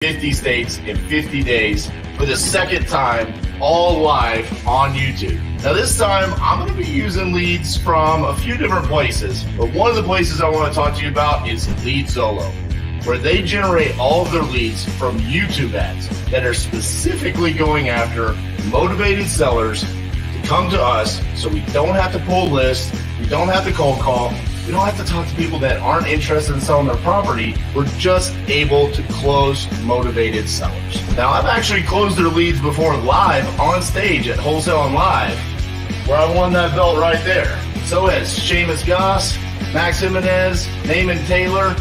50 states in 50 days for the second time, all live on YouTube. Now this time, I'm going to be using leads from a few different places, but one of the places I want to talk to you about is LeadZolo, where they generate all of their leads from YouTube ads that are specifically going after motivated sellers to come to us so we don't have to pull lists, we don't have to cold call, we don't have to talk to people that aren't interested in selling their property. We're just able to close motivated sellers. Now, I've actually closed their leads before live on stage at Wholesale and Live, where I won that belt right there. So has Seamus Goss, Max Jimenez, Naaman Taylor,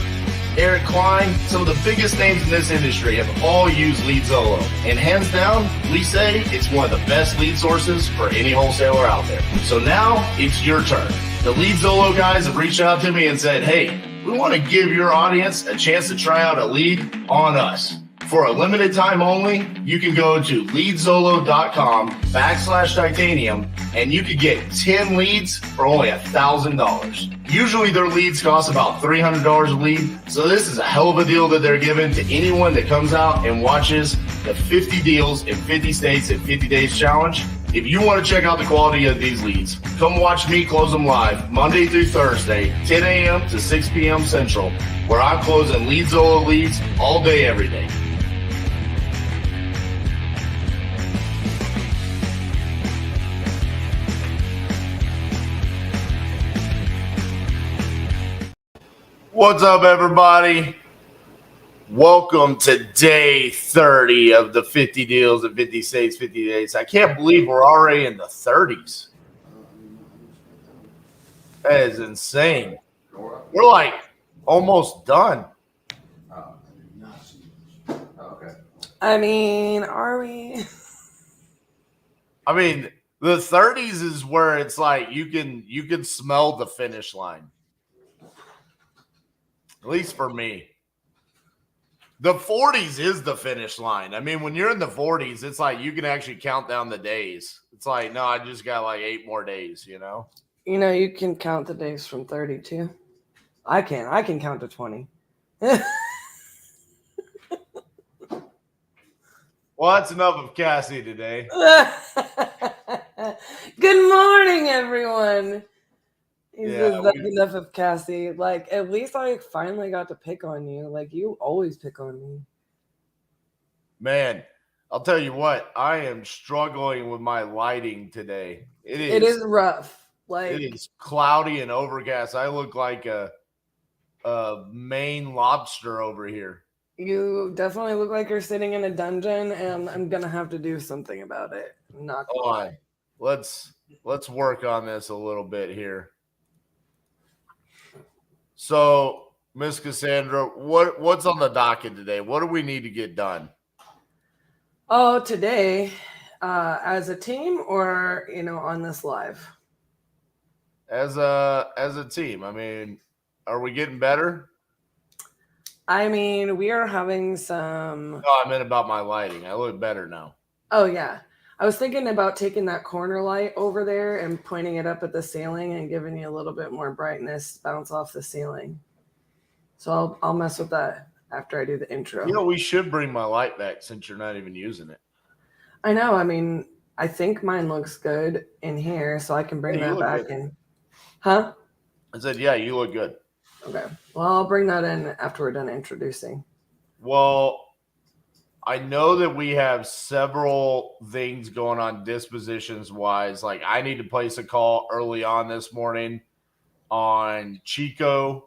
Eric Klein. Some of the biggest names in this industry have all used LeadZolo. And hands down, we say it's one of the best lead sources for any wholesaler out there. So now it's your turn. The LeadZolo guys have reached out to me and said, hey, we want to give your audience a chance to try out a lead on us. For a limited time only, you can go to leadzolo.com/titanium and you could get 10 leads for only $1,000. Usually their leads cost about $300 a lead. So this is a hell of a deal that they're giving to anyone that comes out and watches the 50 deals in 50 states in 50 days challenge. If you want to check out the quality of these leads, come watch me close them live Monday through Thursday, 10 a.m. to 6 p.m. Central, where I'm closing LeadZolo leads all day, every day. What's up, everybody? Welcome to day 30 of the 50 deals in 50 states, 50 days. I can't believe we're already in the 30s. That is insane. We're like almost done. I mean, are we? I mean, the 30s is where it's like you can smell the finish line. At least for me. The 40s is the finish line. I mean, when you're in the 40s, it's like you can actually count down the days. It's like, no, I just got like 8 more days, you know? You know, you can count the days from 30 too. I can count to 20. Well, that's enough of Cassie today. Good morning, everyone. Yeah, That's enough of Cassie. Like, at least I finally got to pick on you. Like, you always pick on me. Man, I'll tell you what, I am struggling with my lighting today. It is rough. Like, it is cloudy and overcast. I look like a Maine lobster over here. You definitely look like you're sitting in a dungeon, and I'm gonna have to do something about it. Not gonna lie. Let's work on this a little bit here. So, Miss Cassandra, what's on the docket today? What do we need to get done? Oh, today, as a team, or on this live? As a team. I mean, are we getting better? I mean, we are having some. No, I meant about my lighting. I look better now. Oh yeah, I was thinking about taking that corner light over there and pointing it up at the ceiling and giving you a little bit more brightness bounce off the ceiling. So I'll mess with that after I do the intro. You know, we should bring my light back since you're not even using it. I know. I mean, I think mine looks good in here, so I can bring that back in. Huh? I said, yeah, you look good. Okay. Well, I'll bring that in after we're done introducing. Well, I know that we have several things going on dispositions wise. Like, I need to place a call early on this morning on Chico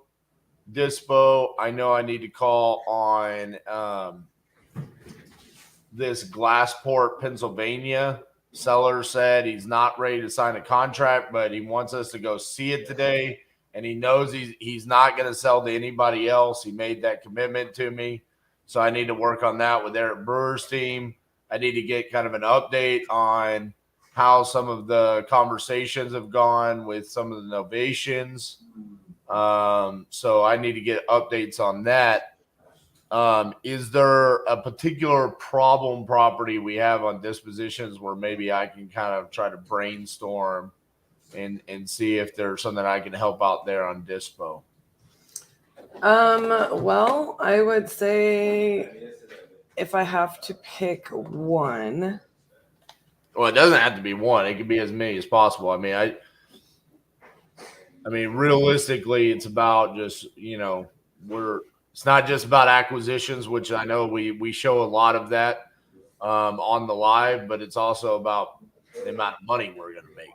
Dispo. I know I need to call on this Glassport, Pennsylvania. Seller said he's not ready to sign a contract, but he wants us to go see it today. And he knows he's not going to sell to anybody else. He made that commitment to me. So I need to work on that with Eric Brewer's team. I need to get kind of an update on how some of the conversations have gone with some of the novations. So I need to get updates on that. Is there a particular problem property we have on dispositions where maybe I can kind of try to brainstorm and see if there's something I can help out there on dispo? Well, I would say if I have to pick one. Well, it doesn't have to be one. It can be as many as possible. I mean, realistically, it's about just, it's not just about acquisitions, which I know we show a lot of that on the live, but it's also about the amount of money we're going to make,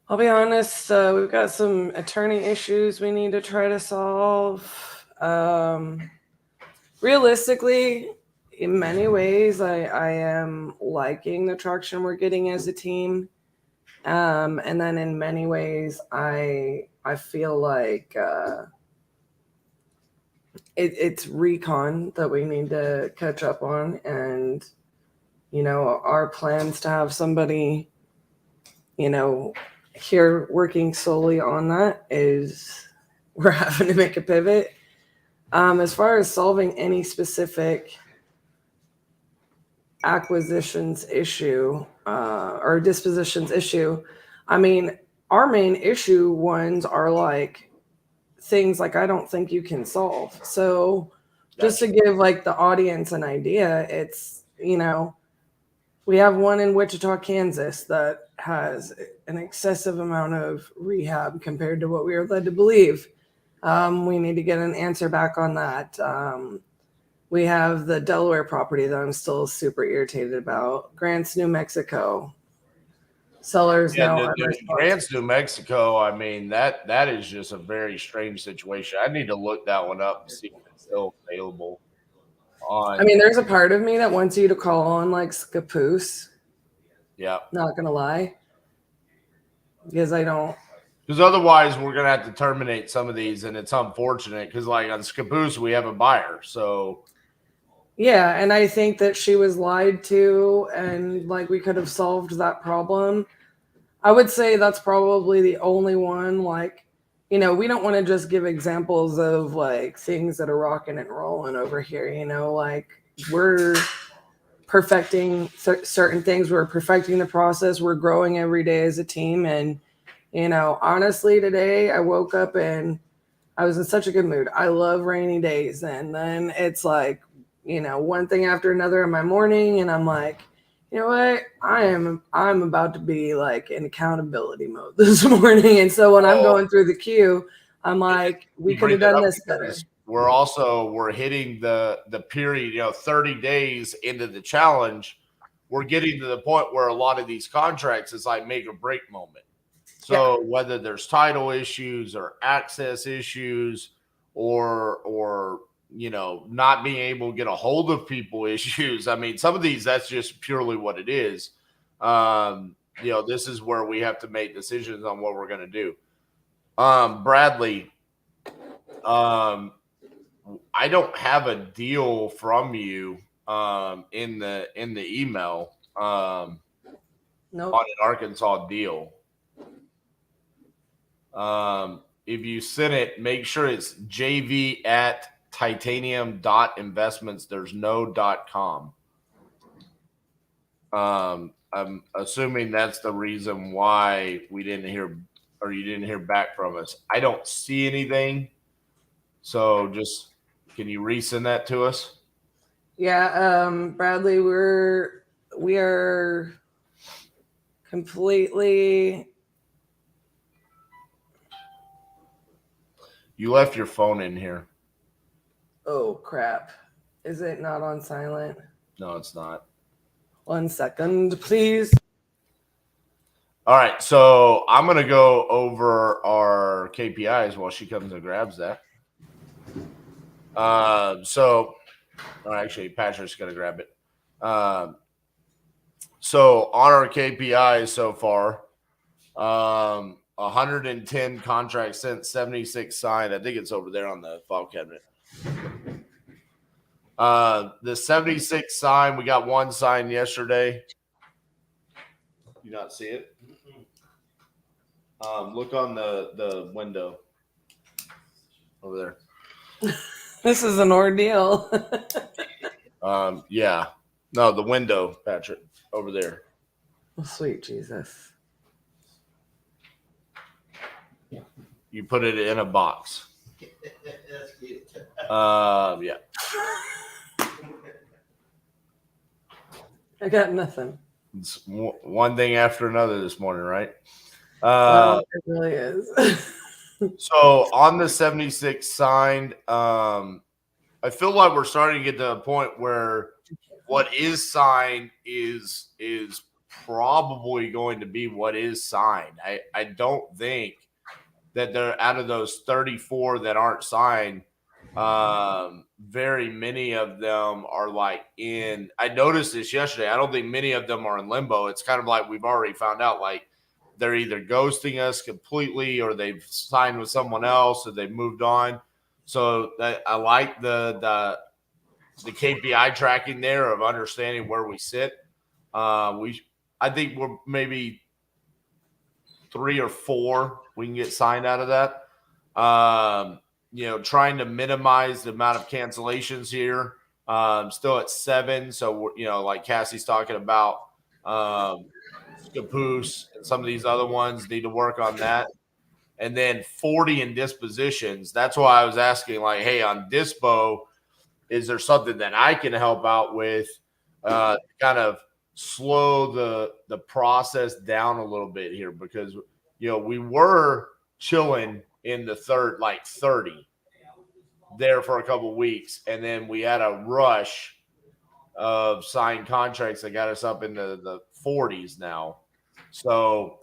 I'll be honest, we've got some attorney issues we need to try to solve. Realistically, in many ways, I am liking the traction we're getting as a team. And then in many ways, I feel like it's recon that we need to catch up on. And, our plans to have somebody, here working solely on that is we're having to make a pivot. As far as solving any specific acquisitions issue or dispositions issue, I mean, our main issue ones are like things like I don't think you can solve. So just to give like the audience an idea, it's, we have one in Wichita, Kansas that has an excessive amount of rehab compared to what we are led to believe. We need to get an answer back on that. We have the Delaware property that I'm still super irritated about. Grants, New Mexico. Sellers now. Grants, New Mexico. I mean, that is just a very strange situation. I need to look that one up and see if it's still available. I mean, there's a part of me that wants you to call on like Scappoose. Yeah. Not gonna lie. Because I don't. Because otherwise we're gonna have to terminate some of these, and it's unfortunate because like on Scappoose we have a buyer. So yeah, and I think that she was lied to, and like we could have solved that problem. I would say that's probably the only one. Like, we don't want to just give examples of like things that are rocking and rolling over here. Like we're perfecting certain things. We're perfecting the process. We're growing every day as a team. And, honestly, today I woke up and I was in such a good mood. I love rainy days. And then it's like, one thing after another in my morning. And I'm like, you know what? I'm about to be like in accountability mode this morning. And so when I'm going through the queue, I'm like, we could have done this better. We're hitting the period, 30 days into the challenge. We're getting to the point where a lot of these contracts is like make or break moment. So whether there's title issues or access issues or not being able to get a hold of people issues. I mean, some of these, that's just purely what it is. This is where we have to make decisions on what we're going to do. Bradley, I don't have a deal from you in the email on an Arkansas deal. If you send it, make sure it's jv@titanium.investments. There's no .com. I'm assuming that's the reason why we didn't hear, or you didn't hear back from us. I don't see anything. So just, can you resend that to us? Yeah. Bradley, we are completely. You left your phone in here. Oh, crap. Is it not on silent? No, it's not. 1 second, please. All right. So I'm going to go over our KPIs while she comes and grabs that. Actually, Patrick's going to grab it. So on our KPIs so far, 110 contracts sent, 76 signed. I think it's over there on the file cabinet. The 76 signed, we got one signed yesterday. You not see it? Look on the window over there. This is an ordeal. Yeah. No, the window, Patrick, over there. Oh, sweet Jesus. You put it in a box. That's cute. Yeah. I got nothing. It's one thing after another this morning, right? Well, it really is. So on the 76 signed, I feel like we're starting to get to a point where what is signed is probably going to be what is signed. I don't think that they're out of those 34 that aren't signed. Very many of them are like in. I noticed this yesterday. I don't think many of them are in limbo. It's kind of like we've already found out. Like they're either ghosting us completely, or they've signed with someone else, or they've moved on. So I like the KPI tracking there of understanding where we sit. I think we're maybe 3 or 4 we can get signed out of that. Trying to minimize the amount of cancellations here. Still at 7. So, like Cassie's talking about, Scapoose and some of these other ones need to work on that. And then 40 in dispositions. That's why I was asking, like, hey, on dispo, is there something that I can help out with, kind of slow the process down a little bit here? Because, we were chilling in the third, like 30 there for a couple of weeks. And then we had a rush of signed contracts that got us up into the 40s now. So,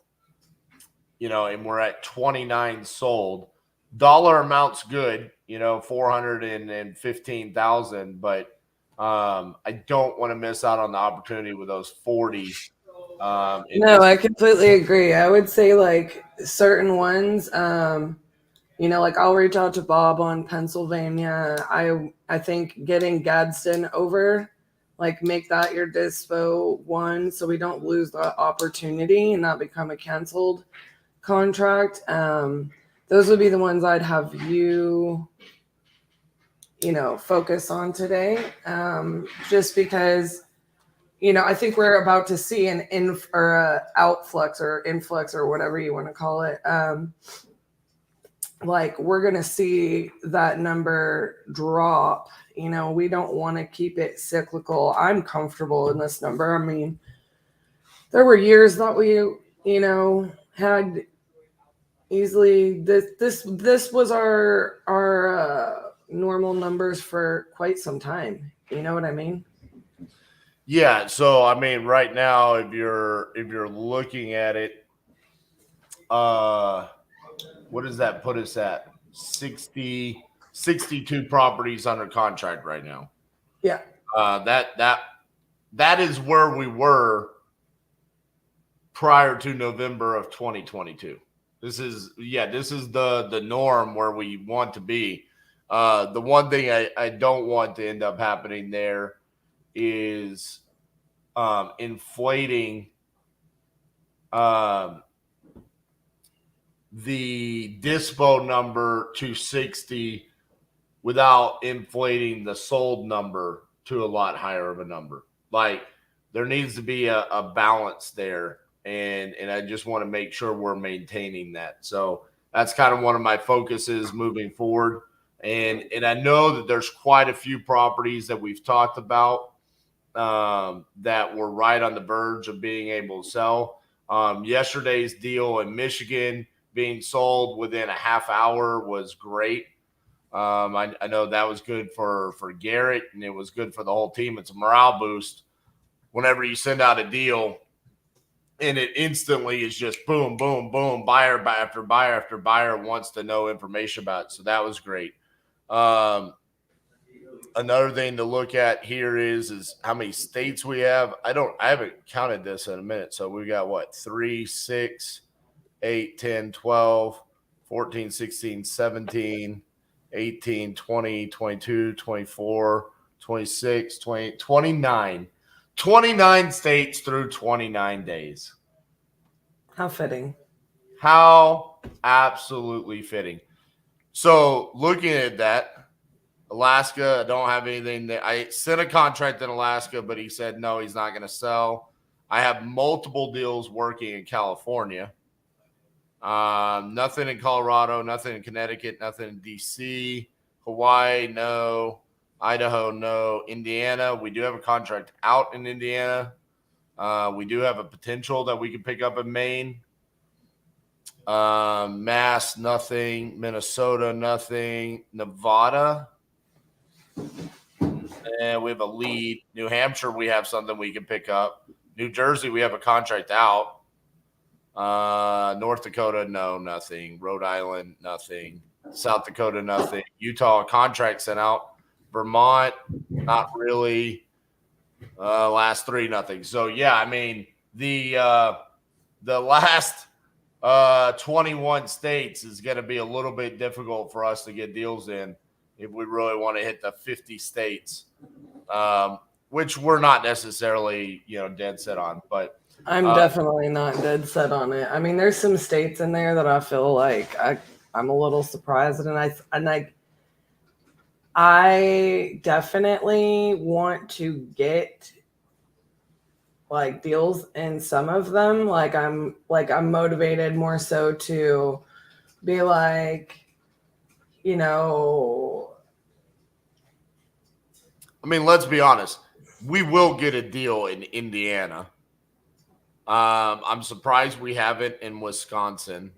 and we're at 29 sold. Dollar amount's good, 415,000, but I don't want to miss out on the opportunity with those 40. No, I completely agree. I would say like certain ones, like I'll reach out to Bob on Pennsylvania. I think getting Gadsden over, like make that your dispo one, so we don't lose the opportunity and not become a canceled contract. Those would be the ones I'd have you focus on today, just because I think we're about to see an outflux or influx or whatever you want to call it. Like we're going to see that number drop. We don't want to keep it cyclical. I'm comfortable in this number. I mean, there were years that we, had easily this was our normal numbers for quite some time. You know what I mean? Yeah. So I mean, right now, if you're looking at it, what does that put us at? 62 properties under contract right now. Yeah. That is where we were prior to November of 2022. This is the norm where we want to be. The one thing I don't want to end up happening there is inflating the dispo number to 60 without inflating the sold number to a lot higher of a number. Like there needs to be a balance there. And I just want to make sure we're maintaining that. So that's kind of one of my focuses moving forward. And I know that there's quite a few properties that we've talked about that were right on the verge of being able to sell. Yesterday's deal in Michigan being sold within a half hour was great. I know that was good for Garrett, and it was good for the whole team. It's a morale boost whenever you send out a deal and it instantly is just boom, boom, boom, buyer after buyer after buyer wants to know information about it. So that was great. Another thing to look at here is how many states we have. I haven't counted this in a minute. So we got what? 3, 6, 8, 10, 12, 14, 16, 17, 18, 20, 22, 24, 26, 20, 29. 29 states through 29 days. How fitting. How absolutely fitting. So looking at that, Alaska, I don't have anything there. I sent a contract in Alaska, but he said no, he's not going to sell. I have multiple deals working in California. Nothing in Colorado, nothing in Connecticut, nothing in DC. Hawaii, no. Idaho, no. Indiana, we do have a contract out in Indiana. We do have a potential that we could pick up in Maine. Mass, nothing. Minnesota, nothing. Nevada, and we have a lead. New Hampshire, we have something we can pick up. New Jersey, we have a contract out. North Dakota, no, nothing. Rhode Island, nothing. South Dakota, nothing. Utah, contract sent out. Vermont, not really. Last three, nothing. So yeah, I mean the last 21 states is going to be a little bit difficult for us to get deals in if we really want to hit the 50 states, which we're not necessarily dead set on, but. I'm definitely not dead set on it. I mean, there's some states in there that I feel like I'm a little surprised, and I definitely want to get like deals in some of them. I'm motivated more so to be like, I mean, let's be honest. We will get a deal in Indiana. I'm surprised we haven't in Wisconsin.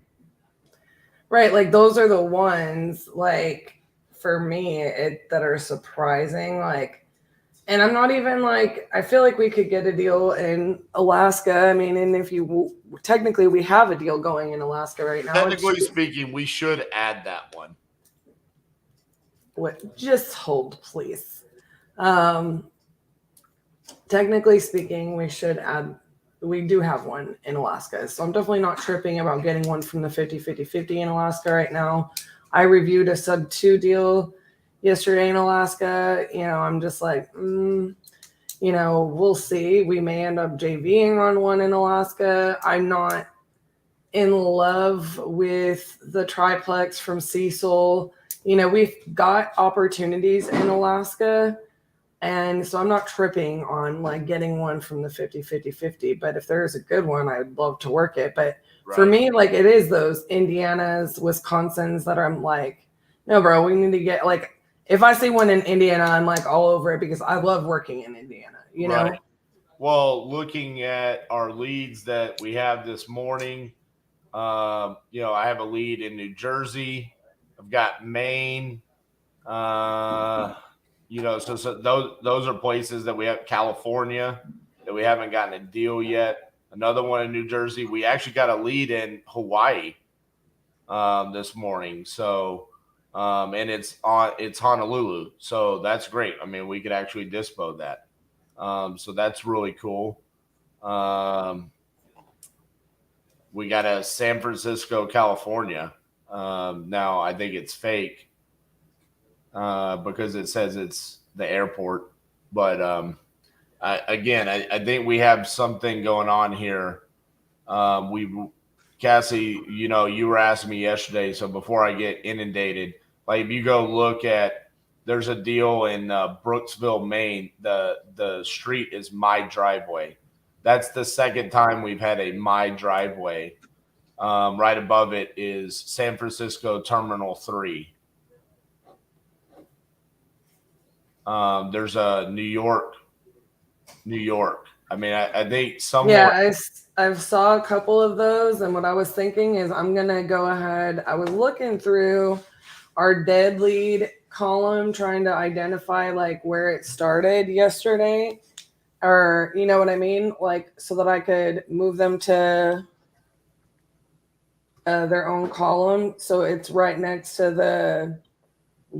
Right, like those are the ones like for me that are surprising. Like, and I'm not even like, I feel like we could get a deal in Alaska. I mean, and if you technically we have a deal going in Alaska right now. Technically speaking, we should add that one. What? Just hold, please. Technically speaking, we do have one in Alaska. So I'm definitely not tripping about getting one from the 50-50-50 in Alaska right now. I reviewed a sub 2 deal yesterday in Alaska. I'm just like, we'll see. We may end up JVing on one in Alaska. I'm not in love with the triplex from Cecil. We've got opportunities in Alaska. And so I'm not tripping on like getting one from the 50-50-50, but if there is a good one, I'd love to work it. But for me, like it is those Indianas, Wisconsins that I'm like, no, bro, we need to get like, if I see one in Indiana, I'm like all over it because I love working in Indiana, know? Well, looking at our leads that we have this morning, I have a lead in New Jersey. I've got Maine, so those are places that we have. California that we haven't gotten a deal yet. Another one in New Jersey. We actually got a lead in Hawaii this morning. So and it's Honolulu. So that's great. I mean, we could actually dispo that. So that's really cool. We got a San Francisco, California. Now I think it's fake. Because it says it's the airport. But I think we have something going on here. Cassie, you were asking me yesterday, so before I get inundated, like if you go look at, there's a deal in Brooksville, Maine. The street is My Driveway. That's the second time we've had a My Driveway. Right above it is San Francisco Terminal 3. There's a New York. I mean, I think somewhere. Yeah, I've saw a couple of those, and what I was thinking is I'm gonna go ahead. I was looking through our dead lead column, trying to identify like where it started yesterday, or you know what I mean, like so that I could move them to their own column. So it's right next to the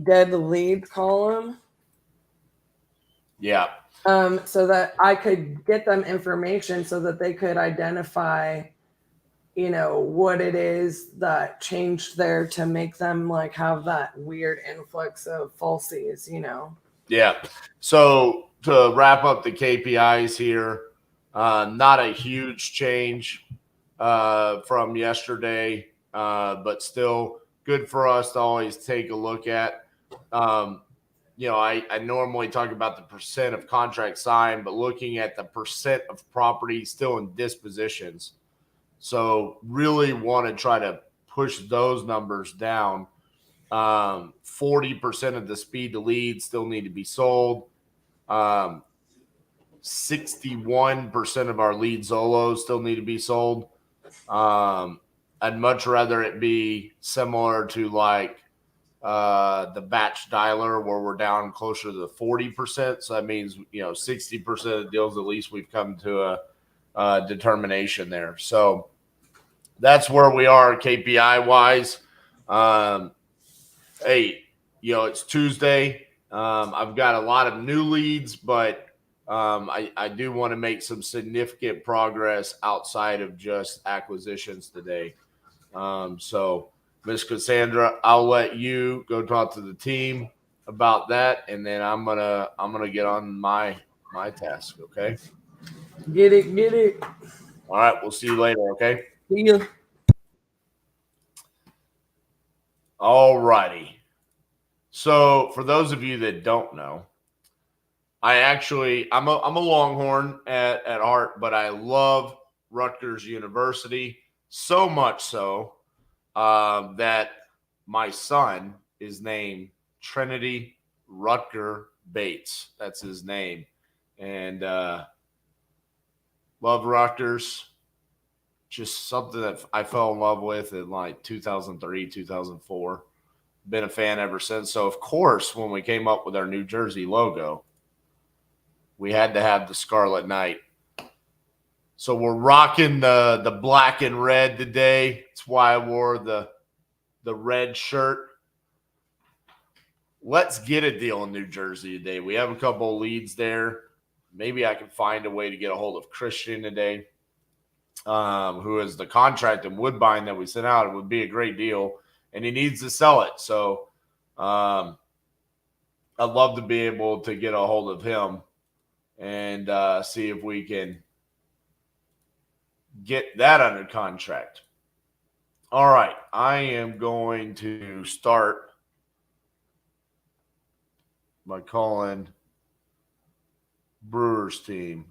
dead lead column. Yeah. So that I could get them information so that they could identify, what it is that changed there to make them like have that weird influx of falsies, Yeah. So to wrap up the KPIs here, not a huge change from yesterday, but still good for us to always take a look at. I normally talk about the percent of contract signed, but looking at the percent of property still in dispositions. So really want to try to push those numbers down. 40% of the speed to lead still need to be sold. 61% of our lead Zolos still need to be sold. I'd much rather it be similar to like the batch dialer where we're down closer to the 40%. So that means, 60% of the deals, at least we've come to a determination there. So that's where we are KPI wise. Hey, it's Tuesday. I've got a lot of new leads, but I do want to make some significant progress outside of just acquisitions today. So Miss Cassandra, I'll let you go talk to the team about that, and then I'm gonna get on my task. Okay. Get it. All right. We'll see you later. Okay. See ya. All righty. So for those of you that don't know, I'm a Longhorn at heart, but I love Rutgers University so much so that my son is named Trinity Rutger Bates. That's his name. And love Rutgers. Just something that I fell in love with in like 2003, 2004. Been a fan ever since. So, of course, when we came up with our New Jersey logo, we had to have the Scarlet Knight. So we're rocking the black and red today. That's why I wore the red shirt. Let's get a deal in New Jersey today. We have a couple of leads there. Maybe I can find a way to get a hold of Christian today, who is the contract in Woodbine that we sent out. It would be a great deal, and he needs to sell it. So I'd love to be able to get a hold of him and see if we can get that under contract. All right. I am going to start by calling Brewers team.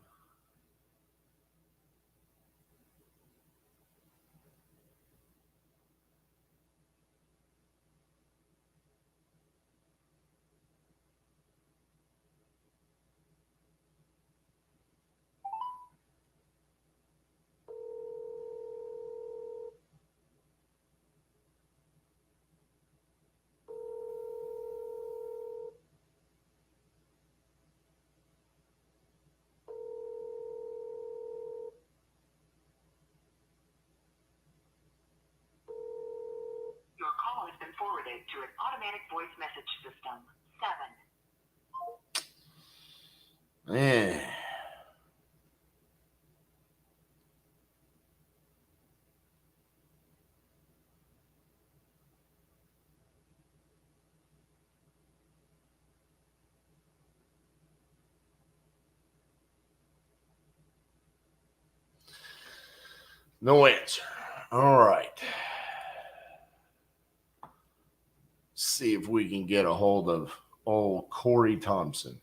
Your call has been forwarded to an automatic voice message system. 7. Man. No answer. All right. See if we can get a hold of old Corey Thompson.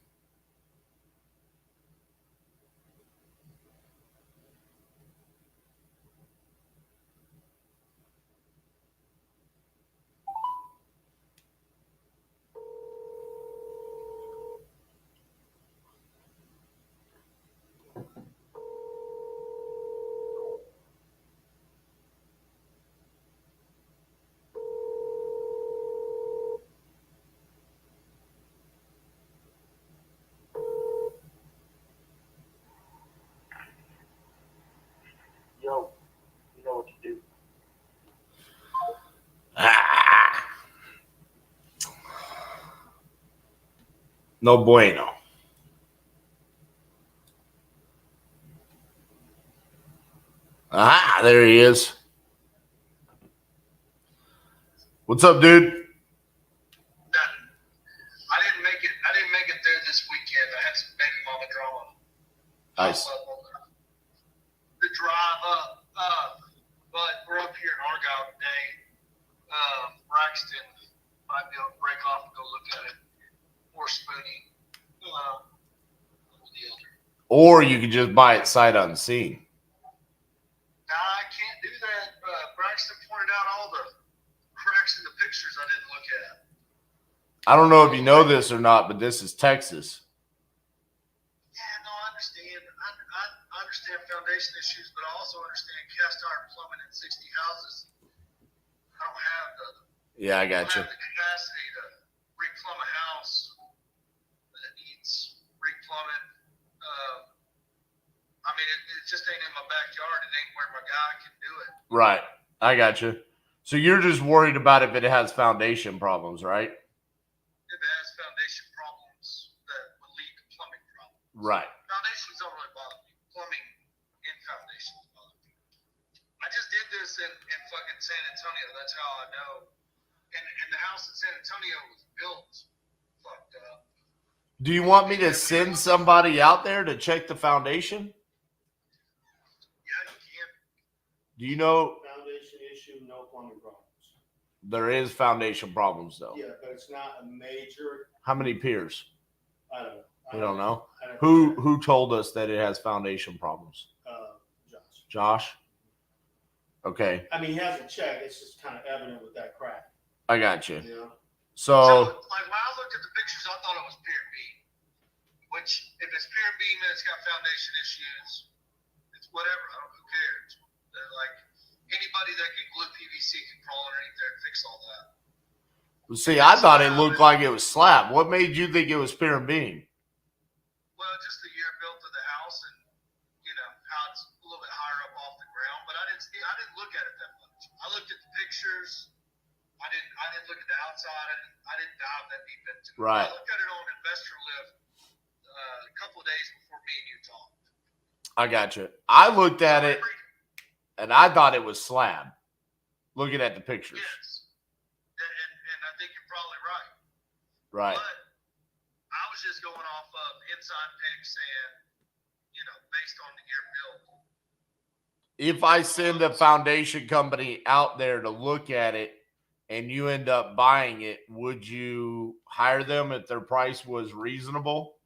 Yo, you know what to do. No bueno. There he is. What's up, dude? I didn't make it there this weekend. I had some baby mama drama. Nice. The drive up, but we're up here in Argyle today. Braxton might be able to break off and go look at it. Or Spoonie. Or you could just buy it sight unseen. Nah, I can't do that. Braxton pointed out all the cracks in the pictures I didn't look at. I don't know if you know this or not, but this is Texas. Yeah, no, I understand. I understand foundation issues, but I also understand cast iron plumbing in 60 houses. I don't have Yeah, I got don't you. have the capacity to re-plumb a house that needs re-plumbing. I mean, it just ain't in my backyard. It ain't where my guy can do it. Right. I got you. So you're just worried about if it has foundation problems, right? If it has foundation problems that would lead to plumbing problems. Right. Foundations don't really bother me. Plumbing in foundations bother me. I just did this in fucking San Antonio. That's how I know. And the house in San Antonio was built fucked up. Do you want me to send somebody out there to check the foundation? Yeah, you can. Do you know Foundation issue, no plumbing problems. there is foundation problems though? Yeah, but it's not a major. How many piers? I don't know. We don't know. I don't Who told us that it has foundation problems? Josh. Josh? Okay, I mean, he hasn't checked. It's just kind of evident with that crack. I got you. You know. So Like when I looked at the pictures, I thought it was pier B. Which, if it's pier B and it's got foundation issues, it's whatever. Who cares? They're like anybody that can glue PVC can crawl underneath there and fix all that. see, I thought it looked like it was slab. What made you think it was pier and beam? Well, just the year built of the house, and you know how it's a little bit higher up off the ground. But I didn't look at it that much. I looked at the pictures. I didn't look at the outside. I didn't dive that deep into it. Right. I looked at it on Investor Lift a couple of days before me and you talked. I got you. I looked at it and I thought it was slab. Looking at the pictures. Yes. And I think you're probably right. Right. But I was just going off of inside pics and, you know, based on the year built. If I send a foundation company out there to look at it and you end up buying it, would you hire them if their price was reasonable?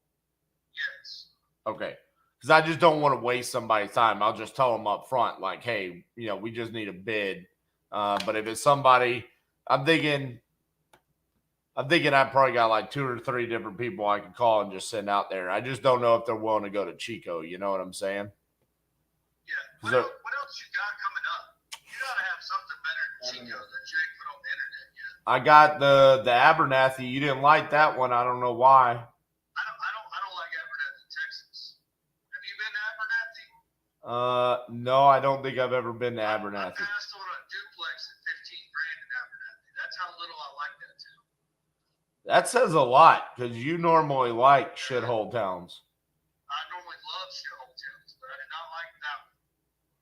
Yes. Okay. Because I just don't want to waste somebody's time. I'll just tell them up front, like, hey, you know, we just need a bid. But if it's somebody, I'm thinking I've probably got like 2 or 3 different people I can call and just send out there. I just don't know if they're willing to go to Chico. You know what I'm saying? Yeah. What else you got coming up? You got to have something better than Chico that you ain't put on the internet yet. I got the Abernathy. You didn't like that one. I don't know why. I don't like Abernathy, Texas. Have you been to Abernathy? No, I don't think I've ever been to I Abernathy. passed on a duplex at $15,000 in Abernathy. That's how little I like that town. That says a lot because you normally like shithole towns. I normally love shithole towns, but I did not like that one.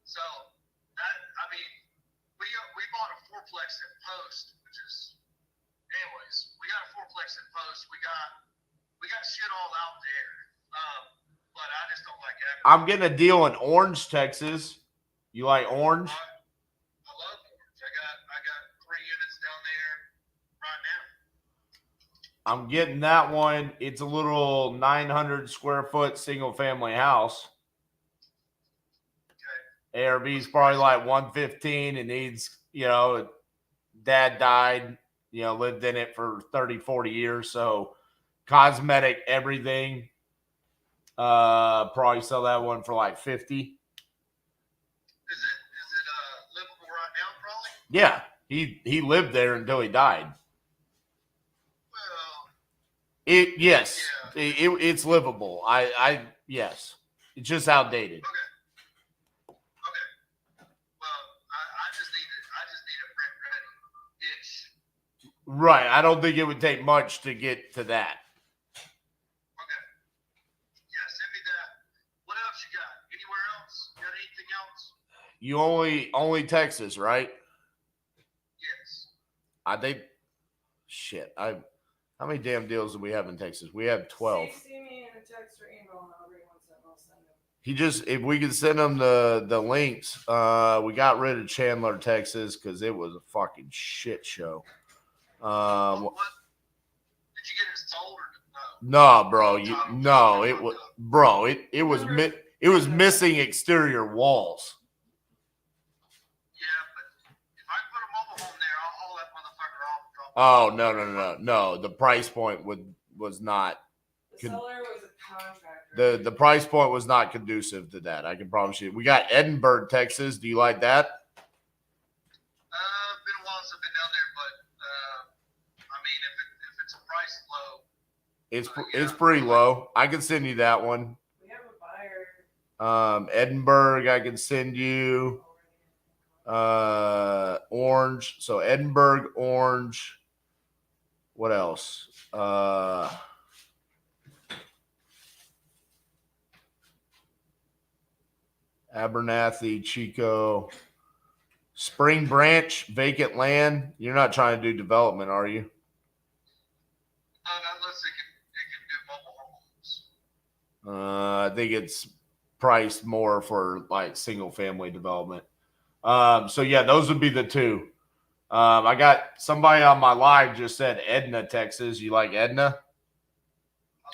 So that we bought a fourplex at Post, which is, anyways, we got a fourplex at Post. We got shit all out there, but I just don't like Abernathy. I'm getting a deal in Orange, Texas. You like Orange? I love Orange. I got 3 units down there right now. I'm getting that one. It's a little 900 square foot single family house. Okay. ARV's probably like 115 and needs, you know, dad died, you know, lived in it for 30, 40 years. So cosmetic, everything. Probably sell that one for like 50. Is it livable right now? Probably. Yeah. He lived there until he died. Well, Yes, yeah. it's livable. Yes, it's just outdated. Okay. Well, I just need a print ready ish. Right. I don't think it would take much to get to that. Okay. Yeah, send me that. What else you got? Anywhere else? Got anything else? You only Texas, right? Yes. I think. Shit. How many damn deals do we have in Texas? We have 12. CC me in a text or email, however you want to send, I'll send it. If we could send them the links. We got rid of Chandler, Texas, because it was a fucking shit show. What? Did you get it sold or no? No, bro. It was missing exterior walls. Yeah, but if I put a mobile home there, I'll haul that motherfucker off and drop Oh, no. The price point was not. The seller was a contractor. The price point was not conducive to that. I can promise you. We got Edinburgh, Texas. Do you like that? Been a while since I've been down there, but I mean, if it's a price low, It's pretty low. I can send you that one. We have a buyer. Edinburgh, I can send you. Orange. So Edinburgh, orange. What else? Abernathy, Chico, Spring Branch, vacant land. You're not trying to do development, are you? unless it can do mobile homes. I think it's priced more for like single family development. So yeah, those would be the two. I got somebody on my live just said Edna, Texas. You like Edna? I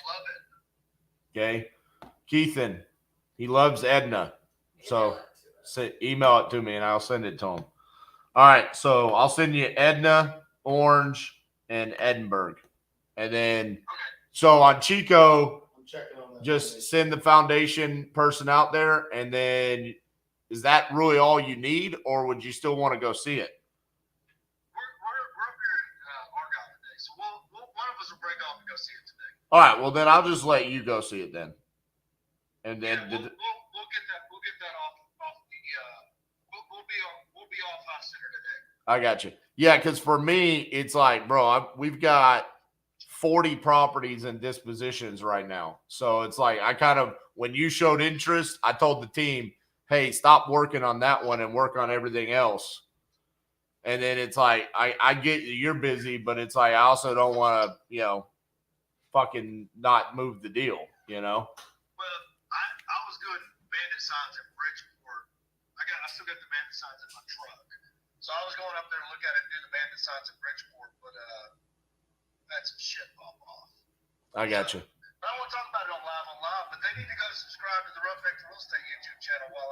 love it. Okay. Keithan, he loves Edna. So email it to me and I'll send it to him. All right. So I'll send you Edna, Orange, and Edinburgh. And then, so on Chico, I'm checking on that. just send the foundation person out there. And then is that really all you need, or would you still want to go see it? We're up here in Argyle today, so one of us will break off and go see it today. All right. Well, then I'll just let you go see it then. And then Yeah, we'll get that off the we'll be off high center today. I got you. Yeah, because for me, it's like, bro, we've got 40 properties and dispositions right now. So it's like, I kind of, when you showed interest, I told the team, hey, stop working on that one and work on everything else. And then it's like, I get you're busy, but it's like, I also don't want to, fucking not move the deal, Well, I was doing bandit signs in Bridgeport. I still got the bandit signs in my truck. So I was going up there to look at it and do the bandit signs in Bridgeport, but that's some shit pop off. I got you. But I won't talk about it on live, but they need to go subscribe to the Rough Vector Real Estate YouTube channel while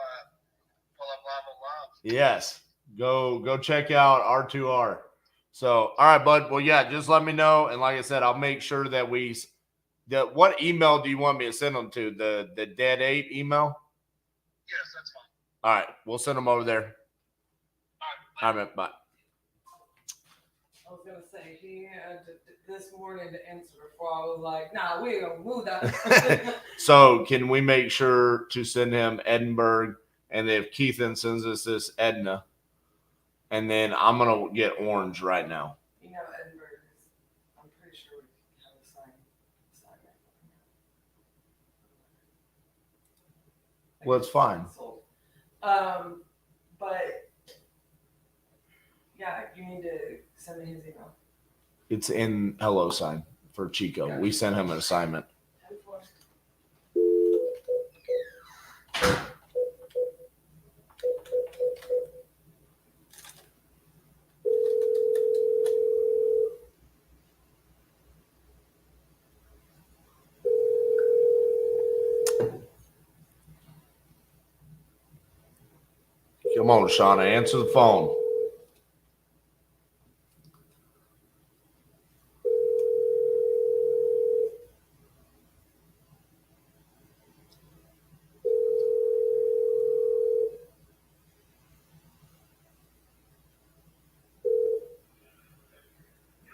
I'm live on live. Yes. Go check out R2R. So, all right, bud. Well, yeah, just let me know. And like I said, I'll make sure that what email do you want me to send them to? The Dead 8 email? Yes, that's fine. All right. We'll send them over there. All right, bye. I was gonna say he had this morning to answer before I was like, nah, we gonna move that. So can we make sure to send him Edinburgh, and if Keithan sends us this Edna, and then I'm gonna get Orange right now. Edinburgh is, I'm pretty sure we have a sign it. Well, it's fine. But yeah, you need to send me his email. It's in hello sign for Chico. Gotcha. We sent him an assignment. 10-4. Come on, Shauna, answer the phone.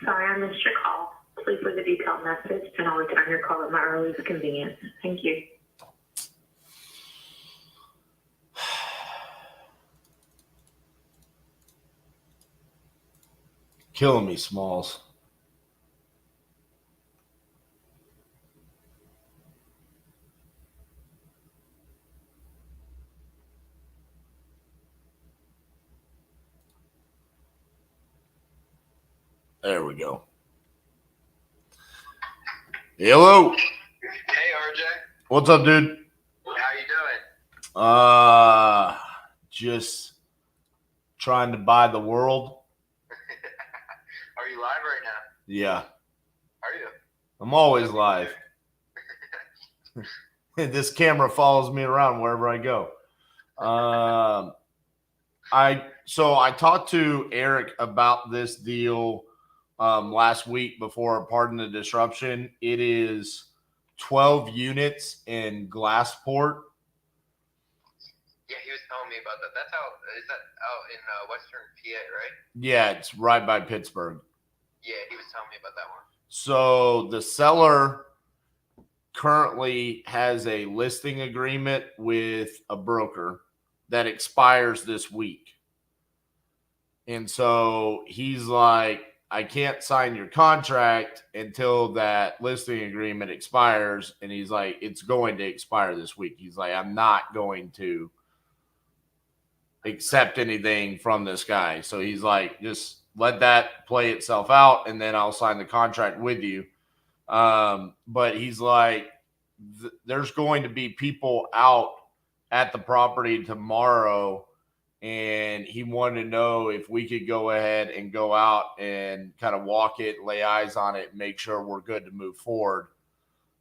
Sorry, I missed your call. Please leave a detailed message, and I'll return your call at my earliest convenience. Thank you. Killing me, Smalls. There we go. Hello. Hey, RJ. What's up, dude? How you doing? Just trying to buy the world. Are you live right now? Yeah, Are you? I'm always live. This camera follows me around wherever I go. I talked to Eric about this deal last week before Pardon the Disruption. It is 12 units in Glassport. Yeah, he was telling me about that. That's is that out in Western PA, right? Yeah, it's right by Pittsburgh. Yeah, he was telling me about that one. So the seller currently has a listing agreement with a broker that expires this week. And so he's like, I can't sign your contract until that listing agreement expires. And he's like, it's going to expire this week. He's like, I'm not going to accept anything from this guy. So he's like, just let that play itself out, and then I'll sign the contract with you. But he's like, there's going to be people out at the property tomorrow, and he wanted to know if we could go ahead and go out and kind of walk it, lay eyes on it, make sure we're good to move forward.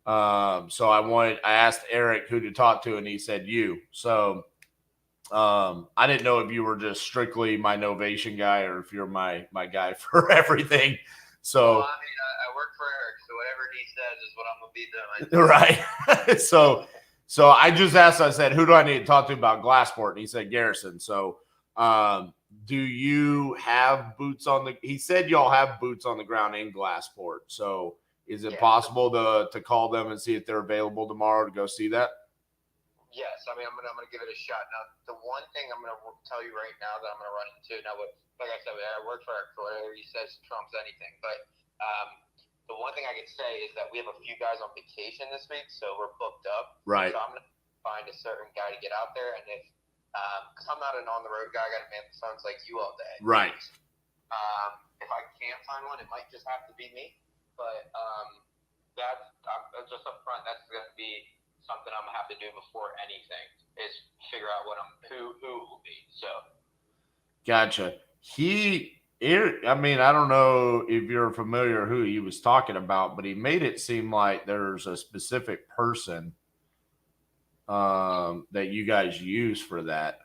So I asked Eric who to talk to, and he said you. So I didn't know if you were just strictly my Novation guy or if you're my guy for everything. So well, I mean, I work for Eric, so whatever he says is what I'm gonna be doing. Right. So I just asked, I said, who do I need to talk to about Glassport? And he said Garrison. So do you have boots on the, he said y'all have boots on the ground in Glassport. So is it possible to call them and see if they're available tomorrow to go see that? Yes, I mean, I'm gonna give it a shot. Now, the one thing I'm gonna tell you right now that I'm gonna run into now, like I said, I work for Eric, so whatever he says trumps anything. But the one thing I can say is that we have a few guys on vacation this week, so we're booked up. Right. So I'm gonna find a certain guy to get out there, and if because I'm not an on the road guy, I gotta man the phones like you all day. Right. If I can't find one, it might just have to be me. But that's just up front. That's gonna be something I'm gonna have to do before anything is figure out who it will be. So, gotcha. I mean, I don't know if you're familiar who he was talking about, but he made it seem like there's a specific person that you guys use for that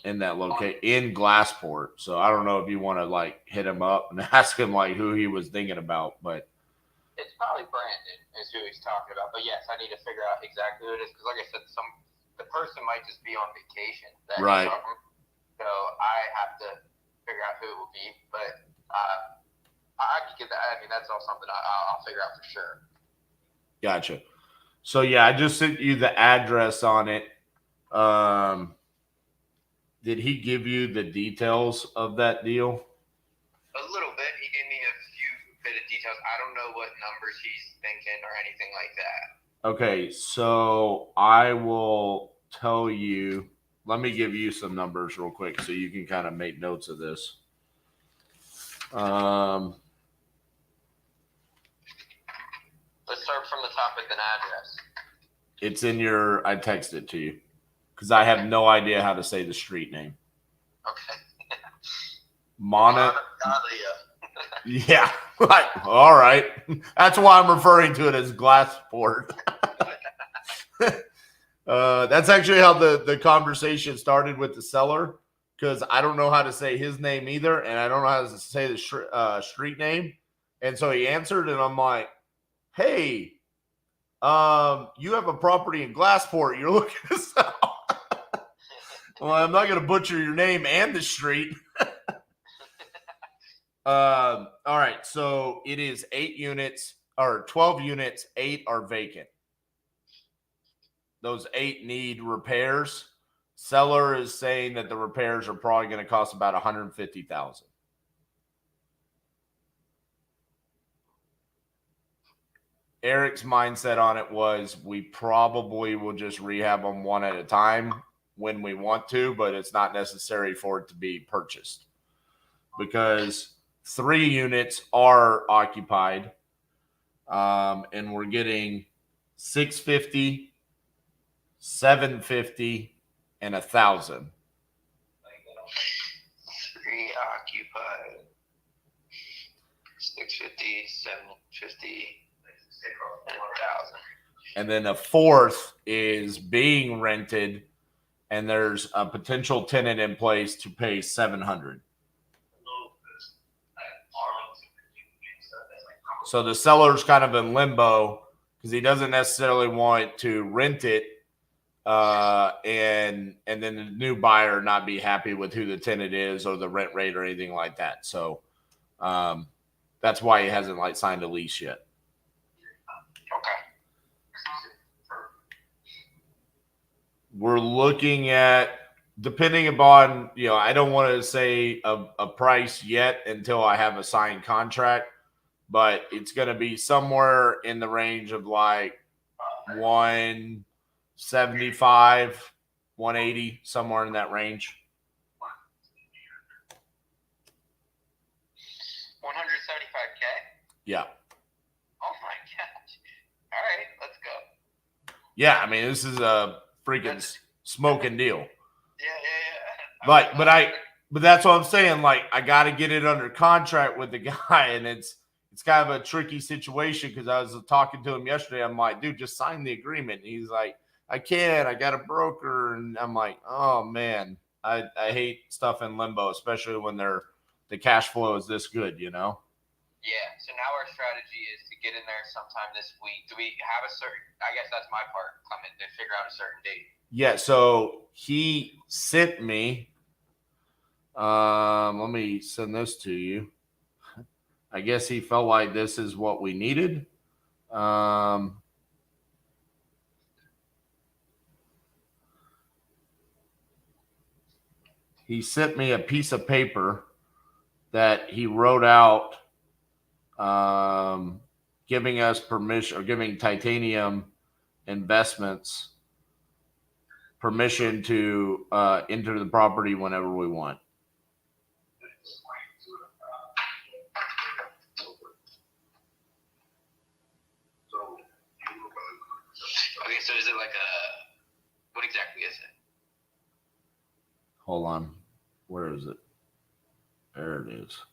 in that location in Glassport. So I don't know if you want to like hit him up and ask him like who he was thinking about, but it's probably Brandon is who he's talking about. But yes, I need to figure out exactly who it is because, like I said, the person might just be on vacation. Right. So I have to figure out who it will be. But I can get that. I mean, that's all something I'll figure out for sure. Gotcha. So yeah, I just sent you the address on it. Did he give you the details of that deal? A little bit. He gave me a few bit of details. I don't know what numbers he's thinking or anything like that. Okay, so I will tell you. Let me give you some numbers real quick so you can kind of make notes of this. Let's start from the top with an address. It's in I texted it to you because I have no idea how to say the street name. Okay. Montalia. Yeah. All right. That's why I'm referring to it as Glassport. That's actually how the conversation started with the seller because I don't know how to say his name either, and I don't know how to say the street name. And so he answered, and I'm like, "Hey, you have a property in Glassport. You're looking to sell." Well, I'm not going to butcher your name and the street. All right. So it is 8 units or 12 units. 8 are vacant. Those 8 need repairs. Seller is saying that the repairs are probably going to cost about $150,000. Eric's mindset on it was we probably will just rehab them one at a time when we want to, but it's not necessary for it to be purchased because 3 units are occupied, and we're getting $650, $750, and $1,000. 3 occupied. 650, 750, and 1,000. And then a 4th is being rented, and there's a potential tenant in place to pay $700. So the seller's kind of in limbo because he doesn't necessarily want to rent it, and then the new buyer not be happy with who the tenant is or the rent rate or anything like that. So that's why he hasn't like signed a lease yet. Okay. We're looking at, depending upon, I don't want to say a price yet until I have a signed contract, but it's going to be somewhere in the range of like 175, 180, somewhere in that range. 175K? Yeah. Oh my gosh. All right, let's go. Yeah, I mean, this is a freaking smoking deal. Yeah. Like, but that's what I'm saying. Like, I got to get it under contract with the guy, and it's kind of a tricky situation because I was talking to him yesterday. I'm like, dude, just sign the agreement. And he's like, I can't. I got a broker, and I'm like, oh man, I hate stuff in limbo, especially when the cash flow is this good, Yeah. So now our strategy is to get in there sometime this week. Do we have a certain? I guess that's my part, Clement, to figure out a certain date. Yeah. So he sent me. Let me send this to you. I guess he felt like this is what we needed. He sent me a piece of paper that he wrote out, giving us permission, or giving Titanium Investments permission to enter the property whenever we want. Okay, so is it like what exactly is it? Hold on. Where is it? There it is.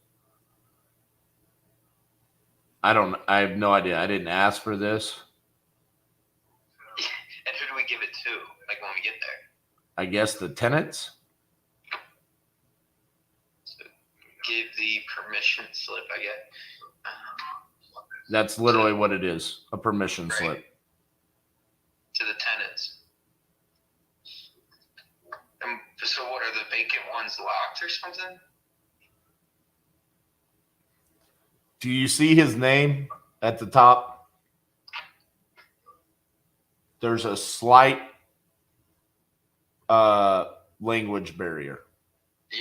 I have no idea. I didn't ask for this. And who do we give it to, like when we get there? I guess the tenants. So give the permission slip, I guess. That's literally what it is. A permission Right. slip. To the tenants. So what, are the vacant ones locked or something? Do you see his name at the top? There's a slight language barrier. Yeah,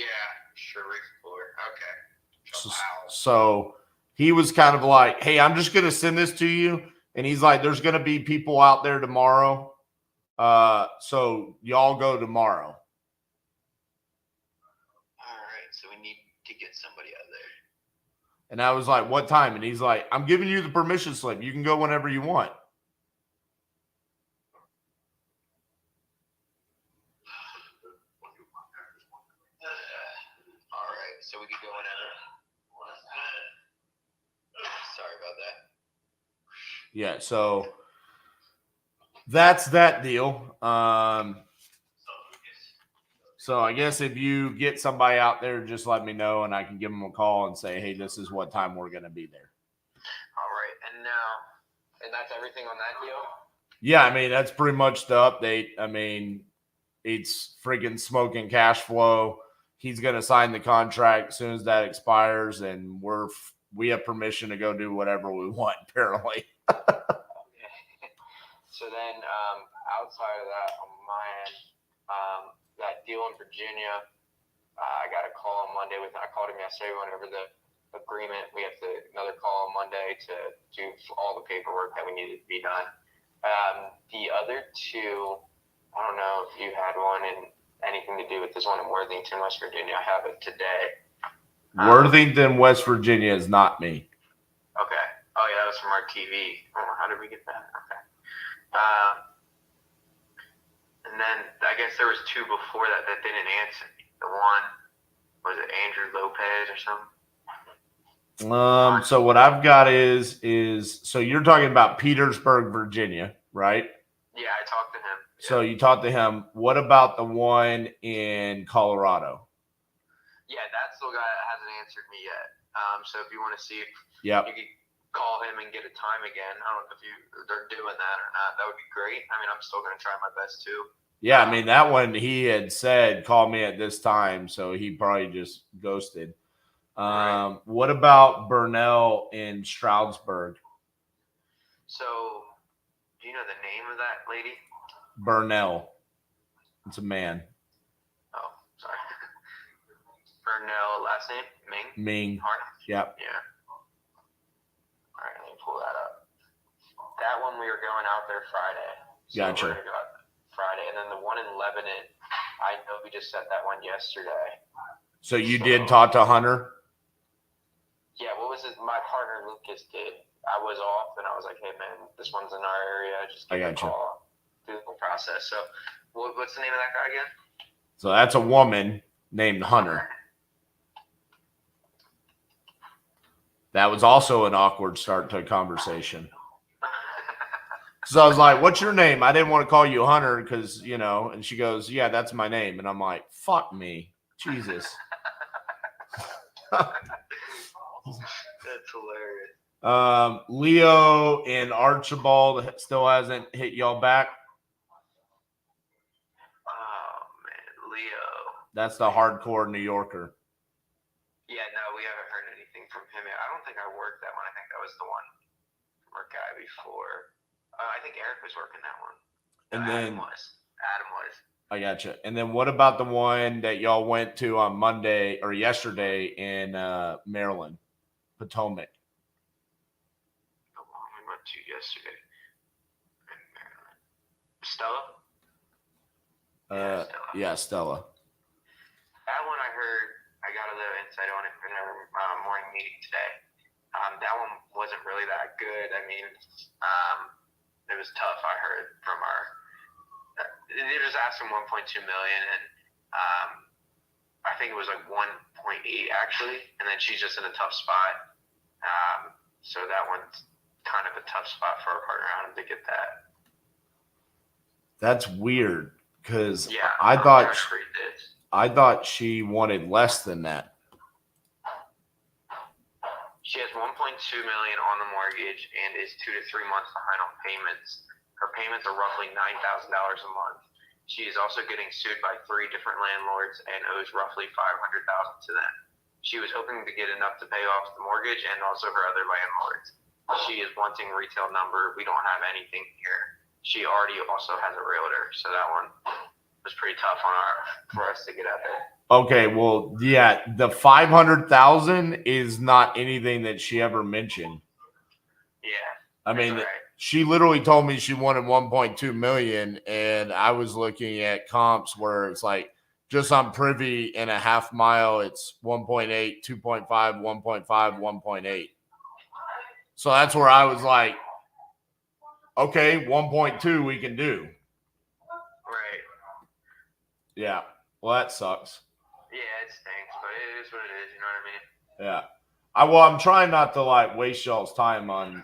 Sharif Floor. Okay. So, Wow. so he was kind of like, hey, I'm just going to send this to you. And he's like, there's going to be people out there tomorrow. So y'all go tomorrow. All right, so we need to get somebody out there. And I was like, what time? And he's like, I'm giving you the permission slip. You can go whenever you want. All right, so we could go whenever. Sorry about that. Yeah, so that's that deal. So I guess if you get somebody out there, just let me know and I can give them a call and say, hey, this is what time we're going to be there. All right, and that's everything on that deal? Yeah, I mean, that's pretty much the update. I mean, it's freaking smoking cash flow. He's going to sign the contract as soon as that expires, and we have permission to go do whatever we want, apparently. So then, outside of that, on my end, that deal in Virginia, I got a call on Monday I called him yesterday, we went over the agreement. We have another call on Monday to do all the paperwork that we needed to be done. The other two, I don't know if you had one and anything to do with this one in Worthington, West Virginia. I have it today. Worthington, West Virginia is not me. Okay. Oh, yeah, that was from our TV. How did we get that? Okay. And then I guess there was two before that didn't answer. The one, was it Andrew Lopez or something? So what I've got is so you're talking about Petersburg, Virginia, right? Yeah, I talked to him. So you talked to him. What about the one in Colorado? Yeah, that's the guy that hasn't answered me yet. So if you want to see if Yep. you could call him and get a time again. I don't know if they're doing that or not. That would be great. I mean, I'm still going to try my best too. Yeah, I mean, that one he had said, call me at this time, so he probably just ghosted. Right. What about Burnell in Stroudsburg? So, do you know the name of that lady? Burnell. It's a man. Oh, sorry. Burnell, last name? Ming? Ming. Harnum? Yep. Yeah. All right, let me pull that up. That one we were going out there Friday. So Gotcha. We're going to go out Friday. And then the one in Lebanon, I know we just set that one yesterday. So you did talk to Hunter? Yeah, what was it? My partner Lucas did. I was off, and I was like, "Hey, man, this one's in our area. Just give me a call through the process." So, what's the name of that guy again? So that's a woman named Hunter. That was also an awkward start to a conversation. So I was like, "What's your name?" I didn't want to call you Hunter because, you know, and she goes, "Yeah, that's my name." And I'm like, "Fuck me. Jesus." That's hilarious. Leo and Archibald still hasn't hit y'all back. Oh man, Leo. That's the hardcore New Yorker. Yeah, no, we haven't heard anything from him yet. I don't think I worked that one. I think that was the one from our guy before. I think Eric was working that one. And no, then Adam was. I gotcha. And then what about the one that y'all went to on Monday or yesterday in Maryland, Potomac? The one we went to yesterday in Maryland. Stella? Yeah, Stella. That one I heard, I got a little insight on it in our morning meeting today. That one wasn't really that good. I mean, it was tough, I heard from our they just asked him 1.2 million, and I think it was like 1.8 actually, and then she's just in a tough spot. So that one's kind of a tough spot for our partner Adam to get that. That's weird because yeah, I thought she wanted less than that. She has 1.2 million on the mortgage and is 2 to 3 months behind on payments. Her payments are roughly $9,000 a month. She is also getting sued by 3 different landlords and owes roughly $500,000 to them. She was hoping to get enough to pay off the mortgage and also her other landlords. She is wanting retail number. We don't have anything here. She already also has a realtor, so that one was pretty tough for us to get out there. Okay, well, yeah, the 500,000 is not anything that she ever mentioned. Yeah, I mean. Right. She literally told me she wanted 1.2 million, and I was looking at comps where it's like just on Privy in a half mile, it's 1.8, 2.5, 1.5, 1.8. So that's where I was like, okay, 1.2 we can do. Right. Yeah. Well, that sucks. Yeah, it stinks, but it is what it is. You know what I mean? Yeah. I'm trying not to like waste y'all's time on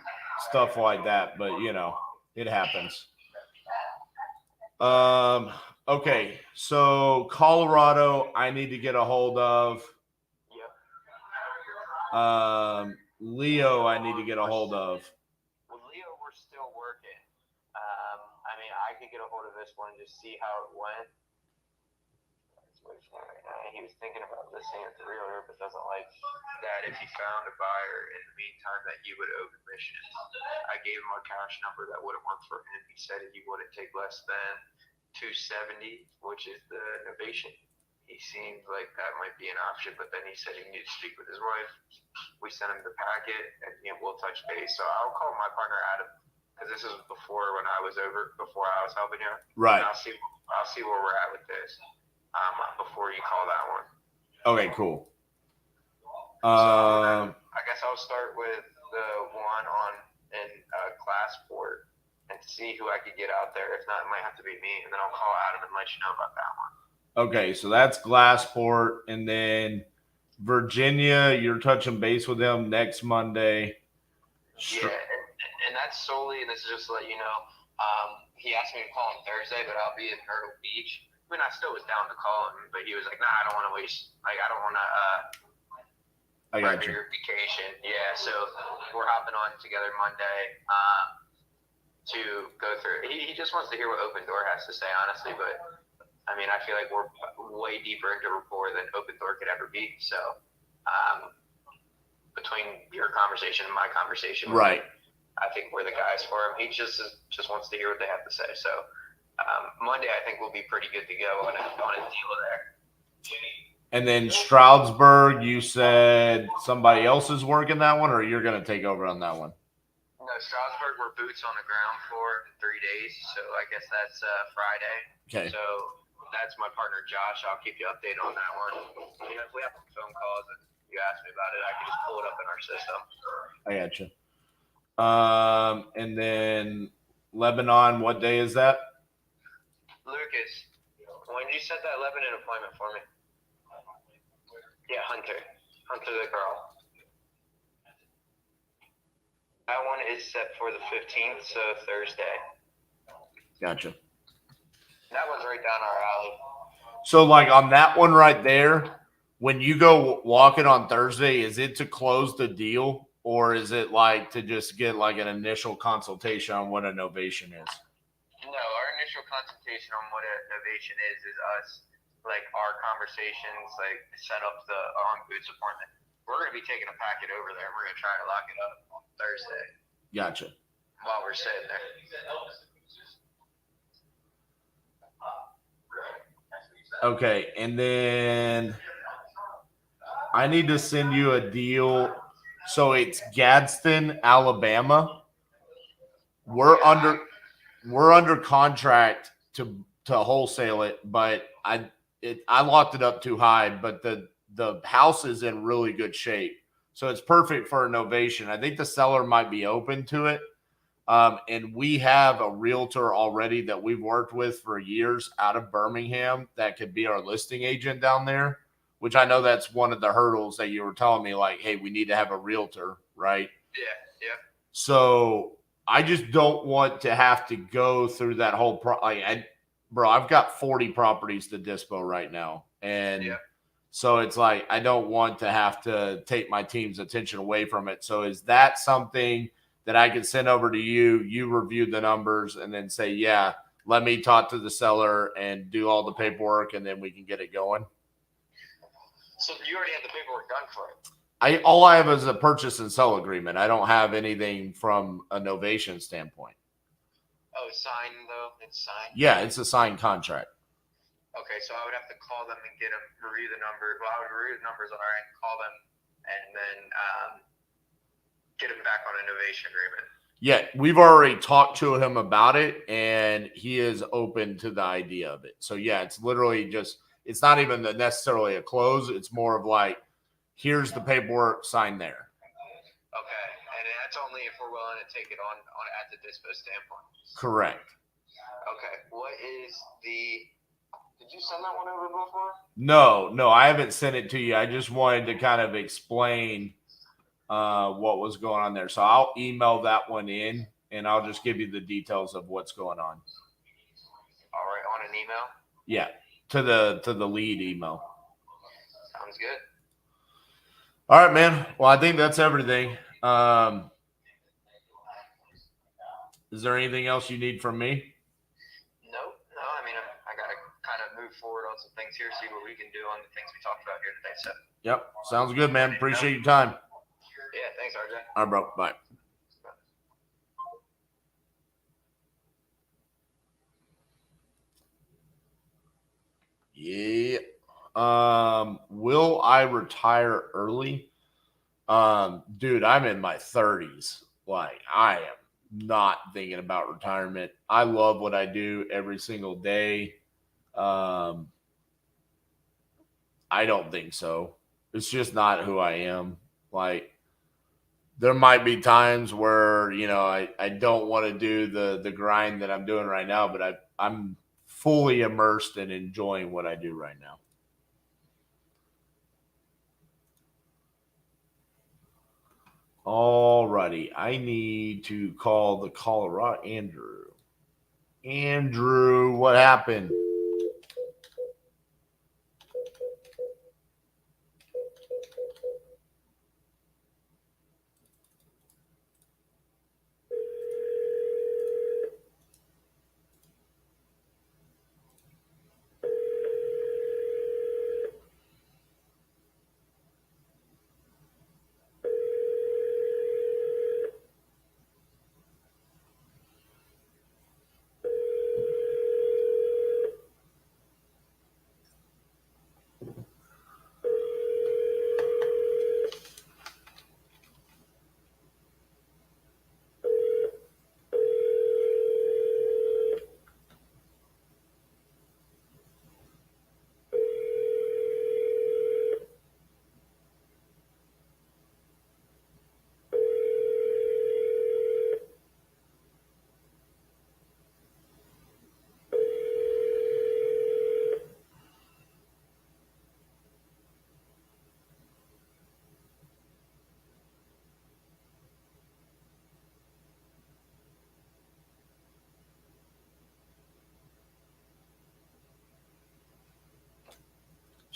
stuff like that, but you know, it happens. Okay, so Colorado, I need to get a hold of. Yep. Leo, I need to get a hold of. Well, Leo, we're still working. I mean, I could get a hold of this one and just see how it went. He was thinking about listing at the realtor, but doesn't like that if he found a buyer in the meantime that he would owe commission. I gave him a cash number that wouldn't work for him. He said he wouldn't take less than 270, which is the novation. He seemed like that might be an option, but then he said he needed to speak with his wife. We sent him the packet, and we'll touch base. So I'll call my partner Adam, because this is before I was helping him. Right. And I'll see where we're at with this. Before you call that one. Okay, cool. So I guess I'll start with the one in Glassport and see who I could get out there. If not, it might have to be me, and then I'll call Adam and let you know about that one. Okay, so that's Glassport, and then Virginia, you're touching base with them next Monday. Yeah, and that's solely, and this is just to let you know, he asked me to call him Thursday, but I'll be in Myrtle Beach. I mean, I still was down to call him, but he was like, nah, I don't want to waste, like, I don't want to I got you. Your vacation. Yeah, so we're hopping on together Monday to go through. He just wants to hear what Open Door has to say, honestly. But I mean, I feel like we're way deeper into rapport than Open Door could ever be. So between your conversation and my conversation, Right. I think we're the guys for him. He just wants to hear what they have to say. So Monday, I think we'll be pretty good to go on a deal there. And then Stroudsburg, you said somebody else is working that one, or you're going to take over on that one? No, Stroudsburg, we're boots on the ground for in 3 days. So I guess that's Friday. Okay. So that's my partner, Josh. I'll keep you updated on that one. You know, if we have phone calls and you ask me about it, I can just pull it up in our system. I got you. And then Lebanon, what day is that? Lucas, when you set that Lebanon appointment for me? Yeah, Hunter the girl. That one is set for the 15th, so Thursday. Gotcha. That one's right down our alley. So, like on that one right there, when you go walking on Thursday, is it to close the deal, or is it like to just get like an initial consultation on what a novation is? No, our initial consultation on what a novation is us, like our conversations, like set up the on boots appointment. We're going to be taking a packet over there, and we're going to try to lock it up on Thursday. Gotcha. While we're sitting there. Okay, and then I need to send you a deal. So it's Gadsden, Alabama. We're under contract to wholesale it, but I locked it up too high. But the house is in really good shape, so it's perfect for a novation. I think the seller might be open to it. And we have a realtor already that we've worked with for years out of Birmingham that could be our listing agent down there, which I know that's one of the hurdles that you were telling me, like, hey, we need to have a realtor, right? Yeah. So I just don't want to have to go through that whole I've got 40 properties to dispo right now. And so it's like, I don't want to have to take my team's attention away from it. So is that something that I can send over to you? You review the numbers and then say, yeah, let me talk to the seller and do all the paperwork, and then we can get it going. So you already have the paperwork done for it? All I have is a purchase and sell agreement. I don't have anything from a novation standpoint. Oh, signed though? It's signed? Yeah, it's a signed contract. Okay, so I would have to call them and get them, review the numbers. Well, I would review the numbers on our end, call them, and then get them back on a novation agreement. Yeah, we've already talked to him about it, and he is open to the idea of it. So, yeah, it's literally just, it's not even necessarily a close. It's more of like, here's the paperwork, sign there. Okay, and that's only if we're willing to take it on at the dispo standpoint. Correct. Okay, what is the... Did you send that one over before? No, I haven't sent it to you. I just wanted to kind of explain what was going on there. So I'll email that one in, and I'll just give you the details of what's going on. All right, on an email? Yeah, to the lead email. Sounds good. All right, man. Well, I think that's everything. Is there anything else you need from me? No. I mean, I got to kind of move forward on some things here, see what we can do on the things we talked about here today. So. Yep. Sounds good, man. Appreciate your time. Yeah, thanks, RJ. All right, bro. Bye. Yeah. Will I retire early? Dude, I'm in my 30s. Like, I am not thinking about retirement. I love what I do every single day. I don't think so. It's just not who I am. Like, there might be times where, I don't want to do the grind that I'm doing right now, but I'm fully immersed in enjoying what I do right now. Alrighty, I need to call the Colorado Andrew. Andrew, what happened?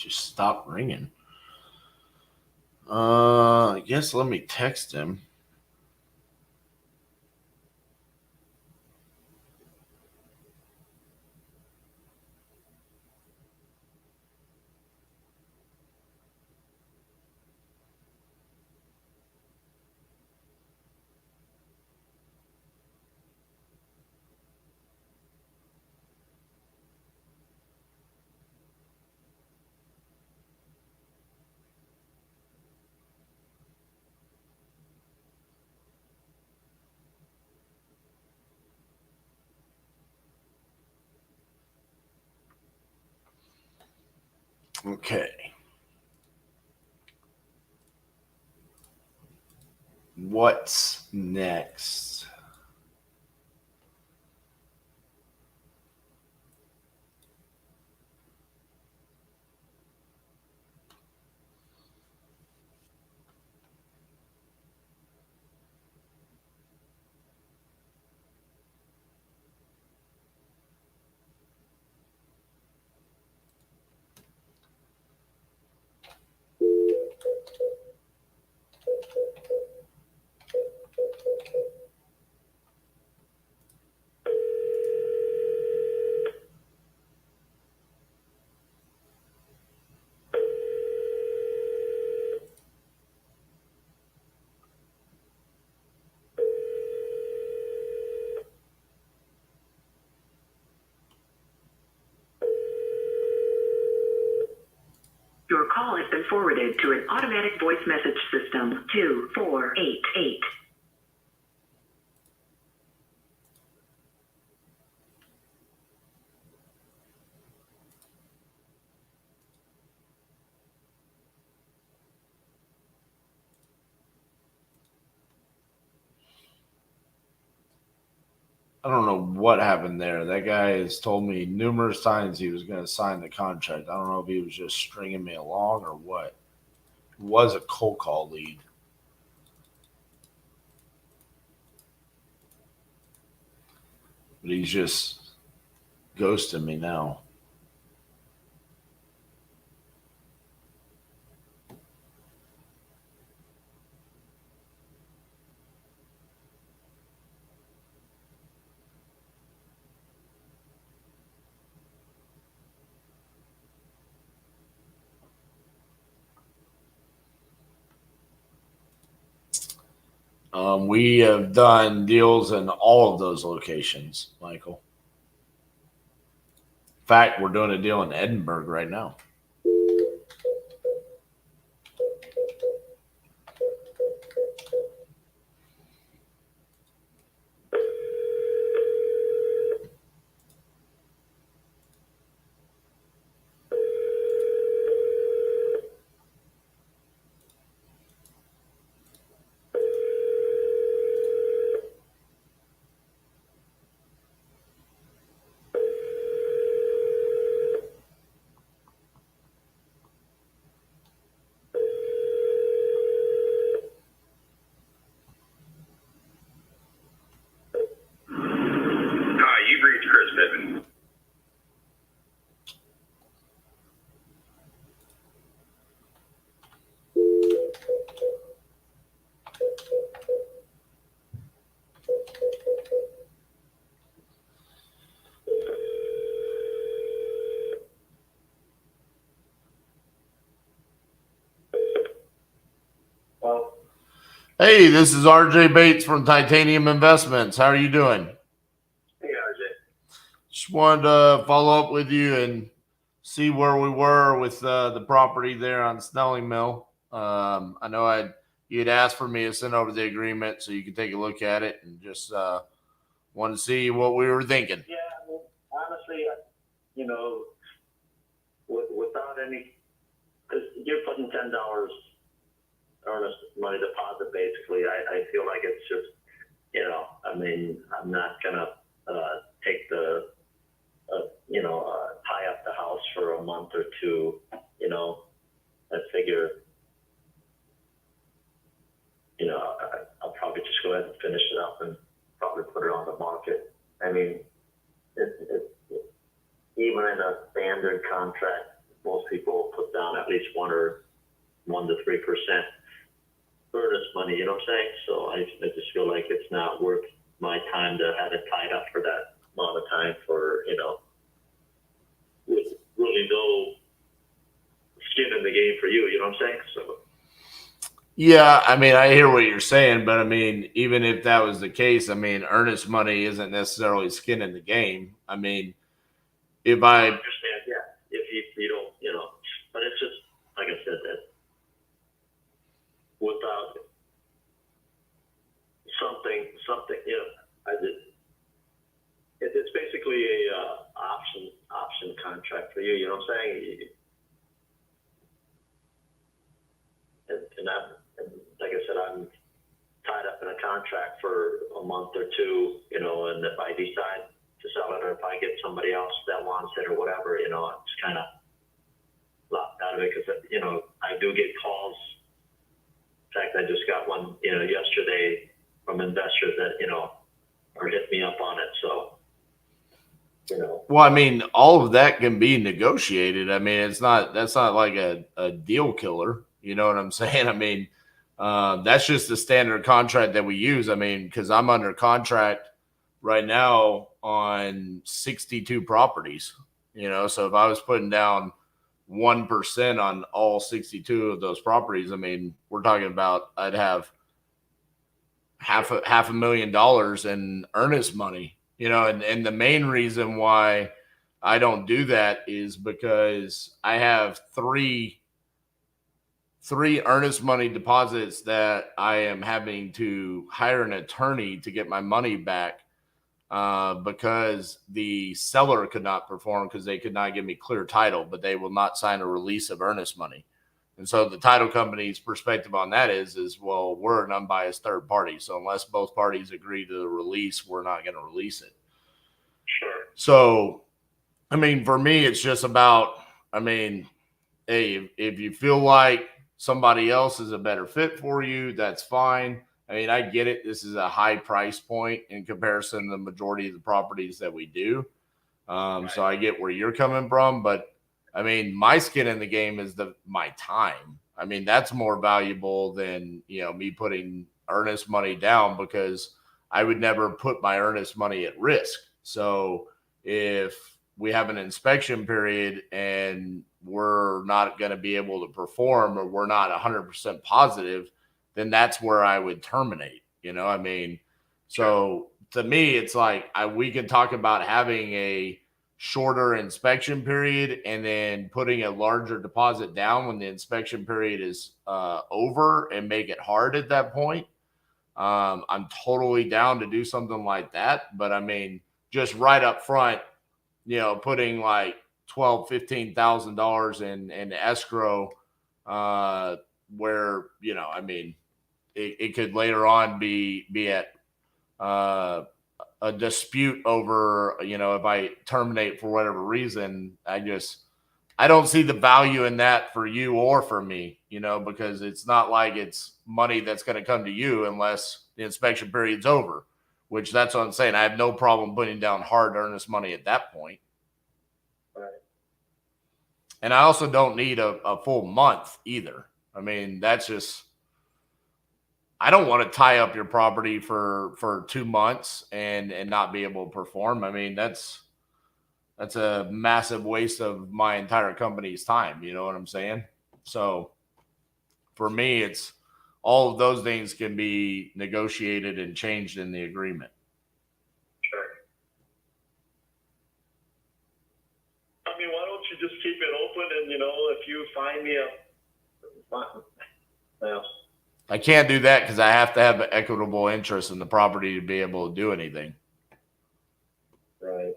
just stopped ringing. I guess let me text him. Okay. What's next? Your call has been forwarded to an automatic voice message system. 2488. I don't know what happened there. That guy has told me numerous times he was going to sign the contract. I don't know if he was just stringing me along or what. It was a cold call lead. But he's just ghosting me now. We have done deals in all of those locations, Michael. In fact, we're doing a deal in Edinburgh right now. Hi, you've reached Chris Pittman. Well, Hey, this is RJ Bates from Titanium Investments. How are you doing? Hey, RJ. Just wanted to follow up with you and see where we were with the property there on Snelling Mill. I know you had asked for me to send over the agreement so you could take a look at it, and just wanted to see what we were thinking. Yeah, well, honestly, you know, without any, because you're putting $10 earnest money deposit, basically. I feel like it's just, you know, I mean, I'm not gonna take the, tie up the house for a month or two. You know, I figure, you know, I'll probably just go ahead and finish it up and probably put it on the market. I mean, it even in a standard contract, most people put down at least 1 to 3% earnest money, you know what I'm saying? So I just feel like it's not worth my time to have it tied up for that amount of time for, with really no skin in the game for you know what I'm saying? So. Yeah, I mean, I hear what you're saying, but I mean, even if that was the case, I mean, earnest money isn't necessarily skin in the game. I mean, if I I understand, yeah. If you don't, but it's just, like I said, that without something, it's basically a option contract for you know what I'm saying? And like I said, I'm tied up in a contract for a month or two, and if I decide to sell it or if I get somebody else that wants it or whatever, it's kind of locked out of it because, I do get calls. In fact, I just got one, yesterday from investors that, are hitting me up on it. So, well, I mean, all of that can be negotiated. I mean, that's not like a deal killer. You know what I'm saying? I mean, that's just the standard contract that we use. I mean, because I'm under contract right now on 62 properties, so if I was putting down 1% on all 62 of those properties, I mean, we're talking about I'd have half a $1,000,000 in earnest money, and the main reason why I don't do that is because I have three earnest money deposits that I am having to hire an attorney to get my money back because the seller could not perform because they could not give me clear title, but they will not sign a release of earnest money. And so the title company's perspective on that is well, we're an unbiased third party. So unless both parties agree to the release, we're not going to release it. sure. So, I mean, for me, it's just about, I mean, hey, if you feel like somebody else is a better fit for you, that's fine. I mean, I get it. This is a high price point in comparison to the majority of the properties that we do. So I get where you're coming from, but I mean, my skin in the game is my time. I mean, that's more valuable than, me putting earnest money down because I would never put my earnest money at risk. So if we have an inspection period and we're not going to be able to perform or we're not 100% positive, then that's where I would terminate, I mean, so to me, it's like we can talk about having a shorter inspection period and then putting a larger deposit down when the inspection period is over and make it hard at that point. I'm totally down to do something like that. But I mean, just right up front, putting like $12,000-$15,000 in escrow, where, I mean, it could later on be at a dispute over, if I terminate for whatever reason. I don't see the value in that for you or for me, because it's not like it's money that's going to come to you unless the inspection period's over, which that's what I'm saying. I have no problem putting down hard earnest money at that point. Right. And I also don't need a full month either. I mean, that's just, I don't want to tie up your property for 2 months and not be able to perform. I mean, that's a massive waste of my entire company's time. You know what I'm saying? So for me, it's all of those things can be negotiated and changed in the agreement. Sure. I mean, why don't you just keep it open and, if you find me well, I can't do that because I have to have an equitable interest in the property to be able to do anything. right.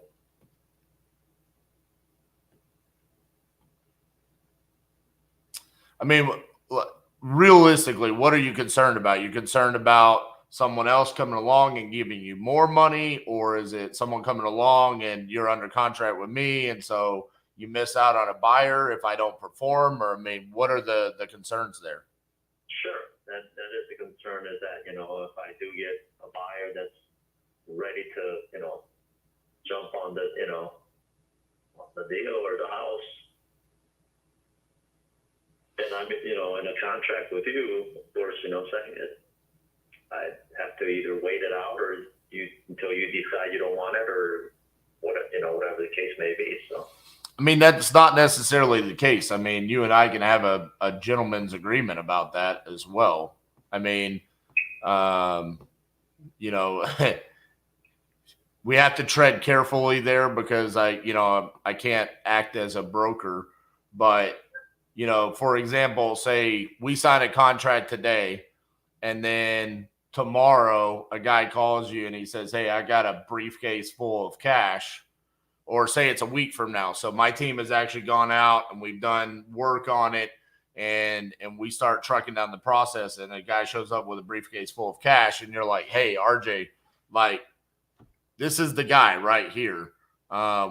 I mean, realistically, what are you concerned about? You're concerned about someone else coming along and giving you more money, or is it someone coming along and you're under contract with me and so you miss out on a buyer if I don't perform? Or, I mean, what are the concerns there? Sure. That is the concern, is that, if I do get a buyer that's ready to, jump on the, on the deal or the house, I'm, in a contract with you, of course, saying it, I have to either wait it out or until you decide you don't want it or whatever the case may be. So. I mean, that's not necessarily the case. I mean, you and I can have a gentleman's agreement about that as well. I mean, we have to tread carefully there because I can't act as a broker, but for example, say we sign a contract today and then tomorrow a guy calls you and he says, hey, I got a briefcase full of cash, or say it's a week from now. So my team has actually gone out and we've done work on it and we start trucking down the process and a guy shows up with a briefcase full of cash and you're like, hey, RJ, like, this is the guy right here.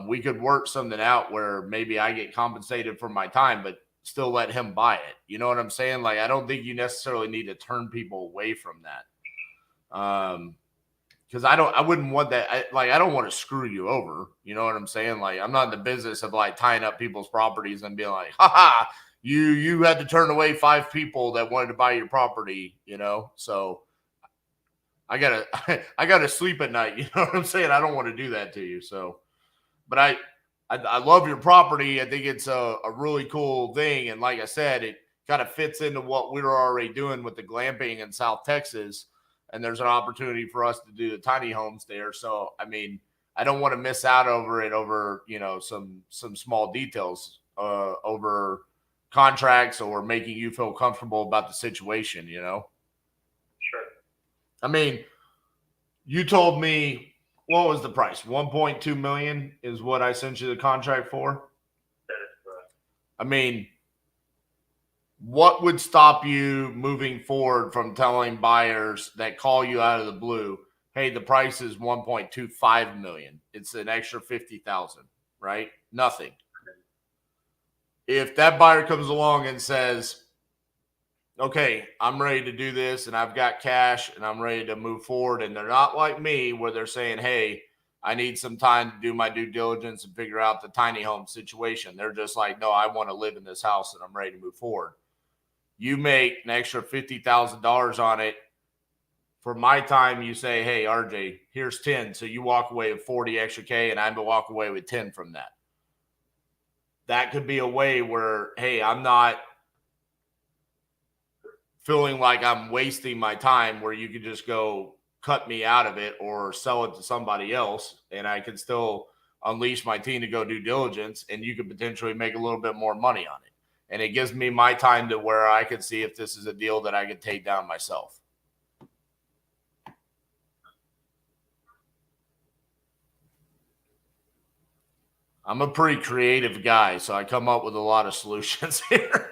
We could work something out where maybe I get compensated for my time, but still let him buy it. You know what I'm saying? Like, I don't think you necessarily need to turn people away from that. Because I wouldn't want that. I don't want to screw you over. You know what I'm saying? Like, I'm not in the business of like tying up people's properties and being like, ha, you had to turn away 5 people that wanted to buy your property, So I gotta sleep at night. You know what I'm saying? I don't want to do that to you. So, but I love your property. I think it's a really cool thing. And like I said, it kind of fits into what we were already doing with the glamping in South Texas. And there's an opportunity for us to do the tiny homes there. So, I mean, I don't want to miss out over some small details over contracts or making you feel comfortable about the situation, Sure. I mean, you told me, what was the price? 1.2 million is what I sent you the contract for. That is correct. I mean, what would stop you moving forward from telling buyers that call you out of the blue, hey, the price is 1.25 million. It's an extra 50,000, right? Nothing. If that buyer comes along and says, okay, I'm ready to do this and I've got cash and I'm ready to move forward. And they're not like me where they're saying, hey, I need some time to do my due diligence and figure out the tiny home situation. They're just like, no, I want to live in this house and I'm ready to move forward. You make an extra $50,000 on it. For my time, you say, hey, RJ, here's 10. So you walk away with 40 extra K and I walk away with 10 from that. That could be a way where, hey, I'm not feeling like I'm wasting my time, where you could just go cut me out of it or sell it to somebody else and I could still unleash my team to go due diligence and you could potentially make a little bit more money on it. And it gives me my time to where I could see if this is a deal that I could take down myself. I'm a pretty creative guy, so I come up with a lot of solutions here.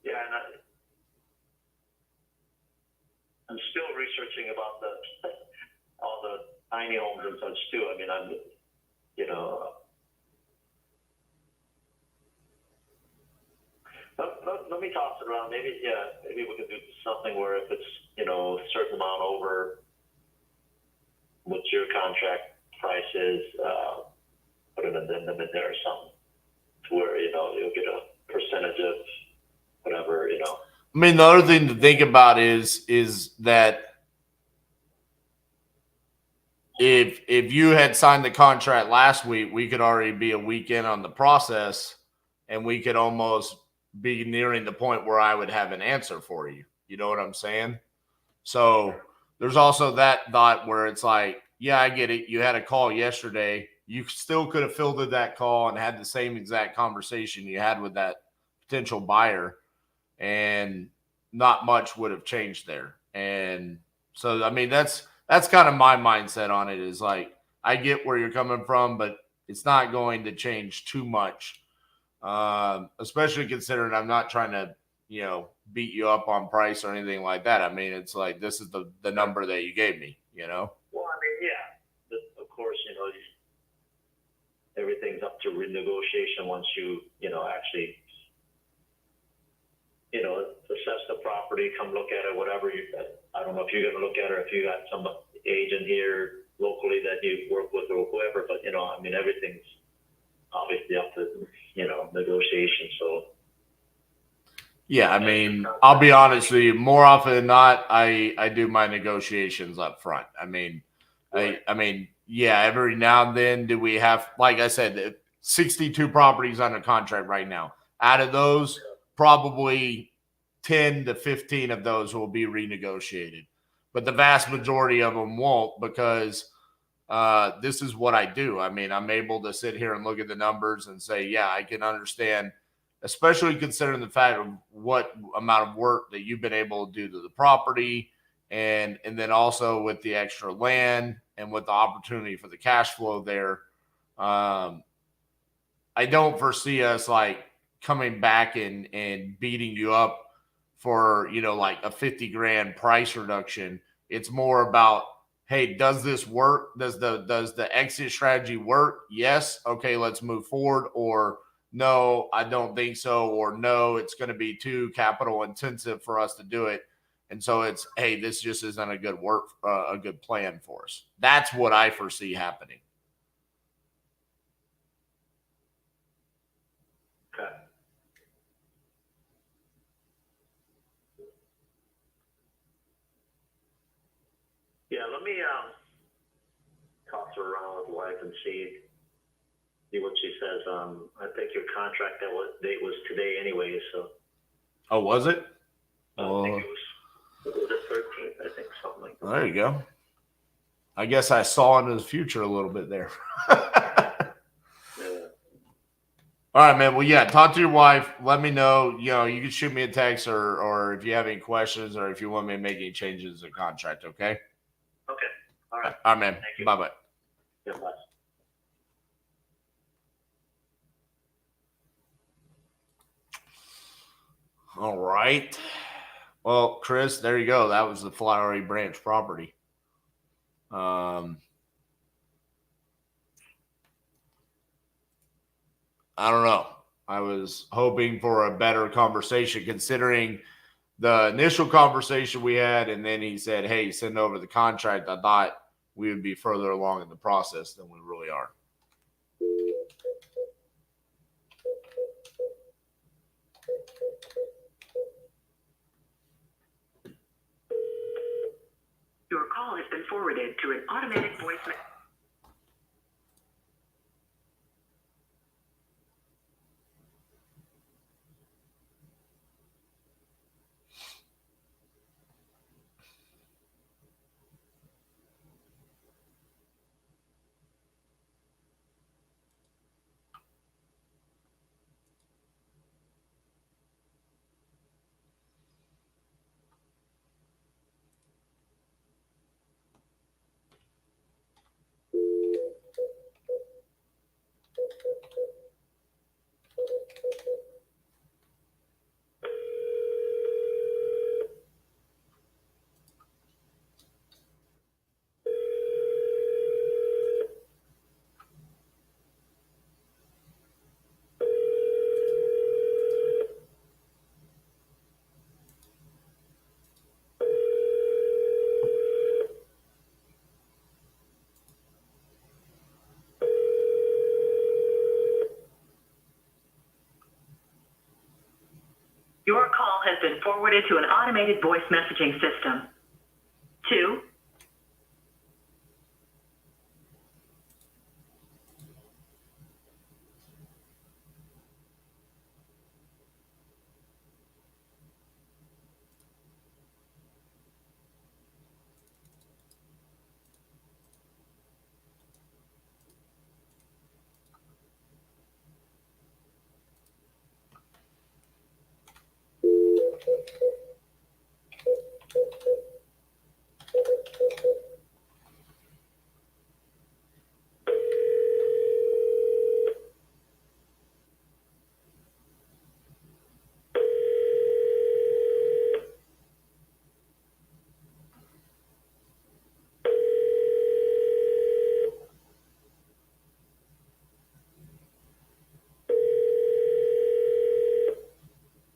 Yeah, and I'm still researching about all the tiny homes and such too. I mean, let me toss it around. Maybe we could do something where if it's, a certain amount over what your contract price is, put an addendum in there or something to where, you'll get a percentage of whatever, I mean, the other thing to think about is that if you had signed the contract last week, we could already be a week in on the process and we could almost be nearing the point where I would have an answer for you. You know what I'm saying? So there's also that thought where it's like, yeah, I get it. You had a call yesterday. You still could have fielded that call and had the same exact conversation you had with that potential buyer, and not much would have changed there. And so, I mean, that's kind of my mindset on it, is like, I get where you're coming from, but it's not going to change too much. Especially considering I'm not trying to, beat you up on price or anything like that. I mean, it's like, this is the number that you gave me, Well, I mean, yeah, of course, everything's up to renegotiation once you, actually, assess the property, come look at it, whatever I don't know if you're going to look at it or if you got some agent here locally that you work with or whoever, but, I mean, everything's obviously up to, negotiation, so. Yeah, I mean, I'll be honest with you. More often than not, I do my negotiations up front. I mean, yeah, every now and then do we have, like I said, 62 properties under contract right now. Out of those, probably 10 to 15 of those will be renegotiated, but the vast majority of them won't, because this is what I do. I mean, I'm able to sit here and look at the numbers and say, yeah, I can understand, especially considering the fact of what amount of work that you've been able to do to the property, and then also with the extra land and with the opportunity for the cash flow there. I don't foresee us like coming back and beating you up for, like a 50 grand price reduction. It's more about, hey, does this work? Does the exit strategy work? Yes. Okay, let's move forward. Or no, I don't think so. Or no, it's going to be too capital intensive for us to do it. And so it's, hey, this just isn't a good plan for us. That's what I foresee happening. Okay. Yeah, let me toss her around with wife and see what she says. I think your contract date was today anyway, so. Oh, was it? I think it was the 13th, I think, something like that. There you go. I guess I saw into the future a little bit there. Yeah. All right, man. Well, yeah, talk to your wife. Let me know. You can shoot me a text or if you have any questions or if you want me to make any changes to the contract, okay? Okay. All right. All right, man. Thank you. Bye-bye. Yeah, bye. All right. Well, Chris, there you go. That was the Flowery Branch property. I don't know. I was hoping for a better conversation considering the initial conversation we had, and then he said, hey, send over the contract. I thought we would be further along in the process than we really are. Your call has been forwarded to an automatic voice message. Your call has been forwarded to an automated voice messaging system. 2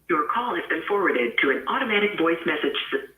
Your call has been forwarded to an automatic voice message system.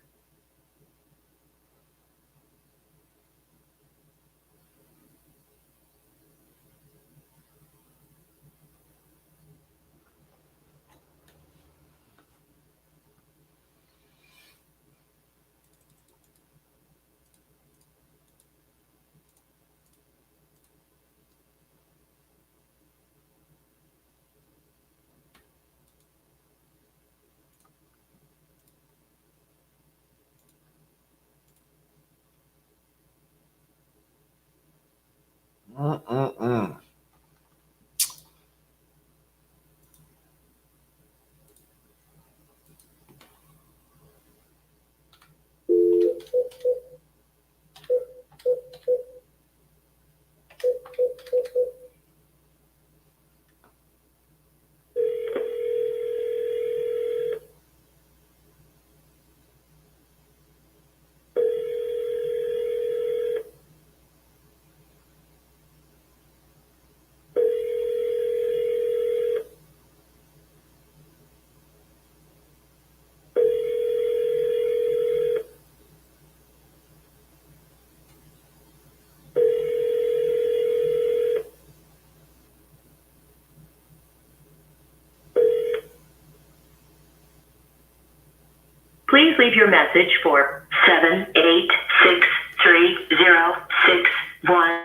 Please leave your message for 7863061.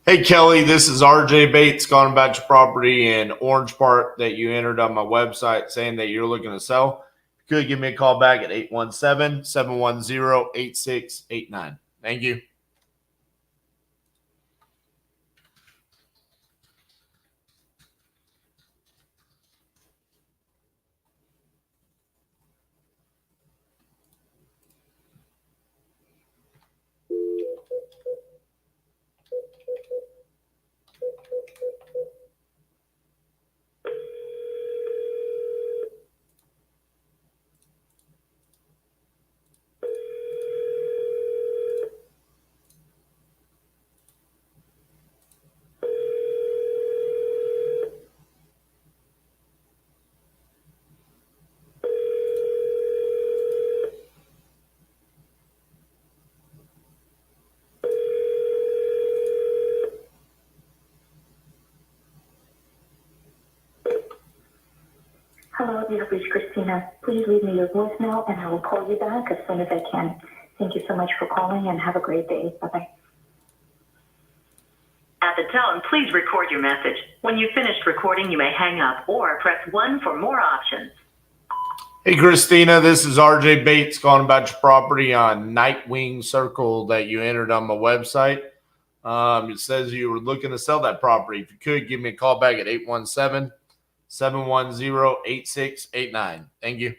Hey, Kelly, this is RJ Bates calling about your property in Orange Park that you entered on my website saying that you're looking to sell. You could give me a call back at 817-710-8689. Thank you. Hello, this is Christina. Please leave me your voicemail and I will call you back as soon as I can. Thank you so much for calling and have a great day. Bye-bye. At the tone, please record your message. When you've finished recording, you may hang up or press 1 for more options. Hey, Christina, this is RJ Bates calling about your property on Nightwing Circle that you entered on my website. It says you were looking to sell that property. If you could, give me a call back at 817-710-8689. Thank you.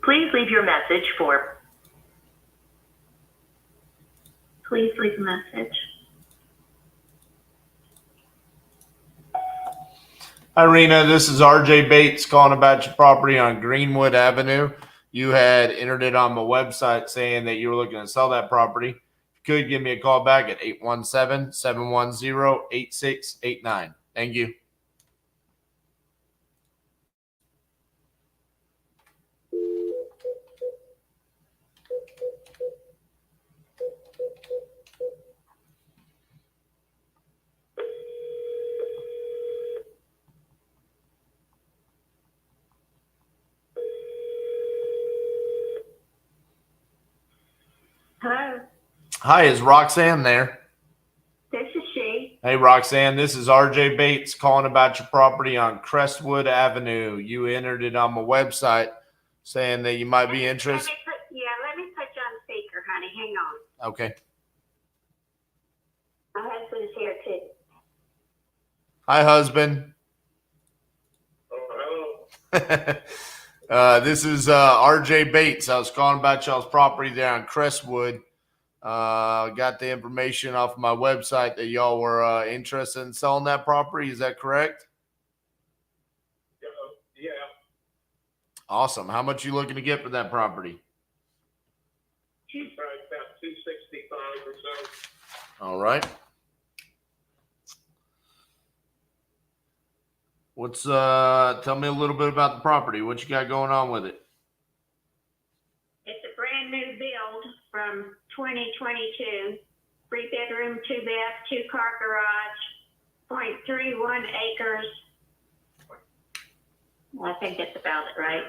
Please leave your message for... Please leave a message. Irina, this is RJ Bates calling about your property on Greenwood Avenue. You had entered it on my website saying that you were looking to sell that property. If you could, give me a call back at 817-710-8689. Thank you. Hello, Hi, is Roxanne there? this is she. Hey, Roxanne, this is RJ Bates calling about your property on Crestwood Avenue. You entered it on my website saying that you might be interested. Let me put you on speaker, honey. Hang on. Okay. My husband is here too. Hi, husband. This is RJ Bates. I was calling about y'all's property there on Crestwood. Got the information off my website that y'all were interested in selling that property. Is that correct? Yeah. Awesome. How much you looking to get for that property? All right. What's tell me a little bit about the property. What you got going on with it? It's a brand new build from 2022. 3-bedroom, 2-bath, 2-car garage, 0.31 acres. I think that's about it, right?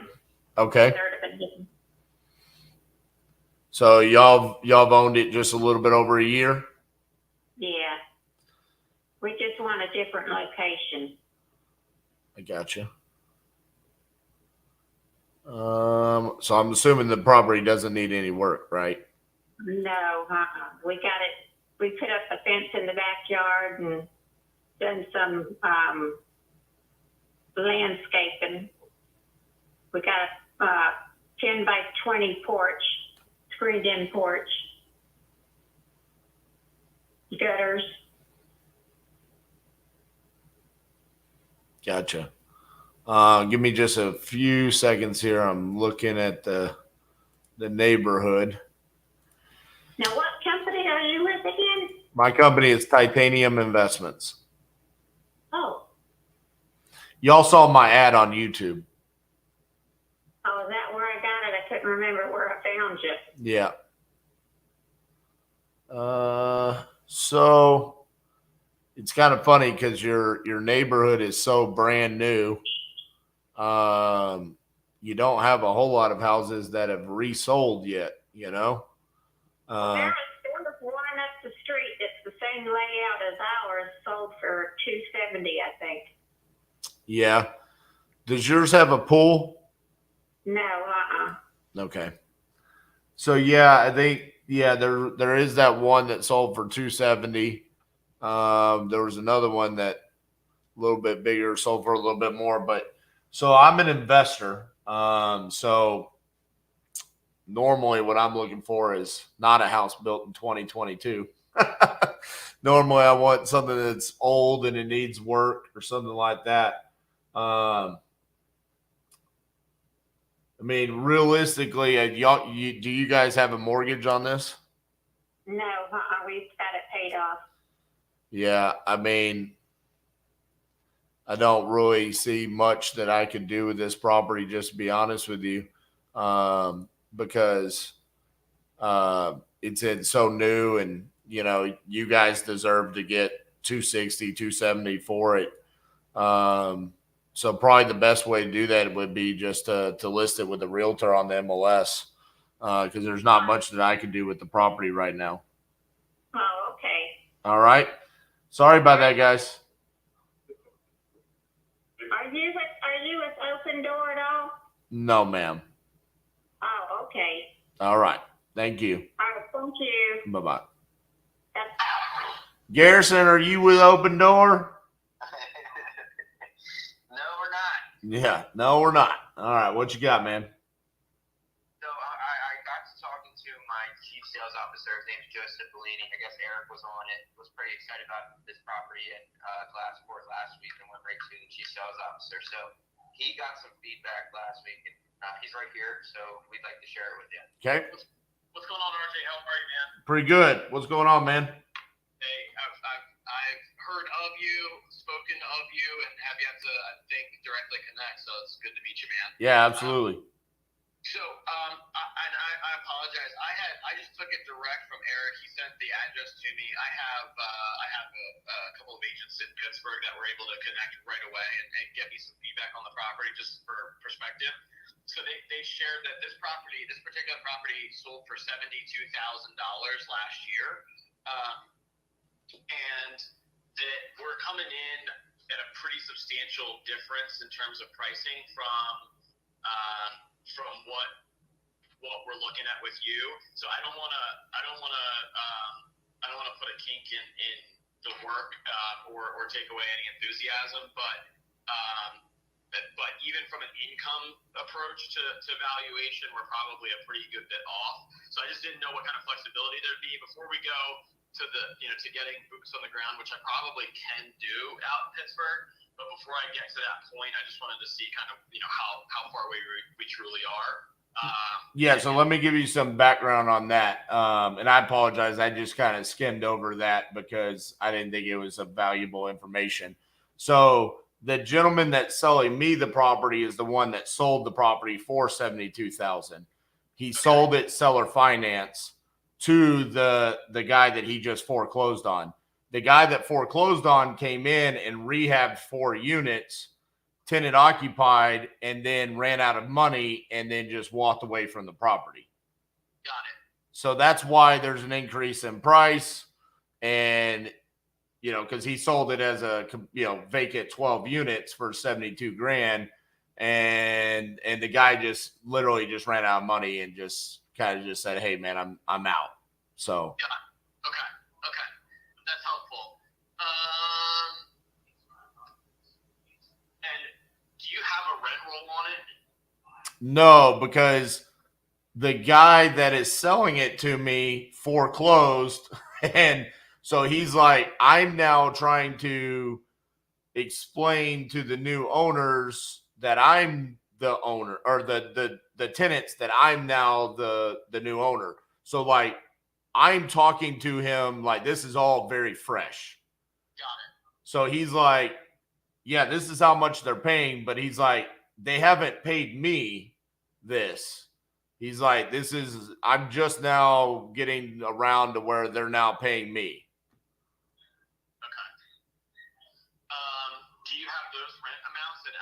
Okay. Third of it. So y'all have owned it just a little bit over a year? Yeah. We just want a different location. I gotcha. So I'm assuming the property doesn't need any work, right? No, we got it. We put up a fence in the backyard and done some landscaping. We got a 10 by 20 porch, screened in porch, gutters. Gotcha. Give me just a few seconds here. I'm looking at the neighborhood. Now, what company are you with again? My company is Titanium Investments. Oh, Y'all saw my ad on YouTube. is that where I got it? I couldn't remember where I found you. Yeah. So it's kind of funny because your neighborhood is so brand new. You don't have a whole lot of houses that have resold yet, you know. There was one up the street that's the same layout as ours, sold for $270, I think. Yeah. Does yours have a pool? No, Okay. So yeah, I think there is that one that sold for $270. There was another one that a little bit bigger, sold for a little bit more, but so I'm an investor. So normally what I'm looking for is not a house built in 2022. Normally I want something that's old and it needs work or something like that. I mean, realistically, do you guys have a mortgage on this? no, we've got it paid off. Yeah, I mean, I don't really see much that I could do with this property, just to be honest with you, because it's so new, and you know, you guys deserve to get 260, 270 for it. So probably the best way to do that would be just to list it with a realtor on the MLS, because there's not much that I can do with the property right now. Oh, okay. All right. Sorry about that, guys. Are you with Open Door at all? No, ma'am. Oh, okay. All right. Thank you. All right, thank you. Bye-bye. Garrison, are you with Open Door? No, we're not. Yeah. No, we're not. All right. What you got, man? So I got to talking to my chief sales officer. His name's Joseph Bellini. I guess Eric was on it. Was pretty excited about this property at Glassport last week and went right to the chief sales officer. So he got some feedback last week, and he's right here. So we'd like to share it with you. Okay. What's going on, RJ? How are you, man? Pretty good. What's going on, man? Hey, I've heard of you, spoken of you, and have yet to, I think, directly connect. So it's good to meet you, man. Yeah, absolutely. I apologize. I just took it direct from Eric. He sent the address to me. I have a couple of agents in Pittsburgh that were able to connect right away and get me some feedback on the property, just for perspective. So they shared that this particular property sold for $72,000 last year, and that we're coming in at a pretty substantial difference in terms of pricing from what we're looking at with you. So I don't want to put a kink in the work or take away any enthusiasm, but even from an income approach to valuation, we're probably a pretty good bit off. So I just didn't know what kind of flexibility there'd be before we go to to getting boots on the ground, which I probably can do out in Pittsburgh. But before I get to that point, I just wanted to see kind of how far away we truly are. Yeah, so let me give you some background on that. And I apologize. I just kind of skimmed over that because I didn't think it was a valuable information. So the gentleman that's selling me the property is the one that sold the property for $72,000. He sold it seller finance to the guy that he just foreclosed on. The guy that foreclosed on came in and rehabbed 4 units, tenant occupied, and then ran out of money and then just walked away from the property. Got it. So that's why there's an increase in price. And, you know, because he sold it as a, you know, vacant 12 units for 72 grand. And the guy just literally just ran out of money and just kind of just said, hey, man, I'm out. So. Yeah. Okay. That's helpful. And do you have a rent roll on it? No, because the guy that is selling it to me foreclosed. And so he's like, I'm now trying to explain to the new owners that I'm the owner, or the tenants that I'm now the new owner. So like, I'm talking to him like this is all very fresh. Got it. So he's like, yeah, this is how much they're paying, but he's like, they haven't paid me this. He's like, I'm just now getting around to where they're now paying me. Okay. Do you have those rent amounts? And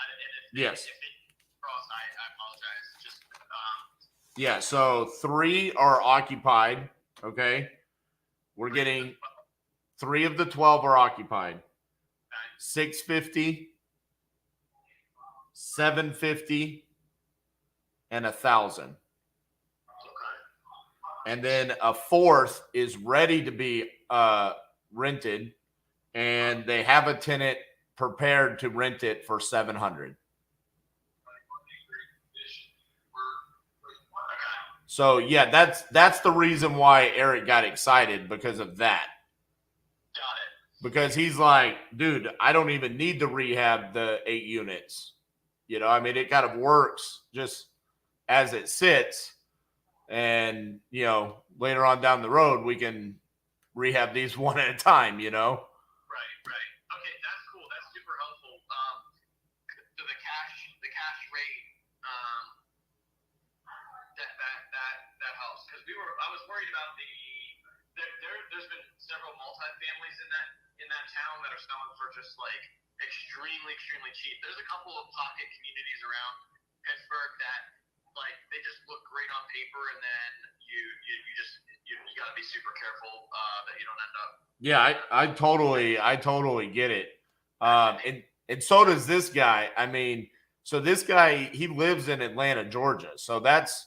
Yes. If they cross, I apologize. Just Yeah, so 3 are occupied. Okay. We're getting 3 of the 12 are occupied. 650, 750, and 1,000. okay. And then a 4th is ready to be rented, and they have a tenant prepared to rent it for 700. So yeah, that's the reason why Eric got excited, because of that. Got it. Because he's like, dude, I don't even need to rehab the 8 units. You know, I mean, it kind of works just as it sits. And, you know, later on down the road, we can rehab these one at a time, you know? Right. Okay, that's cool. That's super helpful. So the cash rate, that helps, because I was worried about there's been several multifamilies in that town that are selling for just like extremely cheap. There's a couple of pocket communities around Pittsburgh that like they just look great on paper, and then you got to be super careful that you don't end up. Yeah, I totally get it. And so does this guy. I mean, so this guy, he lives in Atlanta, Georgia. So that's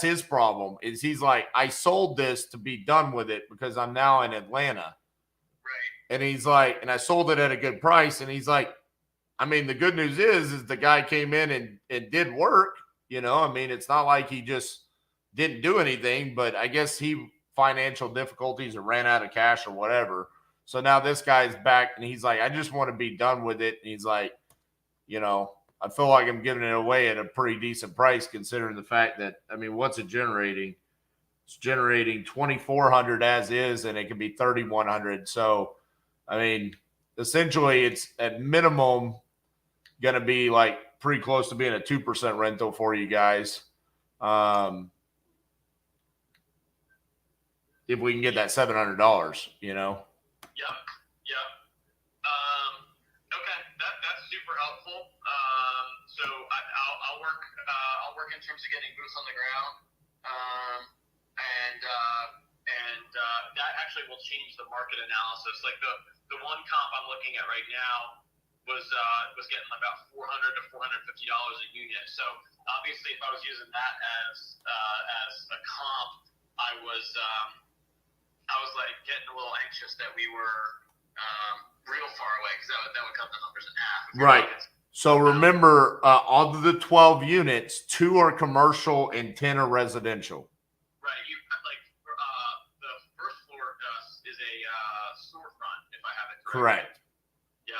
his problem, is he's like, I sold this to be done with it because I'm now in Atlanta. Right. And he's like, and I sold it at a good price. And he's like, I mean, the good news is the guy came in and did work. You know, I mean, it's not like he just didn't do anything, but I guess he financial difficulties or ran out of cash or whatever. So now this guy's back and he's like, I just want to be done with it. And he's like, you know, I feel like I'm giving it away at a pretty decent price, considering the fact that, I mean, what's it generating? It's generating 2,400 as is, and it can be 3,100. So, I mean, essentially it's at minimum going to be like pretty close to being a 2% rental for you guys. If we can get that $700, you know? Yep. Okay, that's super helpful. So I'll work in terms of getting boots on the ground, and that actually will change the market analysis. Like the one comp I'm looking at right now was getting about $400 to $450 a unit. So obviously, if I was using that as a comp, I was like getting a little anxious that we were real far away, because that would cut the numbers in half. Right. So remember, of the 12 units, 2 are commercial and 10 are residential. Right. The first floor is a storefront, if I have it correct. Correct. Yeah.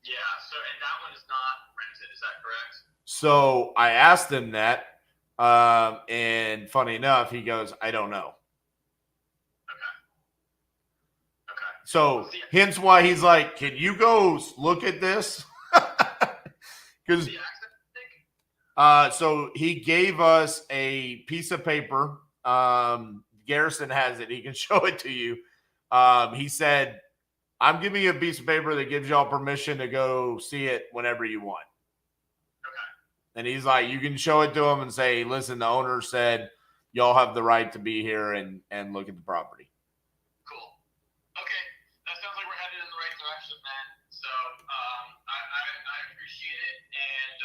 Yeah. So and that one is not rented. Is that correct? So I asked him that, and funny enough, he goes, "I don't know." Okay. So hence why he's like, "Can you go look at this?" Because so he gave us a piece of paper. Garrison has it. He can show it to you. He said, "I'm giving you a piece of paper that gives y'all permission to go see it whenever you want." And he's like, you can show it to him and say, listen, the owner said y'all have the right to be here and look at the property. Cool. Okay. That sounds like we're headed in the right direction, man. So I appreciate it. And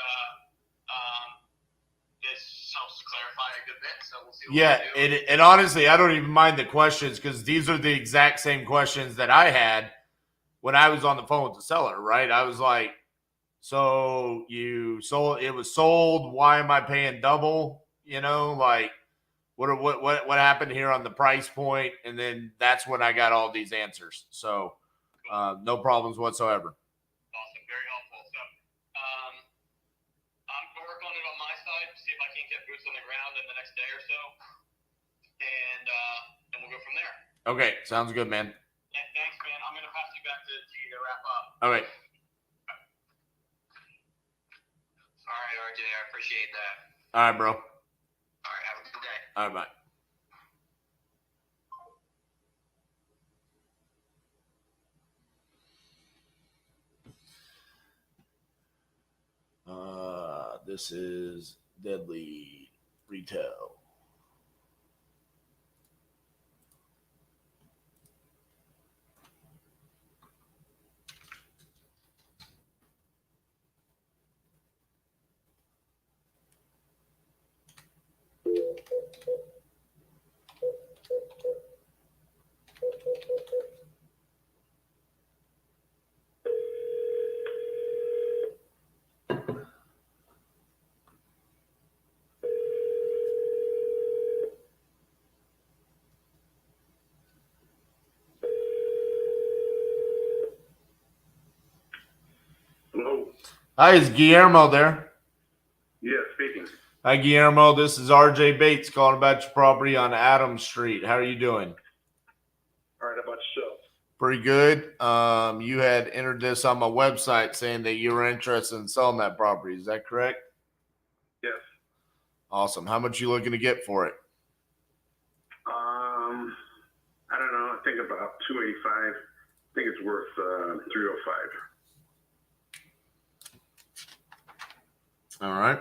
this helps clarify a good bit. So we'll see what we do. And honestly, I don't even mind the questions because these are the exact same questions that I had when I was on the phone with the seller, right? I was like, so you sold, it was sold. Why am I paying double? You know, like what happened here on the price point? And then that's when I got all these answers. So no problems whatsoever. Awesome. Very helpful. So I'm going to work on it on my side, see if I can get boots on the ground in the next day or so. And we'll go from there. Okay. Sounds good, man. Yeah, thanks, man. I'm going to pass you back to G to wrap up. All right. All right, RJ, I appreciate that. All right, bro. All right, have a good day. All right, bye. This is Deadly Retail. Hello. Hi, is Guillermo there? Yeah, speaking. Hi, Guillermo. This is RJ Bates calling about your property on Adams Street. How are you doing? All right, how about yourself? Pretty good. You had entered this on my website saying that you were interested in selling that property. Is that correct? Yes. Awesome. How much you looking to get for it? I don't know. I think about 285. I think it's worth 305. All right.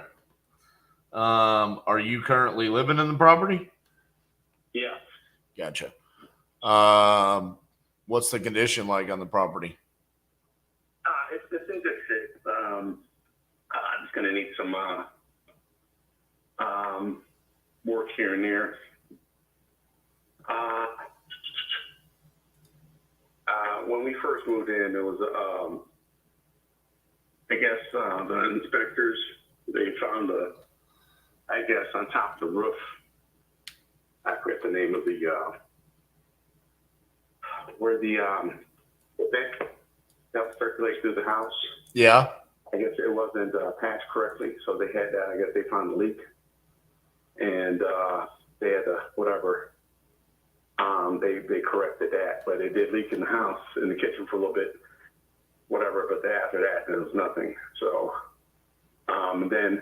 Are you currently living in the property? Yeah. Gotcha. What's the condition like on the property? It's in good shape. It's going to need some work here and there. When we first moved in, there was, I guess, the inspectors, they found I guess, on top of the roof, I forget the name of the, where the vent that circulates through the house. Yeah. I guess it wasn't patched correctly, so they had that. I guess they found the leak, and they had to whatever. They corrected that, but it did leak in the house, in the kitchen for a little bit, whatever. But after that, there was nothing. So, and then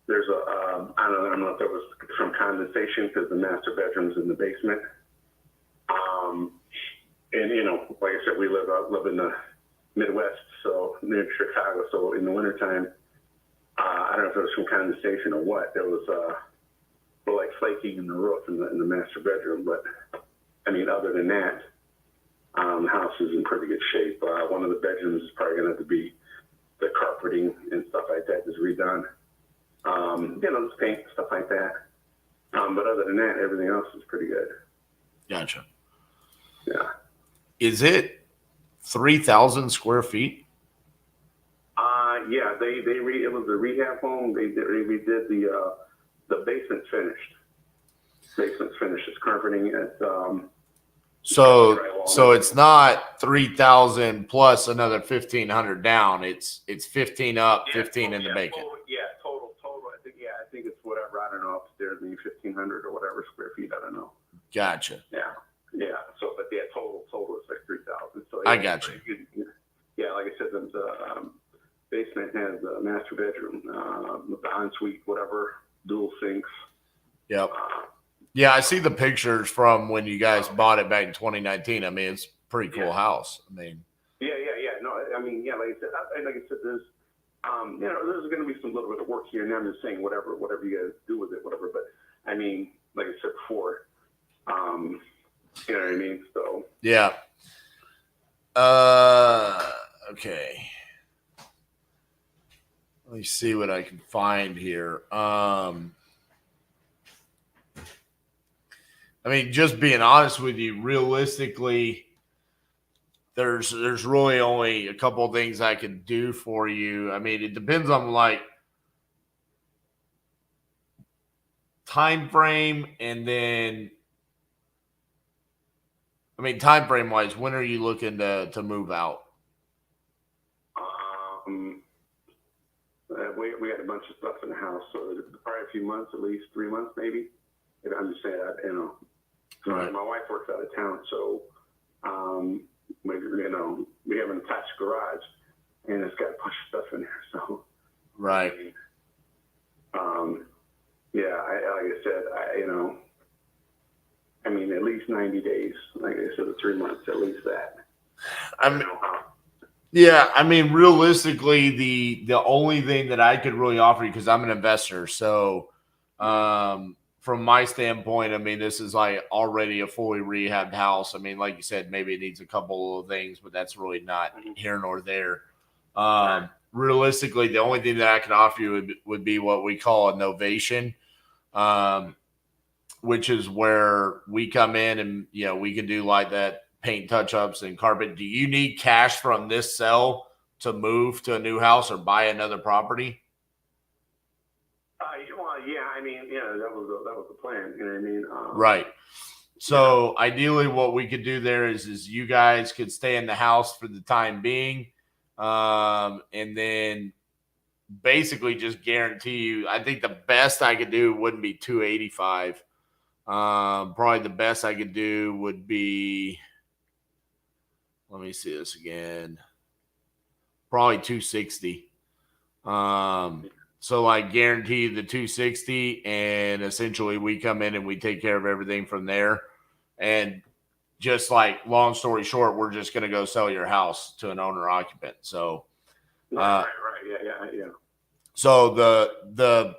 there's I don't know if there was some condensation because the master bedroom's in the basement. And you know, like I said, we live in the Midwest, so near Chicago. So in the wintertime, I don't know if there was some condensation or what. There was like flaking in the roof in the master bedroom, but I mean, other than that, the house is in pretty good shape. One of the bedrooms is probably going to have to be the carpeting and stuff like that is redone. You know, just paint, stuff like that. But other than that, everything else is pretty good. Gotcha. Yeah. Is it 3,000 square feet? Yeah, it was a rehab home. They redid the basement finished. Basement's finished. It's carpeting. It's so drywall. So it's not 3,000 plus another 1,500 down. It's 15 up, 15 in the vacant. Total. I think it's whatever. I don't know, upstairs maybe 1,500 or whatever square feet. I don't know. Gotcha. Yeah. So, but total is like 3,000. So I got you. Yeah, like I said, the basement has a master bedroom, the ensuite, whatever, dual sinks. Yep. Yeah, I see the pictures from when you guys bought it back in 2019. I mean, it's a pretty cool house. I mean. Yeah. No, I mean, yeah, like I said, there's, there's going to be some little bit of work here and there. I'm just saying whatever you guys do with it, whatever. But I mean, like I said before, you know what I mean? So. Yeah. Okay. Let me see what I can find here. I mean, just being honest with you, realistically, there's really only a couple of things I can do for you. I mean, it depends on like time frame, and then I mean, time frame wise, when are you looking to move out? We had a bunch of stuff in the house, so probably a few months, at least 3 months, maybe. I'm just saying that, Right. My wife works out of town, so we have an attached garage, and it's got a bunch of stuff in there. So, right. Like I said, I mean, at least 90 days. Like I said, 3 months, at least that. Yeah, I mean, realistically, the only thing that I could really offer you, because I'm an investor, so from my standpoint, I mean, this is like already a fully rehabbed house. I mean, like you said, maybe it needs a couple of things, but that's really not here nor there. Realistically, the only thing that I can offer you would be what we call a novation, which is where we come in and, we can do like that paint touch-ups and carpet. Do you need cash from this sale to move to a new house or buy another property? That was the plan. You know what I mean? Right. So ideally what we could do there is you guys could stay in the house for the time being. And then basically just guarantee you, I think the best I could do wouldn't be 285. Probably the best I could do would be, let me see this again, probably 260. So I guarantee the 260, and essentially we come in and we take care of everything from there. And just like, long story short, we're just going to go sell your house to an owner occupant. So, right. Yeah. So the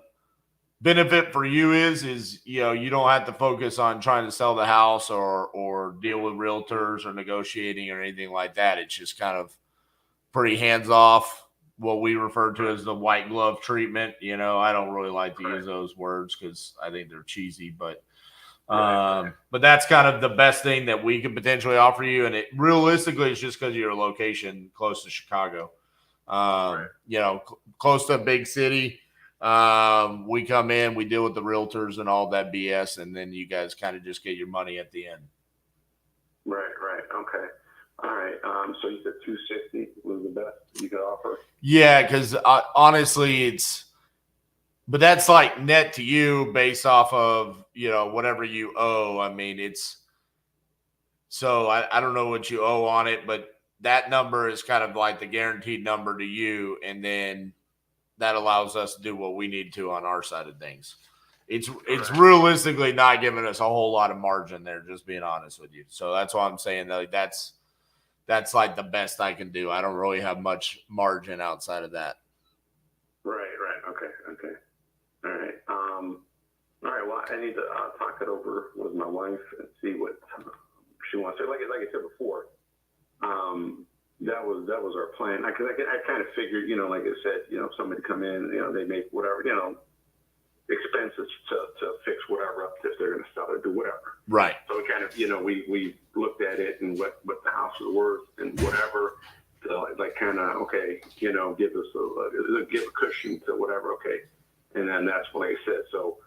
benefit for you is, you don't have to focus on trying to sell the house or deal with realtors or negotiating or anything like that. It's just kind of pretty hands off, what we refer to as the white glove treatment. I don't really like to use those words because I think they're cheesy, but that's kind of the best thing that we could potentially offer you. And it realistically is just because of your location close to Chicago, close to a big city. We come in, we deal with the realtors and all that BS, and then you guys kind of just get your money at the end. Right. Okay. All right. So you said 260 was the best you could offer? Yeah, because honestly, but that's like net to you based off of, whatever you owe. I mean, so I don't know what you owe on it, but that number is kind of like the guaranteed number to you. And then that allows us to do what we need to on our side of things. It's realistically not giving us a whole lot of margin there, just being honest with you. So that's why I'm saying that that's like the best I can do. I don't really have much margin outside of that. Right. Okay. All right. All right. Well, I need to talk it over with my wife and see what she wants. Like I said before, that was our plan. Because I kind of figured, like I said, if somebody come in, they make whatever, expenses to fix whatever up if they're going to sell it, do whatever. Right. So we kind of, we looked at it and what the house was worth and whatever, to like kind of, okay, give us give a cushion to whatever. Okay. And then that's what I said. So,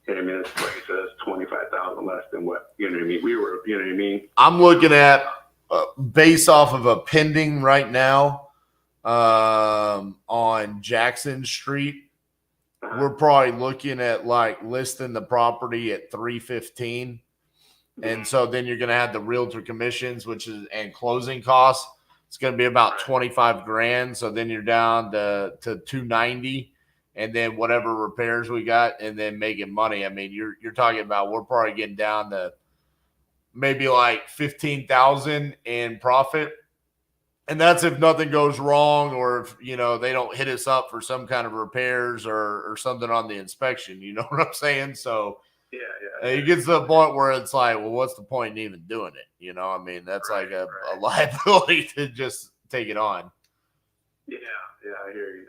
I mean, it's like I said, it's 25,000 less than what, we were, I'm looking at based off of a pending right now on Jackson Street, we're probably looking at like listing the property at 315. And so then you're going to have the realtor commissions, and closing costs. It's going to be about 25 grand. So then you're down to 290, and then whatever repairs we got, and then making money. I mean, you're talking about, we're probably getting down to maybe like 15,000 in profit. And that's if nothing goes wrong, or if, they don't hit us up for some kind of repairs or something on the inspection. You know what I'm saying? So it gets to the point where it's like, well, what's the point in even doing it? I mean, that's like a liability to just take it on. Yeah, I hear you.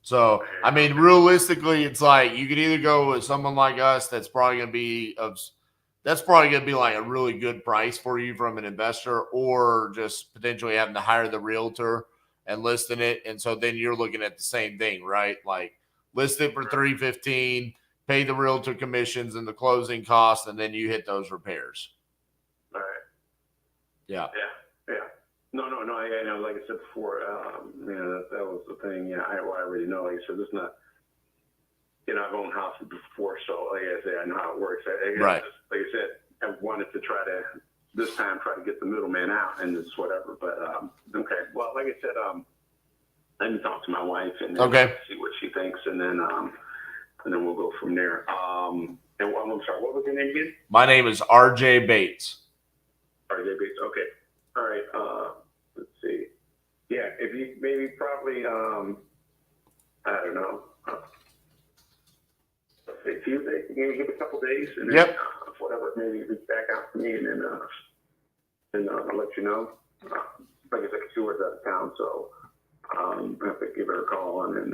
So, I mean, realistically, it's like you could either go with someone like us that's probably going to be like a really good price for you from an investor, or just potentially having to hire the realtor and listing it. And so then you're looking at the same thing, right? Like list it for 315, pay the realtor commissions and the closing costs, and then you hit those repairs. All right. Yeah. No. Like I said before, that was the thing. Yeah, I already know. Like I said, it's not. I've owned houses before, so like I said, I know how it works. Right. Like I said, I wanted to try to get the middleman out, and it's whatever. But okay. Well, like I said, let me talk to my wife and see what she thinks, and then we'll go from there. And I'm sorry, what was your name again? My name is RJ Bates. RJ Bates. Okay. All right. Let's see. Yeah, if you maybe probably I don't know. Tuesday, maybe give a couple days, and then whatever, maybe reach back out to me, and then I'll let you know. Like I said, she was out of town, so I have to give her a call, and then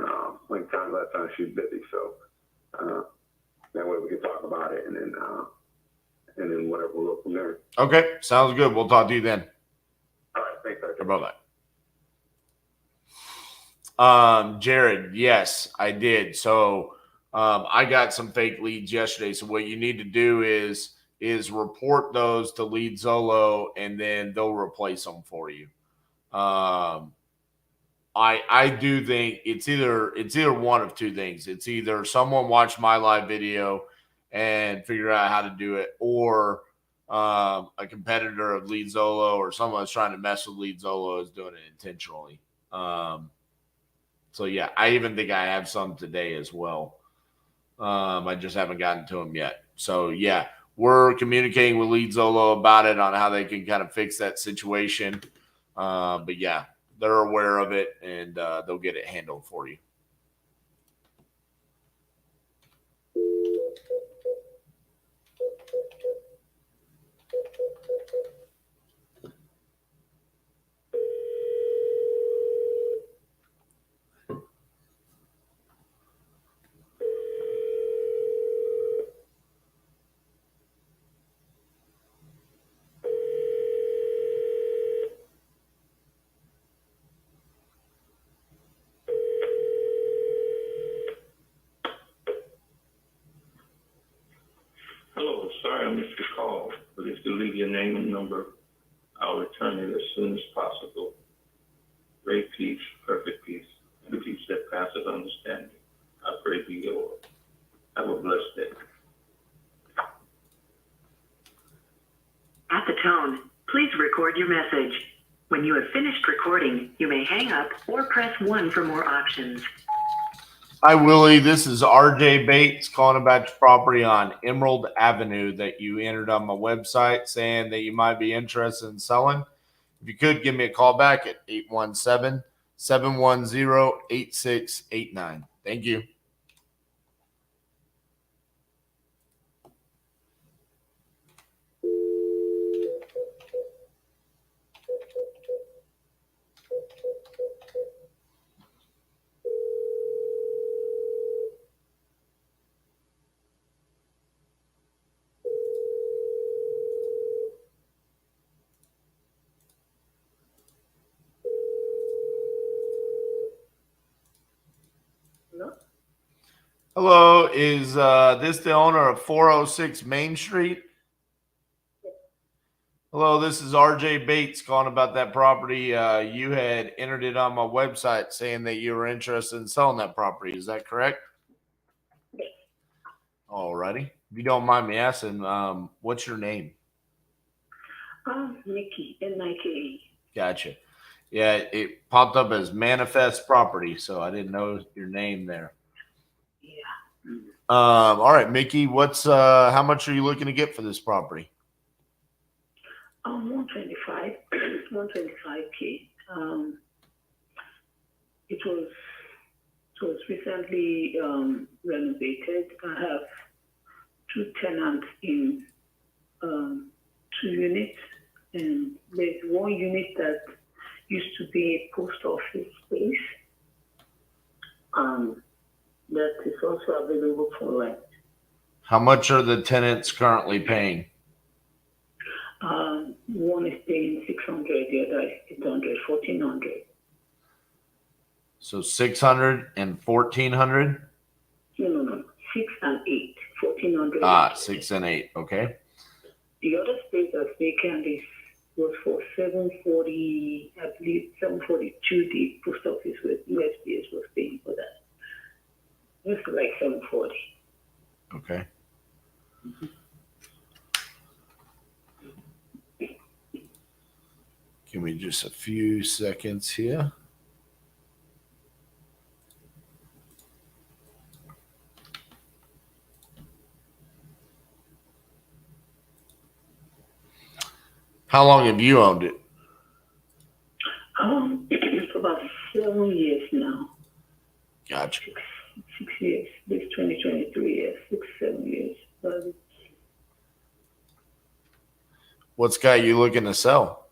last time she's busy, so that way we can talk about it, and then whatever, we'll go from there. Okay, sounds good. We'll talk to you then. All right, thanks, Doctor. Bye-bye. Jared, yes, I did. So I got some fake leads yesterday. So what you need to do is report those to Lead Zolo, and then they'll replace them for you. I do think it's either one of two things. It's either someone watched my live video and figure out how to do it, or a competitor of Lead Zolo or someone that's trying to mess with Lead Zolo is doing it intentionally. So yeah, I even think I have some today as well. I just haven't gotten to them yet. So yeah, we're communicating with Lead Zolo about it, on how they can kind of fix that situation. But yeah, they're aware of it, and they'll get it handled for you. Hello, sorry I missed your call, but if you leave your name and number, I'll return it as soon as possible. Great peace, perfect peace, and peace that passes understanding. I pray be yours. Have a blessed day. At the tone, please record your message. When you have finished recording, you may hang up or press 1 for more options. Hi, Willie. This is RJ Bates calling about your property on Emerald Avenue that you entered on my website, saying that you might be interested in selling. If you could, give me a call back at 817-710-8689. Thank you. Hello, is this the owner of 406 Main Street? Hello, this is RJ Bates calling about that property. You had entered it on my website saying that you were interested in selling that property. Is that correct? Yes. Alrighty. If you don't mind me asking, what's your name? Nikki, N-I-K-E. Gotcha. Yeah, it popped up as Manifest Property, so I didn't know your name there. Yeah. All right, Mickey, what's how much are you looking to get for this property? 125, 125K. It was recently renovated. I have 2 tenants in 2 units, and there's 1 unit that used to be a post office space. That is also available for rent. How much are the tenants currently paying? One is paying 600, the other is 800, 1400. So 600 and 1400? No. 6 and 8, 1400. 6 and 8. Okay. The other space that's vacant was for 740, I believe 742. The post office with USPS was paying for that. It's like 740. Okay. Give me just a few seconds here. How long have you owned it? For about 7 years now. Gotcha. 6 years. This 2023 years, 6, 7 years. What's got you looking to sell?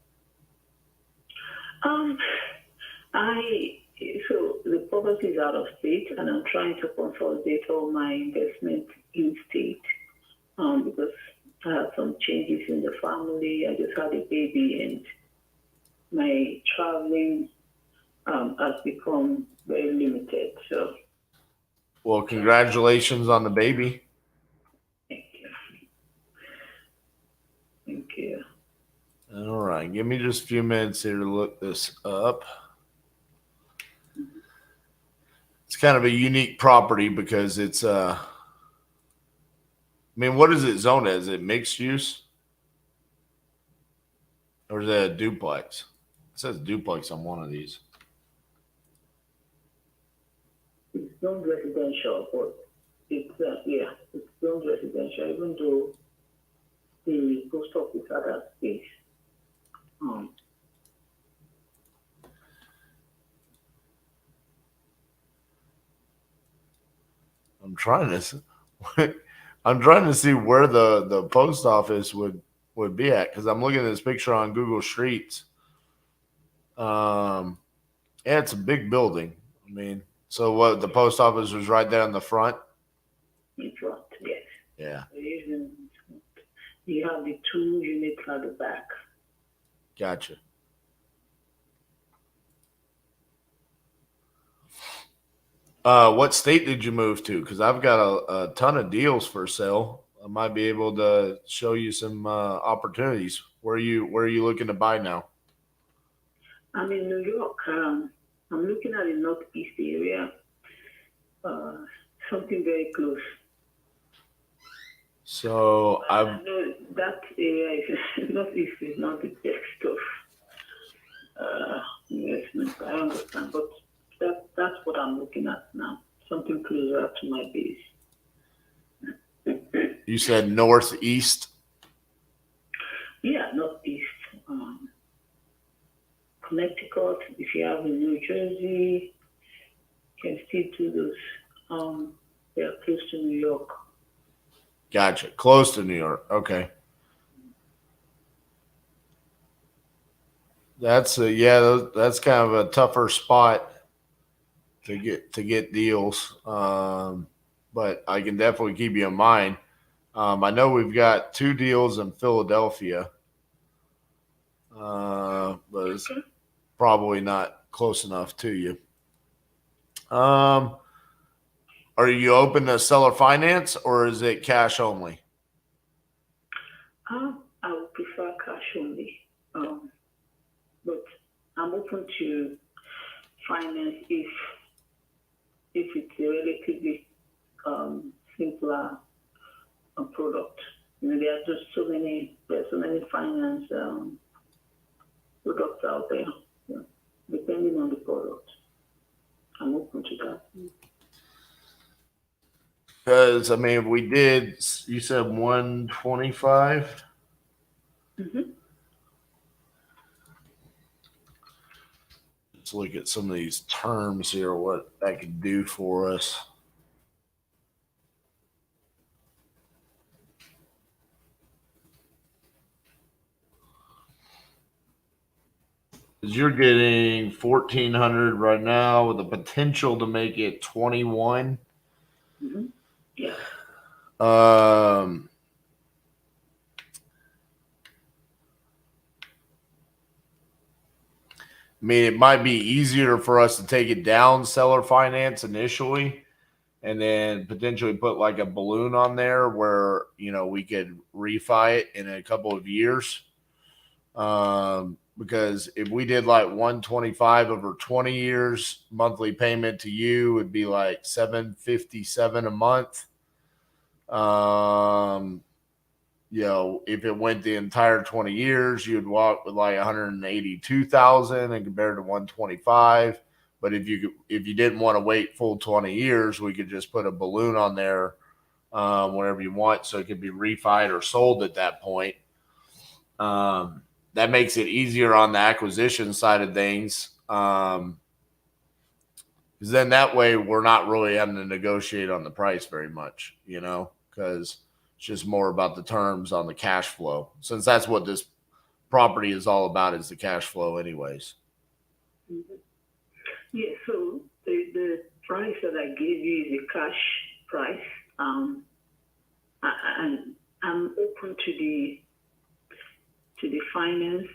So the property is out of state, and I'm trying to consolidate all my investment in state because I have some changes in the family. I just had a baby, and my traveling has become very limited. So, Well, congratulations on the baby. thank you. Thank you. All right. Give me just a few minutes here to look this up. It's kind of a unique property because it's I mean, what is it zoned as? Is it mixed use? Or is it a duplex? It says duplex on one of these. It's non-residential, but it's non-residential, even though the post office had that space. I'm trying to see where the post office would be at because I'm looking at this picture on Google Streets. Yeah, it's a big building. I mean, so what? The post office was right there in the front. In front, yes. Yeah. You have the 2 units at the back. Gotcha. What state did you move to? Because I've got a ton of deals for sale. I might be able to show you some opportunities. Where are you looking to buy now? I'm in New York. I'm looking at the northeast area. Something very close. So I know that area is northeast is not the best of investment. I understand, but that's what I'm looking at now. Something closer to my base. You said northeast? Yeah, northeast. Connecticut. If you have in New Jersey, you can still do those. They are close to New York. Gotcha. Close to New York. Okay. That's that's kind of a tougher spot to get deals. But I can definitely keep you in mind. I know we've got 2 deals in Philadelphia. But it's probably not close enough to you. Are you open to seller finance or is it cash only? I would prefer cash only. But I'm open to finance if it's a relatively simpler product. There are just so many finance products out there. Yeah. Depending on the product, I'm open to that. Because I mean, if we did, you said 125. Mm-hmm. Let's look at some of these terms here. What that could do for us. You're getting 1,400 right now with the potential to make it 21. Mm-hmm. Yeah. I mean, it might be easier for us to take it down seller finance initially and then potentially put like a balloon on there where, we could refi it in a couple of years. Because if we did like 125 over 20 years, monthly payment to you would be like $757 a month. If it went the entire 20 years, you'd walk with like 182,000 and compared to 125. But if you didn't want to wait full 20 years, we could just put a balloon on there whenever you want, so it could be refied or sold at that point. That makes it easier on the acquisition side of things. Because then that way we're not really having to negotiate on the price very much, because it's just more about the terms on the cash flow, since that's what this property is all about, is the cash flow anyways. Mm-hmm. Yeah, so the price that I gave you is a cash price. And I'm open to the finance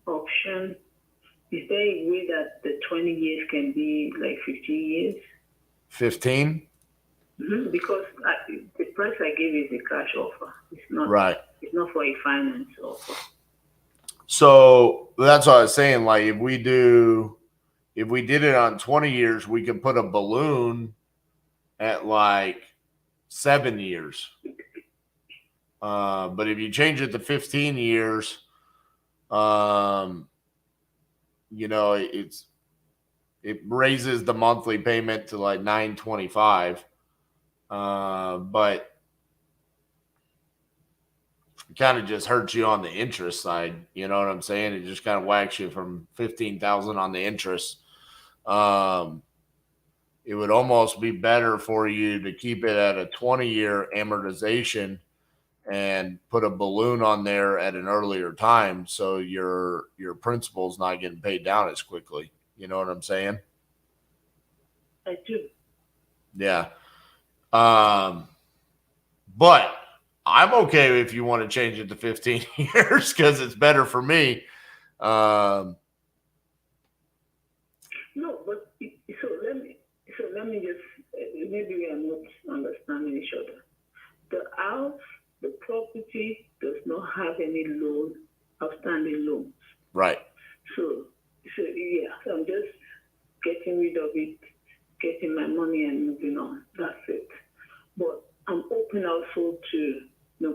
option. Is there a way that the 20 years can be like 15 years? 15? Mm-hmm. Because the price I gave is a cash offer. It's not right. It's not for a finance offer. So that's what I was saying. Like if we did it on 20 years, we could put a balloon at like 7 years. But if you change it to 15 years, it raises the monthly payment to like $925. But it kind of just hurts you on the interest side. You know what I'm saying? It just kind of whacks you from 15,000 on the interest. It would almost be better for you to keep it at a 20-year amortization and put a balloon on there at an earlier time, so your principal is not getting paid down as quickly. You know what I'm saying? I do. Yeah. But I'm okay if you want to change it to 15 years because it's better for me. No, but let me just, maybe we are not understanding each other. The house, the property does not have any outstanding loans. Right. So I'm just getting rid of it, getting my money and moving on. That's it. But I'm open also to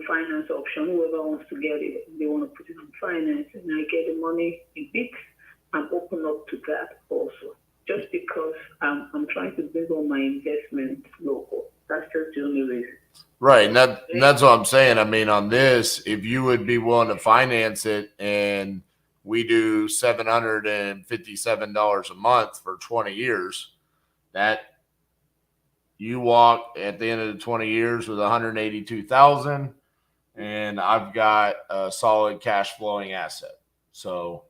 finance option. Whoever wants to get it, they want to put it on finance, and I get the money in bits. I'm open up to that also. Just because I'm trying to bring on my investment local. That's just the only reason. Right, and that's what I'm saying. I mean, on this, if you would be willing to finance it, and we do $757 a month for 20 years, that you walk at the end of the 20 years with 182,000, and I've got a solid cash flowing asset. So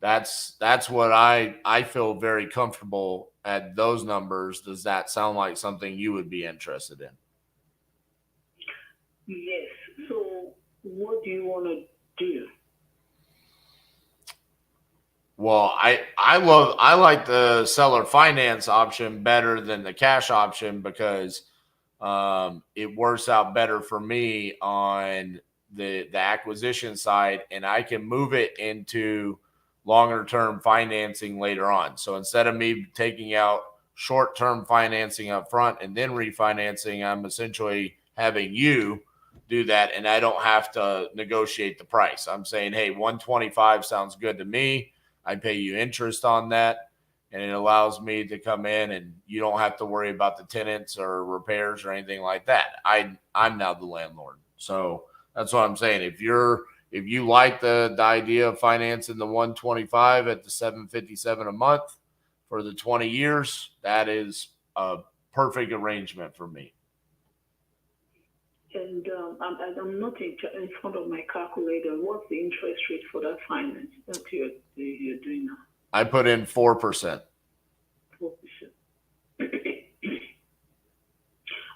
that's what I feel very comfortable at those numbers. Does that sound like something you would be interested in? Yes. So what do you want to do? Well, I like the seller finance option better than the cash option because it works out better for me on the acquisition side, and I can move it into longer term financing later on. So instead of me taking out short term financing up front and then refinancing, I'm essentially having you do that, and I don't have to negotiate the price. I'm saying, hey, 125 sounds good to me. I pay you interest on that, and it allows me to come in, and you don't have to worry about the tenants or repairs or anything like that. I'm now the landlord. So that's what I'm saying. If you like the idea of financing the 125 at the 757 a month for the 20 years, that is a perfect arrangement for me. And I'm not in front of my calculator. What's the interest rate for that finance that you're doing now? I put in 4%. 4%.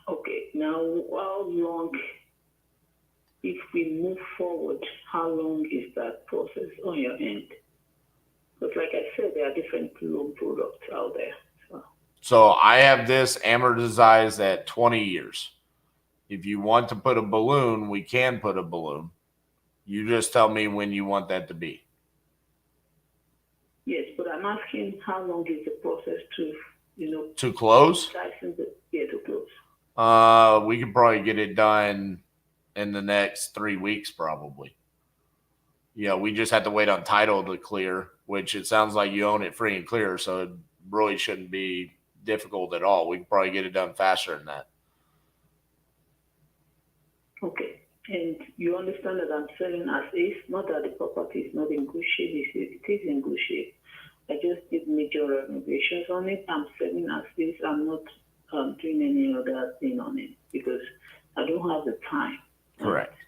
Okay. Now, how long, if we move forward, how long is that process on your end? Because like I said, there are different loan products out there. So I have this amortized at 20 years. If you want to put a balloon, we can put a balloon. You just tell me when you want that to be. Yes, but I'm asking how long is the process to close? To close. We could probably get it done in the next 3 weeks, probably. Yeah, we just have to wait on title to clear, which it sounds like you own it free and clear, so it really shouldn't be difficult at all. We can probably get it done faster than that. Okay. And you understand that I'm selling as is, not that the property is not in good shape. It is in good shape. I just did major renovations on it. I'm selling as is. I'm not doing any other thing on it because I don't have the time. Correct.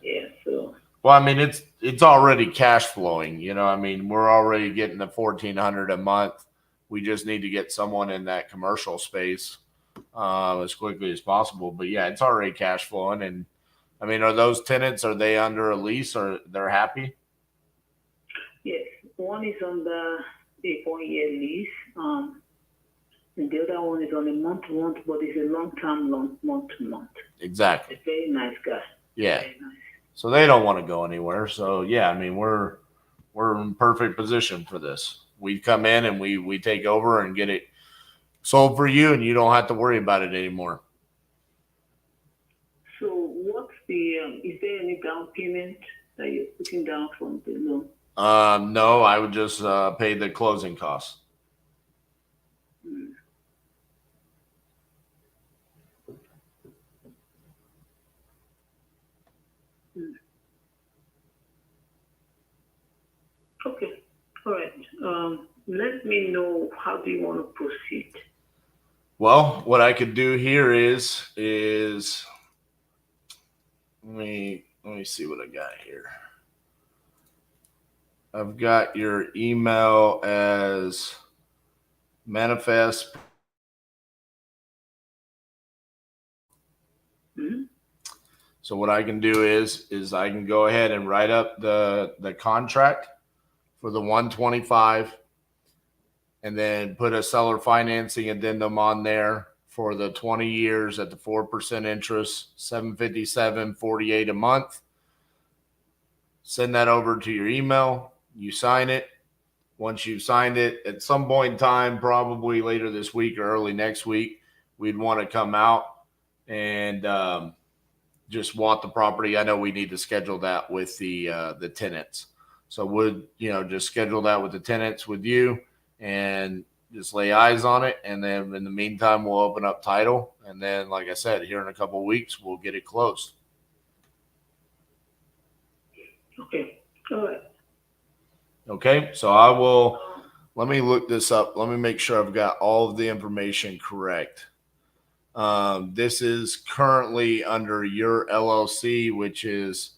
Yeah, so. Well, I mean, it's already cash flowing. I mean, we're already getting the $1,400 a month. We just need to get someone in that commercial space as quickly as possible. But yeah, it's already cash flowing. And I mean, are those tenants, are they under a lease or they're happy? Yes, one is on the 1-year lease. And the other one is on a month-to-month, but it's a long-term loan, month-to-month. Exactly. A very nice guy. Yeah. Very nice. So they don't want to go anywhere. So yeah, I mean, we're in perfect position for this. We come in and we take over and get it sold for you, and you don't have to worry about it anymore. So what's is there any down payment that you're putting down from the loan? No, I would just pay the closing costs. Okay. All right. Let me know, how do you want to proceed? Well, what I could do here is let me see what I got here. I've got your email as manifest. Mm-hmm. So what I can do is I can go ahead and write up the contract for the 125 and then put a seller financing addendum on there for the 20 years at the 4% interest, $757.48 a month. Send that over to your email. You sign it. Once you've signed it, at some point in time, probably later this week or early next week, we'd want to come out and just walk the property. I know we need to schedule that with the tenants. So would just schedule that with the tenants with you and just lay eyes on it. And then in the meantime, we'll open up title. And then, like I said, here in a couple of weeks, we'll get it closed. Okay. All right. Okay. So let me look this up. Let me make sure I've got all of the information correct. This is currently under your LLC, which is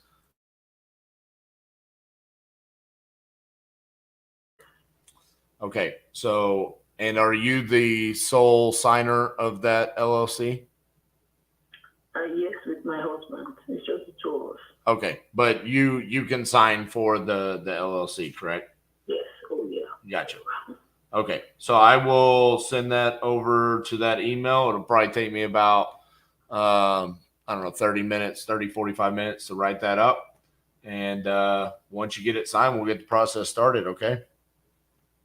okay. So, and are you the sole signer of that LLC? Yes, with my husband. It's just the two of us. Okay, but you can sign for the LLC, correct? Yes. Oh yeah. Gotcha. Okay, so I will send that over to that email. It'll probably take me about I don't know, 45 minutes to write that up. And once you get it signed, we'll get the process started, okay?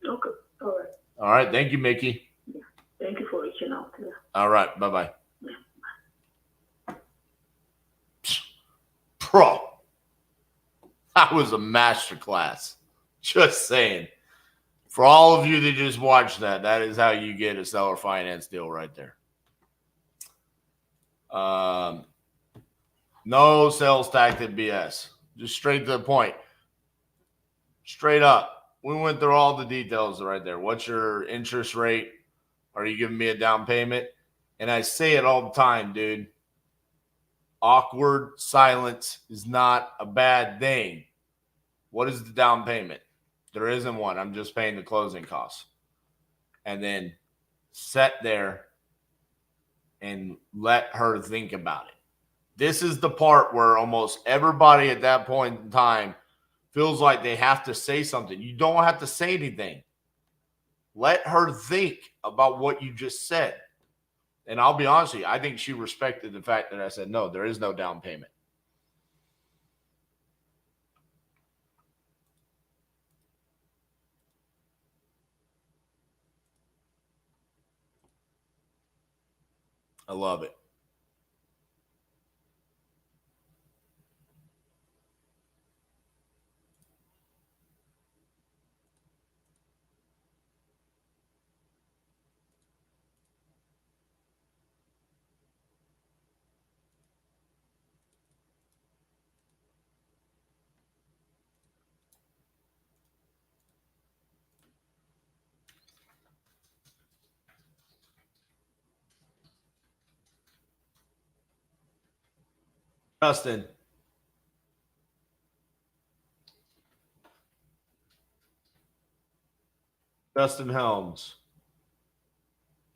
Okay. All right. All right. Thank you, Mickey. Yeah. Thank you for reaching out. Yeah. All right. Bye-bye. Yeah. Bro, that was a masterclass. Just saying. For all of you that just watched that, that is how you get a seller finance deal right there. No sales tactic BS. Just straight to the point. Straight up. We went through all the details right there. What's your interest rate? Are you giving me a down payment? And I say it all the time, dude. Awkward silence is not a bad thing. What is the down payment? There isn't one. I'm just paying the closing costs. And then sit there and let her think about it. This is the part where almost everybody at that point in time feels like they have to say something. You don't have to say anything. Let her think about what you just said. And I'll be honest with you, I think she respected the fact that I said, no, there is no down payment. I love it. Justin. Justin Helms.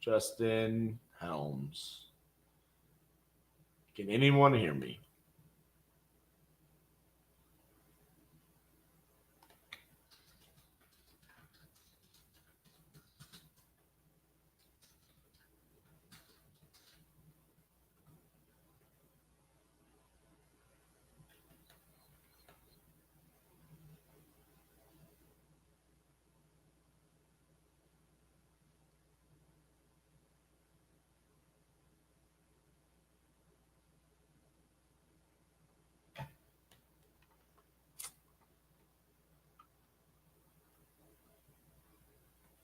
Justin Helms. Can anyone hear me?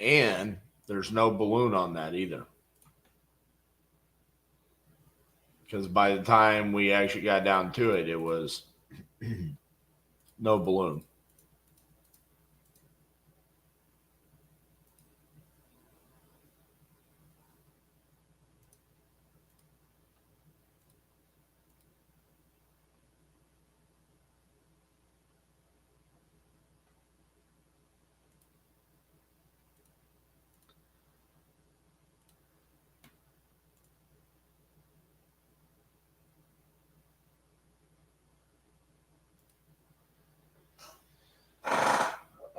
And there's no balloon on that either. Because by the time we actually got down to it, it was no balloon.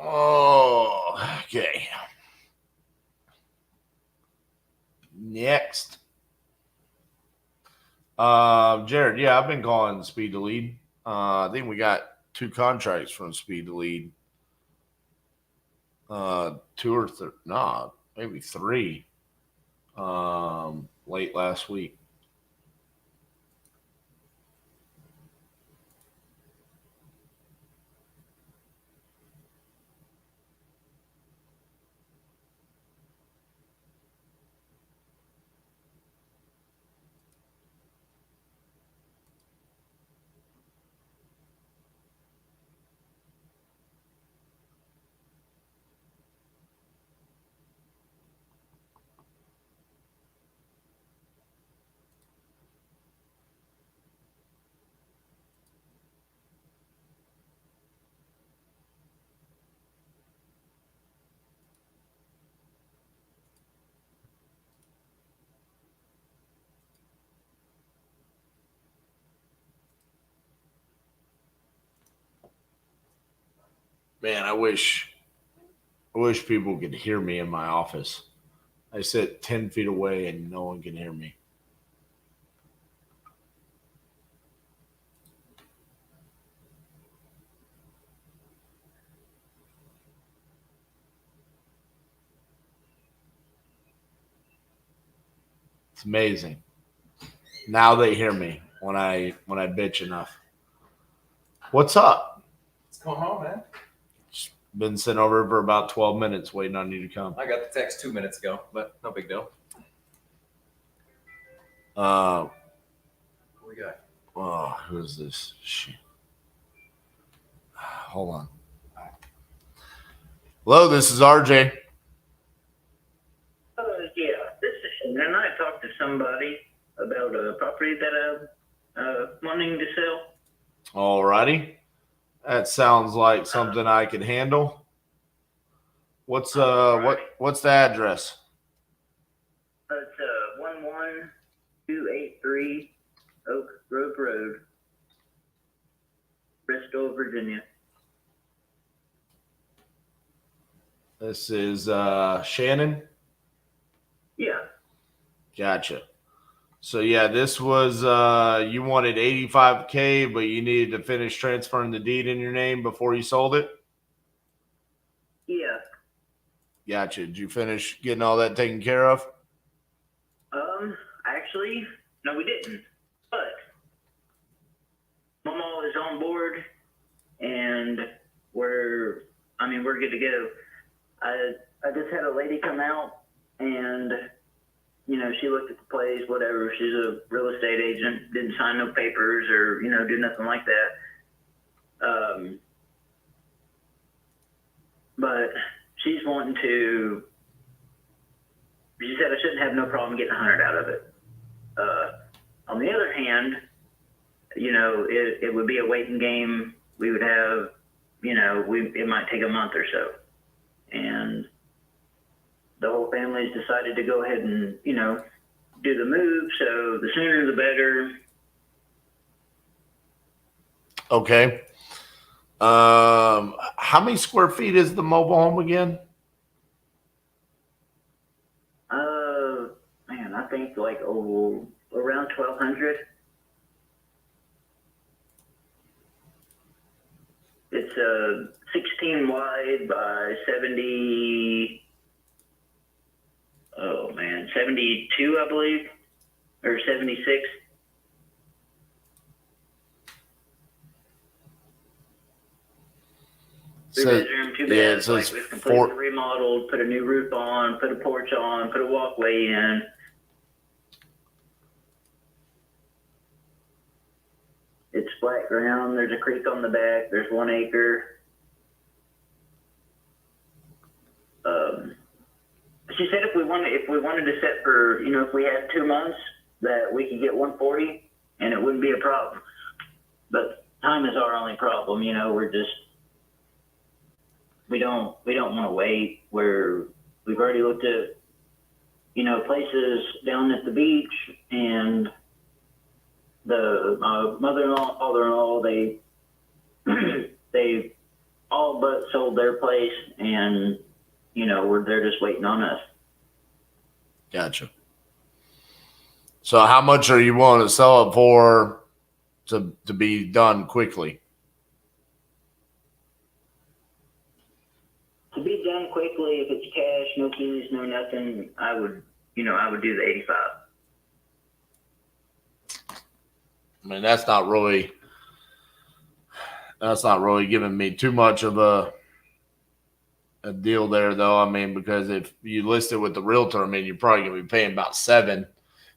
Oh, okay. Next. Jared, yeah, I've been calling Speed to Lead. I think we got 2 contracts from Speed to Lead. 2 or 3, no, maybe 3. Late last week. Man, I wish people could hear me in my office. I sit 10 feet away and no one can hear me. It's amazing. Now they hear me when I bitch enough. What's up? What's going on, man? Been sitting over for about 12 minutes waiting on you to come. I got the text 2 minutes ago, but no big deal. What we got? Oh, who's this? Shit. Hold on. Hello, this is RJ. Yeah, this is Shannon. I talked to somebody about a property that I'm wanting to sell. Alrighty. That sounds like something I could handle. What's what's the address? It's 11283 Oak Grove Road, Bristol, Virginia. This is Shannon. Yeah. Gotcha. So yeah, this was you wanted $85K, but you needed to finish transferring the deed in your name before you sold it? Yeah. Gotcha. Did you finish getting all that taken care of? Actually, no, we didn't. But Mama is on board, and we're good to go. I just had a lady come out, and she looked at the place, whatever. She's a real estate agent, didn't sign no papers or do nothing like that. But she's wanting to. She said I shouldn't have no problem getting 100 out of it. On the other hand, it would be a waiting game. We would have, it might take a month or so. And the whole family's decided to go ahead and, do the move. So the sooner the better. Okay. How many square feet is the mobile home again? Man, I think around 1,200. It's 16 wide by 70. Oh man, 72, I believe, or 76. Three bedroom, two beds. So we've completely remodeled, put a new roof on, put a porch on, put a walkway in. It's flat ground. There's a creek on the back. There's 1 acre. She said if we wanted to set for, if we had 2 months, that we could get 140 and it wouldn't be a problem. But time is our only problem. We're just, we don't want to wait. We've already looked at, places down at the beach, and the mother-in-law, father-in-law, they all but sold their place, and they're just waiting on us. Gotcha. So how much are you willing to sell it for to be done quickly? To be done quickly, if it's cash, no keys, no nothing, I would do the 85. I mean, that's not really giving me too much of a deal there, though. I mean, because if you list it with the realtor, I mean, you're probably going to be paying about $7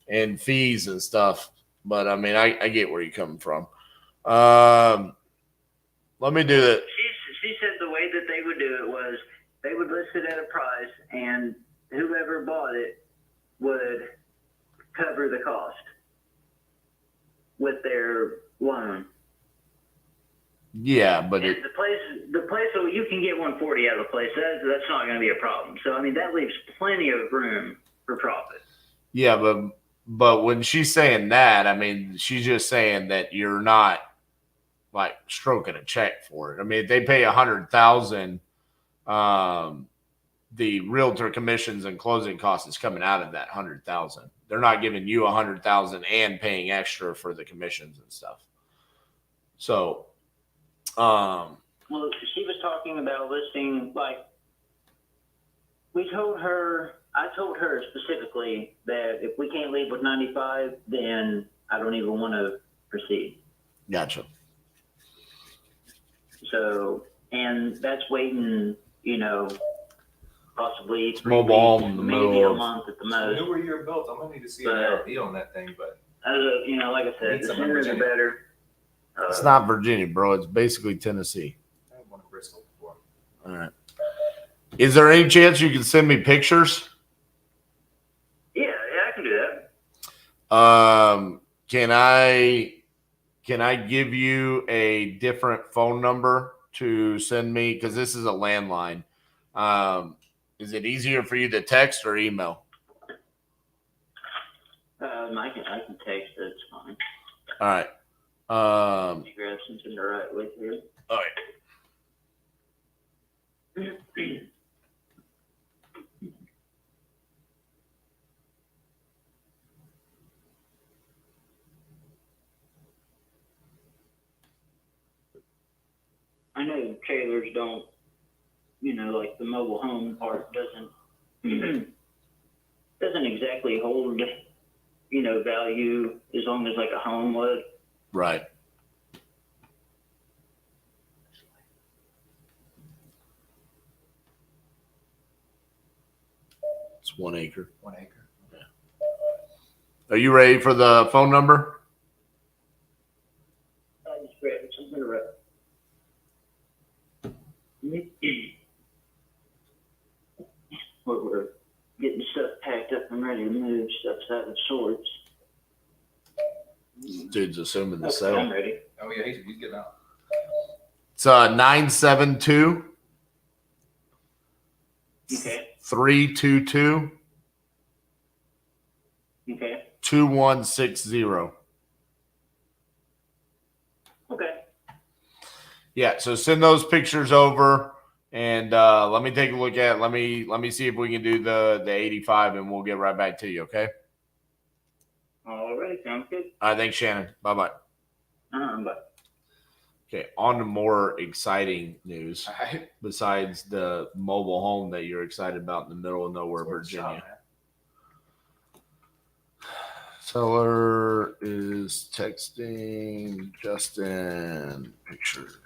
in fees and stuff. But I mean, I get where you're coming from. Let me do that. She said the way that they would do it was they would list it at a price, and whoever bought it would cover the cost with their loan. Yeah, but the place, so you can get 140 out of the place. That's not going to be a problem. So I mean, that leaves plenty of room for profit. Yeah, but when she's saying that, I mean, she's just saying that you're not like stroking a check for it. I mean, if they pay $100,000, the realtor commissions and closing costs is coming out of that $100,000. They're not giving you $100,000 and paying extra for the commissions and stuff. So, well, she was talking about listing, we told her I told her specifically that if we can't leave with 95, then I don't even want to proceed. Gotcha. So, and that's waiting, you know, possibly It's 3 mobile weeks, in the maybe middle a of- month at the The most. newer you're built, I'm gonna need to see But- an LP on that thing, but You know, like I said, Need the some in sooner the Virginia. better. It's not Virginia, bro. It's basically Tennessee. I had one in Bristol before. All right. Is there any chance you can send me pictures? Yeah, I can do that. Can I give you a different phone number to send me? Because this is a landline. Is it easier for you to text or email? I can text it. It's fine. All right. Let me grab something to write with here. All right. I know trailers don't, you know, like the mobile home part doesn't exactly hold, you know, value as long as like a home would. Right. It's 1 acre. 1 acre. Are you ready for the phone number? I just grabbed something to write. We're getting stuff packed up and ready to move. Stuff's out of sorts. Dude's assuming the Okay, sale. I'm ready. Oh yeah, he's getting out. It's 972 Okay. 322 Okay. 2160. Okay. Yeah, so send those pictures over and let me take a look at it. Let me see if we can do the 85 and we'll get right back to you, okay? All right. Sounds good. All right, thanks, Shannon. Bye-bye. Bye. Okay, on to more exciting news. All right. Besides the mobile home that you're excited about in the middle of nowhere, That's worth a shot, Virginia. man. Seller is texting Justin pictures.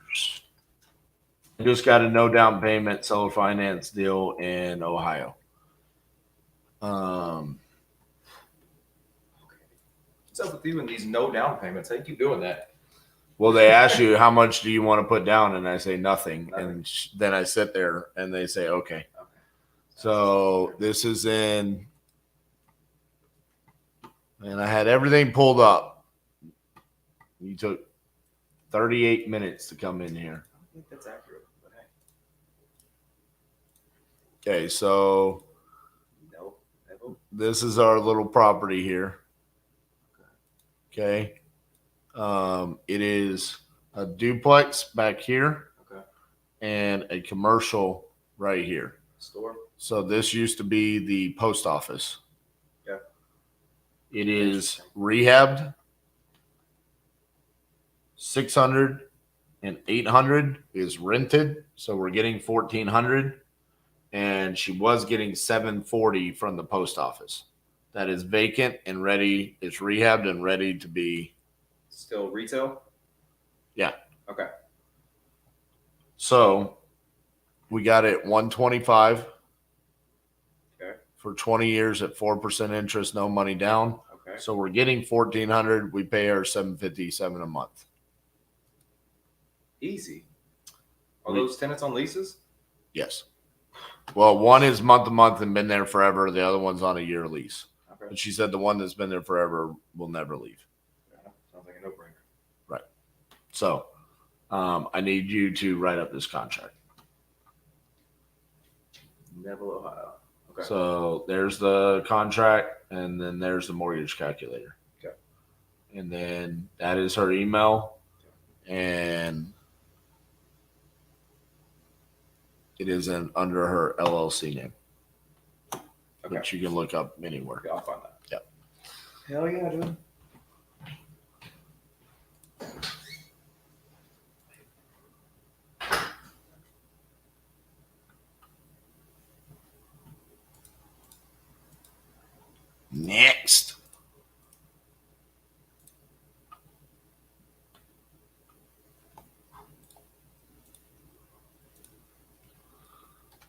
Just got a no down payment seller finance deal in Ohio. What's up with you and these no down payments? How you keep doing that? Well, they ask you how much do you want to put down, and I say nothing, and then I sit there and they say okay. So this is in, and I had everything pulled up. You took 38 minutes to come in here. I don't think that's accurate, but hey. Okay, so No. Never. this is our little property here. Okay. It is a duplex back here Okay. and a commercial right here. Store. So this used to be the post office. Yeah. It is rehabbed. 600 and 800 is rented. So we're getting 1,400. And she was getting 740 from the post office. That is vacant and ready. It's rehabbed and ready to be. Still retail? Yeah. Okay. So we got it 125 Okay. for 20 years at 4% interest, no money down. Okay. So we're getting 1,400. We pay her $757 a month. Easy. Are those tenants on leases? Yes. Well, one is month to month and been there forever. The other one's on a year lease. Okay. But she said the one that's been there forever will never leave. Sounds like a no-brainer. Right. So I need you to write up this contract. Neville, Ohio. Okay. So there's the contract, and then there's the mortgage calculator. Okay. And then that is her email, and it is under her LLC name, which you can look up anywhere. Okay, I'll find that. Yep. Hell yeah, dude. Next.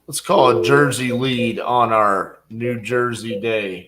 Let's call a Jersey lead on our New Jersey day.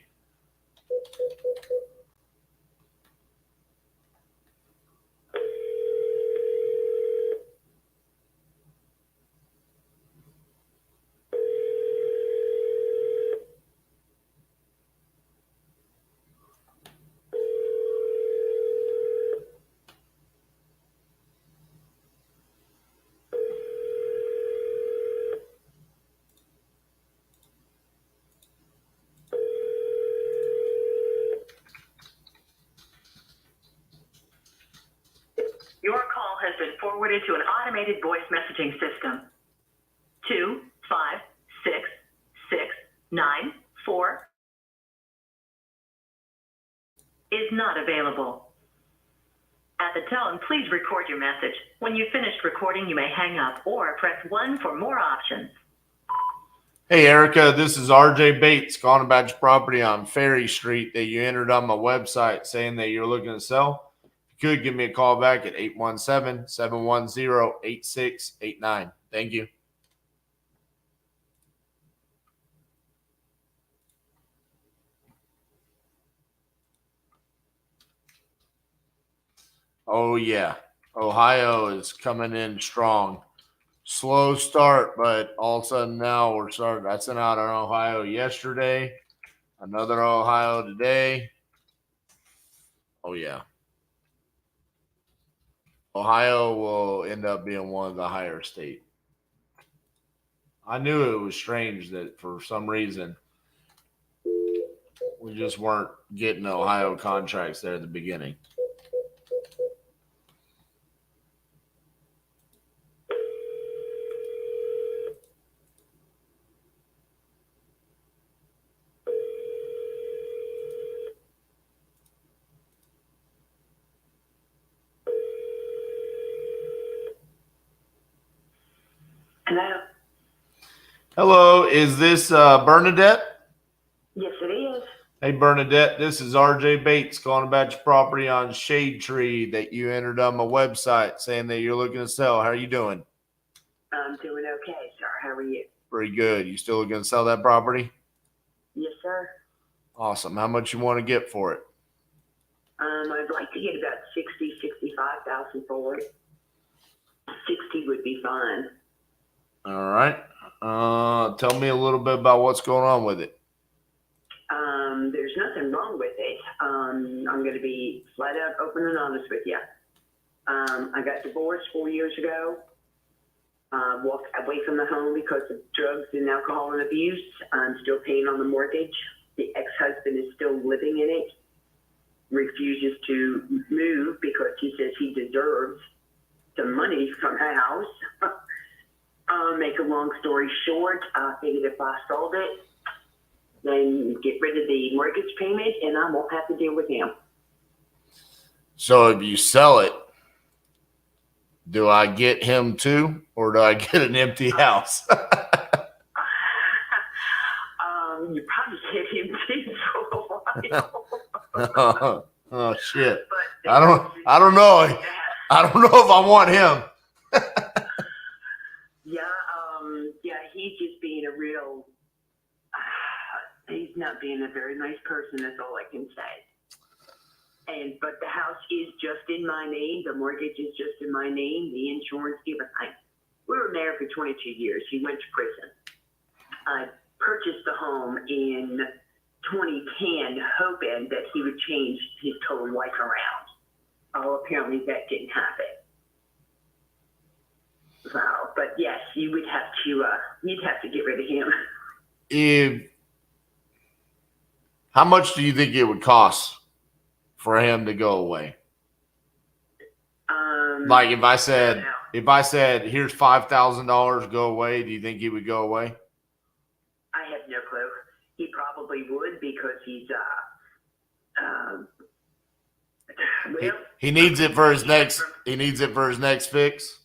Your call has been forwarded to an automated voice messaging system. 256694 is not available. At the tone, please record your message. When you've finished recording, you may hang up or press 1 for more options. Hey, Erica, this is RJ Bates calling about your property on Ferry Street that you entered on my website saying that you're looking to sell. If you could give me a call back at 817-710-8689. Thank you. Oh, yeah. Ohio is coming in strong. Slow start, but all of a sudden now we're starting. I sent out an Ohio yesterday, another Ohio today. Oh, yeah. Ohio will end up being one of the higher states. I knew it was strange that for some reason we just weren't getting Ohio contracts there at the beginning. Hello? Hello, is this Bernadette? Yes, it is. Hey, Bernadette, this is RJ Bates calling about your property on Shade Tree that you entered on my website saying that you're looking to sell. How are you doing? I'm doing okay, sir. How are you? Pretty good. You still looking to sell that property? Yes, sir. Awesome. How much you want to get for it? I'd like to get about 65,000 for it. 60 would be fine. All right. Tell me a little bit about what's going on with it. There's nothing wrong with it. I'm going to be flat out open and honest with you. I got divorced 4 years ago. Walked away from the home because of drugs and alcohol and abuse. I'm still paying on the mortgage. The ex-husband is still living in it. Refuses to move because he says he deserves some money from the house. Make a long story short, I figured if I sold it, then get rid of the mortgage payment and I won't have to deal with him. So if you sell it, do I get him too, or do I get an empty house? You probably get him too for a while. Oh shit! I don't know. I don't know if I want him. Yeah, he's just being a real. He's not being a very nice person. That's all I can say. But the house is just in my name. The mortgage is just in my name. The insurance, everything. We were married for 22 years. He went to prison. I purchased the home in 2010, hoping that he would change his total life around. Oh, apparently that didn't happen. Wow, but yes, you would have to. You'd have to get rid of him. How much do you think it would cost for him to go away? Like if I said here's $5,000, go away, do you think he would go away? I have no clue. He probably would because he's he needs it for his next. He needs it for his next fix.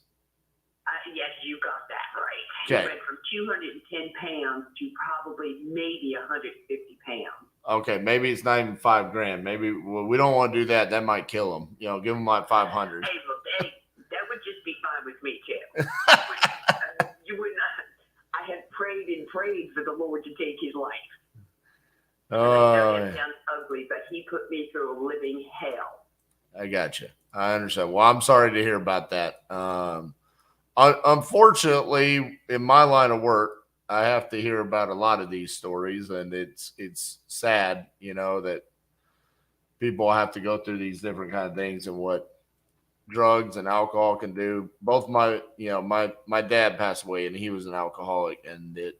Yes, you got that right. Okay. He went from 210 pounds to probably maybe 150 pounds. Okay, maybe it's not even $5,000. Maybe we don't want to do that. That might kill him. You know, give him like 500. Hey, look, hey, that would just be fine with me, too. You would not. I have prayed and prayed for the Lord to take his life. And I know that sounds ugly, but he put me through a living hell. I got you. I understand. Well, I'm sorry to hear about that. Unfortunately, in my line of work, I have to hear about a lot of these stories, and it's sad, you know, that people have to go through these different kind of things and what drugs and alcohol can do. Both my dad passed away, and he was an alcoholic, and it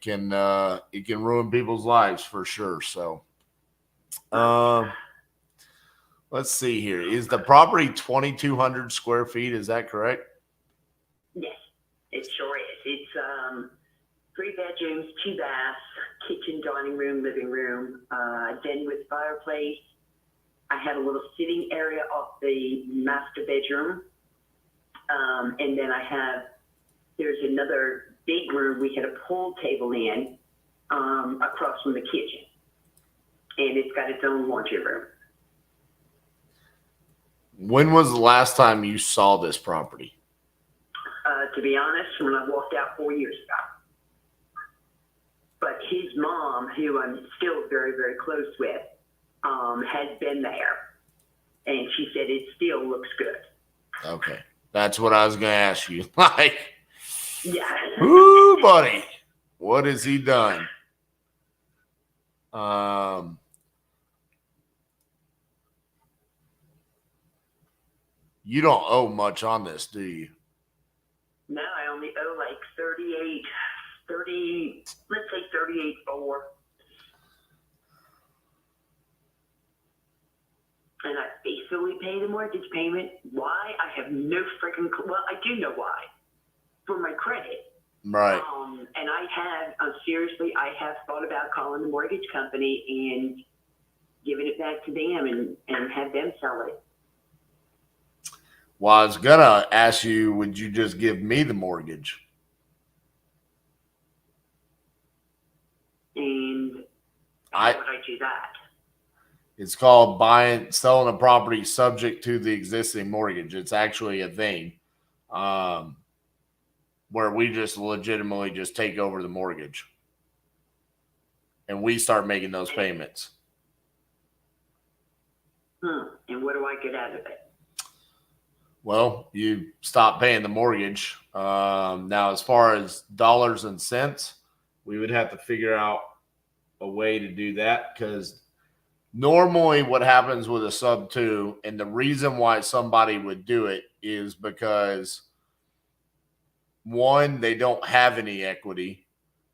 can ruin people's lives for sure. So, let's see here. Is the property 2,200 square feet? Is that correct? Yes, it sure is. It's 3 bedrooms, 2 baths, kitchen, dining room, living room, den with fireplace. I have a little sitting area off the master bedroom. And then there's another big room we had a pool table in across from the kitchen. And it's got its own laundry room. When was the last time you saw this property? To be honest, when I walked out 4 years ago. But his mom, who I'm still very, very close with, has been there. And she said it still looks good. Okay. That's what I was going to ask you. Like, yeah. Ooh, buddy. What has he done? You don't owe much on this, do you? No, I only owe like 38.4. And I basically pay the mortgage payment. Why? I have no freaking clue. Well, I do know why. For my credit. Right. And I have thought about calling the mortgage company and giving it back to them and have them sell it. Well, I was going to ask you, would you just give me the mortgage? And how would I do that? It's called selling a property subject to the existing mortgage. It's actually a thing where we just legitimately just take over the mortgage. And we start making those payments. And what do I get out of it? Well, you stop paying the mortgage. Now, as far as dollars and cents, we would have to figure out a way to do that, because normally what happens with a sub 2, and the reason why somebody would do it is because, one, they don't have any equity.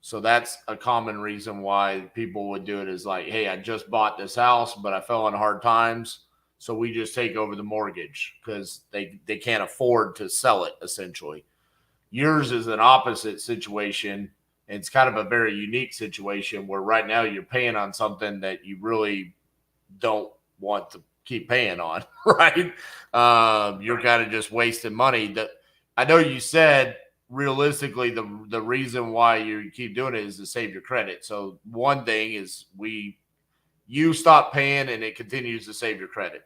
So that's a common reason why people would do it, is like, hey, I just bought this house, but I fell in hard times. So we just take over the mortgage because they can't afford to sell it, essentially. Yours is an opposite situation. It's kind of a very unique situation where right now you're paying on something that you really don't want to keep paying on, right? You're kind of just wasting money. I know you said realistically the reason why you keep doing it is to save your credit. So one thing is you stop paying and it continues to save your credit.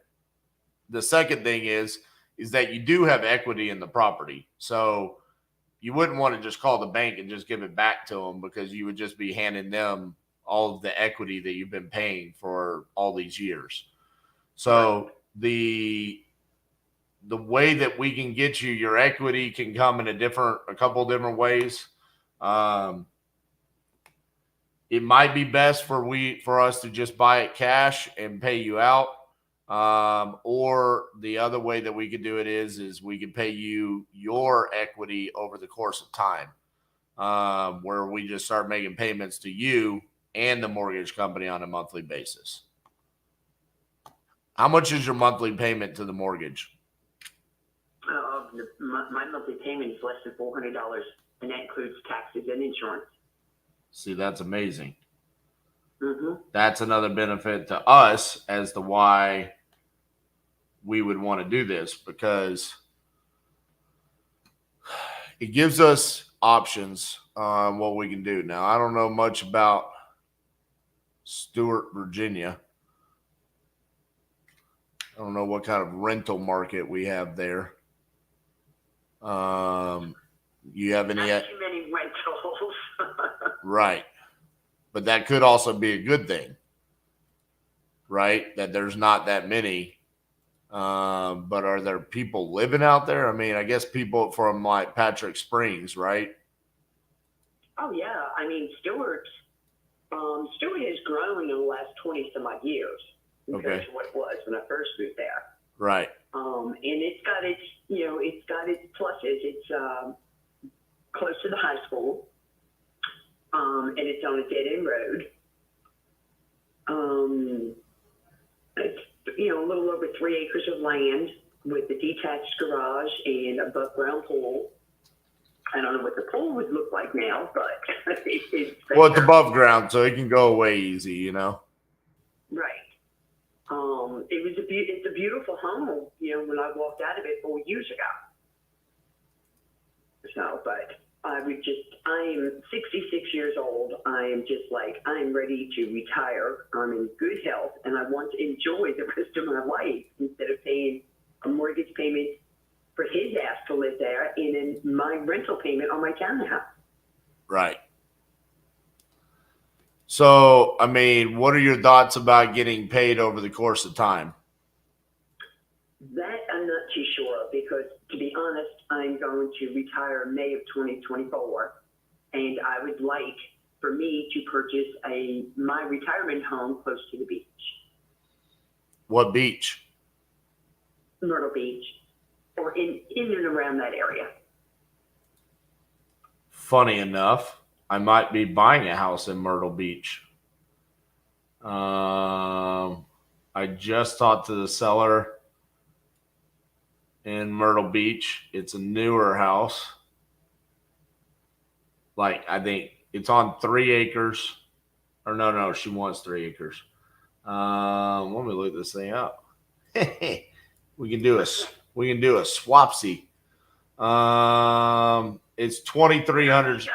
The second thing is that you do have equity in the property. So you wouldn't want to just call the bank and just give it back to them, because you would just be handing them all of the equity that you've been paying for all these years. So the way that we can get you your equity can come in a couple of different ways. It might be best for us to just buy it cash and pay you out. Or the other way that we could do it is we could pay you your equity over the course of time, where we just start making payments to you and the mortgage company on a monthly basis. How much is your monthly payment to the mortgage? My monthly payment is less than $400, and that includes taxes and insurance. See, that's amazing. Mm-hmm. That's another benefit to us as to why we would want to do this, because it gives us options on what we can do. Now, I don't know much about Stewart, Virginia. I don't know what kind of rental market we have there. You have any? Not too many rentals. Right. But that could also be a good thing, right? That there's not that many. But are there people living out there? I mean, I guess people from like Patrick Springs, right? Oh yeah, I mean Stewart has grown in the last 20 some odd years compared to what it was when I first moved there. Right. And it's got its pluses. It's close to the high school, and it's on a dead end road. It's a little over 3 acres of land with a detached garage and above ground pool. I don't know what the pool would look like now, but it's well, it's above ground, so it can go away easy, you know. Right. It's a beautiful home, when I walked out of it 4 years ago. So, but I am 66 years old. I'm ready to retire. I'm in good health, and I want to enjoy the rest of my life instead of paying a mortgage payment for his ass to live there and then my rental payment on my townhouse. Right. So, I mean, what are your thoughts about getting paid over the course of time? That I'm not too sure of because, to be honest, I'm going to retire May of 2024, and I would like for me to purchase my retirement home close to the beach. What beach? Myrtle Beach, or in and around that area. Funny enough, I might be buying a house in Myrtle Beach. I just talked to the seller in Myrtle Beach. It's a newer house. I think it's on 3 acres. Or no, she wants 3 acres. Let me look this thing up. We can do a swapsy. It's 2,300.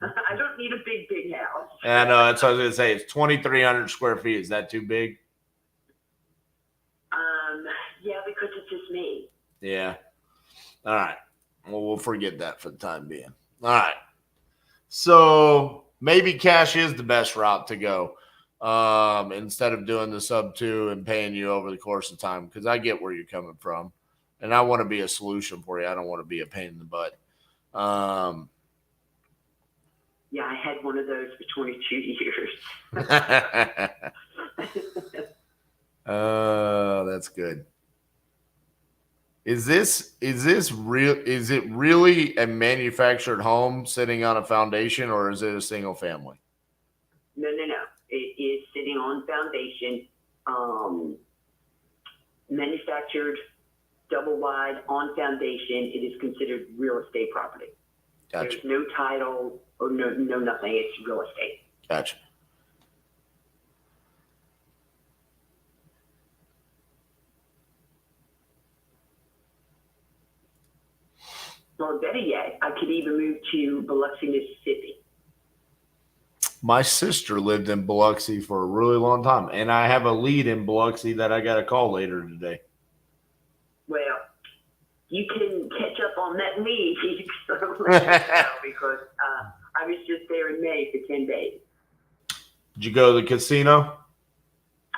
I don't need a big house. And that's what I was gonna say. It's 2,300 square feet. Is that too big? Yeah, because it's just me. Yeah. All right. Well, we'll forget that for the time being. All right. So maybe cash is the best route to go. Instead of doing the sub 2 and paying you over the course of time, because I get where you're coming from, and I want to be a solution for you. I don't want to be a pain in the butt. Yeah, I had one of those for 22 years. That's good. Is it really a manufactured home sitting on a foundation, or is it a single family? No. It is sitting on foundation, manufactured, double wide on foundation. It is considered real estate property. Gotcha. There's no title or no nothing. It's real estate. Gotcha. Or better yet, I could even move to Biloxi, Mississippi. My sister lived in Biloxi for a really long time, and I have a lead in Biloxi that I got to call later today. Well, you can catch up on that lead because I was just there in May for 10 days. Did you go to the casino?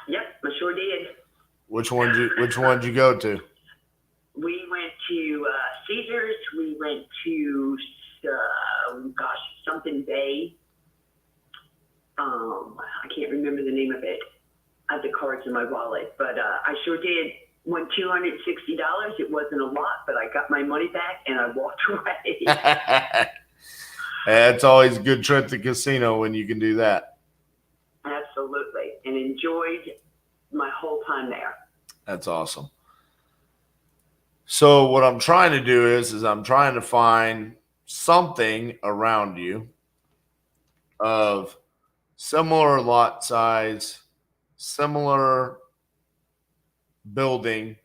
Yep, I sure did. Which one did you go to? We went to Caesars. We went to something Bay. I can't remember the name of it. I have the cards in my wallet, but I sure did. Won $260. It wasn't a lot, but I got my money back and I walked away. It's always a good trip to casino when you can do that. Absolutely, and enjoyed my whole time there. That's awesome. So what I'm trying to do is I'm trying to find something around you of similar lot size, similar building,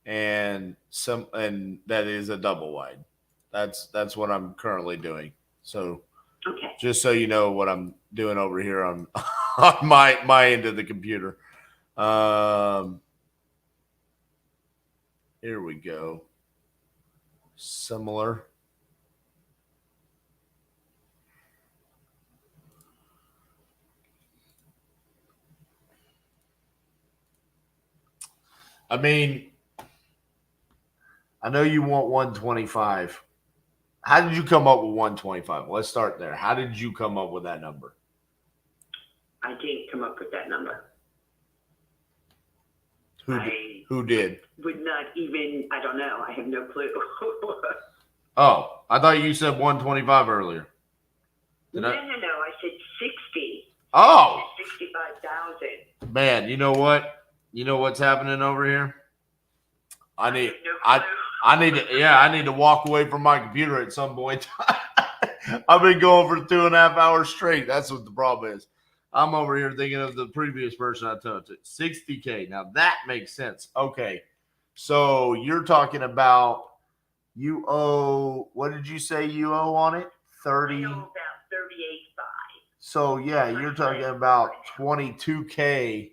and that is a double wide. That's what I'm currently doing. So okay. Just so you know what I'm doing over here on on my end of the computer. Here we go. Similar. I mean, I know you want 125. How did you come up with 125? Let's start there. How did you come up with that number? I didn't come up with that number. Who did? Would not even, I don't know. I have no clue. Oh, I thought you said 125 earlier. No. I said 60. Oh. 65,000. Man, you know what? You know what's happening over here? I need to walk away from my computer at some point. I've been going for 2.5 hours straight. That's what the problem is. I'm over here thinking of the previous person I talked to. 60K. Now that makes sense. Okay. So you're talking about you owe, what did you say you owe on it? 30. I owe about 38.5. So yeah, you're talking about 22K.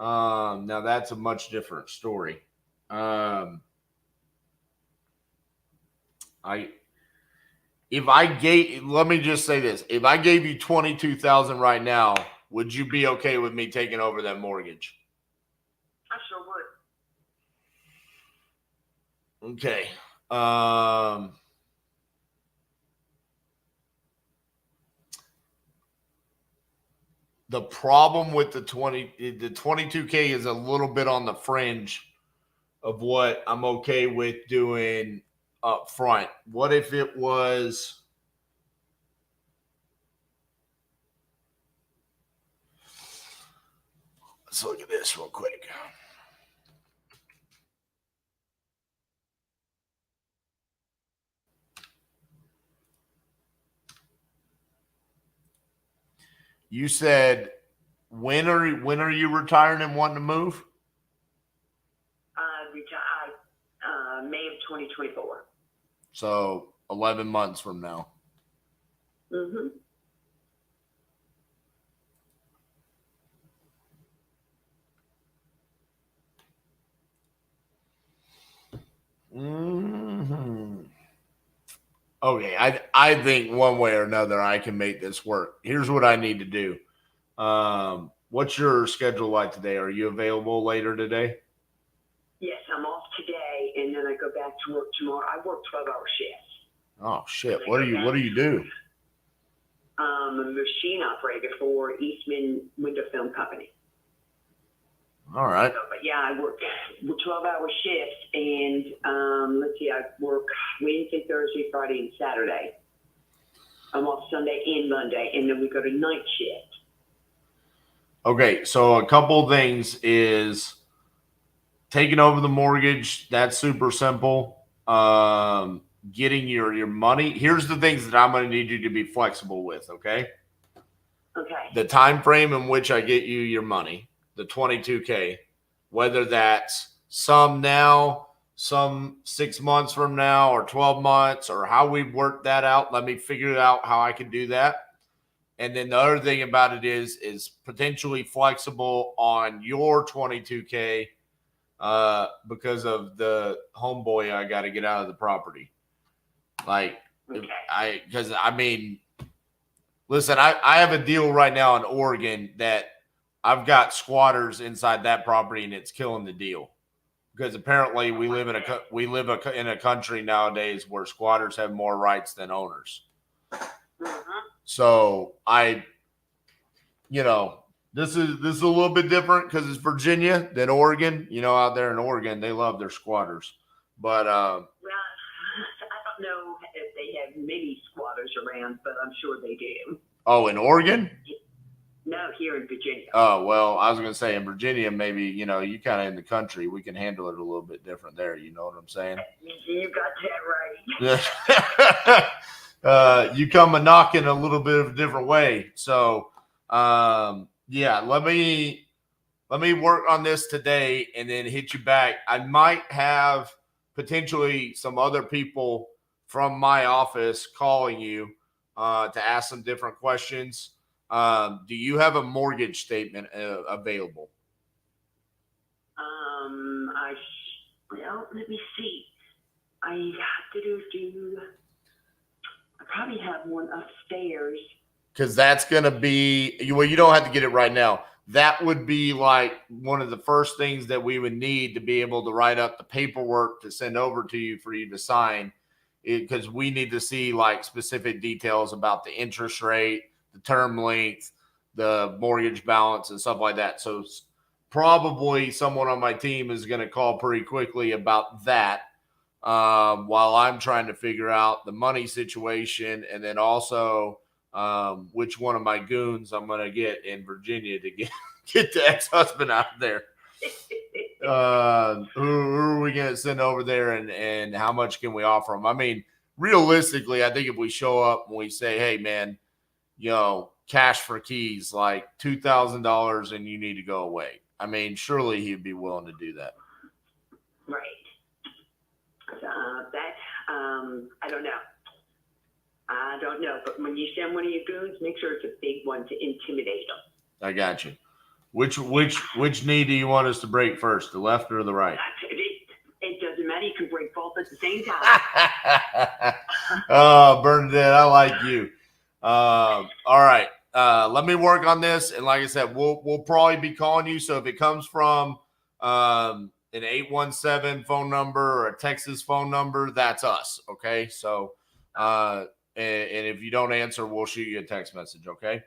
Now that's a much different story. Let me just say this. If I gave you 22,000 right now, would you be okay with me taking over that mortgage? I sure would. Okay. The problem with the 22K is a little bit on the fringe of what I'm okay with doing up front. What if it was, let's look at this real quick. You said when are you retiring and wanting to move? May of 2024. So 11 months from now. Mm-hmm. Mm-hmm. Okay, I think one way or another I can make this work. Here's what I need to do. What's your schedule like today? Are you available later today? Yes, I'm off today, and then I go back to work tomorrow. I work 12-hour shifts. Oh shit! What do you do? I'm a machine operator for Eastman Window Film Company. All right. So, but yeah, I work 12-hour shifts, and let's see, I work Wednesday, Thursday, Friday, and Saturday. I'm off Sunday and Monday, and then we go to night shift. Okay, so a couple things is taking over the mortgage. That's super simple. Getting your money. Here's the things that I'm going to need you to be flexible with. Okay. Okay. The time frame in which I get you your money, the 22K, whether that's some now, some 6 months from now, or 12 months, or how we work that out. Let me figure out how I can do that. And then the other thing about it is potentially flexible on your 22K because of the homeboy I got to get out of the property. Like, okay. Listen, I have a deal right now in Oregon that I've got squatters inside that property, and it's killing the deal because apparently we live in a country nowadays where squatters have more rights than owners. Mm-hmm. So this is a little bit different because it's Virginia than Oregon. Out there in Oregon, they love their squatters. But well, I don't know if they have many squatters around, but I'm sure they do. Oh, in Oregon? No, here in Virginia. Oh, well, I was going to say in Virginia, maybe, you kind of in the country, we can handle it a little bit different there. You know what I'm saying? You got that right. You come a knocking a little bit of a different way. So, yeah, let me work on this today and then hit you back. I might have potentially some other people from my office calling you to ask some different questions. Do you have a mortgage statement available? Well, let me see. I probably have one upstairs. Because that's going to be, well, you don't have to get it right now. That would be like one of the first things that we would need to be able to write up the paperwork to send over to you for you to sign, because we need to see like specific details about the interest rate, the term length, the mortgage balance, and stuff like that. So probably someone on my team is going to call pretty quickly about that, while I'm trying to figure out the money situation, and then also which one of my goons I'm going to get in Virginia to get the ex-husband out there. Who are we going to send over there, and how much can we offer them? I mean, realistically, I think if we show up and we say, hey, man, cash for keys, like $2,000 and you need to go away. I mean, surely he'd be willing to do that. Right. I don't know. But when you send one of your goons, make sure it's a big one to intimidate them. I got you. Which knee do you want us to break first, the left or the right? It doesn't matter. You can break both at the same time. Oh, Bernadette, I like you. All right. Let me work on this. And like I said, we'll probably be calling you. So if it comes from an 817 phone number or a Texas phone number, that's us. Okay. So, and if you don't answer, we'll shoot you a text message. Okay.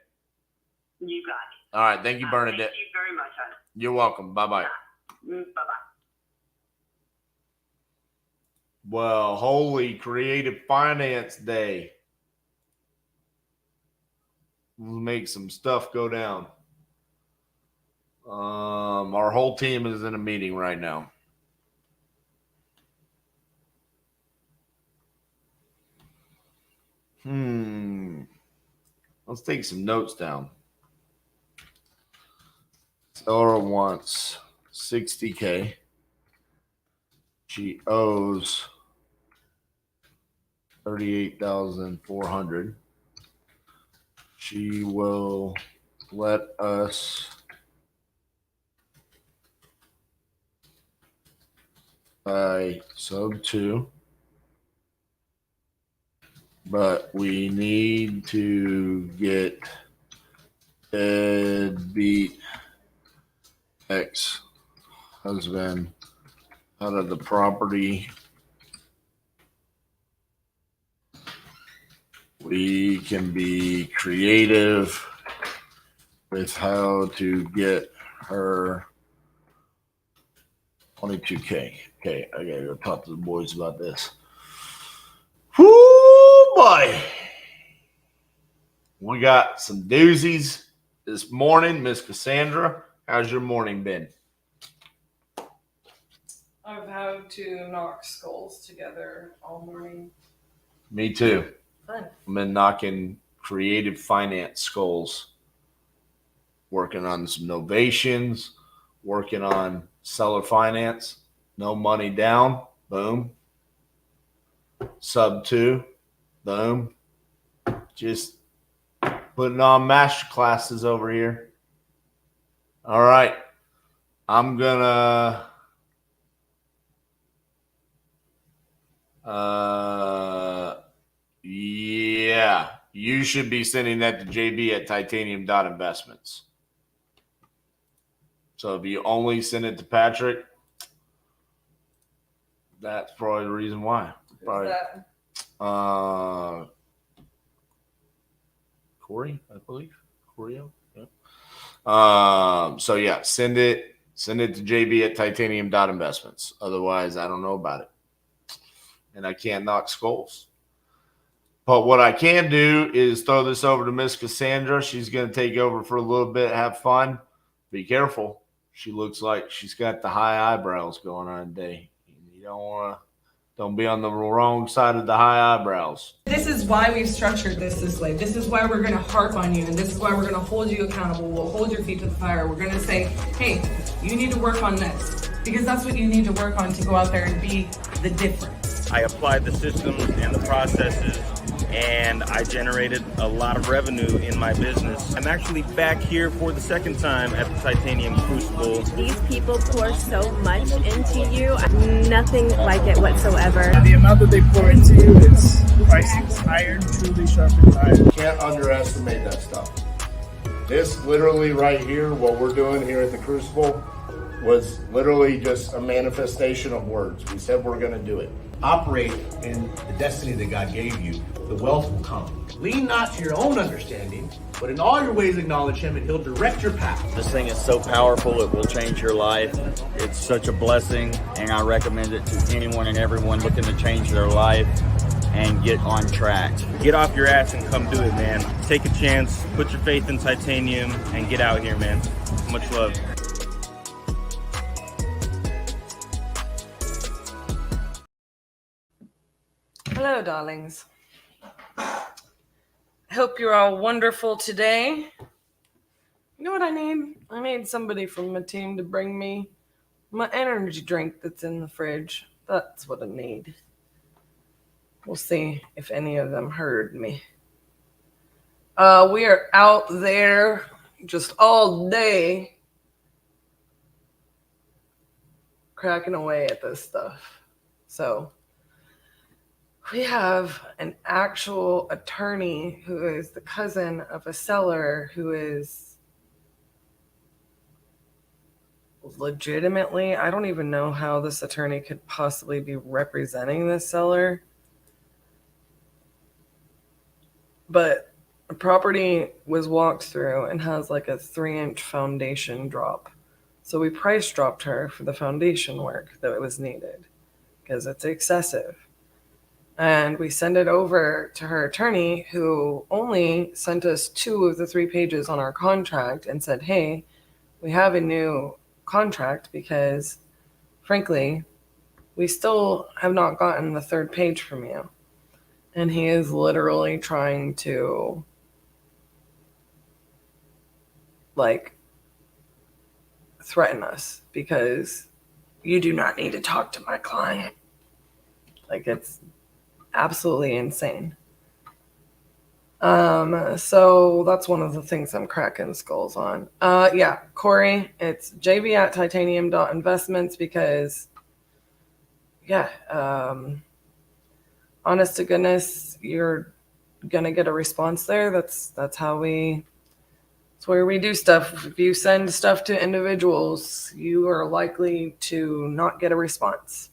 You got it. All right. Thank you, Bernadette. Thank you very much, honey. You're welcome. Bye-bye. Bye-bye. Well, holy Creative Finance Day. We'll make some stuff go down. Our whole team is in a meeting right now. Let's take some notes down. Seller wants $60K. She owes $38,400. She will let us buy sub 2, but we need to get deadbeat ex-husband out of the property. We can be creative with how to get her $22K. Okay, I gotta go talk to the boys about this. Whoo, boy. We got some doozies this morning. Miss Cassandra, how's your morning been? I've had to knock skulls together all morning. Me too. Fun. I've been knocking creative finance skulls, working on some novations, working on seller finance, no money down, boom. Sub 2, boom. Just putting on master classes over here. All right. I'm gonna yeah, you should be sending that to JB at titanium.investments. So if you only send it to Patrick, that's probably the reason why. Probably. Corey, I believe. Corio. Yeah. So yeah, send it to JB at titanium.investments. Otherwise, I don't know about it. And I can't knock skulls. But what I can do is throw this over to Miss Cassandra. She's going to take over for a little bit, have fun. Be careful. She looks like she's got the high eyebrows going on today. You don't be on the wrong side of the high eyebrows. This is why we've structured this way. This is why we're going to harp on you, and this is why we're going to hold you accountable. We'll hold your feet to the fire. We're going to say, hey, you need to work on this, because that's what you need to work on to go out there and be the difference. I applied the systems and the processes and I generated a lot of revenue in my business. I'm actually back here for the second time at the Titanium Crucible. These people pour so much into you. Nothing like it whatsoever. The amount that they pour into you, it's pricing's iron, truly sharpens iron. Can't underestimate that stuff. This literally right here, what we're doing here at the Crucible, was literally just a manifestation of words. We said we're going to do it. Operate in the destiny that God gave you. The wealth will come. Lean not to your own understanding, but in all your ways acknowledge Him, and He'll direct your path. This thing is so powerful, it will change your life. It's such a blessing, and I recommend it to anyone and everyone looking to change their life and get on track. Get off your ass and come do it, man. Take a chance, put your faith in Titanium, and get out here, man. Much love. Hello, darlings. I hope you're all wonderful today. You know what I need? I need somebody from my team to bring me my energy drink that's in the fridge. That's what I need. We'll see if any of them heard me. We are out there just all day cracking away at this stuff. So we have an actual attorney who is the cousin of a seller who is legitimately, I don't even know how this attorney could possibly be representing this seller. But the property was walked through and has like a 3-inch foundation drop. So we price dropped her for the foundation work that was needed because it's excessive. And we send it over to her attorney, who only sent us 2 of the 3 pages on our contract and said, hey, we have a new contract because, frankly, we still have not gotten the 3rd page from you. And he is literally trying to, like, threaten us because you do not need to talk to my client. Like, it's absolutely insane. So that's one of the things I'm cracking skulls on. Yeah, Corey, it's jv@titanium.investments because, yeah, honest to goodness, you're gonna get a response there. That's where we do stuff. If you send stuff to individuals, you are likely to not get a response.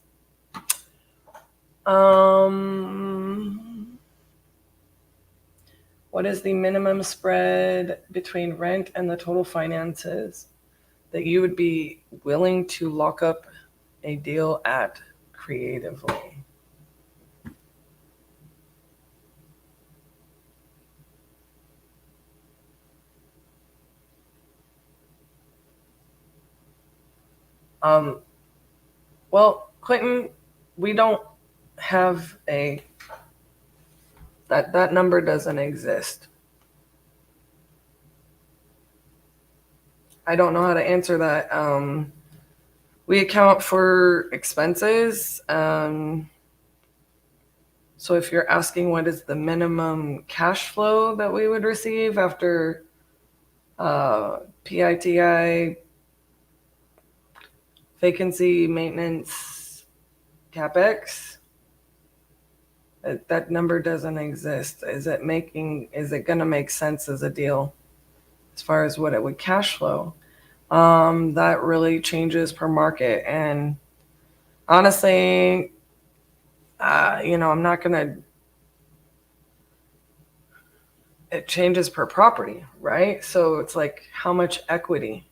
What is the minimum spread between rent and the total finances that you would be willing to lock up a deal at creatively? Well, Clinton, we don't have that number doesn't exist. I don't know how to answer that. We account for expenses. So if you're asking what is the minimum cash flow that we would receive after PITI, vacancy, maintenance, CapEx, that number doesn't exist. Is it going to make sense as a deal as far as what it would cash flow? That really changes per market. And honestly, I'm not going to, it changes per property, right? So it's like how much equity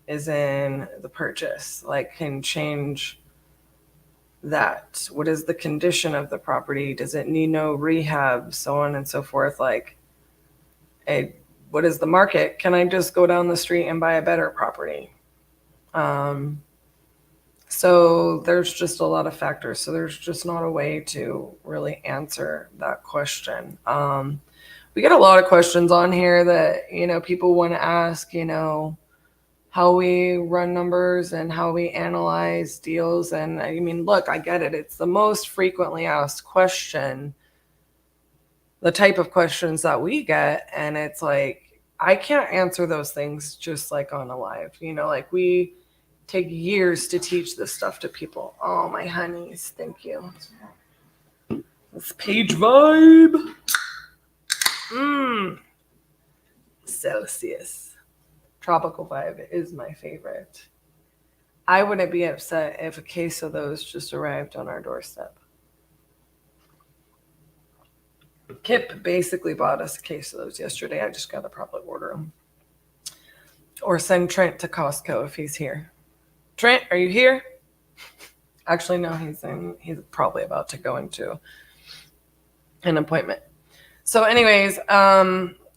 is in the purchase, like can change that. What is the condition of the property? Does it need no rehab? So on and so forth. Like, what is the market? Can I just go down the street and buy a better property? So there's just a lot of factors. So there's just not a way to really answer that question. We get a lot of questions on here that, people want to ask, how we run numbers and how we analyze deals. And I mean, look, I get it. It's the most frequently asked question the type of questions that we get. And it's like, I can't answer those things just like on a live, you know, like we take years to teach this stuff to people. Oh, my honeys. Thank you. This page vibe. Celsius. Tropical vibe is my favorite. I wouldn't be upset if a case of those just arrived on our doorstep. Kip basically bought us a case of those yesterday. I just got to probably order them. Or send Trent to Costco if he's here. Trent, are you here? Actually, no, he's probably about to go into an appointment. So anyways,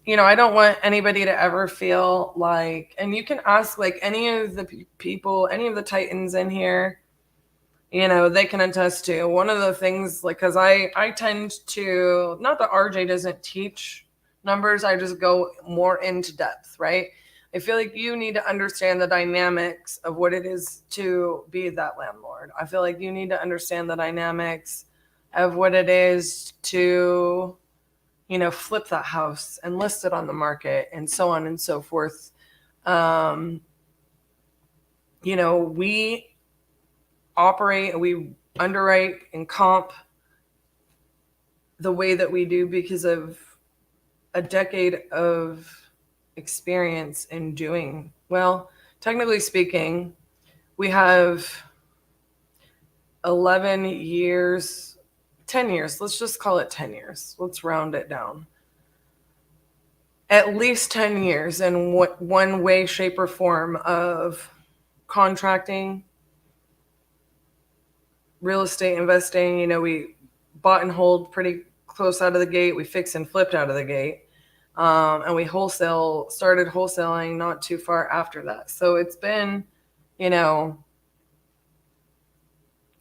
you know, I don't want anybody to ever feel like, and you can ask like any of the people, any of the Titans in here, you know, they can attest to one of the things, like, cause I tend to, not that RJ doesn't teach numbers, I just go more into depth, right? I feel like you need to understand the dynamics of what it is to be that landlord. I feel like you need to understand the dynamics of what it is to, you know, flip that house and list it on the market and so on and so forth. You know, we operate, we underwrite and comp the way that we do because of a decade of experience in doing, well, technically speaking, we have 11 years, 10 years. Let's just call it 10 years. Let's round it down. At least 10 years in one way, shape, or form of contracting, real estate investing. You know, we bought and hold pretty close out of the gate. We fixed and flipped out of the gate. And we started wholesaling not too far after that. So it's been, you know,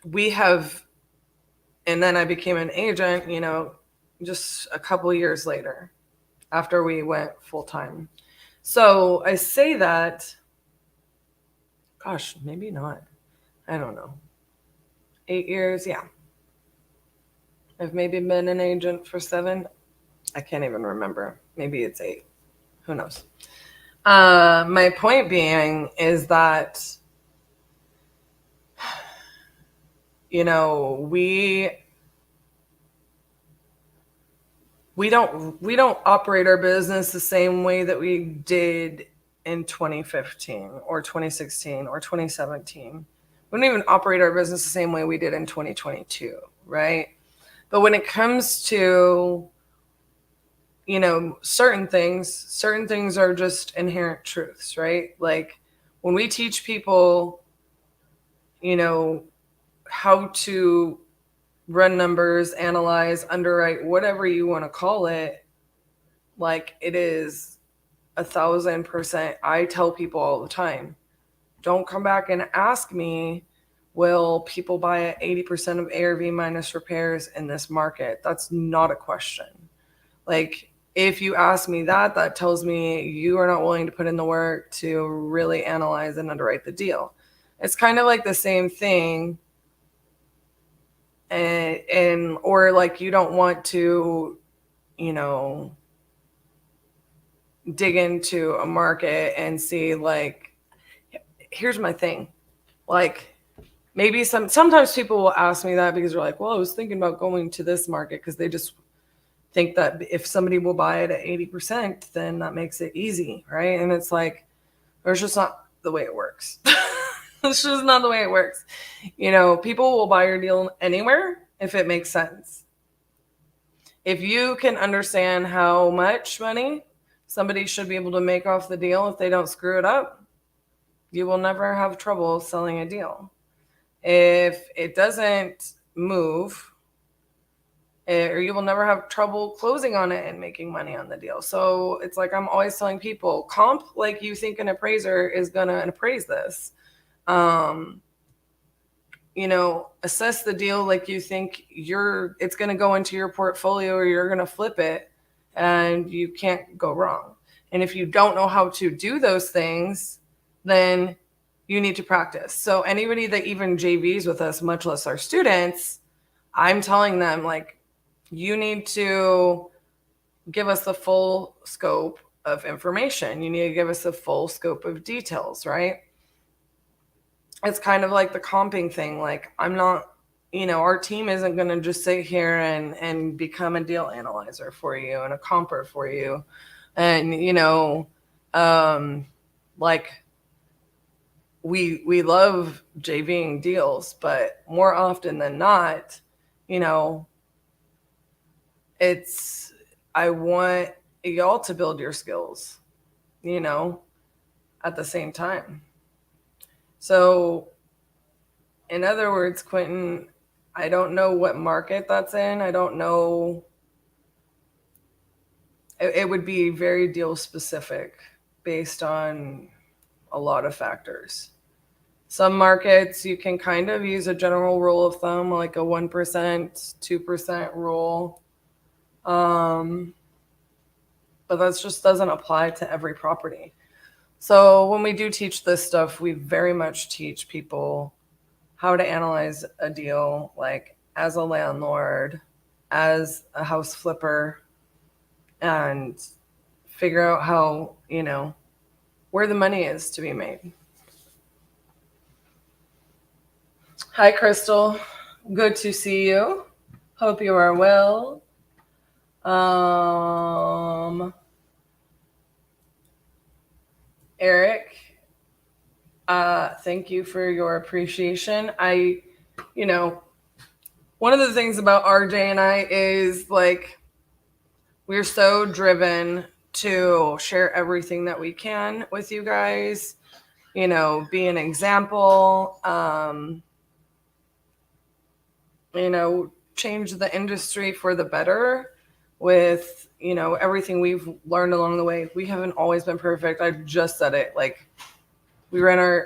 we have, and then I became an agent, you know, just a couple years later after we went full time. So I say that, gosh, maybe not. I don't know. 8 years. Yeah. I've maybe been an agent for 7. I can't even remember. Maybe it's 8. Who knows? My point being is that, you know, we don't operate our business the same way that we did in 2015 or 2016 or 2017. We don't even operate our business the same way we did in 2022, right? But when it comes to, you know, certain things are just inherent truths, right? Like when we teach people, you know, how to run numbers, analyze, underwrite, whatever you want to call it, like it is 1,000%. I tell people all the time, don't come back and ask me, will people buy at 80% of ARV minus repairs in this market? That's not a question. Like, if you ask me that, that tells me you are not willing to put in the work to really analyze and underwrite the deal. It's kind of like the same thing. And or like you don't want to, you know, dig into a market and see, like, here's my thing. Like, maybe sometimes people will ask me that because they're like, well, I was thinking about going to this market because they just think that if somebody will buy it at 80%, then that makes it easy, right? And it's like, it's just not the way it works. It's just not the way it works. You know, people will buy your deal anywhere if it makes sense. If you can understand how much money somebody should be able to make off the deal if they don't screw it up, you will never have trouble selling a deal. If it doesn't move, or you will never have trouble closing on it and making money on the deal. So it's like I'm always telling people, comp like you think an appraiser is going to appraise this. You know, assess the deal like you think it's going to go into your portfolio or you're going to flip it, and you can't go wrong. And if you don't know how to do those things, then you need to practice. So anybody that even JVs with us, much less our students, I'm telling them, like, you need to give us the full scope of information. You need to give us the full scope of details, right? It's kind of like the comping thing. Like, I'm not, our team isn't going to just sit here and become a deal analyzer for you and a comper for you. And, like, we love JVing deals, but more often than not, I want y'all to build your skills, at the same time. So, in other words, Quentin, I don't know what market that's in. I don't know. It would be very deal specific based on a lot of factors. Some markets you can kind of use a general rule of thumb, like a 1%, 2% rule. But that just doesn't apply to every property. So when we do teach this stuff, we very much teach people how to analyze a deal, like as a landlord, as a house flipper, and figure out how, where the money is to be made. Hi, Crystal. Good to see you. Hope you are well. Eric, thank you for your appreciation. One of the things about RJ and I is, like, we're so driven to share everything that we can with you guys, be an example, change the industry for the better with, everything we've learned along the way. We haven't always been perfect. I just said it. Like, we ran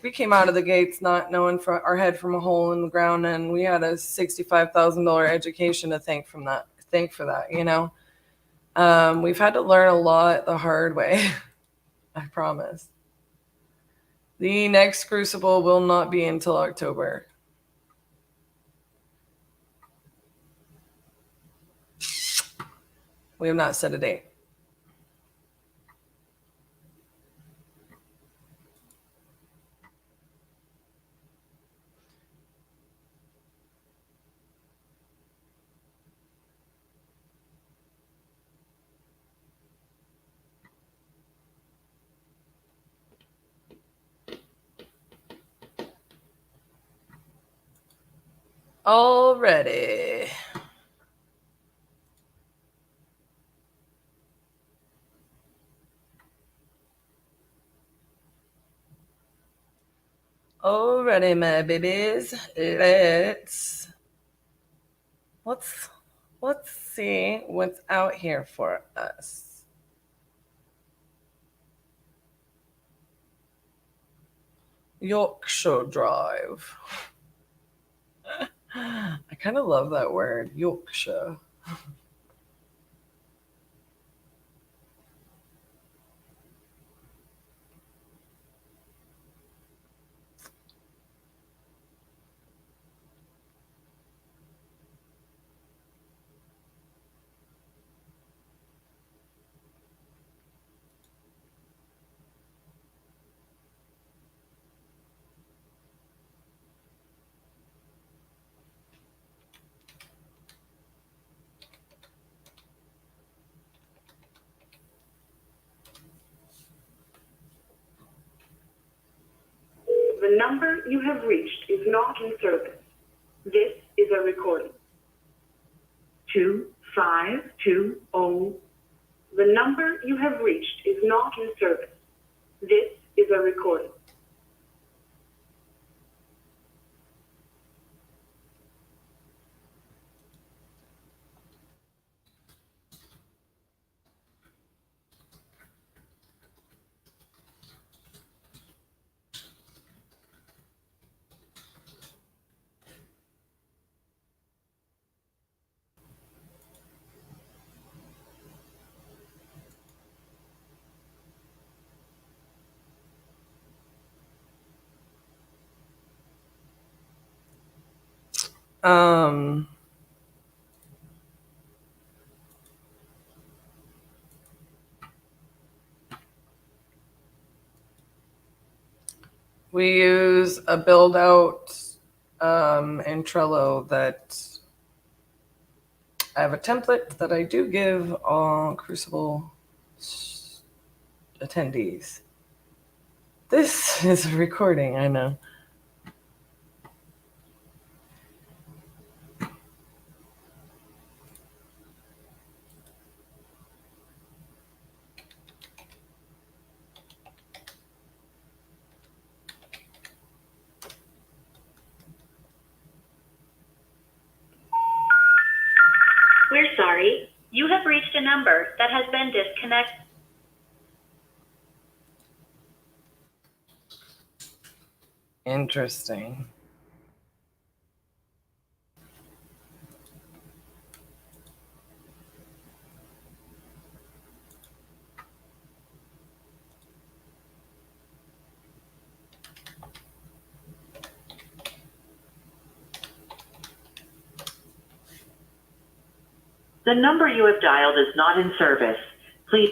we came out of the gates not knowing our head from a hole in the ground, and we had a $65,000 education to thank for that. We've had to learn a lot the hard way. I promise. The next Crucible will not be until October. We have not set a date. Already. Alrighty, my babies. Let's see what's out here for us. Yorkshire Drive. I kind of love that word, Yorkshire. The number you have reached is not in service. This is a recording. 2520. The number you have reached is not in service. This is a recording. We use a build out in Trello that I have a template that I do give all Crucible attendees. This is a recording, I know. We're sorry. You have reached a number that has been disconnected. Interesting. The number you have dialed is not in service. Please.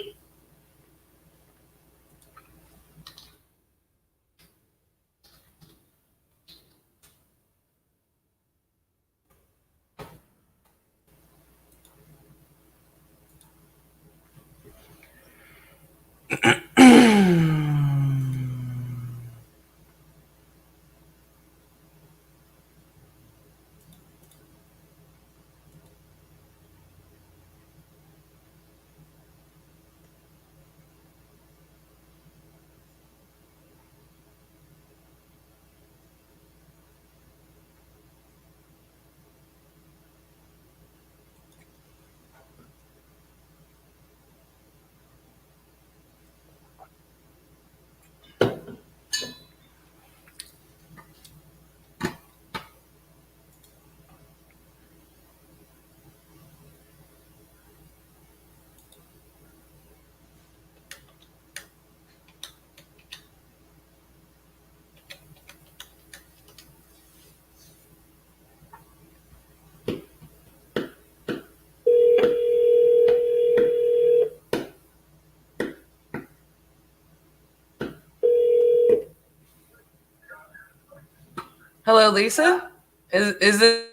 Hello, Lisa? Is it?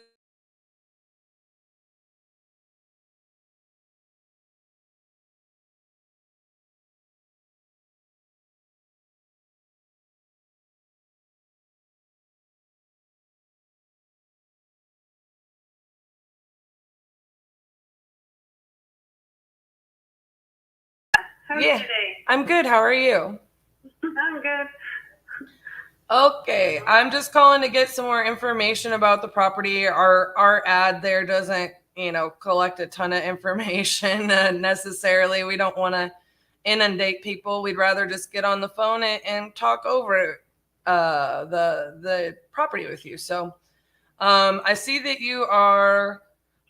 How are you today? I'm good. How are you? I'm good. Okay, I'm just calling to get some more information about the property. Our ad there doesn't, collect a ton of information necessarily. We don't want to inundate people. We'd rather just get on the phone and talk over the property with you. So I see that you are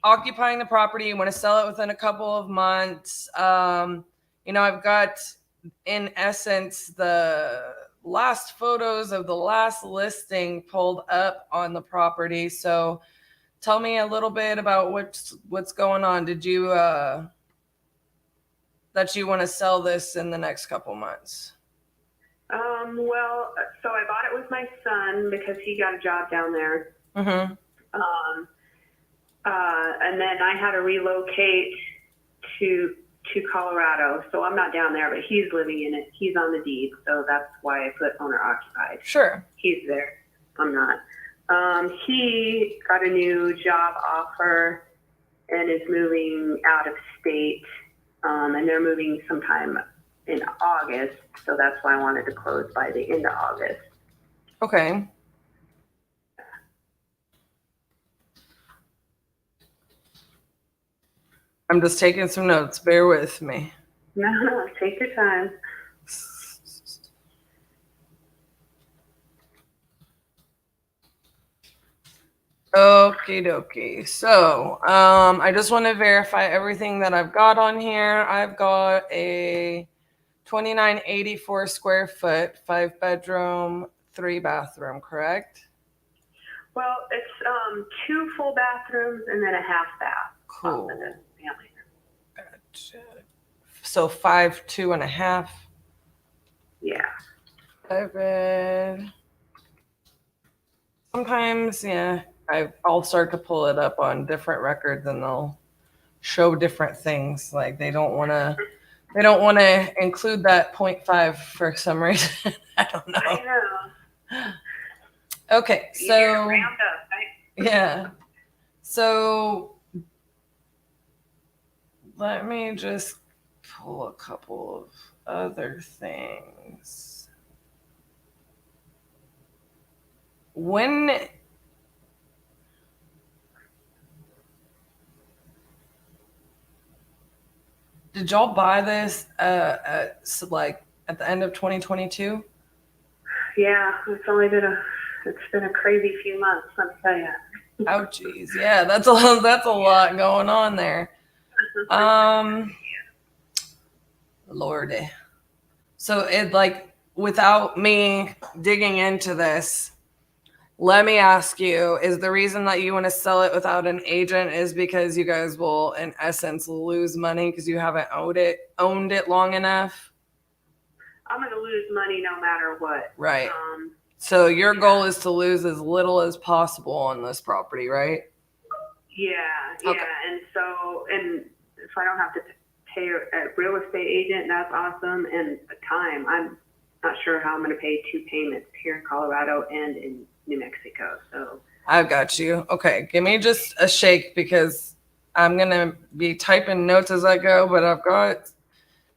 occupying the property. You want to sell it within a couple of months. I've got, in essence, the last photos of the last listing pulled up on the property. So tell me a little bit about what's going on. Did you that you want to sell this in the next couple months? Well, so I bought it with my son because he got a job down there. Mm-hmm. And then I had to relocate to Colorado. So I'm not down there, but he's living in it. He's on the deed. So that's why I put owner occupied. Sure. He's there. I'm not. He got a new job offer and is moving out of state. And they're moving sometime in August. So that's why I wanted to close by the end of August. Okay. I'm just taking some notes. Bear with me. No, take your time. Okie dokie. So I just want to verify everything that I've got on here. I've got a 2984 square foot, 5-bedroom, 3-bathroom, correct? Well, it's 2 full bathrooms and then a half bath. Cool. Family. Gotcha. So 5, 2.5. Yeah. 5 bed. Sometimes, yeah, I'll start to pull it up on different records and they'll show different things. Like they don't want to include that 0.5 for some reason. I don't know. I know. Okay, You get so round up, right? yeah. So let me just pull a couple of other things. When did y'all buy this at the end of 2022? Yeah, it's been a crazy few months, let me tell you. Oh geez, yeah, that's a lot going on there. Lordy. So it without me digging into this, let me ask you, is the reason that you want to sell it without an agent is because you guys will in essence lose money because you haven't owned it long enough? I'm going to lose money no matter what. Right. So your goal is to lose as little as possible on this property, right? Yeah, Okay. And if I don't have to pay a real estate agent, that's awesome. And time, I'm not sure how I'm going to pay 2 payments here in Colorado and in New Mexico. So I've got you. Okay, give me just a shake because I'm going to be typing notes as I go, but I've got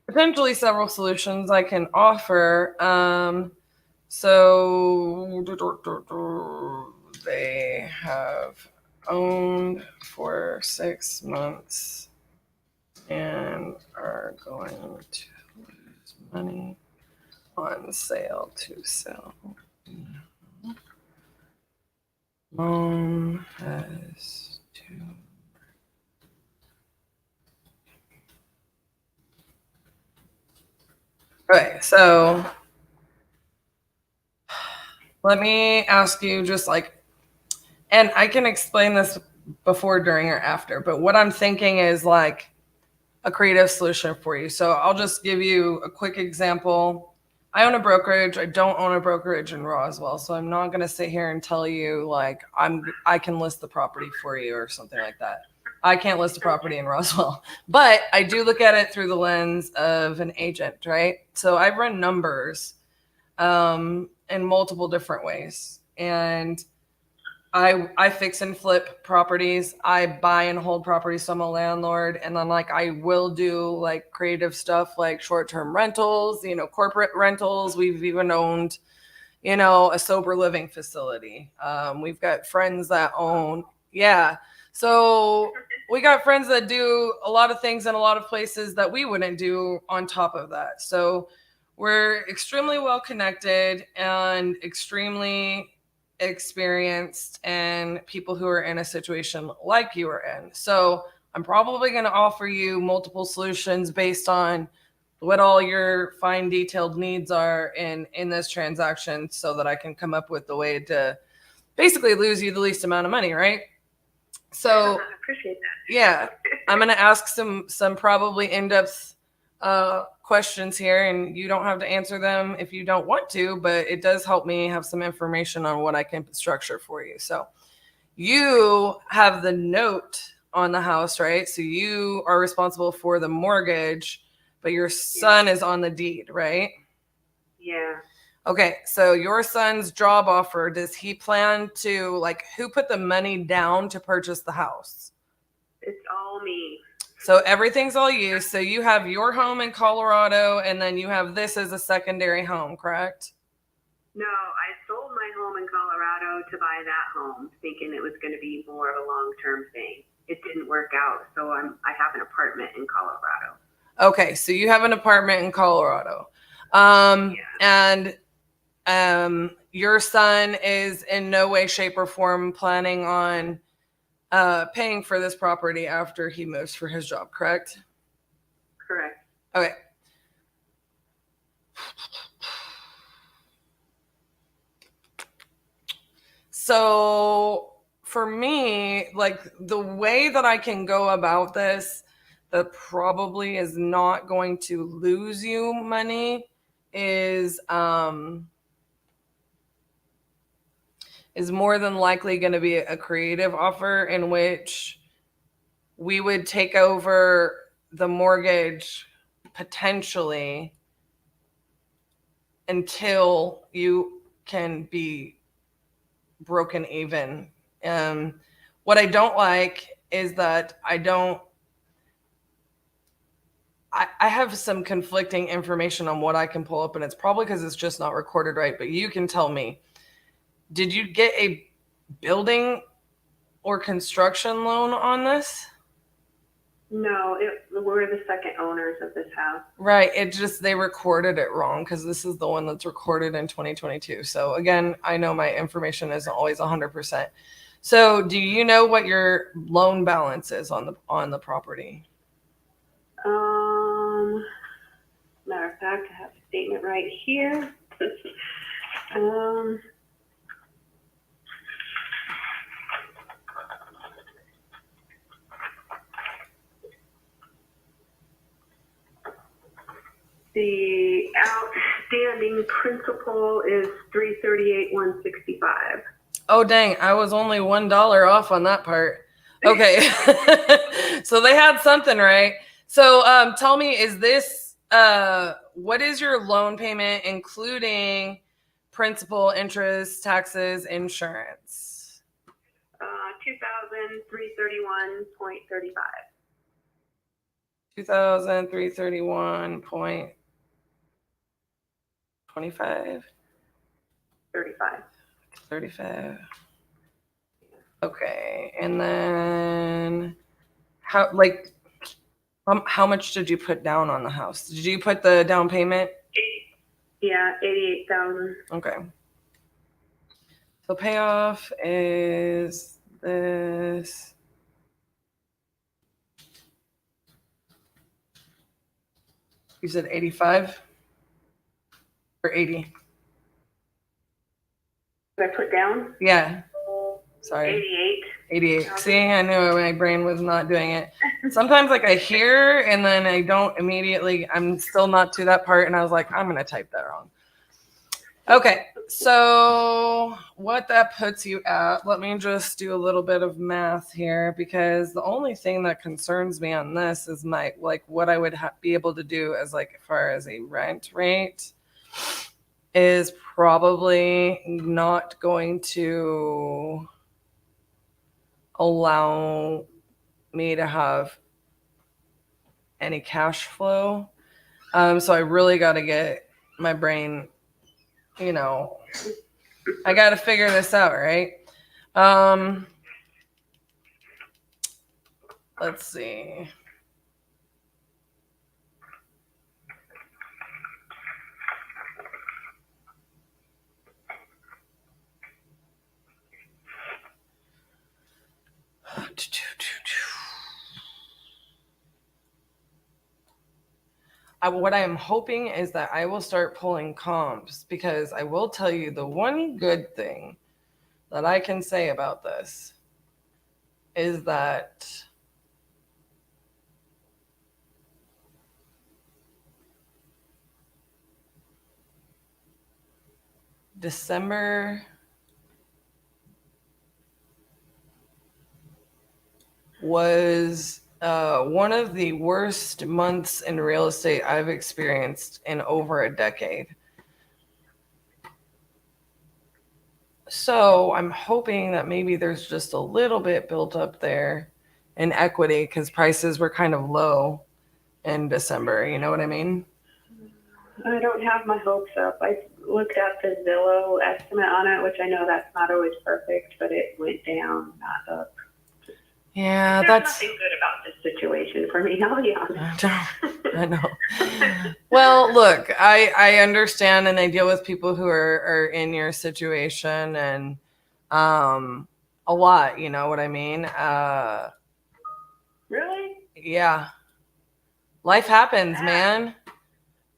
potentially several solutions I can offer. So they have owned for 6 months and are going to lose money on sale to sell. Loan has to. Okay, so let me ask you and I can explain this before, during, or after, but what I'm thinking is like a creative solution for you. So I'll just give you a quick example. I own a brokerage. I don't own a brokerage in Roswell, so I'm not going to sit here and tell you like I can list the property for you or something like that. I can't list a property in Roswell, but I do look at it through the lens of an agent, right? So I run numbers in multiple different ways, and I fix and flip properties. I buy and hold properties. So I'm a landlord. And then I will do like creative stuff like short-term rentals, corporate rentals. We've even owned, a sober living facility. We've got friends that own, yeah. So we got friends that do a lot of things in a lot of places that we wouldn't do on top of that. So we're extremely well connected and extremely experienced and people who are in a situation like you are in. So I'm probably going to offer you multiple solutions based on what all your fine detailed needs are in this transaction so that I can come up with the way to basically lose you the least amount of money, right? So I appreciate that. Yeah, I'm going to ask some probably in-depth questions here, and you don't have to answer them if you don't want to, but it does help me have some information on what I can structure for you. So you have the note on the house, right? So you are responsible for the mortgage, but your son is on the deed, right? Yeah. Okay, so your son's job offer, does he plan to, who put the money down to purchase the house? It's all me. So everything's all you. So you have your home in Colorado, and then you have this as a secondary home, correct? No, I sold my home in Colorado to buy that home, thinking it was going to be more of a long-term thing. It didn't work out, so I have an apartment in Colorado. Okay, so you have an apartment in Colorado. And your son is in no way, shape, or form planning on paying for this property after he moves for his job, correct? Correct. Okay. So for me, the way that I can go about this that probably is not going to lose you money is is more than likely going to be a creative offer in which we would take over the mortgage potentially until you can be broken even. What I don't like is that I have some conflicting information on what I can pull up, and it's probably because it's just not recorded right, but you can tell me. Did you get a building or construction loan on this? No, we're the second owners of this house. Right. They recorded it wrong because this is the one that's recorded in 2022. So again, I know my information isn't always 100%. So do you know what your loan balance is on the property? Matter of fact, I have a statement right here. The outstanding principal is $338,165. Oh dang, I was only $1 off on that part. Okay. So they had something right. So tell me, is this what is your loan payment including principal, interest, taxes, insurance? $2,331.35. 2,331.25. 35. Okay, and then how much did you put down on the house? Did you put the down payment? Yeah, $88,000. Okay. So payoff is this. You said 85 or 80? Did I put down? Yeah. Sorry. 88. See, I knew my brain was not doing it. Sometimes I hear and then I don't immediately, I'm still not to that part. And I was like, I'm going to type that wrong. Okay. So what that puts you at, let me just do a little bit of math here, because the only thing that concerns me on this is what I would be able to do as far as a rent rate is probably not going to allow me to have any cash flow. So I really got to get my brain, I got to figure this out, right? Let's see. What I am hoping is that I will start pulling comps, because I will tell you the one good thing that I can say about this is that December was one of the worst months in real estate I've experienced in over a decade. So I'm hoping that maybe there's just a little bit built up there in equity, because prices were kind of low in December. You know what I mean? I don't have my hopes up. I looked at the Zillow estimate on it, which I know that's not always perfect, but it went down, not up. Yeah, There's nothing good about this situation for me, I'll be honest. I know. Well, look, I understand, and I deal with people who are in your situation, and a lot, you know what I mean? Really? Yeah. Life happens, man.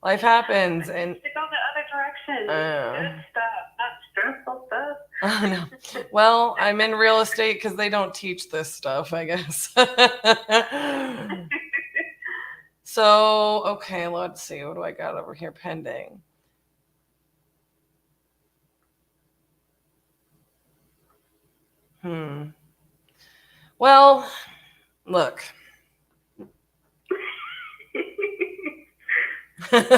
Life happens, and to go the other direction. Good stuff, not stressful stuff. Oh, no. Well, I'm in real estate because they don't teach this stuff, I guess. So, okay, let's see. What do I got over here pending? Well, look. You're not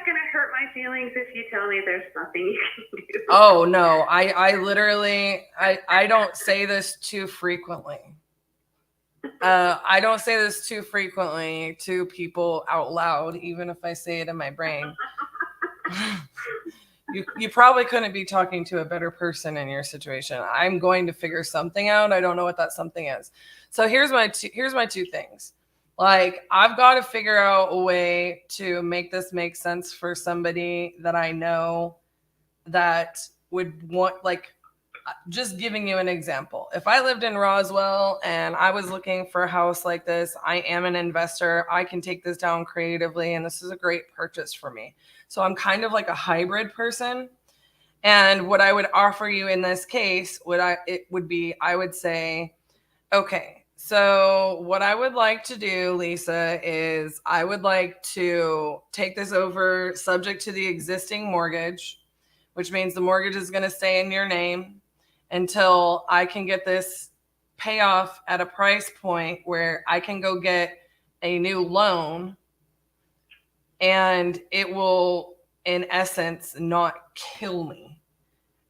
going to hurt my feelings if you tell me there's nothing you can do. Oh no, I literally I don't say this too frequently. I don't say this too frequently to people out loud, even if I say it in my brain. You probably couldn't be talking to a better person in your situation. I'm going to figure something out. I don't know what that something is. So here's my two things. Like, I've got to figure out a way to make this make sense for somebody that I know that would want, like, just giving you an example. If I lived in Roswell and I was looking for a house like this, I am an investor. I can take this down creatively, and this is a great purchase for me. So I'm kind of like a hybrid person. And what I would offer you in this case, I would say, okay, so what I would like to do, Lisa, is I would like to take this over subject to the existing mortgage, which means the mortgage is going to stay in your name until I can get this payoff at a price point where I can go get a new loan, and it will, in essence, not kill me,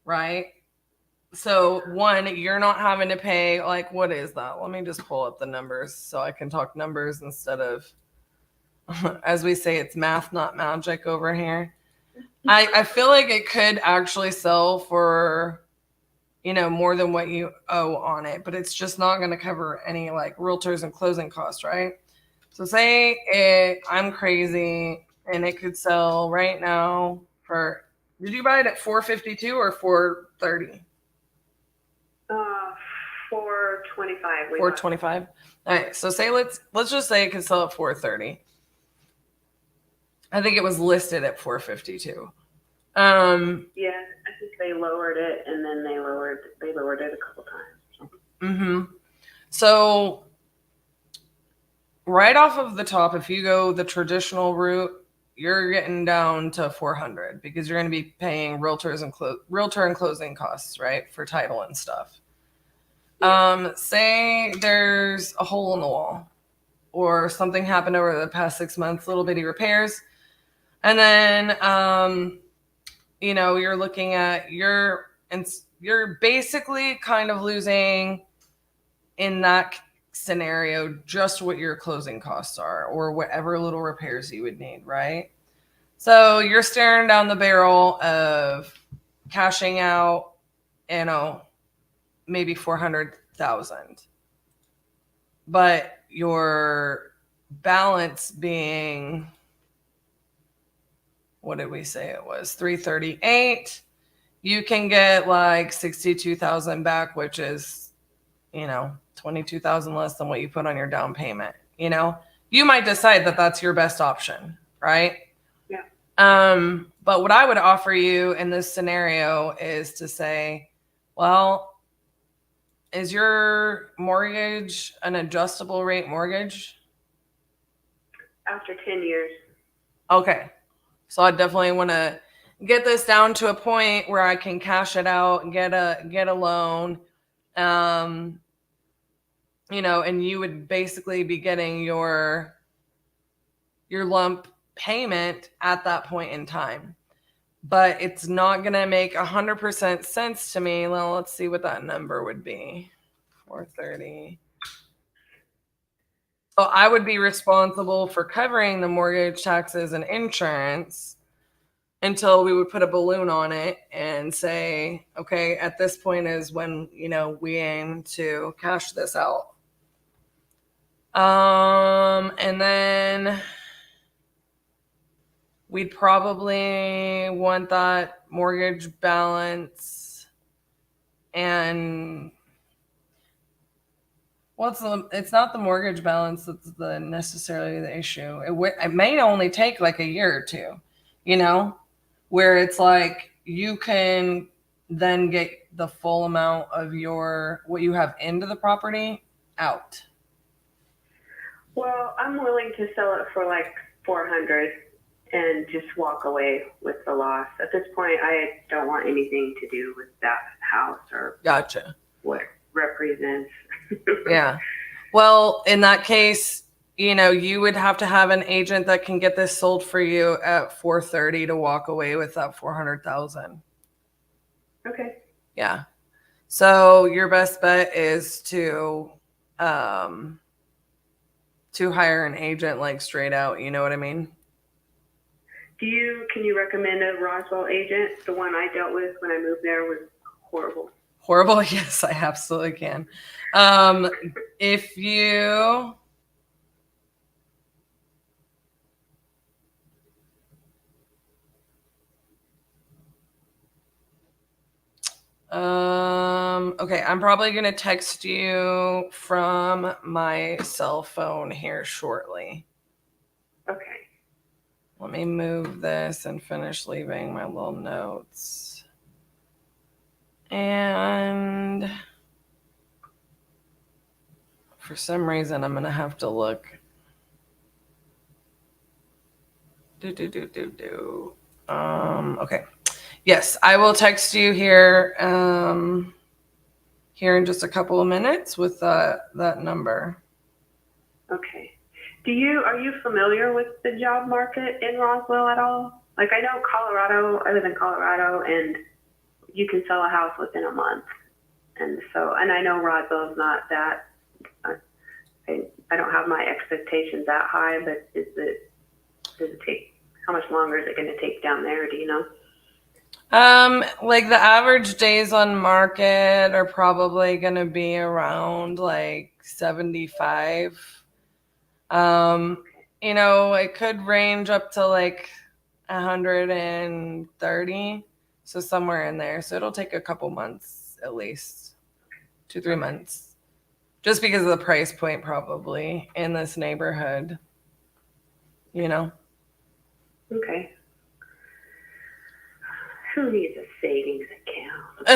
right? So one, you're not having to pay, like, what is that? Let me just pull up the numbers so I can talk numbers instead of, as we say, it's math, not magic over here. I feel like it could actually sell for, more than what you owe on it, but it's just not going to cover any like realtors and closing costs, right? So say I'm crazy and it could sell right now for, did you buy it at 452 or 430? 425. 425. All right. So say let's just say it could sell at 430. I think it was listed at 452. Yeah, I think they lowered it, and then they lowered it a couple times. Mm-hmm. So right off of the top, if you go the traditional route, you're getting down to 400 because you're going to be paying realtor and closing costs, right, for title and stuff. Say there's a hole in the wall or something happened over the past 6 months, little bitty repairs. And then, you're looking at you're basically kind of losing in that scenario just what your closing costs are or whatever little repairs you would need, right? So you're staring down the barrel of cashing out, maybe 400,000, but your balance being, what did we say it was? 338. You can get like 62,000 back, which is, 22,000 less than what you put on your down payment. You might decide that that's your best option, right? Yeah. But what I would offer you in this scenario is to say, well, is your mortgage an adjustable rate mortgage? After 10 years. Okay. So I definitely want to get this down to a point where I can cash it out and get a loan. And you would basically be getting your lump payment at that point in time. But it's not going to make 100% sense to me. Well, let's see what that number would be. 430. So I would be responsible for covering the mortgage, taxes, and insurance until we would put a balloon on it and say, okay, at this point is when, we aim to cash this out. And then we'd probably want that mortgage balance, and it's not the mortgage balance that's necessarily the issue. It may only take like a year or two, where it's like you can then get the full amount of what you have into the property out. Well, I'm willing to sell it for like 400 and just walk away with the loss. At this point, I don't want anything to do with that house or Gotcha. what represents. Yeah. Well, in that case, you know, you would have to have an agent that can get this sold for you at 430 to walk away with that 400,000. Okay. Yeah. So your best bet is to hire an agent like straight out. You know what I mean? Can you recommend a Roswell agent? The one I dealt with when I moved there was horrible. Horrible? Yes, I absolutely can. If you okay, I'm probably gonna text you from my cell phone here shortly. Okay. Let me move this and finish leaving my little notes. And for some reason, I'm gonna have to look. Okay. Yes, I will text you here here in just a couple of minutes with that number. Okay. Are you familiar with the job market in Roswell at all? Like, I know Colorado, I live in Colorado, and you can sell a house within a month. And I know Roswell's not that, I don't have my expectations that high, but does it take, how much longer is it going to take down there? Do you know? Like the average days on market are probably going to be around like 75. You know, it could range up to like 130. So somewhere in there. So it'll take a couple months, at least 2-3 months, just because of the price point probably in this neighborhood, you know? Okay. Who needs a savings account?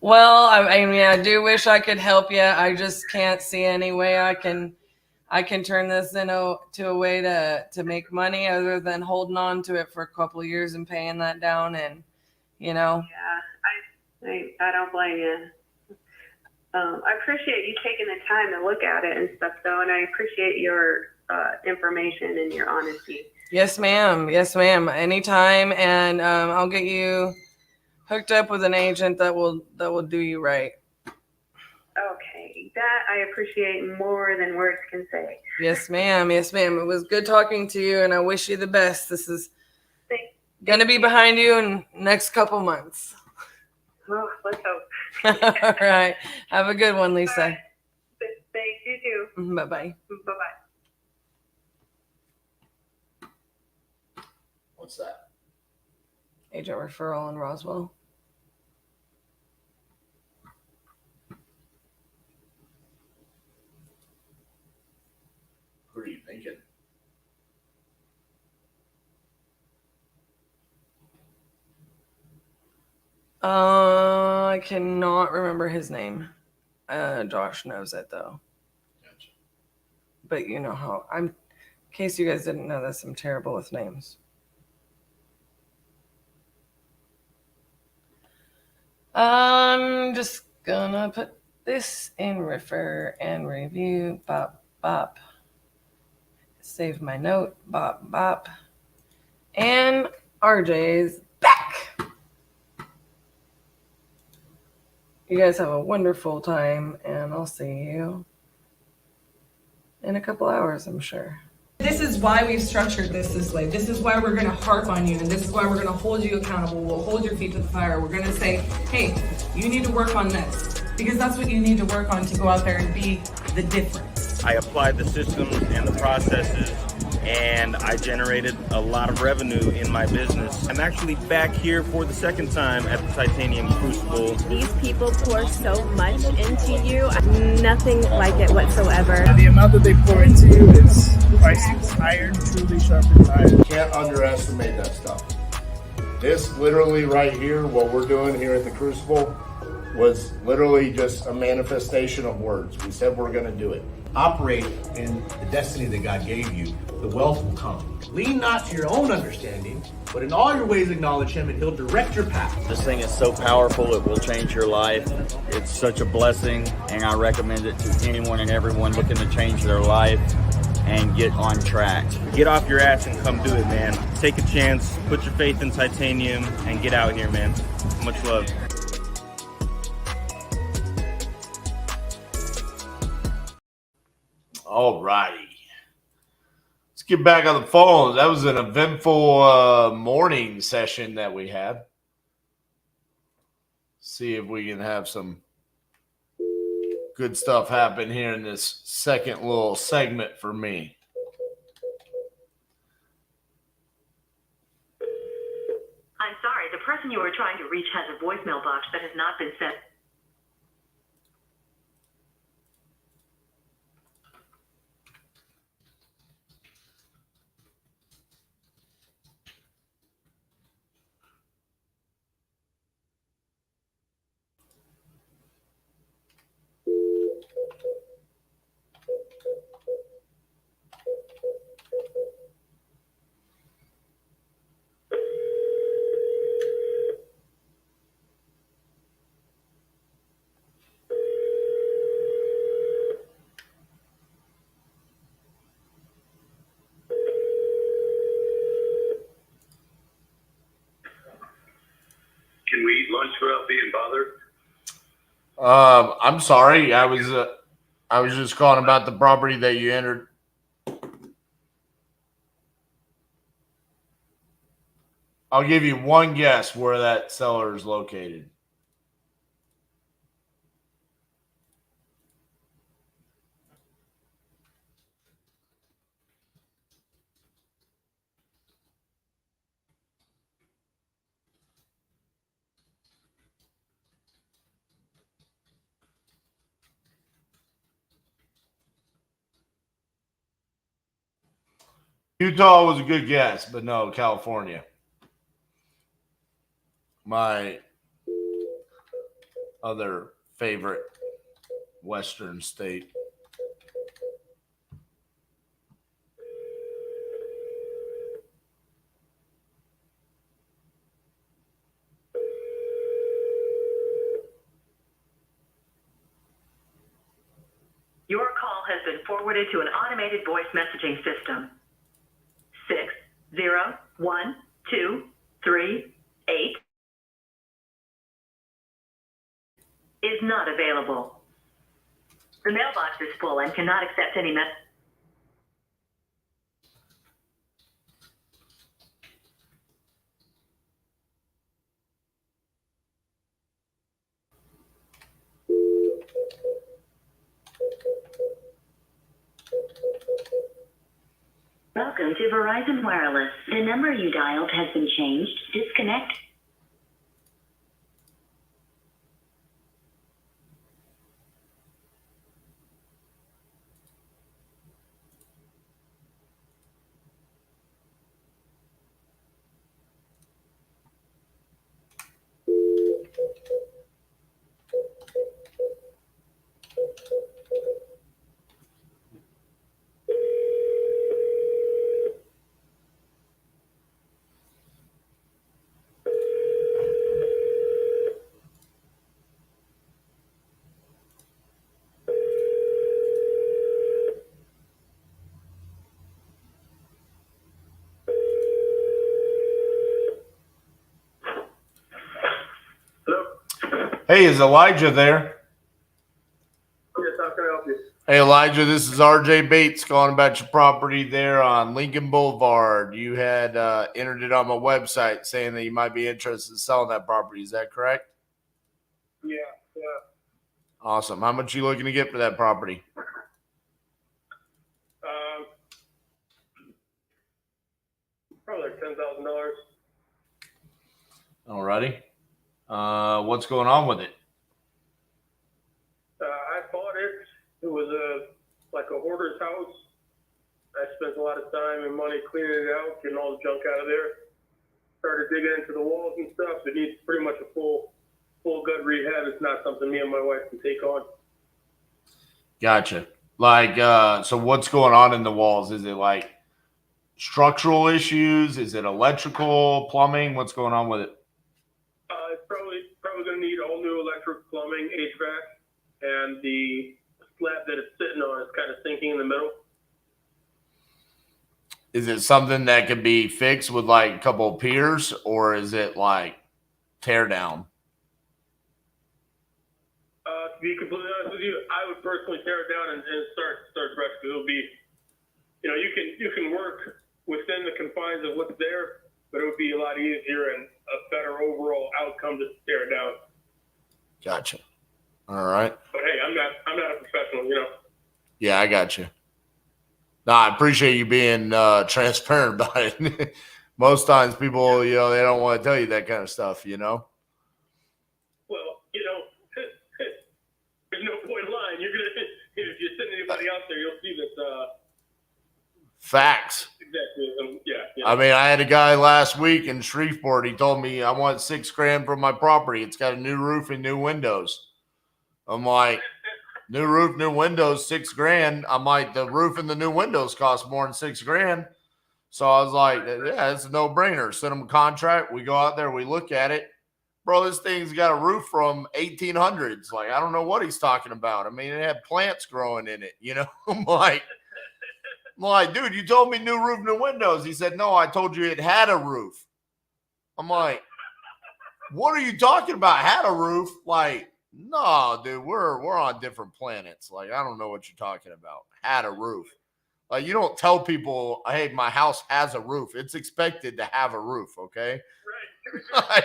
Well, I mean, I do wish I could help you. I just can't see any way I can turn this to a way to make money other than holding on to it for a couple of years and paying that down. And, you know. Yeah, I don't blame you. I appreciate you taking the time to look at it and stuff, though, and I appreciate your information and your honesty. Yes, ma'am. Yes, ma'am. Anytime, and I'll get you hooked up with an agent that will do you right. Okay, that I appreciate more than words can say. Yes, ma'am. Yes, ma'am. It was good talking to you, and I wish you the best. This is gonna be behind you in the next couple months. Oh, let's hope. All right. Have a good one, Lisa. Right. Thanks, you too. Bye-bye. Bye-bye. What's that? Agent referral in Roswell. Who are you thinking? I cannot remember his name. Josh knows it though. Gotcha. But you know how in case you guys didn't know this, I'm terrible with names. I'm just gonna put this in refer and review. Bop, bop. Save my note. Bop, bop. And RJ's back. You guys have a wonderful time, and I'll see you in a couple hours, I'm sure. This is why we've structured this way. This is why we're going to harp on you, and this is why we're going to hold you accountable. We'll hold your feet to the fire. We're going to say, hey, you need to work on this, because that's what you need to work on to go out there and be the difference. I applied the systems and the processes, and I generated a lot of revenue in my business. I'm actually back here for the second time at the Titanium Crucible. These people pour so much into you. Nothing like it whatsoever. The amount that they pour into you is priceless. Iron truly sharpens iron. Can't underestimate that stuff. This literally right here, what we're doing here at the Crucible, was literally just a manifestation of words. We said we're going to do it. Operate in the destiny that God gave you. The wealth will come. Lean not to your own understanding, But in all your ways acknowledge him and he'll direct your path. This thing is so powerful, it will change your life. It's such a blessing, and I recommend it to anyone and everyone looking to change their life and get on track. Get off your ass and come do it, man. Take a chance, put your faith in titanium, and get out here, man. Much love. All righty. Let's get back on the phones. That was an eventful morning session that we had. See if we can have some good stuff happen here in this second little segment for me. I'm sorry, the person you are trying to reach has a voicemail box that has not been set. Can we eat lunch without being bothered? I'm sorry. I was just calling about the property that you entered. I'll give you one guess where that seller is located. Utah was a good guess, but no, California. My other favorite Western state. Your call has been forwarded to an automated voice messaging system. 601-238 is not available. The mailbox is full and cannot accept any message. Welcome to Verizon Wireless. The number you dialed has been changed. Disconnect. Hey, is Elijah there? Yes, how can I help you? Hey, Elijah, this is RJ Bates calling about your property there on Lincoln Boulevard. You had entered it on my website saying that you might be interested in selling that property. Is that correct? Yeah. Awesome. How much are you looking to get for that property? Probably like $10,000. Alrighty. What's going on with it? I bought it. It was like a hoarder's house. I spent a lot of time and money cleaning it out, getting all the junk out of there. Started digging into the walls and stuff. It needs pretty much a full gut rehab. It's not something me and my wife can take on. Gotcha. Like, so what's going on in the walls? Is it like structural issues? Is it electrical, plumbing? What's going on with it? It's probably going to need all new electric, plumbing, HVAC, and the slab that it's sitting on is kind of sinking in the middle. Is it something that could be fixed with like a couple of piers, or is it like tear down? To be completely honest with you, I would personally tear it down and start fresh, because it'll be, you can work within the confines of what's there, but it would be a lot easier and a better overall outcome to tear it down. Gotcha. All right. But hey, I'm not a professional, Yeah, I got you. No, I appreciate you being transparent about it. Most times people, they don't want to tell you that kind of stuff, Well, there's no point in lying. You're gonna, if you send anybody out there, you'll see that. Facts. Exactly. Yeah. I mean, I had a guy last week in Shreveport. He told me I want $6,000 for my property. It's got a new roof and new windows. I'm like, new roof, new windows, $6,000. I'm like, the roof and the new windows cost more than $6,000. So I was like, yeah, it's a no-brainer. Send him a contract. We go out there, we look at it. Bro, this thing's got a roof from 1800s. Like, I don't know what he's talking about. I mean, it had plants growing in it, I'm like, dude, you told me new roof, new windows. He said, no, I told you it had a roof. I'm like, what are you talking about? Had a roof? Like, no, dude, we're on different planets. Like, I don't know what you're talking about. Had a roof. Like, you don't tell people, hey, my house has a roof. It's expected to have a roof, okay? Right.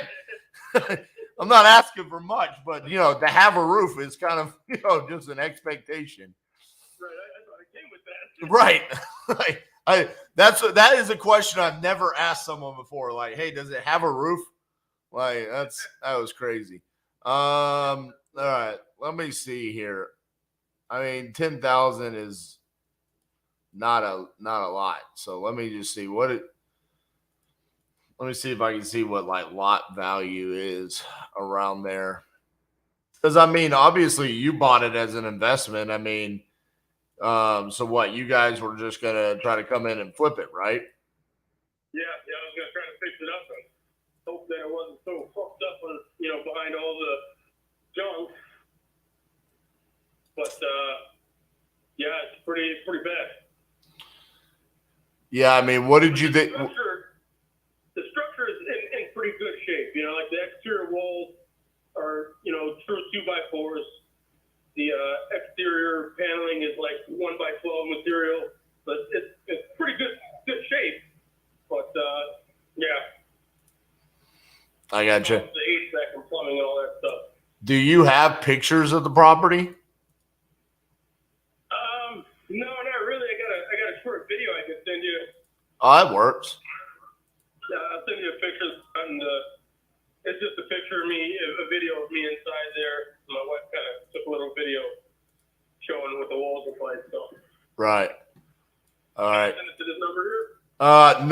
I'm not asking for much, but, to have a roof is kind of, just an expectation. Right. That is a question I've never asked someone before. Like, hey, does it have a roof? Like, that was crazy. All right, let me see here. I mean, 10,000 is not a lot. So let me just see let me see if I can see what like lot value is around there. Because I mean, obviously you bought it as an investment. I mean, so what, you guys were just gonna try to come in and flip it, right? Yeah, I was gonna try to fix it up and hope that it wasn't so fucked up on, behind all the junk. But yeah, it's pretty bad. Yeah, I mean, what did you think? The structure is in pretty good shape. Like the exterior walls are, true 2x4s. The exterior paneling is like 1x12 material, but it's pretty good shape. But yeah. I got you. The HVAC and plumbing and all that stuff. Do you have pictures of the property? No, not really. I got a short video I can send you. Oh, that works. Yeah, I'll send you a picture, and it's just a picture of me, a video of me inside there. My wife kind of took a little video showing what the walls look like. So. Right. All right. Send it to this number here.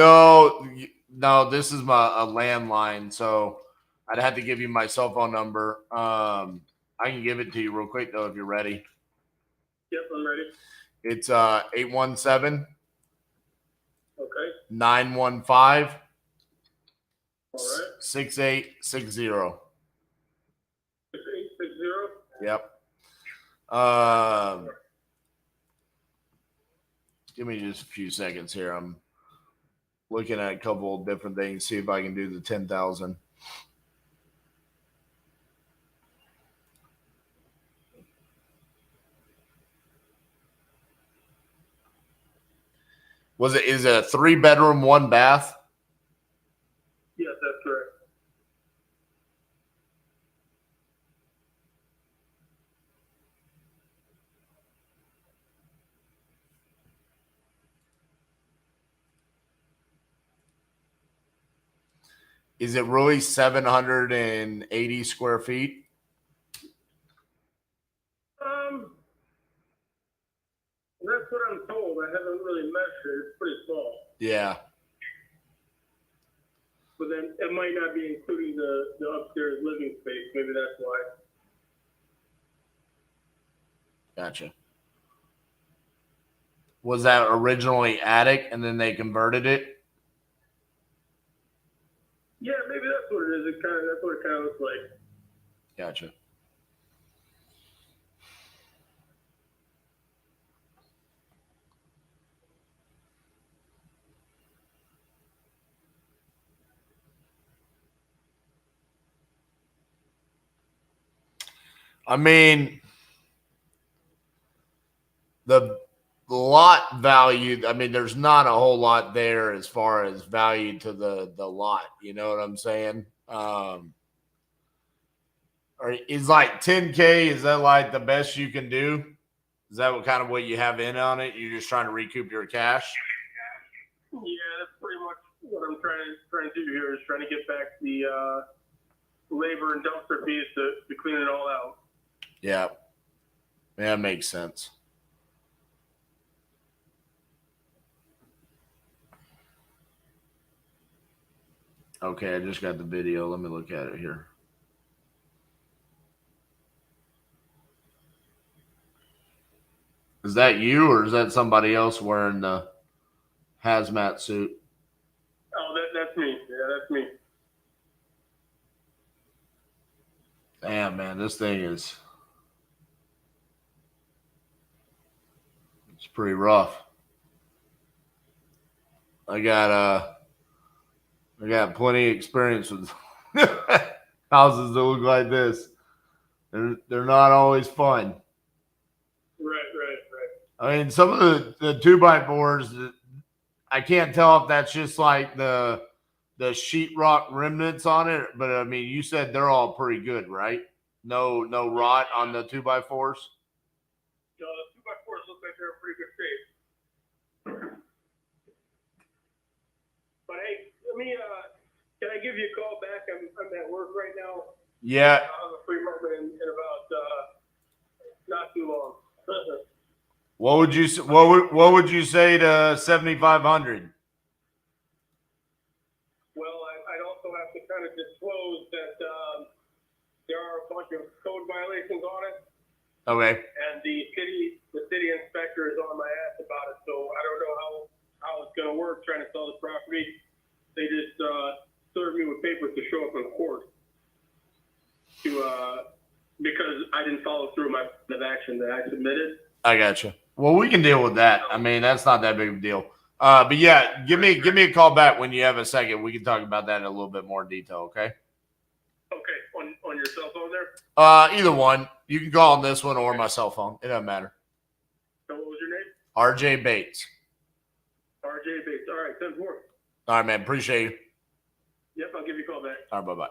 No. This is a landline, so I'd have to give you my cell phone number. I can give it to you real quick though if you're ready. Yep, I'm ready. It's 817. Okay. 915. All right. 6860. 6860. Yep. Give me just a few seconds here. I'm looking at a couple of different things, see if I can do the 10,000. Is it a 3-bedroom, 1 bath? Yes, that's correct. Is it really 780 square feet? That's what I'm told. I haven't really measured. It's pretty small. Yeah. But then it might not be including the upstairs living space. Maybe that's why. Gotcha. Was that originally attic and then they converted it? Yeah, maybe that's what it is. That's what it kind of looks like. Gotcha. I mean, the lot value, I mean, there's not a whole lot there as far as value to the lot. You know what I'm saying? Or is like 10K, is that like the best you can do? Is that what you have in on it? You're just trying to recoup your cash? Yeah, that's pretty much what I'm trying to do here is trying to get back the labor and dumpster fees to clean it all out. Yeah. That makes sense. Okay, I just got the video. Let me look at it here. Is that you or is that somebody else wearing the hazmat suit? Oh, that's me. Yeah, that's me. Damn, man, this thing is it's pretty rough. I got plenty of experience with houses that look like this. They're not always fun. Right. I mean, some of the 2x4s, I can't tell if that's just like the sheetrock remnants on it, but I mean, you said they're all pretty good, right? No rot on the 2x4s. No, the 2x4s look like they're in pretty good shape. But hey, can I give you a call back? I'm at work right now. Yeah. I'll have a free moment in about not too long. What would you say to 7,500? Well, I'd also have to kind of disclose that there are a bunch of code violations on it, Okay. and the city inspector is on my ass about it. So I don't know how it's going to work trying to sell the property. They just served me with papers to show up in court because I didn't follow through my action that I submitted. I gotcha. Well, we can deal with that. I mean, that's not that big of a deal. But yeah, give me a call back when you have a second. We can talk about that in a little bit more detail, okay? Okay, on your cell phone there? Either one. You can call on this one or my cell phone. It doesn't matter. So what was your name? RJ Bates. RJ Bates. All right, 10-4. All right, man. Appreciate you. Yep, I'll give you a call back. All right, bye-bye.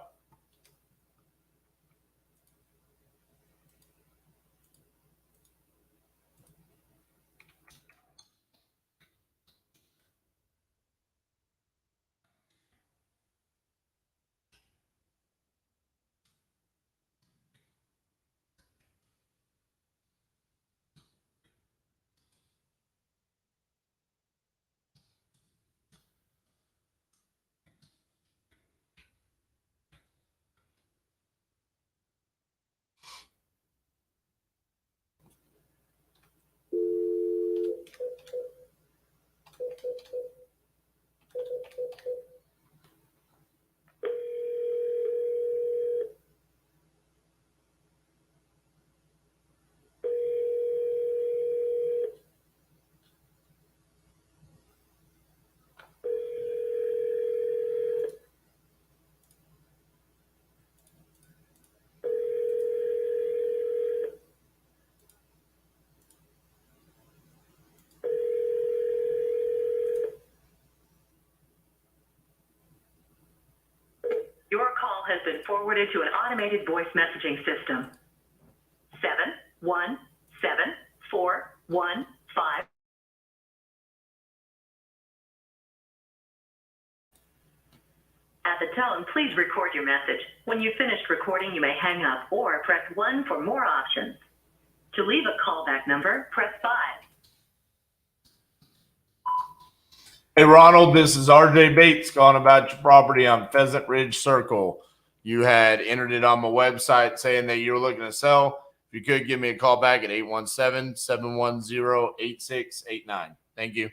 Your call has been forwarded to an automated voice messaging system. 717415. At the tone, please record your message. When you've finished recording, you may hang up or press 1 for more options. To leave a callback number, press 5. Hey, Ronald, this is RJ Bates calling about your property on Pheasant Ridge Circle. You had entered it on my website saying that you were looking to sell. If you could give me a call back at 817-710-8689. Thank you.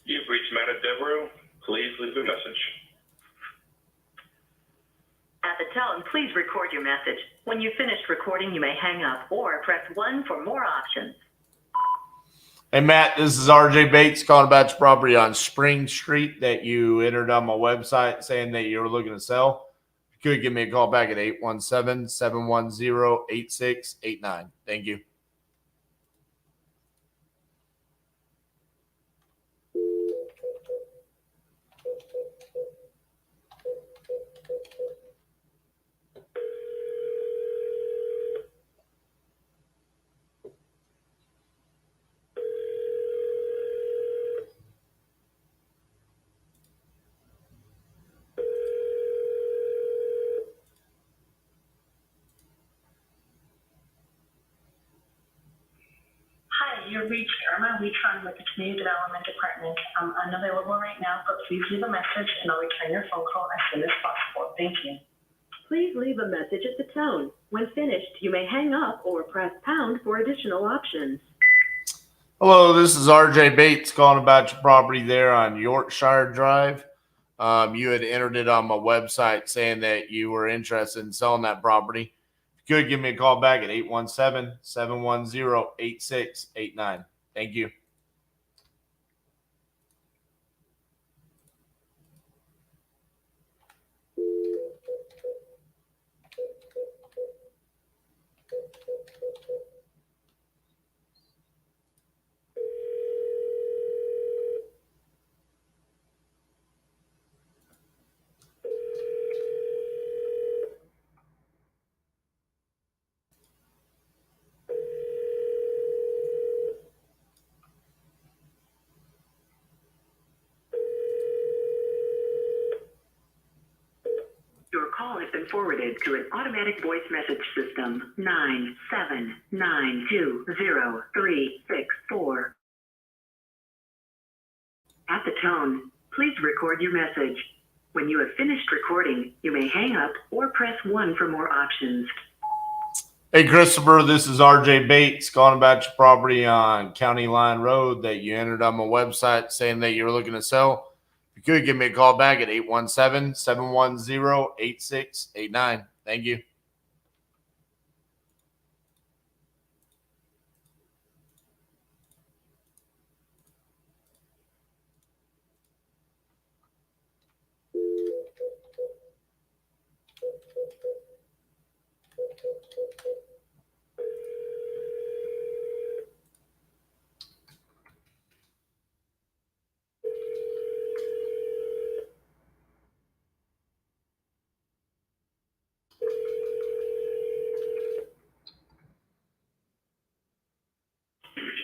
You've reached Matt at Devereaux. Please leave a message. At the tone, please record your message. When you've finished recording, you may hang up or press 1 for more options. Hey, Matt, this is RJ Bates calling about your property on Spring Street that you entered on my website saying that you were looking to sell. If you could give me a call back at 817-710-8689. Thank you. Hi, you reached Irma Weetron with the Community Development Department. I'm unavailable right now, but please leave a message and I'll return your phone call as soon as possible. Thank you. Please leave a message at the tone. When finished, you may hang up or press pound for additional options. Hello, this is RJ Bates calling about your property there on Yorkshire Drive. You had entered it on my website saying that you were interested in selling that property. If you could give me a call back at 817-710-8689. Thank you. Your call has been forwarded to an automatic voice message system. 979203664. At the tone, please record your message. When you have finished recording, you may hang up or press 1 for more options. Hey, Christopher, this is RJ Bates calling about your property on County Line Road that you entered on my website saying that you're looking to sell. If you could give me a call back at 817-710-8689. Thank you.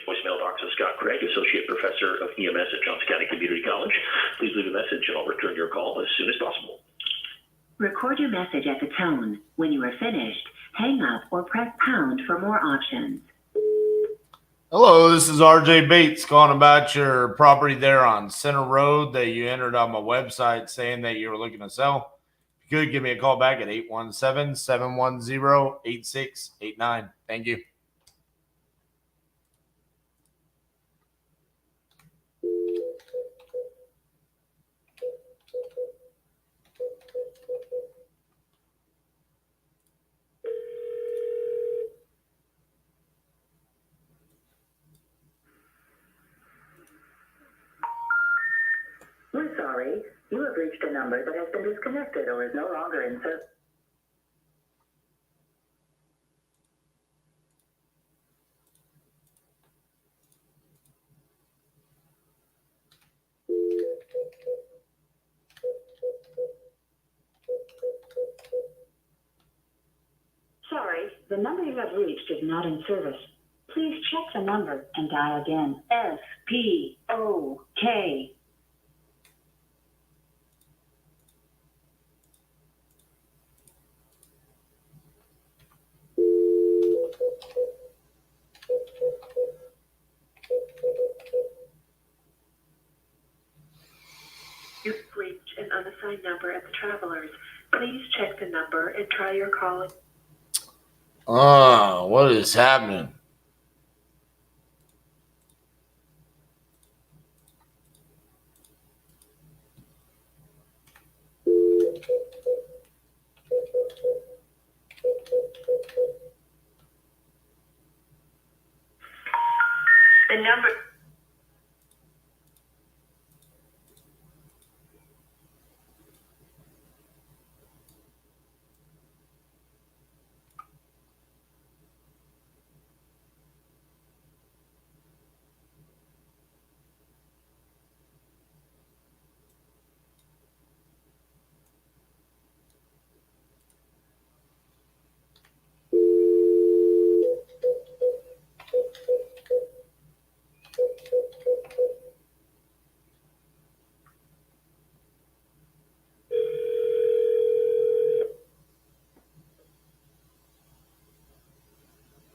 Voicemail box of Scott Craig, Associate Professor of EMS at Johnson County Community College. Please leave a message and I'll return your call as soon as possible. Record your message at the tone. When you are finished, hang up or press pound for more options. Hello, this is RJ Bates calling about your property there on Center Road that you entered on my website saying that you were looking to sell. If you could give me a call back at 817-710-8689. Thank you. We're sorry. You have reached a number that has been disconnected or is no longer in service. Sorry, the number you have reached is not in service. Please check the number and dial again. SPOK. You've reached an unassigned number at the Travelers. Please check the number and try your call. What is happening? The number.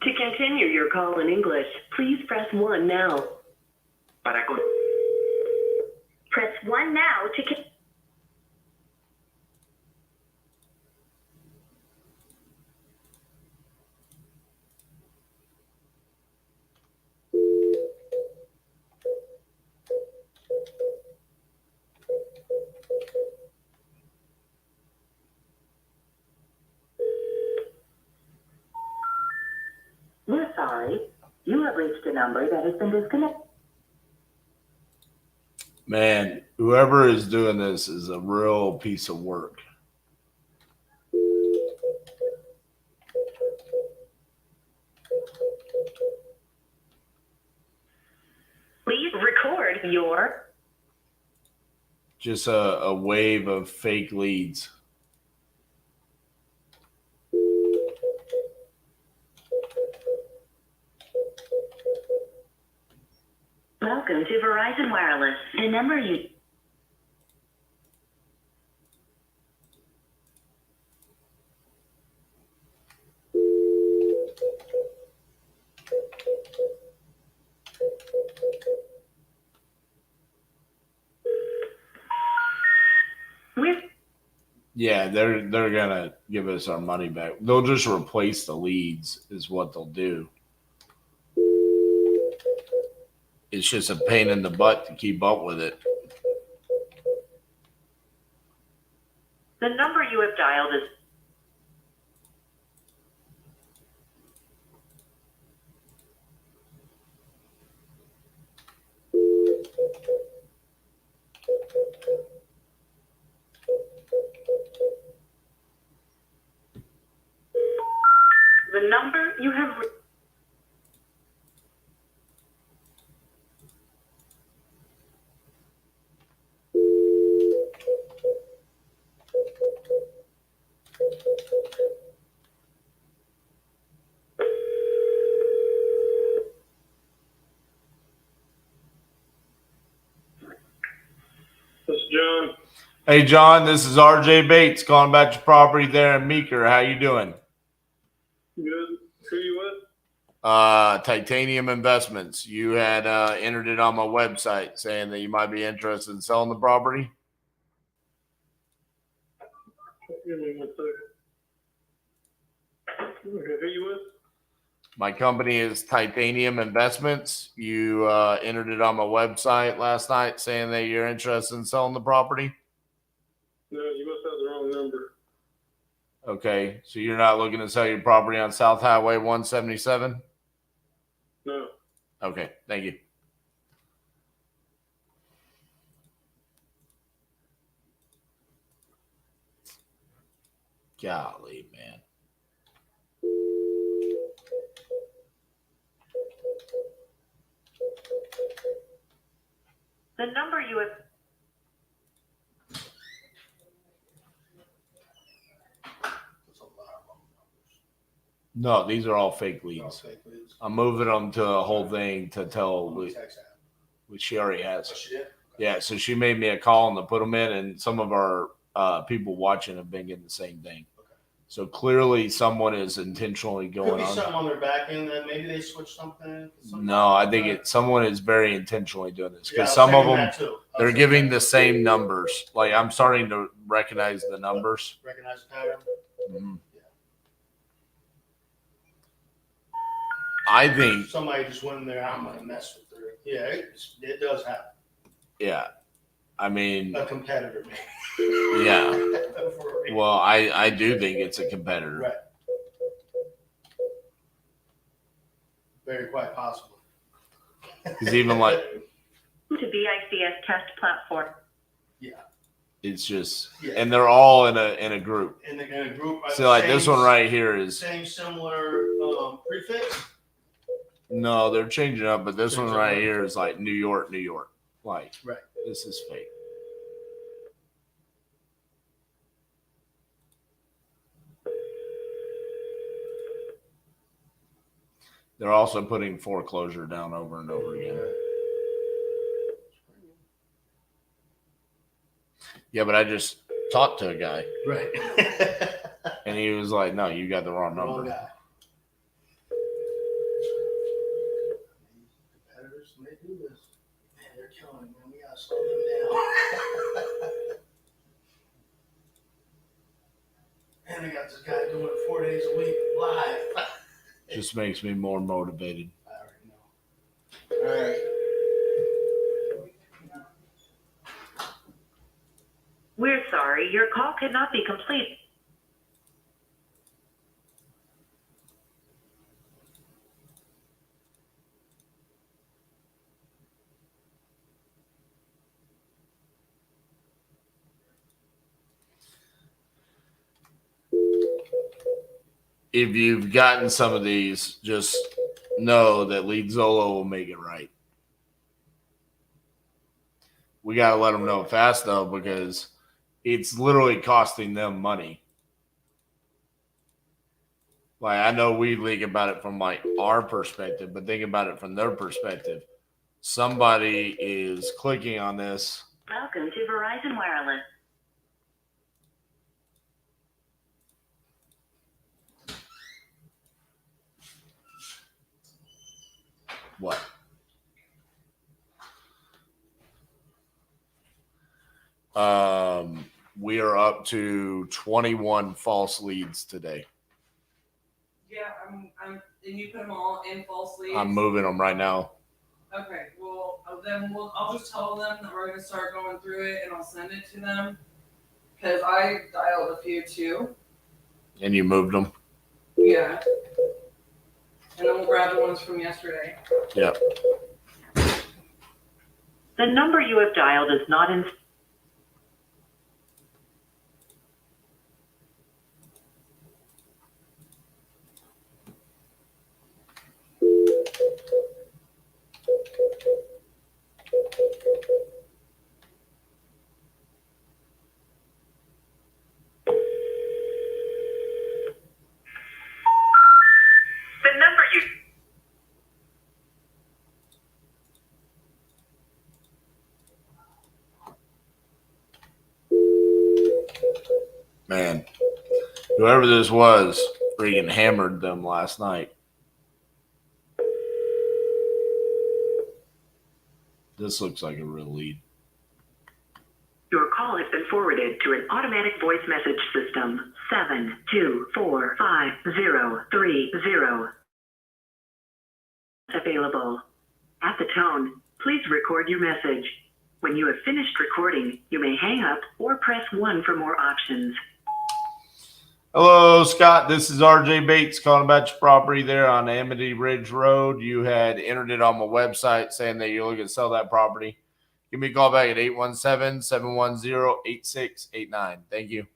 To continue your call in English, please press 1 now. Press 1 now to We're sorry. You have reached a number that has been disconnected. Man, whoever is doing this is a real piece of work. please record your. Just a wave of fake leads. Welcome to Verizon Wireless. The number you. Yeah, they're gonna give us our money back. They'll just replace the leads, is what they'll do. It's just a pain in the butt to keep up with it. The number you have dialed is. The number you have. This is John. Hey, John, this is RJ Bates calling about your property there in Meeker. How you doing? Good. Who you with? Titanium Investments. You had entered it on my website saying that you might be interested in selling the property. Give me 1 second. Okay, who you with? My company is Titanium Investments. You entered it on my website last night saying that you're interested in selling the property. No, you must have the wrong number. Okay, so you're not looking to sell your property on South Highway 177? No. Okay, thank you. Golly, man. The number you have No, these are all fake leads. I'm moving them to a whole thing to tell which she already has. Yeah, so she made me a call and to put them in, and some of our people watching have been getting the same thing. So clearly, someone is intentionally going Could be on. something on their back end that maybe they switched something. No, I think someone is very intentionally doing this Yeah, I because was some of thinking them that too. they're giving the same numbers. Like I'm starting to recognize the numbers. Recognize the pattern. Mhm. I think. Somebody just went in there. I'm gonna mess with her. Yeah, it does happen. Yeah, I mean, A competitor. yeah. Well, I do think it's a competitor. Right. Very quite possible. Because even like to BICS test platform. Yeah. it's just, and they're all in a group. In a group. So like this one right here is same similar prefix. no, they're changing up, but this one right here is like New York, New York. Like right. This is fake. They're also putting foreclosure down over and over again. Yeah, but I just talked to a guy. Right. And he was like, no, you got the wrong number. Wrong guy. Competitors, when they do this, man, they're killing them, man. We gotta slow them down. And they got this guy doing it 4 days a week live. Just makes me more motivated. All right. We're sorry, your call cannot be complete. If you've gotten some of these, just know that Lead Zolo will make it right. We got to let them know fast, though, because it's literally costing them money. Like, I know we think about it from, like, our perspective, but think about it from their perspective. Somebody is clicking on this. Welcome to Verizon Wireless. What? We are up to 21 false leads today. Yeah, I'm and you put them all in false leads. I'm moving them right now. Okay, well then I'll just tell them that we're gonna start going through it, and I'll send it to them because I dialed a few too. And you moved them? Yeah. And then we'll grab the ones from yesterday. Yep. The number you have dialed is not in. The number you. Man, whoever this was freaking hammered them last night. This looks like a real lead. Your call has been forwarded to an automatic voice message system. 7245030. Available. At the tone, please record your message. When you have finished recording, you may hang up or press 1 for more options. Hello, Scott. This is RJ Bates calling about your property there on Amity Ridge Road. You had entered it on my website saying that you're looking to sell that property. Give me a call back at 817-710-8689. Thank you.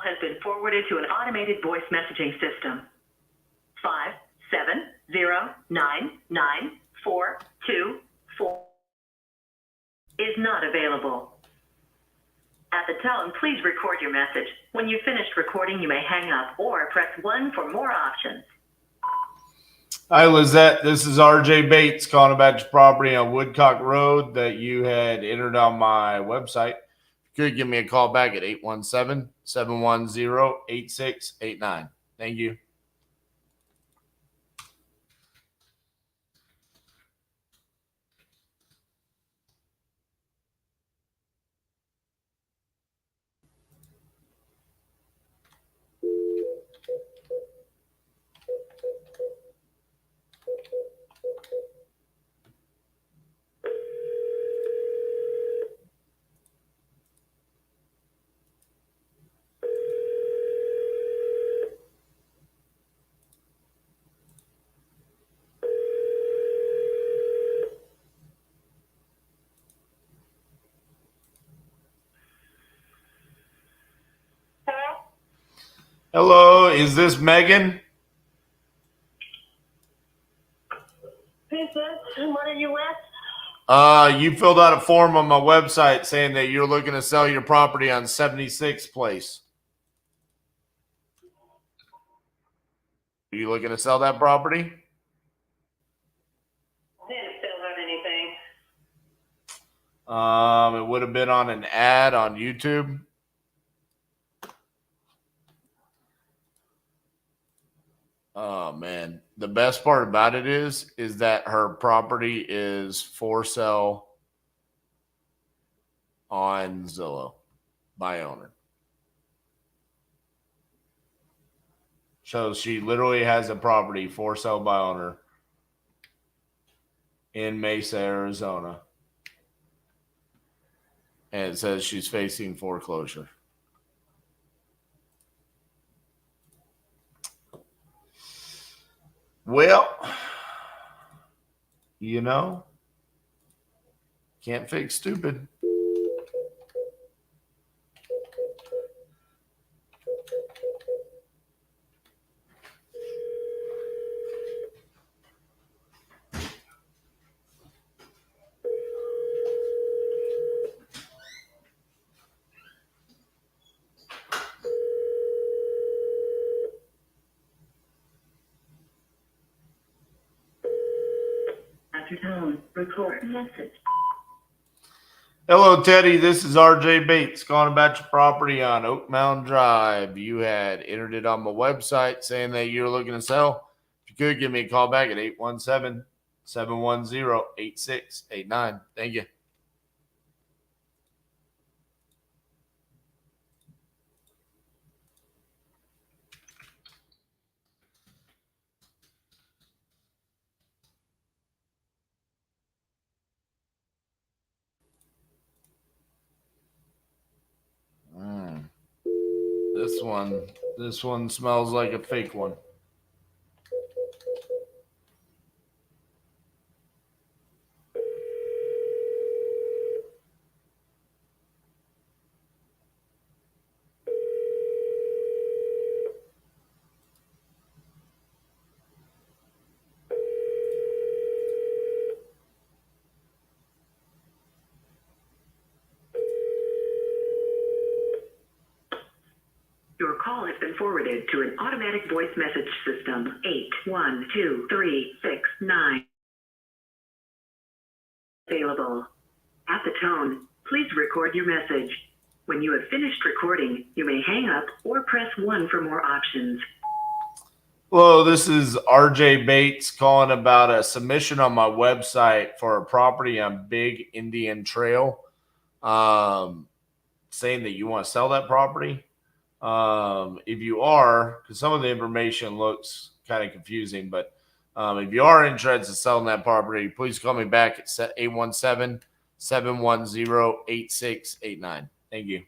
has been forwarded to an automated voice messaging system. 570999424 is not available. At the tone, please record your message. When you've finished recording, you may hang up or press 1 for more options. Hi, Lizette. This is RJ Bates calling about your property on Woodcock Road that you had entered on my website. You could give me a call back at 817-710-8689. Thank you. Hello, is this Megan? Who's this? What are you with? You filled out a form on my website saying that you're looking to sell your property on 76th Place. Are you looking to sell that property? I didn't fill out anything. It would have been on an ad on YouTube. Oh man, the best part about it is that her property is for sale on Zillow by owner. So she literally has a property for sale by owner in Mesa, Arizona. And it says she's facing foreclosure. Well, you know, can't fix stupid. After tone, record message. Hello, Teddy. This is RJ Bates calling about your property on Oak Mountain Drive. You had entered it on my website saying that you're looking to sell. If you could, give me a call back at 817-710-8689. Thank you. This one smells like a fake one. Your call has been forwarded to an automatic voice message system. 812369 available. At the tone, please record your message. When you have finished recording, you may hang up or press 1 for more options. Hello, this is RJ Bates calling about a submission on my website for a property on Big Indian Trail. Saying that you want to sell that property. If you are, because some of the information looks kind of confusing, but if you are interested in selling that property, please call me back at 817-710-8689. Thank you.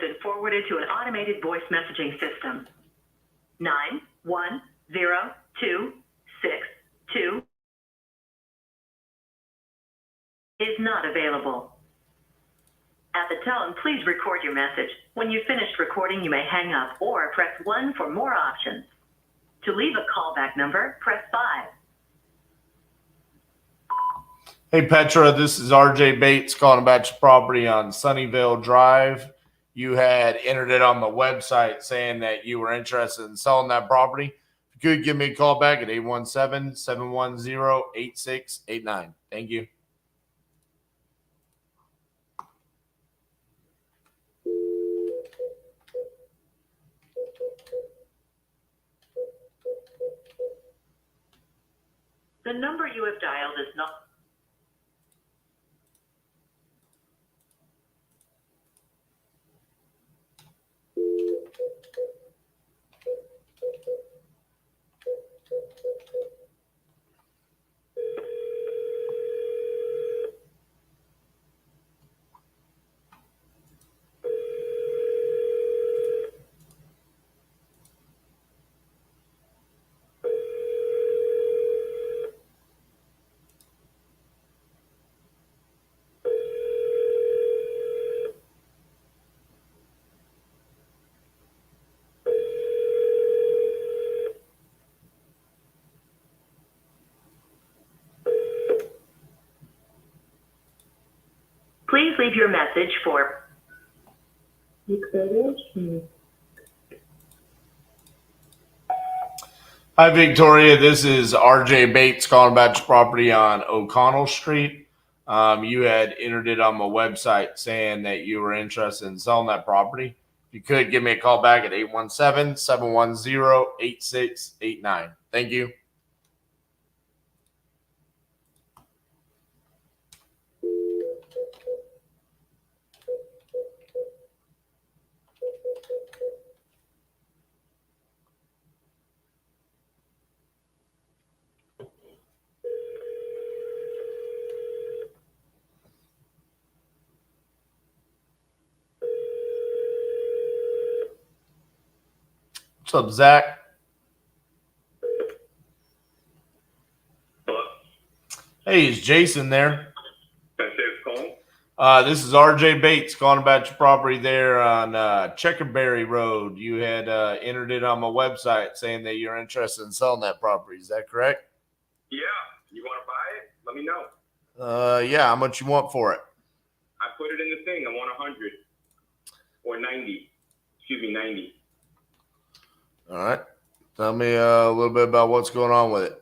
been forwarded to an automated voice messaging system. 910-262 is not available. At the tone, please record your message. When you've finished recording, you may hang up or press 1 for more options. To leave a callback number, press 5. Hey Petra, this is RJ Bates calling about your property on Sunnyvale Drive. You had entered it on the website saying that you were interested in selling that property. If you could give me a call back at 817-710-8689. Thank you. The number you have dialed is not. Please leave your message for. Hi, Victoria. This is RJ Bates calling about your property on O'Connell Street. You had entered it on my website saying that you were interested in selling that property. If you could give me a call back at 817-710-8689. Thank you. What's up, Zach? Hey, is Jason there? This is RJ Bates calling about your property there on Checkerberry Road. You had entered it on my website saying that you're interested in selling that property. Is that correct? Yeah. You want to buy it? Let me know. Yeah. How much you want for it? I put it in the thing. I want 100 or 90. Excuse me, 90. All right. Tell me a little bit about what's going on with it.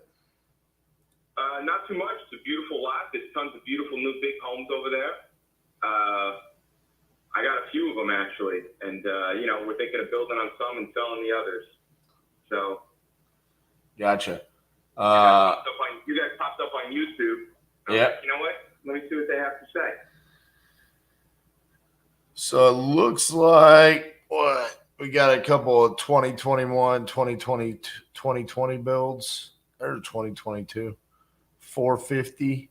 Not too much. It's a beautiful lot. There's tons of beautiful new big homes over there. I got a few of them actually, and we're thinking of building on some and selling the others. So. Gotcha. You guys popped up on YouTube. Yeah. You know what? Let me see what they have to say. So it looks like what we got a couple of 2021, 2020, 2020 builds or 2022, 450.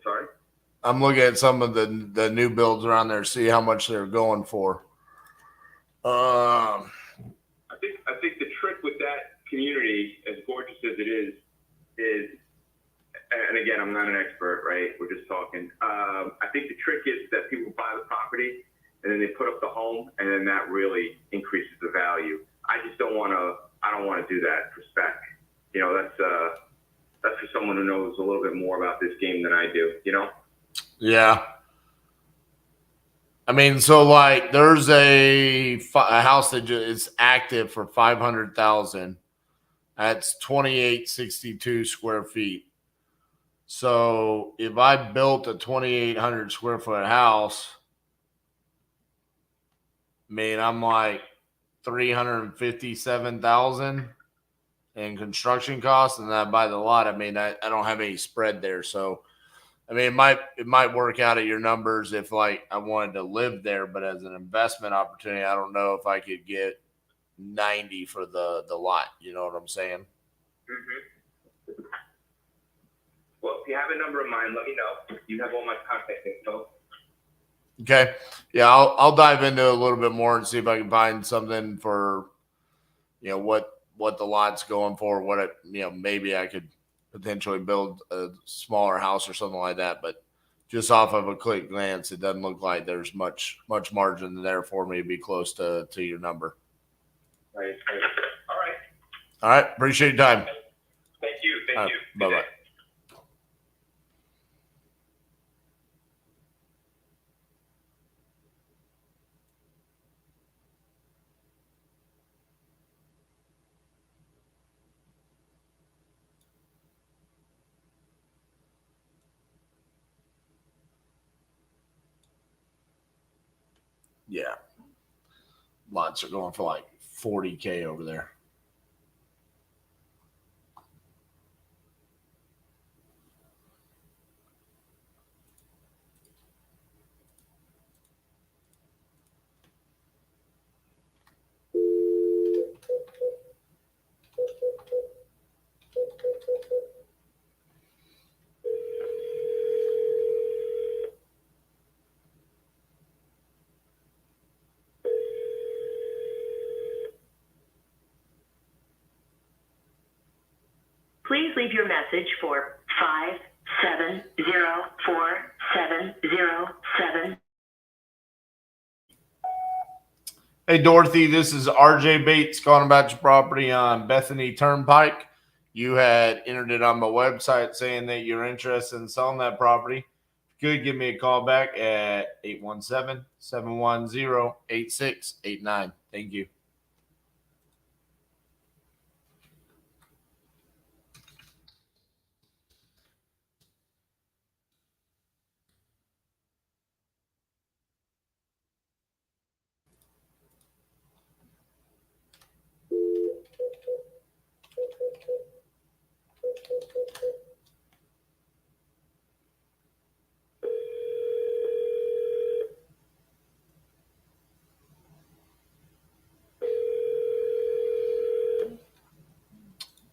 Sorry. I'm looking at some of the new builds around there, see how much they're going for. I think the trick with that community, as gorgeous as it is, and again, I'm not an expert, right? We're just talking. I think the trick is that people buy the property and then they put up the home, and then that really increases the value. I just don't want to. I don't want to do that for spec. That's for someone who knows a little bit more about this game than I do. Yeah. I mean, so like, there's a house that is active for 500,000. That's 2862 square feet. So if I built a 2,800 square foot house, I mean, I'm like 357,000 in construction costs, and I buy the lot. I mean, I don't have any spread there, so I mean, it might work out at your numbers if like I wanted to live there, but as an investment opportunity, I don't know if I could get 90 for the lot. You know what I'm saying? Mm-hmm. Well, if you have a number of mine, let me know. You have all my contact info. Okay. Yeah, I'll dive into it a little bit more and see if I can find something for, what the lot's going for, what it, maybe I could potentially build a smaller house or something like that. But just off of a quick glance, it doesn't look like there's much margin there for me to be close to your number. Right. All right. All right. Appreciate your time. Thank you. Thank you. Bye bye. Yeah. Lots are going for like $40K over there. Please leave your message for 5704707. Hey, Dorothy, this is RJ Bates calling about your property on Bethany Turnpike. You had entered it on my website saying that you're interested in selling that property. If you could give me a call back at 817-710-8689. Thank you.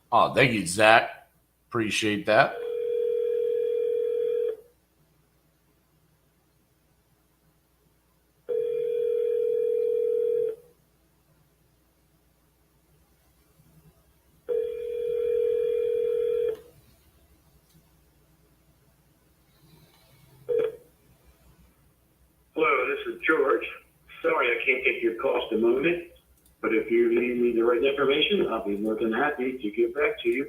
Oh, thank you, Zach. Appreciate that. Hello, this is George. Sorry I can't take your cost to move it, but if you leave me the right information, I'll be more than happy to get back to you.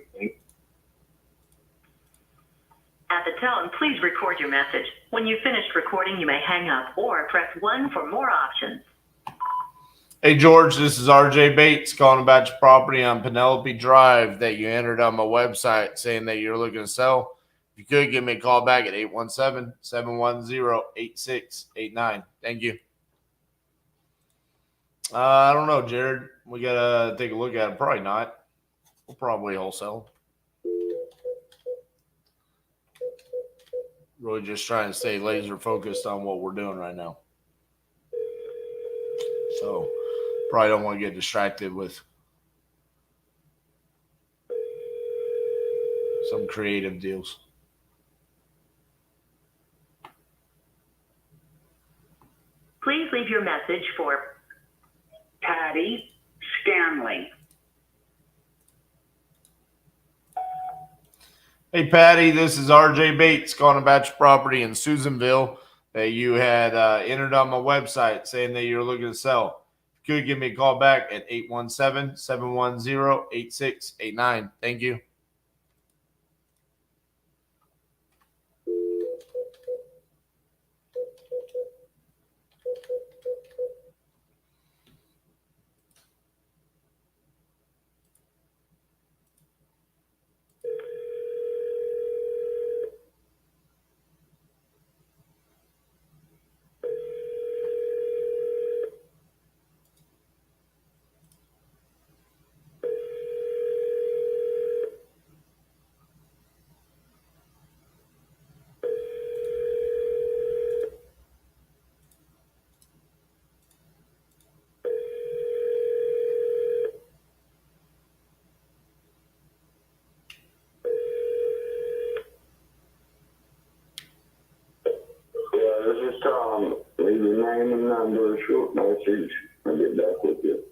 At the tone, please record your message. When you've finished recording, you may hang up or press 1 for more options. Hey, George, this is RJ Bates calling about your property on Penelope Drive that you entered on my website saying that you're looking to sell. If you could, give me a call back at 817-710-8689. Thank you. I don't know, Jared. We got to take a look at it. Probably not. We'll probably wholesale. Really just trying to stay laser focused on what we're doing right now. So probably don't want to get distracted with some creative deals. Please leave your message for Patty Stanley. Hey, Patty, this is RJ Bates calling about your property in Susanville that you had entered on my website saying that you're looking to sell. If you could, give me a call back at 817-710-8689. Thank you. Yeah, this is Tom. Leave leave your name and number, a short message, and get back with you.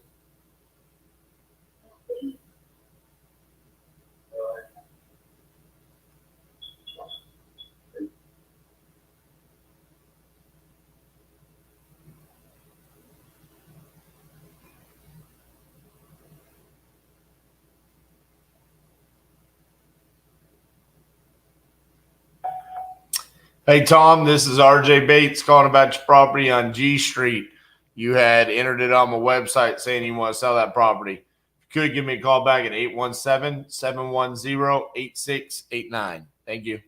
Hey, Tom, this is RJ Bates calling about your property on G Street. You had entered it on my website saying you want to sell that property. If you could, give me a call back at 817-710-8689. Thank you.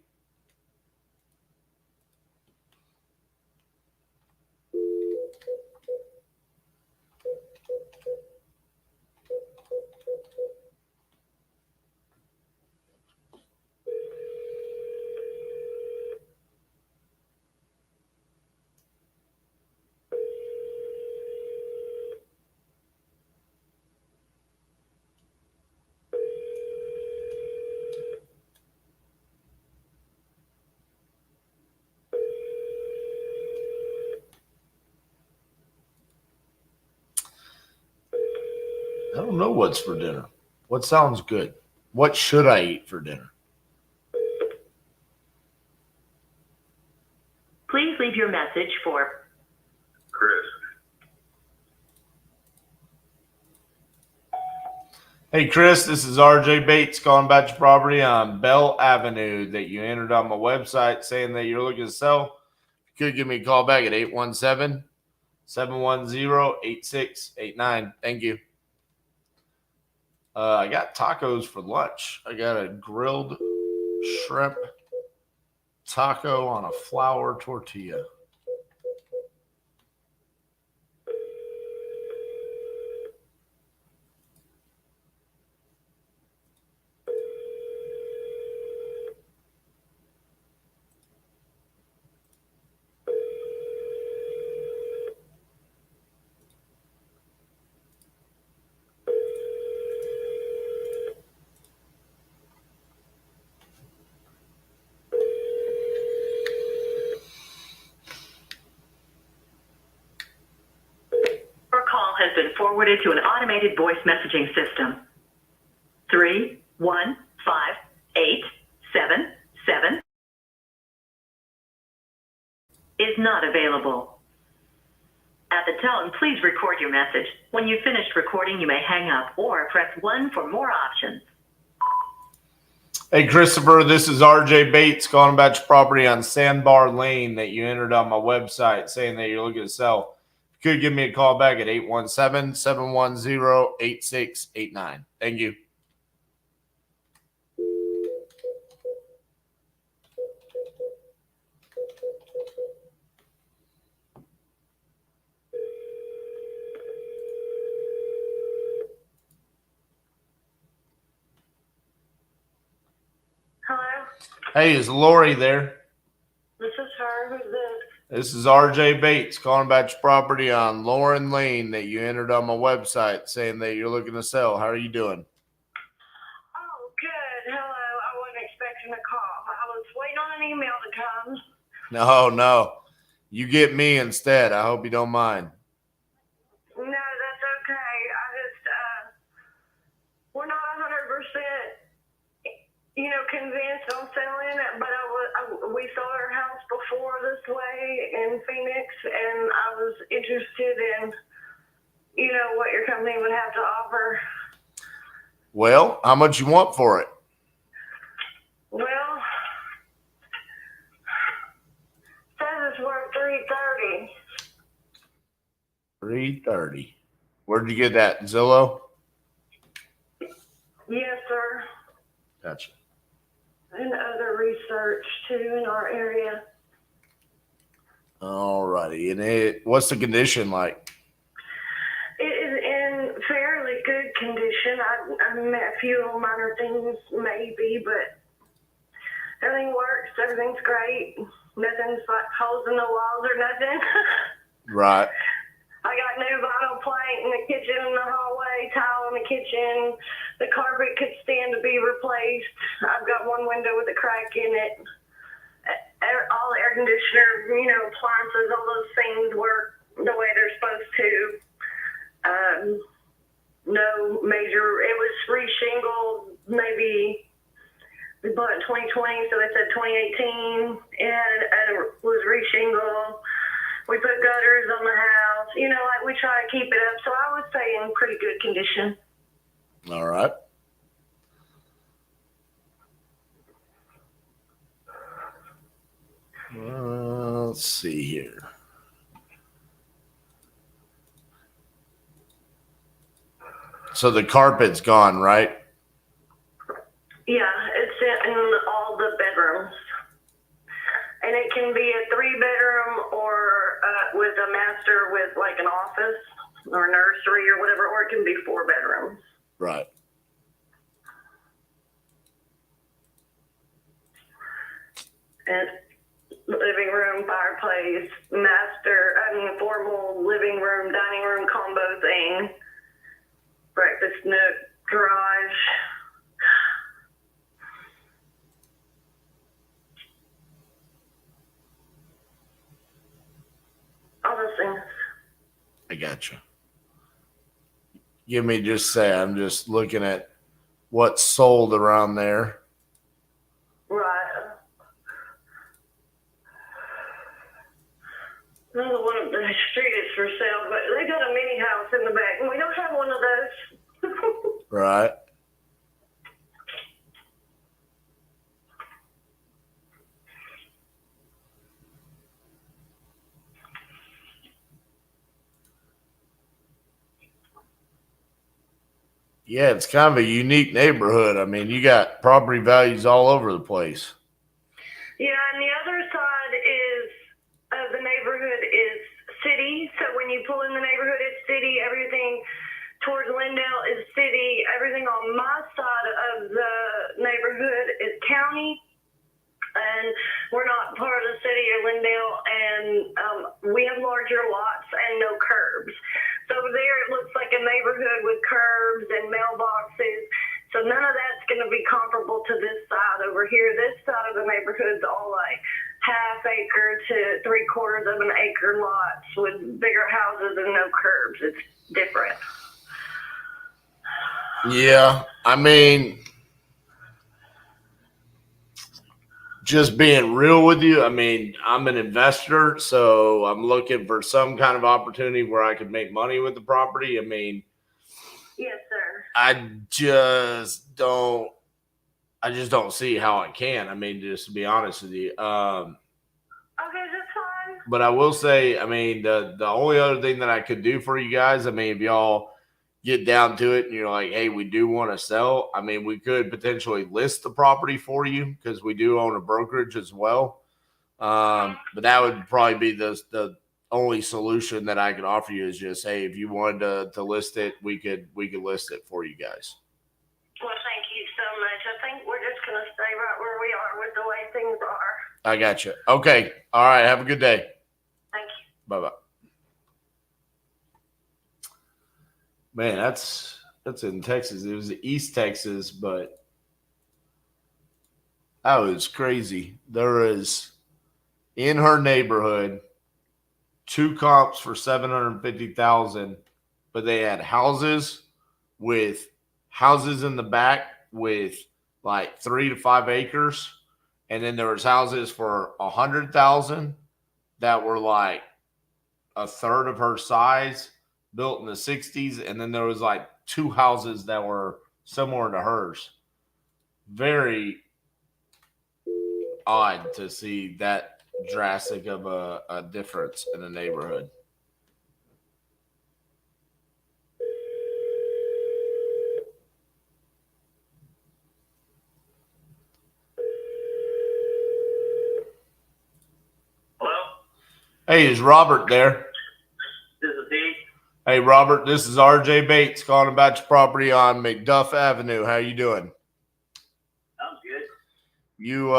I don't know what's for dinner. What sounds good? What should I eat for dinner? Please leave your message for Chris. Hey, Chris, this is RJ Bates calling about your property on Bell Avenue that you entered on my website saying that you're looking to sell. If you could, give me a call back at 817-710-8689. Thank you. I got tacos for lunch. I got a grilled shrimp taco on a flour tortilla. Your call has been forwarded to an automated voice messaging system. 315-877 is not available. At the tone, please record your message. When you've finished recording, you may hang up or press 1 for more options. Hey, Christopher, this is RJ Bates calling about your property on Sandbar Lane that you entered on my website saying that you're looking to sell. If you could, give me a call back at 817-710-8689. Thank you. Hello? Hey, is Lori there? This is her. Who's this? This is RJ Bates calling about your property on Lauren Lane that you entered on my website saying that you're looking to sell. How are you doing? Oh, good. Hello. I wasn't expecting a call. I was waiting on an email to come. No. You get me instead. I hope you don't mind. No, that's okay. We're not 100%, convinced on selling it, but we sold our house before this way in Phoenix, and I was interested in, what your company would have to offer. Well, how much you want for it? Well, says it's worth $330. $330. Where'd you get that? Zillow? Yes, sir. Gotcha. And other research too in our area. All righty. And what's the condition like? It is in fairly good condition. I met a few minor things maybe, but everything works. Everything's great. Nothing's like holes in the walls or nothing. Right. I got new vinyl plank in the kitchen and the hallway, tile in the kitchen. The carpet could stand to be replaced. I've got one window with a crack in it. All air conditioner, appliances, all those things work the way they're supposed to. No major, it was re-shingled, maybe we bought it in 2020, so they said 2018, and it was re-shingled. We put gutters on the house, we try to keep it up, so I would say in pretty good condition. All right. Let's see here. So the carpet's gone, right? Yeah, it's in all the bedrooms. And it can be a 3-bedroom or with a master with like an office or nursery or whatever, or it can be 4 bedrooms. Right. And living room, fireplace, formal living room, dining room combo thing, breakfast nook, garage. All those things. I got you. Give me just say, I'm just looking at what's sold around there. Right. Another one up the street is for sale, but they got a mini house in the back, and we don't have one of those. Right. Yeah, it's kind of a unique neighborhood. I mean, you got property values all over the place. Yeah, and the other side is the neighborhood is city. So when you pull in the neighborhood, it's city. Everything towards Lindale is city. Everything on my side of the neighborhood is county. And we're not part of the city of Lindale, and we have larger lots and no curbs. So over there, it looks like a neighborhood with curbs and mailboxes. So none of that's going to be comparable to this side over here. This side of the neighborhood's all like half-acre to 3/4 of an acre lots with bigger houses and no curbs. It's different. Yeah, I mean, just being real with you, I mean, I'm an investor, so I'm looking for some kind of opportunity where I could make money with the property. I mean, yes, sir. I just don't see how I can. I mean, just to be honest with you. Okay, that's fine. But I will say, I mean, the only other thing that I could do for you guys, I mean, if y'all get down to it and you're like, hey, we do want to sell, I mean, we could potentially list the property for you because we do own a brokerage as well. But that would probably be the only solution that I could offer you is just, hey, if you wanted to list it, we could list it for you guys. Well, thank you so much. I think we're just going to stay right where we are with the way things are. I got you. Okay. All right. Have a good day. Thank you. Bye-bye. Man, that's in Texas. It was East Texas, but that was crazy. There is in her neighborhood 2 comps for $750,000, but they had houses in the back with like 3 to 5 acres, and then there was houses for $100,000 that were like a third of her size, built in the 60s, and then there was like 2 houses that were similar to hers. Very odd to see that drastic of a difference in a neighborhood. Hello? Hey, is Robert there? This is Pete. Hey, Robert, this is RJ Bates calling about your property on McDuff Avenue. How you doing? I'm good. You,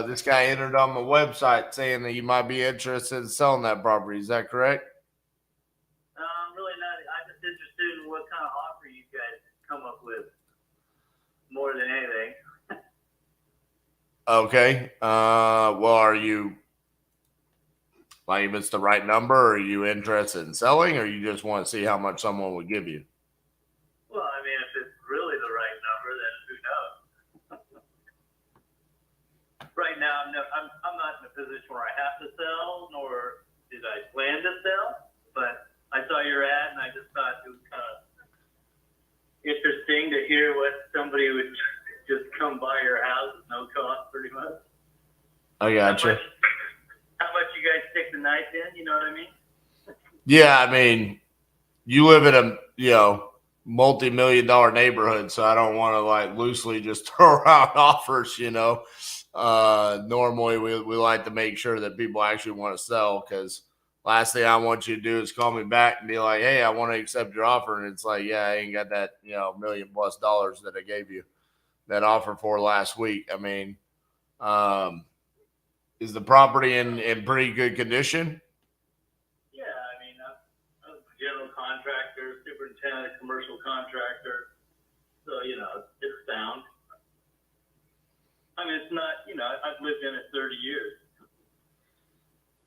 this guy entered on my website saying that you might be interested in selling that property. Is that correct? I'm really not. I'm just interested in what kind of offer you guys come up with more than anything. Okay. Well, are you Like, if it's the right number, are you interested in selling, or you just want to see how much someone would give you? Well, I mean, if it's really the right number, then who knows? Right now, I'm not in a position where I have to sell, nor did I plan to sell. But I saw your ad, and I just thought it was kind of interesting to hear what somebody would just come by your house at no cost, pretty much. I gotcha. How much you guys stick the knife in? You know what I mean? Yeah, I mean, you live in a multi-million-dollar neighborhood, so I don't want to like loosely just throw around offers. Normally we like to make sure that people actually want to sell, because last thing I want you to do is call me back and be like, hey, I want to accept your offer. And it's like, yeah, I ain't got that, $1 million+ that I gave you that offer for last week. I mean, is the property in pretty good condition? Yeah, I mean, I'm a general contractor, superintendent, commercial contractor. So, it's sound. I mean, it's not, I've lived in it 30 years.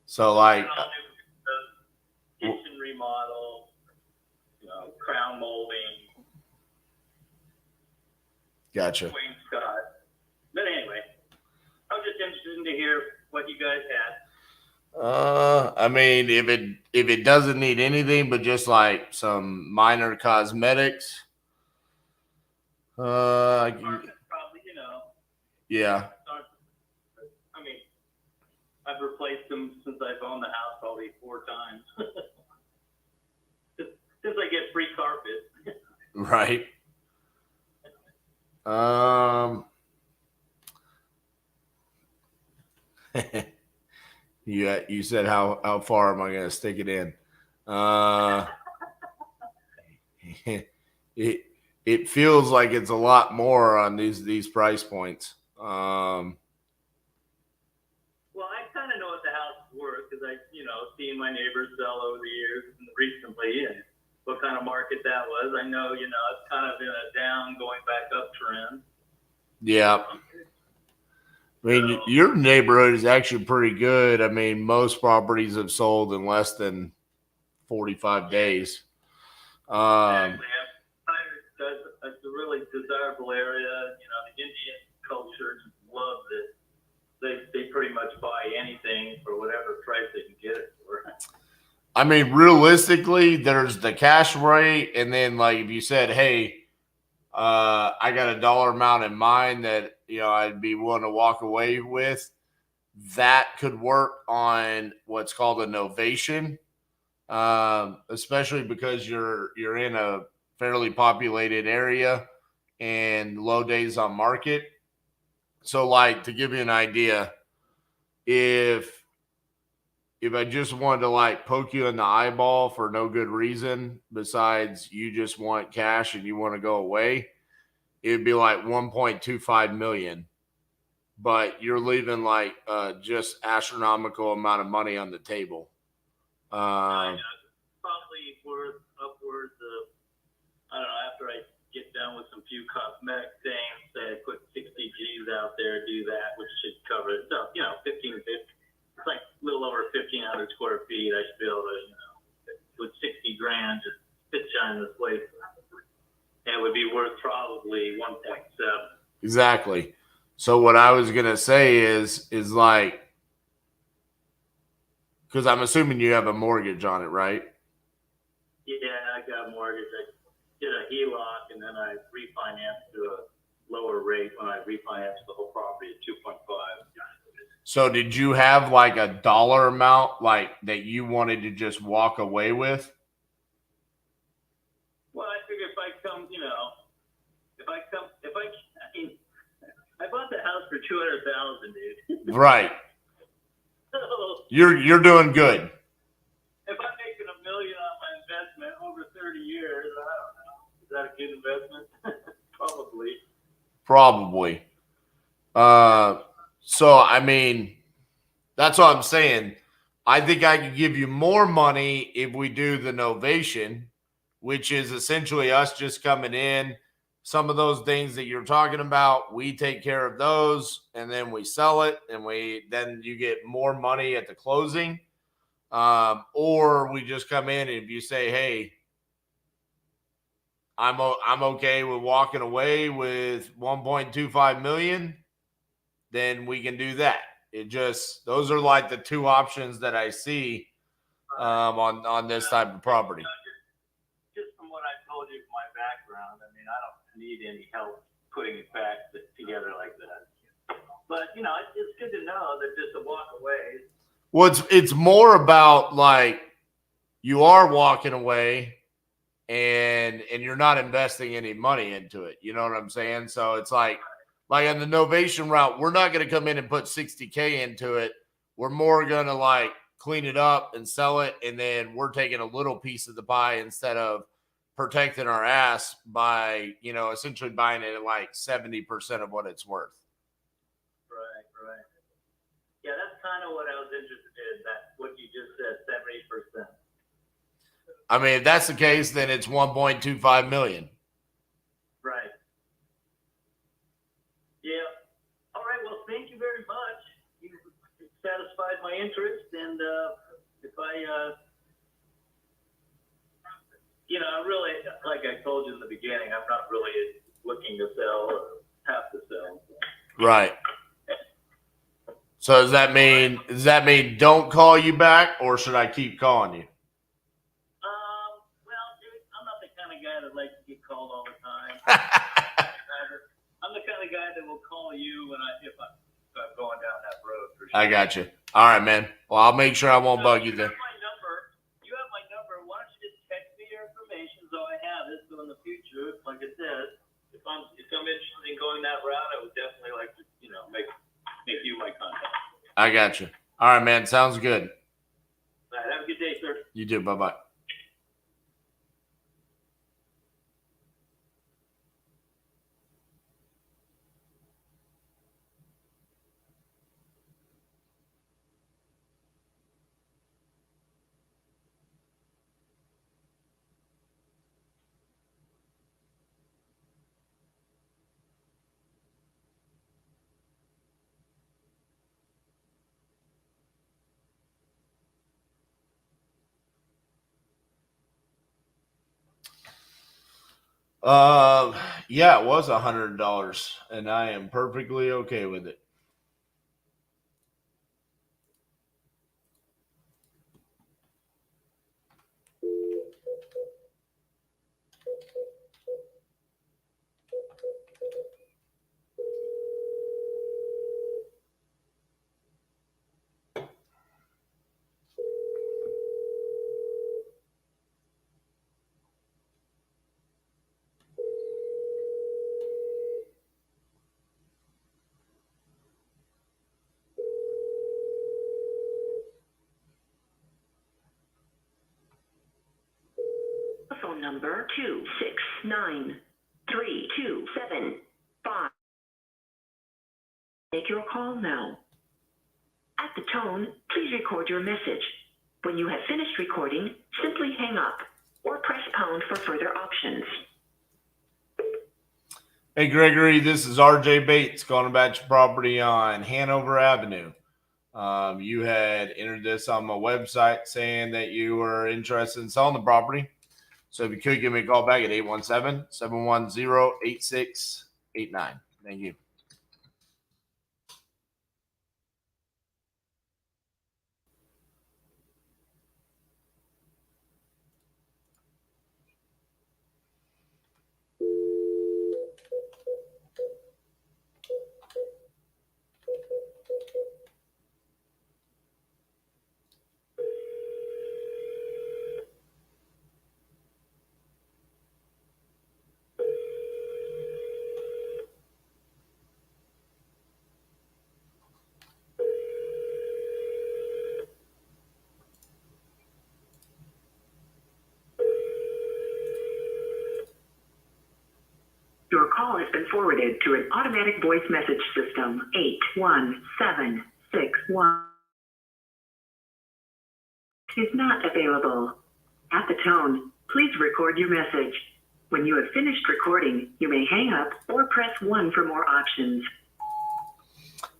So, like, kitchen remodel, crown molding. Gotcha. Wainscot. But anyway, I was just interested to hear what you guys had. I mean, if it doesn't need anything but just like some minor cosmetics, Probably, yeah. I mean, I've replaced them since I've owned the house probably 4 times. Since I get free carpet. Right. You said how far am I going to stick it in? It feels like it's a lot more on these price points. Well, I kind of know what the house is worth because I, seen my neighbors sell over the years and recently, and what kind of market that was. I know, it's kind of in a down, going back up trend. Yeah. I mean, your neighborhood is actually pretty good. I mean, most properties have sold in less than 45 days. Exactly. It's a really desirable area. The Indian culture loves it. They pretty much buy anything for whatever price they can get it for. I mean, realistically, there's the cash rate, and then like if you said, hey, I got a dollar amount in mind that I'd be willing to walk away with, that could work on what's called a novation, especially because you're in a fairly populated area and low days on market. So, like, to give you an idea, if I just wanted to like poke you in the eyeball for no good reason besides you just want cash and you want to go away, it'd be like 1.25 million. But you're leaving like just astronomical amount of money on the table. Probably worth upwards of, I don't know, after I get done with some few cosmetic things, say I put 60 G's out there, do that, which should cover it. So, 15 to 50. It's like a little over 1,500 square feet. I should be able to, with 60 grand, just fit shine this place. And it would be worth probably 1.7. Exactly. So what I was gonna say is like, because I'm assuming you have a mortgage on it, right? Yeah, I got a mortgage. I did a HELOC and then I refinanced to a lower rate when I refinanced the whole property at 2.5. So did you have like a dollar amount like that you wanted to just walk away with? Well, I figure if I bought the house for $200,000, dude. Right. So You're doing good. if I'm making $1 million on my investment over 30 years, I don't know. Is that a good investment? Probably. So I mean, that's what I'm saying. I think I could give you more money if we do the novation, which is essentially us just coming in. Some of those things that you're talking about, we take care of those, and then we sell it, and then you get more money at the closing. Or we just come in and if you say, hey, I'm okay with walking away with 1.25 million, then we can do that. Those are like the two options that I see on this type of property. Just from what I told you from my background, I mean, I don't need any help putting it back together like that. But, you know, it's good to know that just a walk away. Well, it's more about like you are walking away and you're not investing any money into it. You know what I'm saying? So it's like on the novation route, we're not going to come in and put 60K into it. We're more going to like clean it up and sell it. And then we're taking a little piece of the pie instead of protecting our ass by, you know, essentially buying it at like 70% of what it's worth. Right. Yeah, that's kind of what I was interested in. That what you just said, 70%. I mean, if that's the case, then it's 1.25 million. Right. Yeah. All right. Well, thank you very much. You satisfied my interest, and if I, you know, I really, like I told you in the beginning, I'm not really looking to sell or have to sell. Right. So does that mean don't call you back, or should I keep calling you? Well, dude, I'm not the kind of guy that likes to get called all the time. I'm the kind of guy that will call you if I'm going down that road. For sure. I got you. All right, man. Well, I'll make sure I won't bug you then. You have my number. Why don't you just text me your information so I have it, so in the future, like I said, if I'm interested in going that route, I would definitely like to, you know, make you my contact. I got you. All right, man. Sounds good. All right. Have a good day, sir. You too. Bye-bye. Yeah, it was $100, and I am perfectly okay with it. Phone number 269-3275. Make your call now. At the tone, please record your message. When you have finished recording, simply hang up or press pound for further options. Hey, Gregory, this is RJ Bates calling about your property on Hanover Avenue. You had entered this on my website saying that you were interested in selling the property. So if you could give me a call back at 817-710-8689. Thank you. Your call has been forwarded to an automatic voice message system. 81761 is not available. At the tone, please record your message. When you have finished recording, you may hang up or press 1 for more options.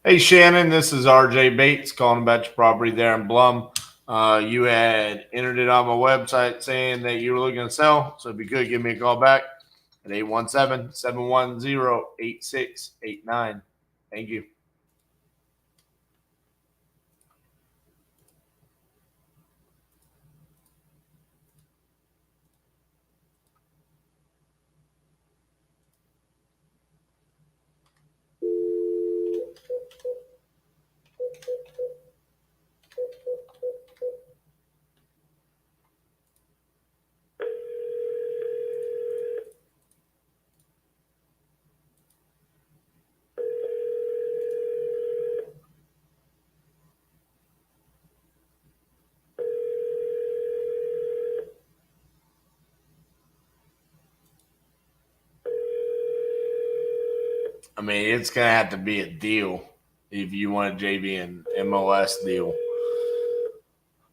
Hey, Shannon, this is RJ Bates calling about your property there in Blum You had entered it on my website saying that you were looking to sell. So if you could give me a call back at 817-710-8689. Thank you. I mean, it's going to have to be a deal if you want a JV and MLS deal.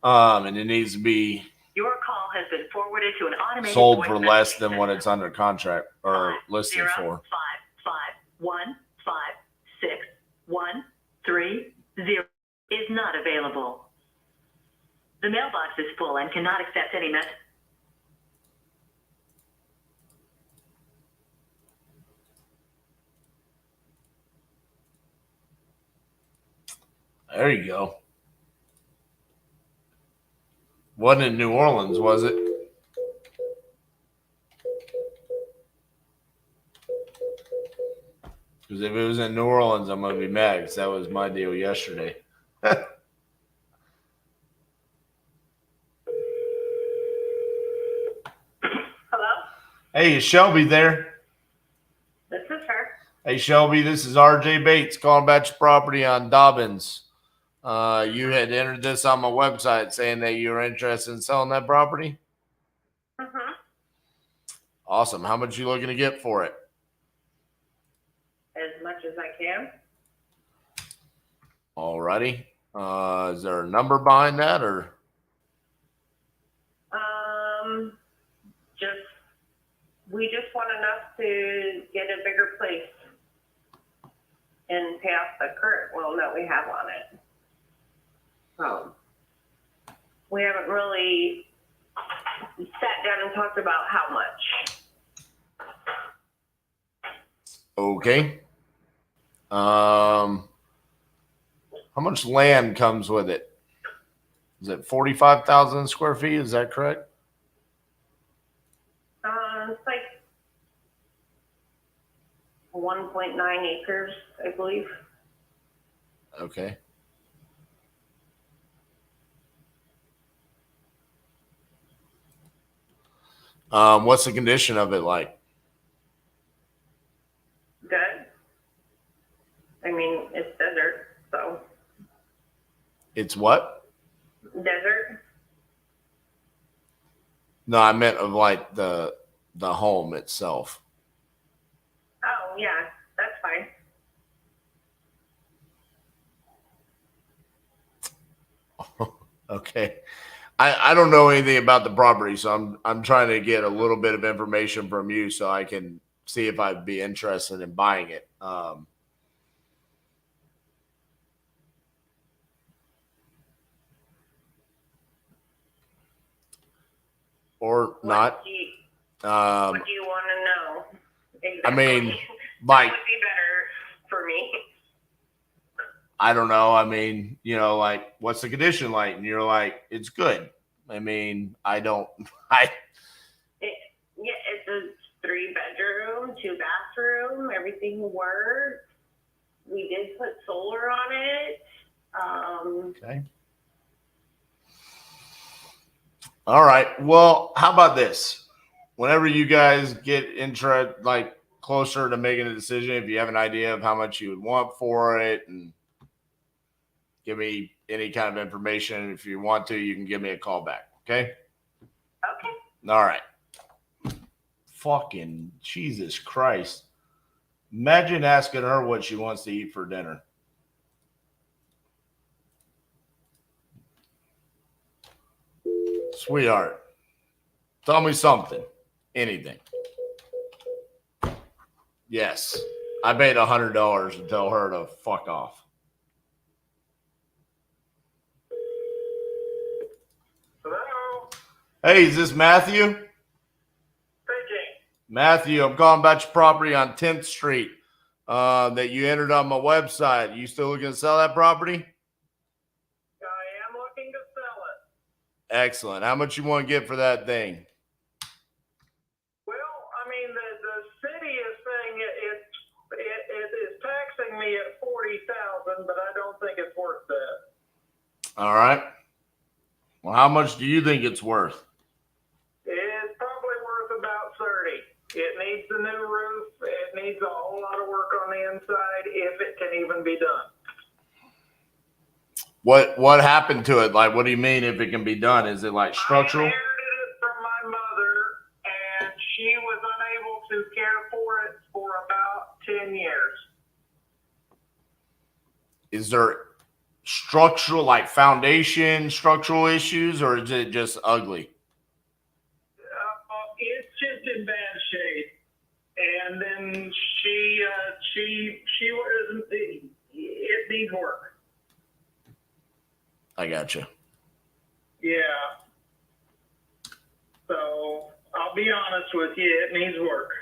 And it needs to be Your call has been forwarded to an automated sold voice for messaging less than system. what it's under contract or listed for. 555-156-130 is not available. The mailbox is full and cannot accept any message. There you go. Wasn't in New Orleans, was it? Because if it was in New Orleans, I'm going to be mad because that was my deal yesterday. Hello? Hey, is Shelby there? This is her. Hey, Shelby, this is RJ Bates calling about your property on Dobbins. You had entered this on my website saying that you were interested in selling that property. Mm-hmm. Awesome. How much you looking to get for it? As much as I can. Alrighty. Is there a number behind that or? We just want enough to get a bigger place and pay off the current loan that we have on it. We haven't really sat down and talked about how much. Okay. How much land comes with it? Is it 45,000 square feet? Is that correct? It's like 1.9 acres, I believe. Okay. What's the condition of it like? Good. I mean, it's desert, so. It's what? Desert. No, I meant of like the home itself. Oh, yeah, that's fine. Okay. I don't know anything about the property, so I'm trying to get a little bit of information from you so I can see if I'd be interested in buying it. Or not. What do you want to know? Exactly. I mean, like, that would be better for me. I don't know. I mean, you know, like, what's the condition like? And you're like, it's good. I mean, it's a 3-bedroom, 2-bathroom. Everything works. We did put solar on it. Okay. All right. Well, how about this? Whenever you guys get like closer to making a decision, if you have an idea of how much you would want for it, and give me any kind of information. If you want to, you can give me a call back. Okay. Okay. All right. Fucking Jesus Christ. Imagine asking her what she wants to eat for dinner. Sweetheart, tell me something. Anything. Yes. I paid $100 to tell her to fuck off. Hey, is this Matthew? Speaking. Matthew, I'm calling about your property on 10th Street that you entered on my website. You still looking to sell that property? I am looking to sell it. Excellent. How much you want to get for that thing? Well, I mean, the city is saying it is taxing me at $40,000, but I don't think it's worth that. All right. Well, how much do you think it's worth? It's probably worth about 30. It needs a new roof. It needs a whole lot of work on the inside, if it can even be done. What happened to it? Like, what do you mean if it can be done? Is it like structural? I inherited it from my mother, and she was unable to care for it for about 10 years. Is there structural, like foundation structural issues, or is it just ugly? It's just in bad shape, and then she wasn't. It needs work. I got you. Yeah. So I'll be honest with you, it needs work.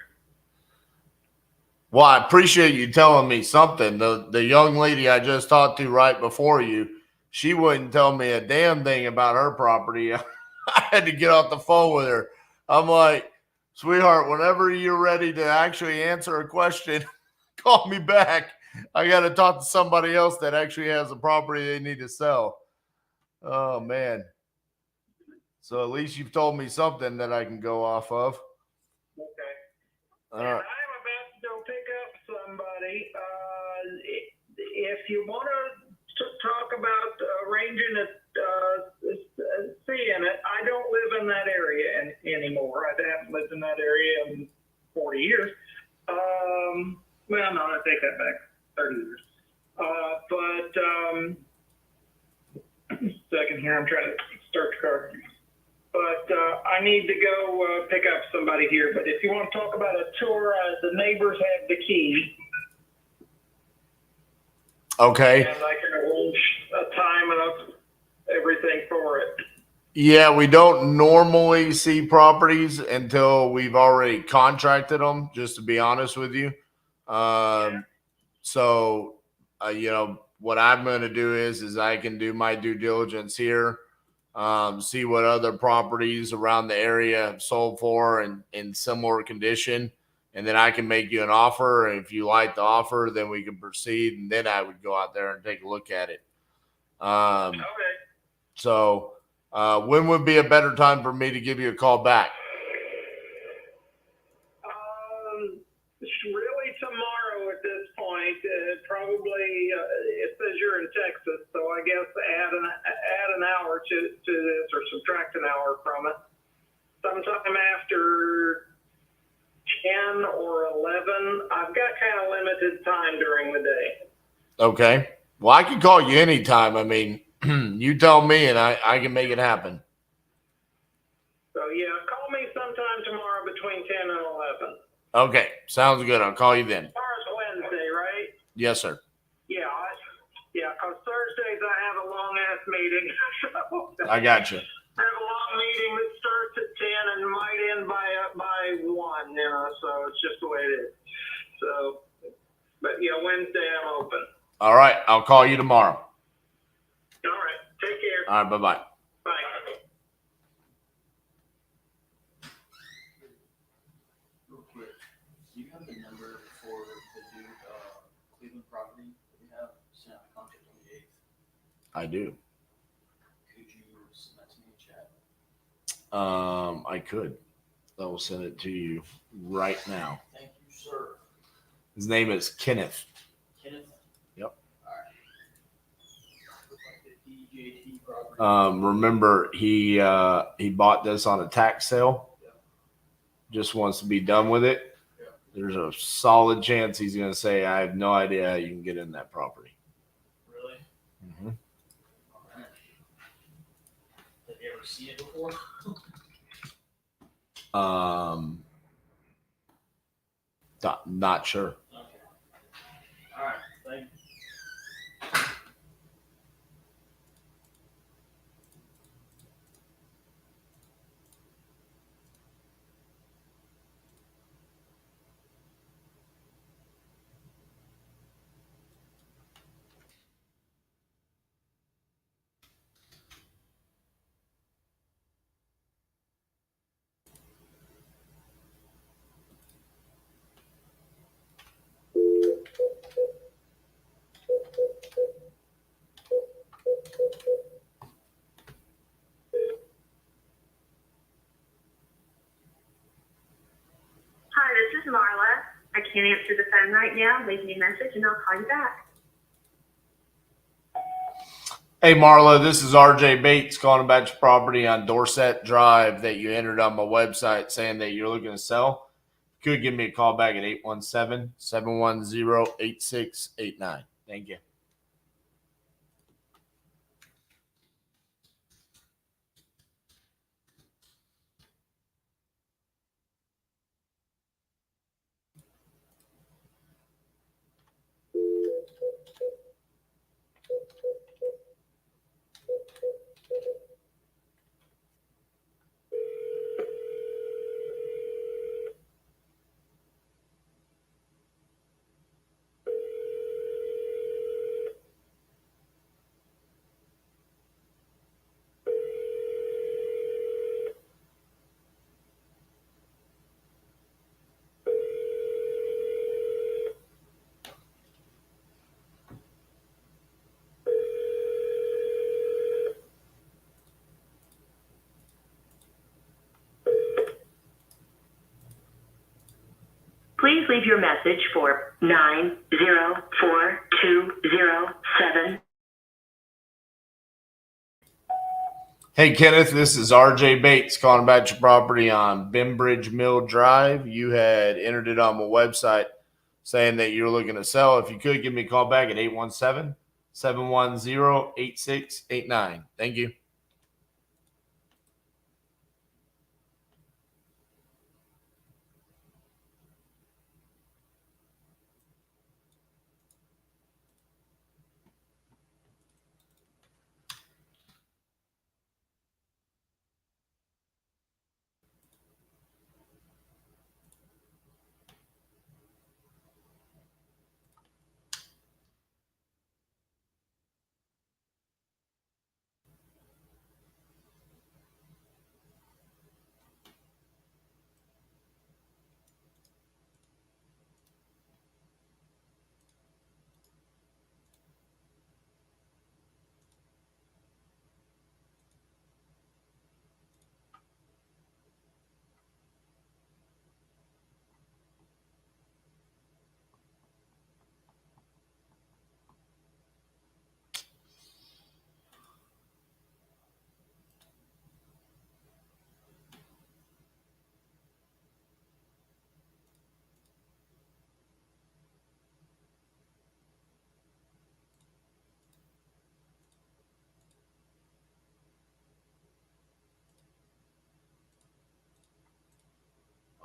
Well, I appreciate you telling me something. The young lady I just talked to right before you, she wouldn't tell me a damn thing about her property. I had to get off the phone with her. I'm like, sweetheart, whenever you're ready to actually answer a question, call me back. I got to talk to somebody else that actually has a property they need to sell. Oh, man. So at least you've told me something that I can go off of. Okay. All right. I'm about to go pick up somebody. If you want to talk about arranging seeing it, I don't live in that area anymore. I haven't lived in that area in 40 years. Well, no, I take that back. 30 years. Second here, I'm trying to start the car. But I need to go pick up somebody here. But if you want to talk about a tour, the neighbors have the key. Okay. And I can arrange a time and everything for it. Yeah, we don't normally see properties until we've already contracted them, just to be honest with you. So, you know, what I'm going to do is I can do my due diligence here, see what other properties around the area have sold for and in similar condition. And then I can make you an offer. And if you like the offer, then we can proceed. And then I would go out there and take a look at it. Okay. So when would be a better time for me to give you a call back? Really tomorrow at this point. Probably it says you're in Texas, so I guess add an hour to this or subtract an hour from it. Sometime after 10 or 11. I've got kind of limited time during the day. Okay. Well, I can call you anytime. I mean, you tell me and I can make it happen. So, yeah, call me sometime tomorrow between 10 and 11. Okay. Sounds good. I'll call you then. Tomorrow's Wednesday, right? Yes, sir. Yeah, because Thursdays I have a long-ass meeting. I got you. I have a long meeting that starts at 10 and might end by 1, you know, so it's just the way it is. So, but, yeah, Wednesday I'm open. All right. I'll call you tomorrow. All right. Take care. All right. Bye-bye. Bye. Real quick, do you have the number for the new Cleveland property that we have sent out contact on the 8th? I do. Could you send that to me in chat? I could. I will send it to you right now. Thank you, sir. His name is Kenneth. Kenneth? Yep. All right. Looks like the DJT property. Remember, he bought this on a tax sale. Yeah. Just wants to be done with it. Yeah. There's a solid chance he's going to say, I have no idea how you can get in that property. Really? Mm-hmm. All right. Have you ever seen it before? Not sure. Okay. All right. Thank you. is Marla. I can't answer the phone right now. Leave me a message and I'll call you back. Hey, Marla, this is RJ Bates calling about your property on Dorset Drive that you entered on my website saying that you're looking to sell. You could give me a call back at 817-710-8689. Thank you. Please leave your message for 904-207. Hey, Kenneth, this is RJ Bates calling about your property on Bembridge Mill Drive. You had entered it on my website saying that you're looking to sell. If you could, give me a call back at 817-710-8689. Thank you.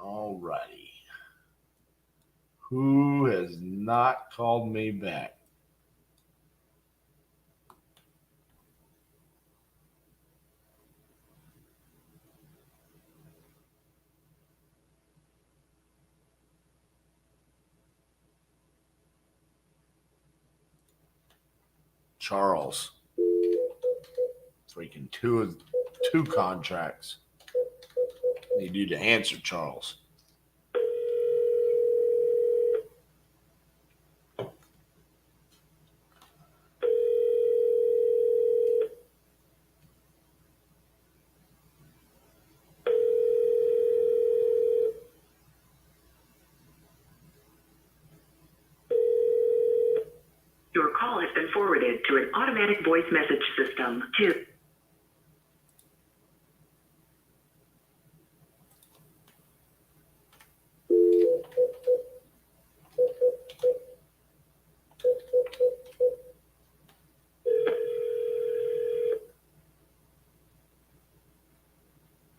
All righty. Who has not called me back? Charles. Freaking two contracts. Need you to answer, Charles. Your call has been forwarded to an automatic voice message system.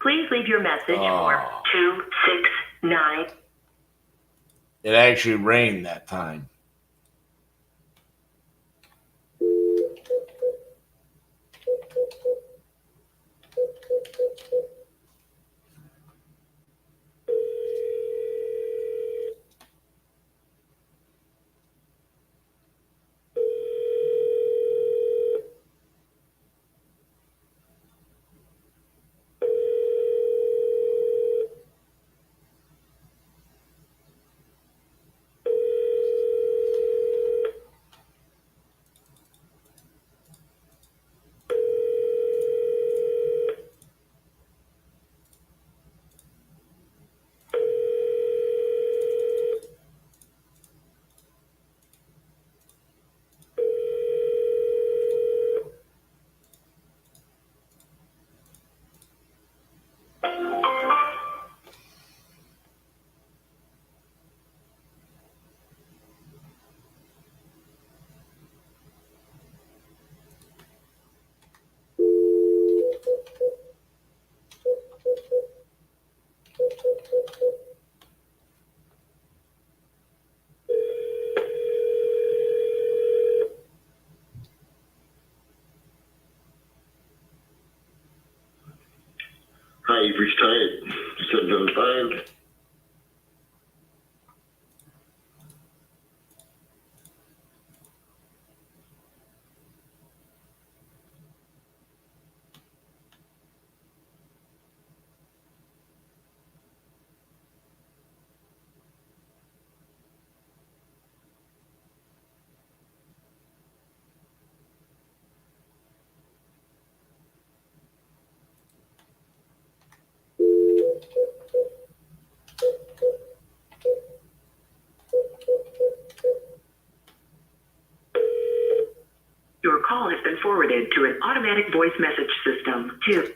Please leave your message for 269. It actually rained that time. Hi, you've reached Ty at 775. Your call has been forwarded to an automatic voice message system. 2.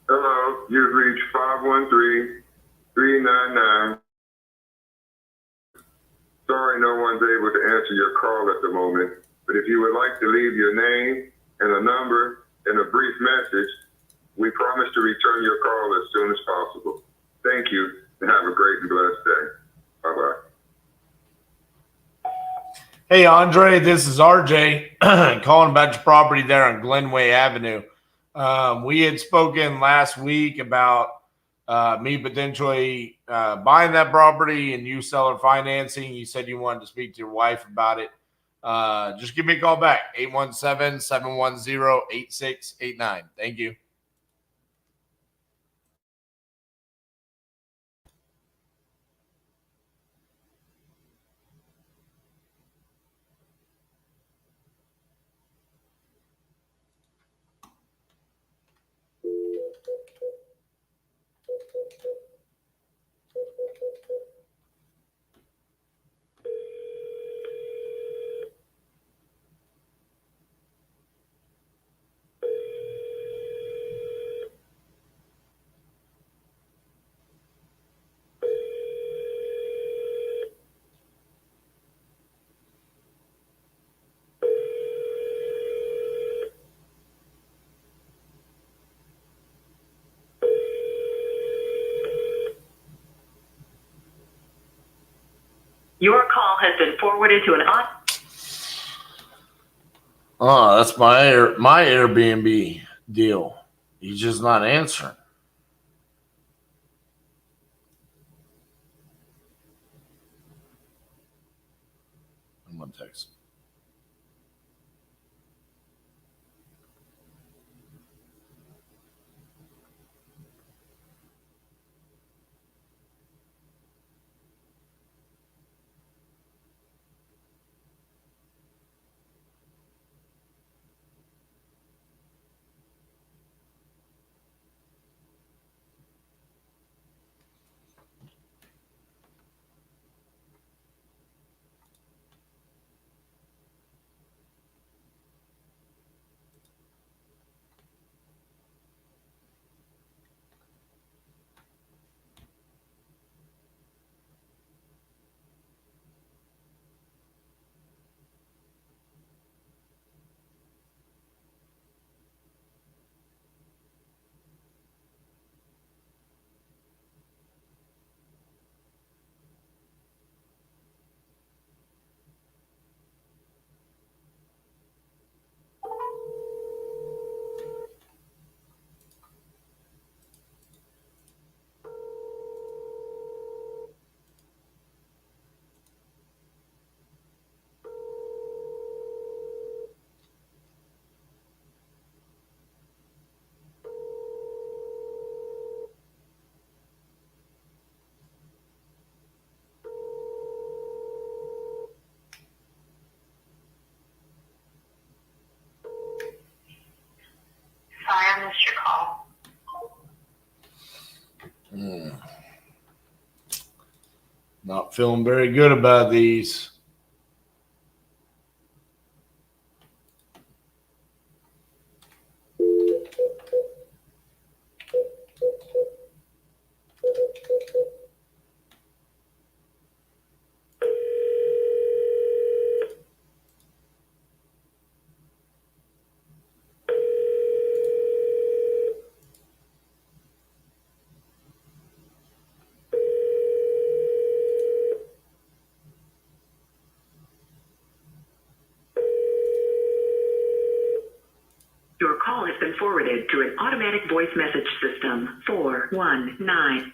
Hello, you've reached 513-399. Sorry no one's able to answer your call at the moment, but if you would like to leave your name and a number and a brief message, we promise to return your call as soon as possible. Thank you, and have a great and blessed day. Bye-bye. Hey, Andre, this is RJ calling about your property there on Glenway Avenue. We had spoken last week about me potentially buying that property and you seller financing. You said you wanted to speak to your wife about it. Just give me a call back, 817-710-8689. Thank you. Your call has been forwarded to an Oh, that's my Airbnb deal. He's just not answering. I'm gonna text him. Not feeling very good about these. Your call has been forwarded to an automatic voice message system. 419.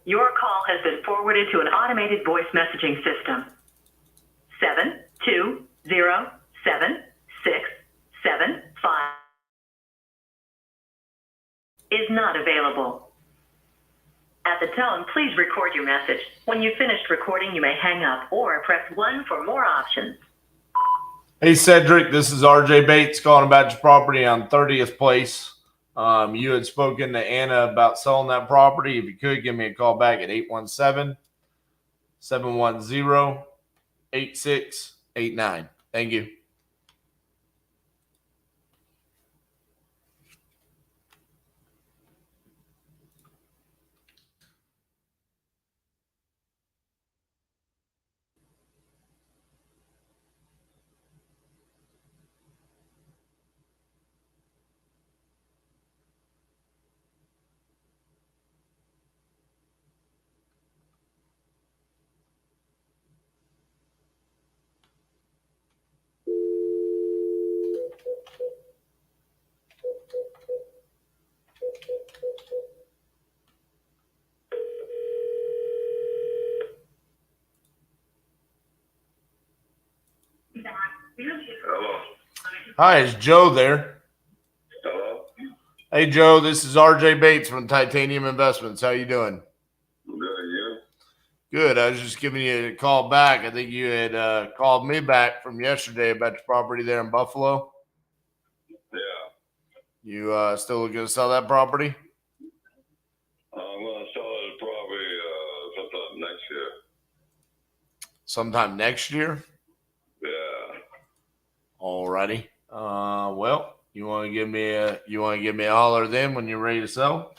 Your call has been forwarded to an automated voice messaging system. 7207675 is not available. At the tone, please record your message. When you've finished recording, you may hang up or press 1 for more options. Hey, Cedric, this is RJ Bates calling about your property on 30th Place. You had spoken to Anna about selling that property. If you could, give me a call back at 817-710-8689. Thank you. Hello. Hi, is Joe there? Hello. Hey, Joe, this is RJ Bates from Titanium Investments. How you doing? Good, you? Good. I was just giving you a call back. I think you had called me back from yesterday about your property there in Buffalo. Yeah. You still looking to sell that property? I'm gonna sell it probably sometime next year. Sometime next year? Yeah. Alrighty. Well, you want to give me a holler then when you're ready to sell?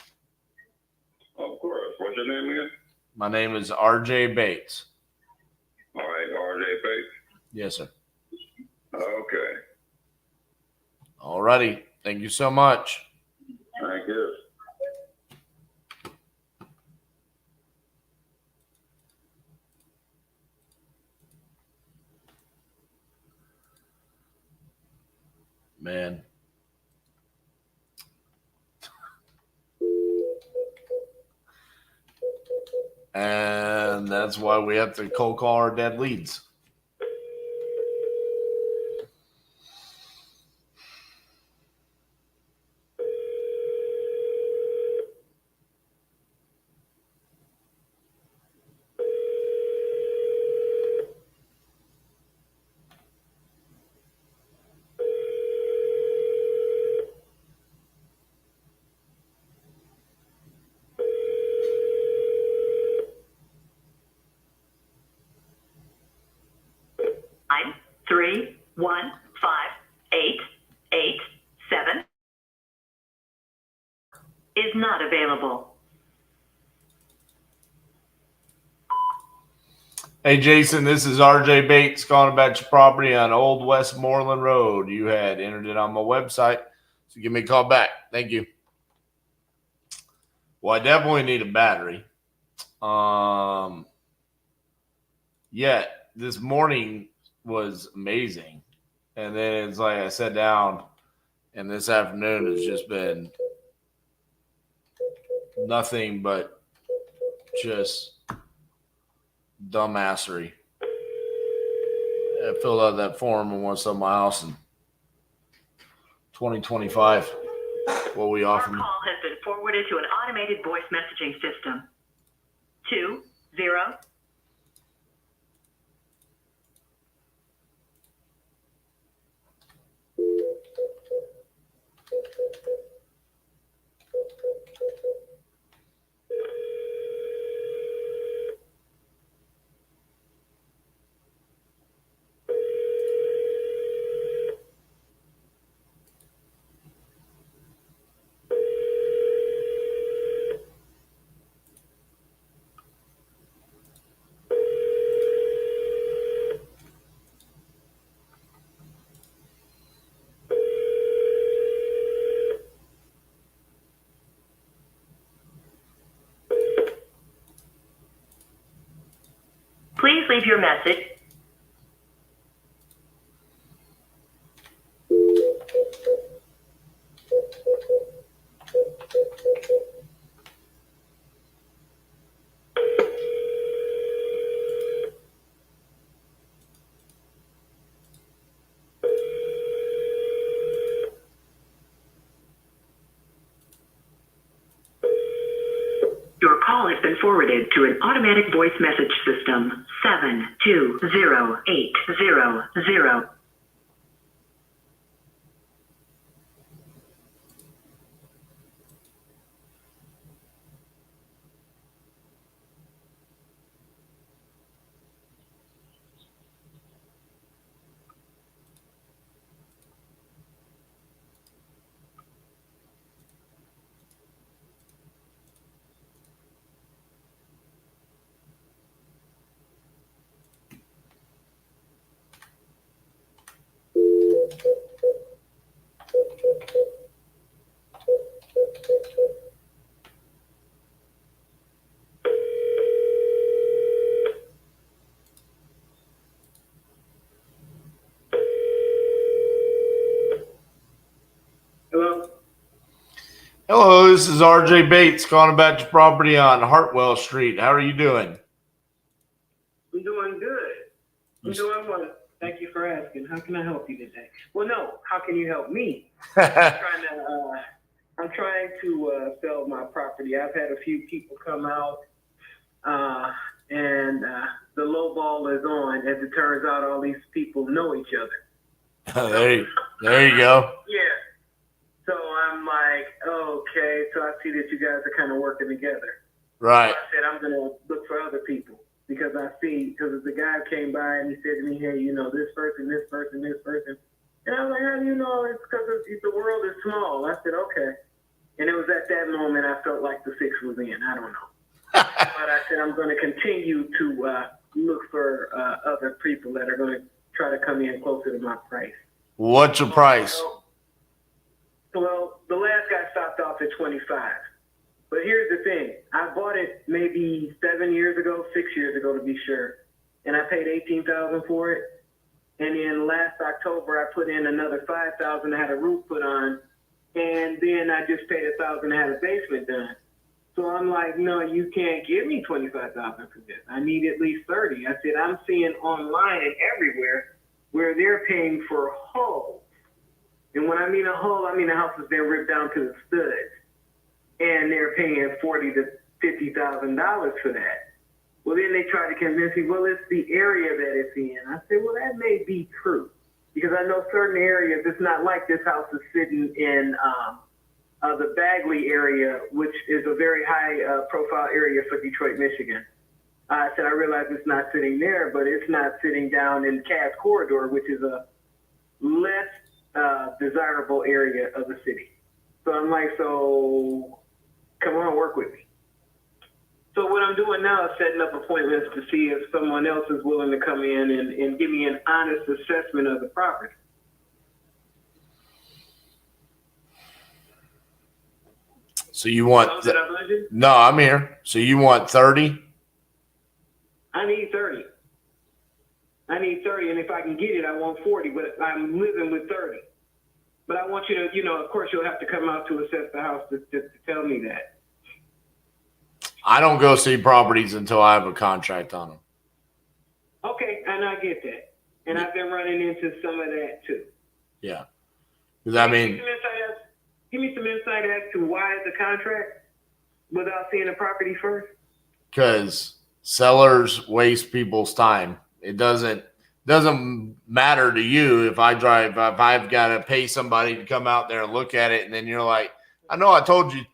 Of course. What's your name again? My name is RJ Bates. All right, RJ Bates. Yes, sir. Okay. Alrighty. Thank you so much. Thank you. Man. And that's why we have to cold call our dead leads. Nine 3 1 5 8 8 7 is not available. Hey, Jason, this is RJ Bates calling about your property on Old Westmoreland Road. You had entered it on my website, so give me a call back. Thank you. Well, I definitely need a battery. Yeah, this morning was amazing. And then it's like I sat down, and this afternoon has just been nothing but just dumbassery. I filled out that form and want to sell my house in 2025. What we offer. Your call has been forwarded to an automated voice messaging system. 20. Please leave your message. Your call has been forwarded to an automatic voice message system. 720800. Hello, this is RJ Bates calling about your property on Hartwell Street. How are you doing? I'm doing good. I'm doing well. Thank you for asking. How can I help you today? Well, no. How can you help me? I'm trying to sell my property. I've had a few people come out, and the low ball is on. As it turns out, all these people know each other. There you go. Yeah. So I'm like, okay. So I see that you guys are kind of working together. Right. So I said I'm gonna look for other people because the guy came by and he said to me, hey, you know, this person, this person, this person. And I was like, how do you know? It's because the world is small. I said, okay. And it was at that moment I felt like the fix was in. I don't know. But I said I'm going to continue to look for other people that are going to try to come in closer to my price. What's your price? Well, the last guy stopped off at 25. But here's the thing. I bought it maybe 6 years ago to be sure. And I paid $18,000 for it. And then last October, I put in another $5,000 to have a roof put on. And then I just paid $1,000 to have a basement done. So I'm like, no, you can't give me $25,000 for this. I need at least 30. I said, I'm seeing online and everywhere where they're paying for hulls. And when I mean a hull, I mean the house has been ripped down to the studs. And they're paying $40,000 to $50,000 for that. Well, then they try to convince me, well, it's the area that it's in. I said, well, that may be true. Because I know certain areas, it's not like this house is sitting in the Bagley area, which is a very high profile area for Detroit, Michigan. I said, I realize it's not sitting there, but it's not sitting down in Cass Corridor, which is a less desirable area of the city. So I'm like, so come on, work with me. So what I'm doing now is setting up appointments to see if someone else is willing to come in and give me an honest assessment of the property. So you want? No, I'm here. So you want 30? I need 30. I need 30, and if I can get it, I want 40. But I'm living with 30. But I want you to, of course, you'll have to come out to assess the house to tell me that. I don't go see properties until I have a contract on them. Okay, and I get that. And I've been running into some of that too. Yeah. Because I mean, give me some insight as to why it's a contract without seeing the property first. Because sellers waste people's time. It doesn't matter to you if I've got to pay somebody to come out there and look at it, and then you're like, I know I told you,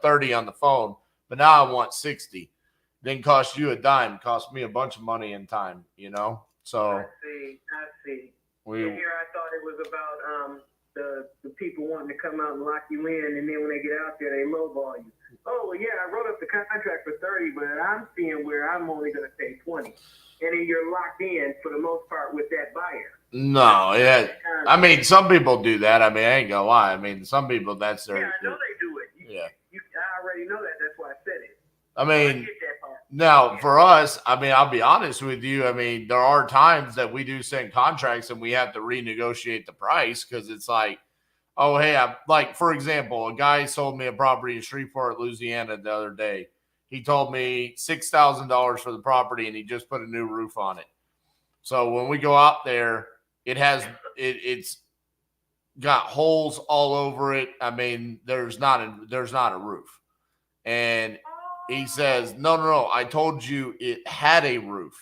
30 on the phone, but now I want 60. Didn't cost you a dime. It cost me a bunch of money and time, So I see. And here I thought it was about the people wanting to come out and lock you in, and then when they get out there, they lowball you. Oh, well, yeah, I wrote up the contract for 30, but I'm seeing where I'm only going to pay 20. And then you're locked in for the most part with that buyer. No, yeah. I mean, some people do that. I mean, I ain't gonna lie. I mean, some people, that's their. Yeah, I know they do it. Yeah. I already know that. That's why I said it. I mean, now for us, I mean, I'll be honest with you. I mean, there are times that we do send contracts and we have to renegotiate the price because it's like, oh, hey, for example, a guy sold me a property in Shreveport, Louisiana the other day. He told me $6,000 for the property and he just put a new roof on it. So when we go out there, it's got holes all over it. I mean, there's not a roof. And he says, no, I told you it had a roof.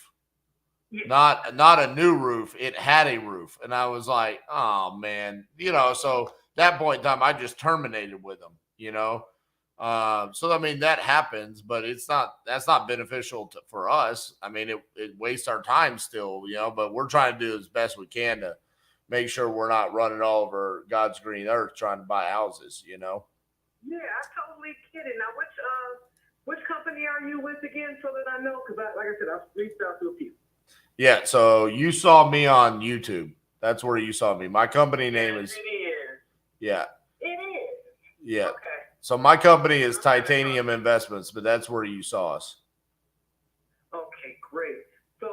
Not a new roof. It had a roof. And I was like, oh man, so that point in time, I just terminated with him, So, I mean, that happens, but that's not beneficial for us. I mean, it wastes our time still, but we're trying to do as best we can to make sure we're not running all over God's green earth trying to buy houses, Yeah, I totally get it. Now, which company are you with again so that I know? Because, like I said, I've reached out to a few. Yeah, so you saw me on YouTube. That's where you saw me. My company name is. It is. Yeah. It is. Yeah. Okay. So my company is Titanium Investments, but that's where you saw us. Okay, great. So,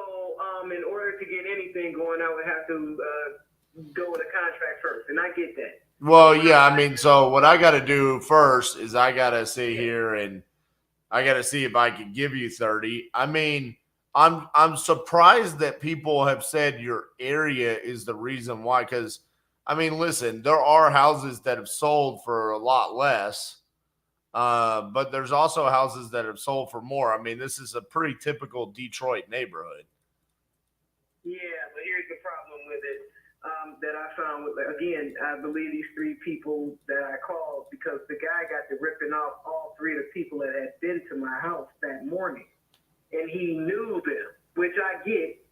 in order to get anything going, I would have to go with a contract first, and I get that. Well, yeah, I mean, so what I got to do first is I got to sit here and I got to see if I can give you 30. I mean, I'm surprised that people have said your area is the reason why, because, I mean, listen, there are houses that have sold for a lot less. But there's also houses that have sold for more. I mean, this is a pretty typical Detroit neighborhood. Yeah, but here's the problem with it that I found. Again, I believe these three people that I called because the guy got to ripping off all three of the people that had been to my house that morning. And he knew them, which I get.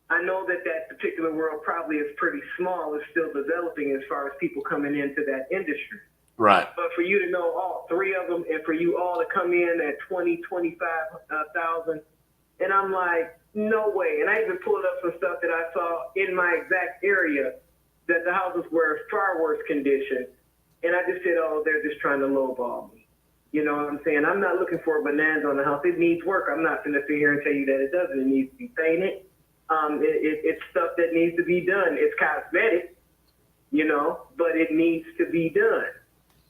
I know that particular world probably is pretty small. It's still developing as far as people coming into that industry. Right. But for you to know all three of them and for you all to come in at 25,000, and I'm like, no way. And I even pulled up some stuff that I saw in my exact area that the houses were far worse condition. And I just said, oh, they're just trying to lowball me. You know what I'm saying? I'm not looking for a bonanza on the house. It needs work. I'm not going to sit here and tell you that it doesn't. It needs to be painted. It's stuff that needs to be done. It's cosmetic, but it needs to be done.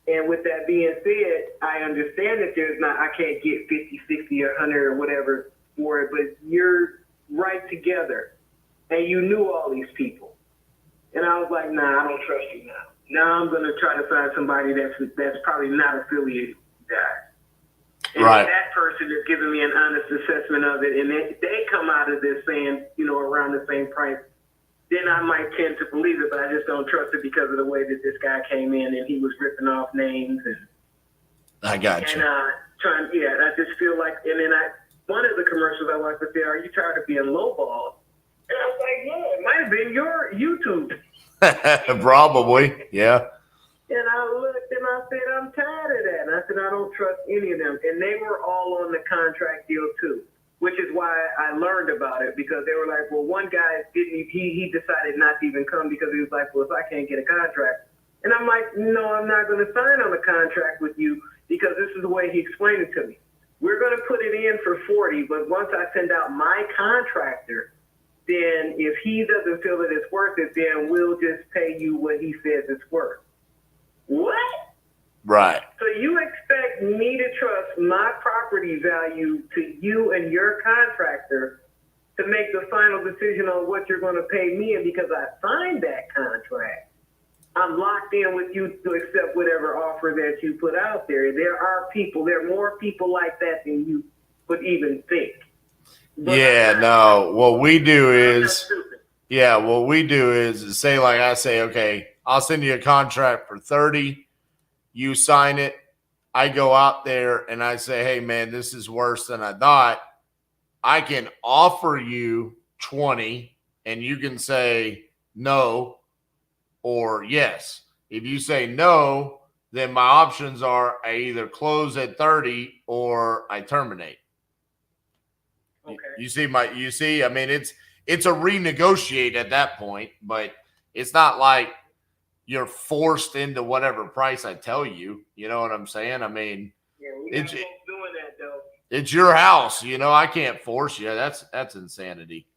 And with that being said, I understand that I can't get 50, 60, or 100 or whatever for it, but you're right together, and you knew all these people. And I was like, nah, I don't trust you now. Now I'm going to try to find somebody that's probably not affiliated with that. And Right. if that person is giving me an honest assessment of it, and they come out of this saying, around the same price, then I might tend to believe it, but I just don't trust it because of the way that this guy came in and he was ripping off names and I got you. and I just feel like, and then one of the commercials I watched said, "Are you tired of being lowballed?" And I was like, "Yeah, it might have been your YouTube." Probably, yeah. And I looked and I said, "I'm tired of that." And I said, "I don't trust any of them." And they were all on the contract deal too, which is why I learned about it, because they were like, well, one guy he decided not to even come because he was like, well, if I can't get a contract. And I'm like, no, I'm not going to sign on a contract with you because this is the way he explained it to me. We're going to put it in for 40, but once I send out my contractor, then if he doesn't feel that it's worth it, then we'll just pay you what he says it's worth. What? Right. So you expect me to trust my property value to you and your contractor to make the final decision on what you're going to pay me? And because I signed that contract, I'm locked in with you to accept whatever offer that you put out there. There are more people like that than you would even think. Yeah, no. What we do is say, like I say, okay, I'll send you a contract for 30. You sign it. I go out there and I say, hey, man, this is worse than I thought. I can offer you 20 and you can say no or yes. If you say no, then my options are I either close at 30 or I terminate. Okay. You see, I mean, it's a renegotiate at that point, but it's not like you're forced into whatever price I tell you. You know what I'm saying? I mean, it's doing that though. It's your house. I can't force you. That's insanity.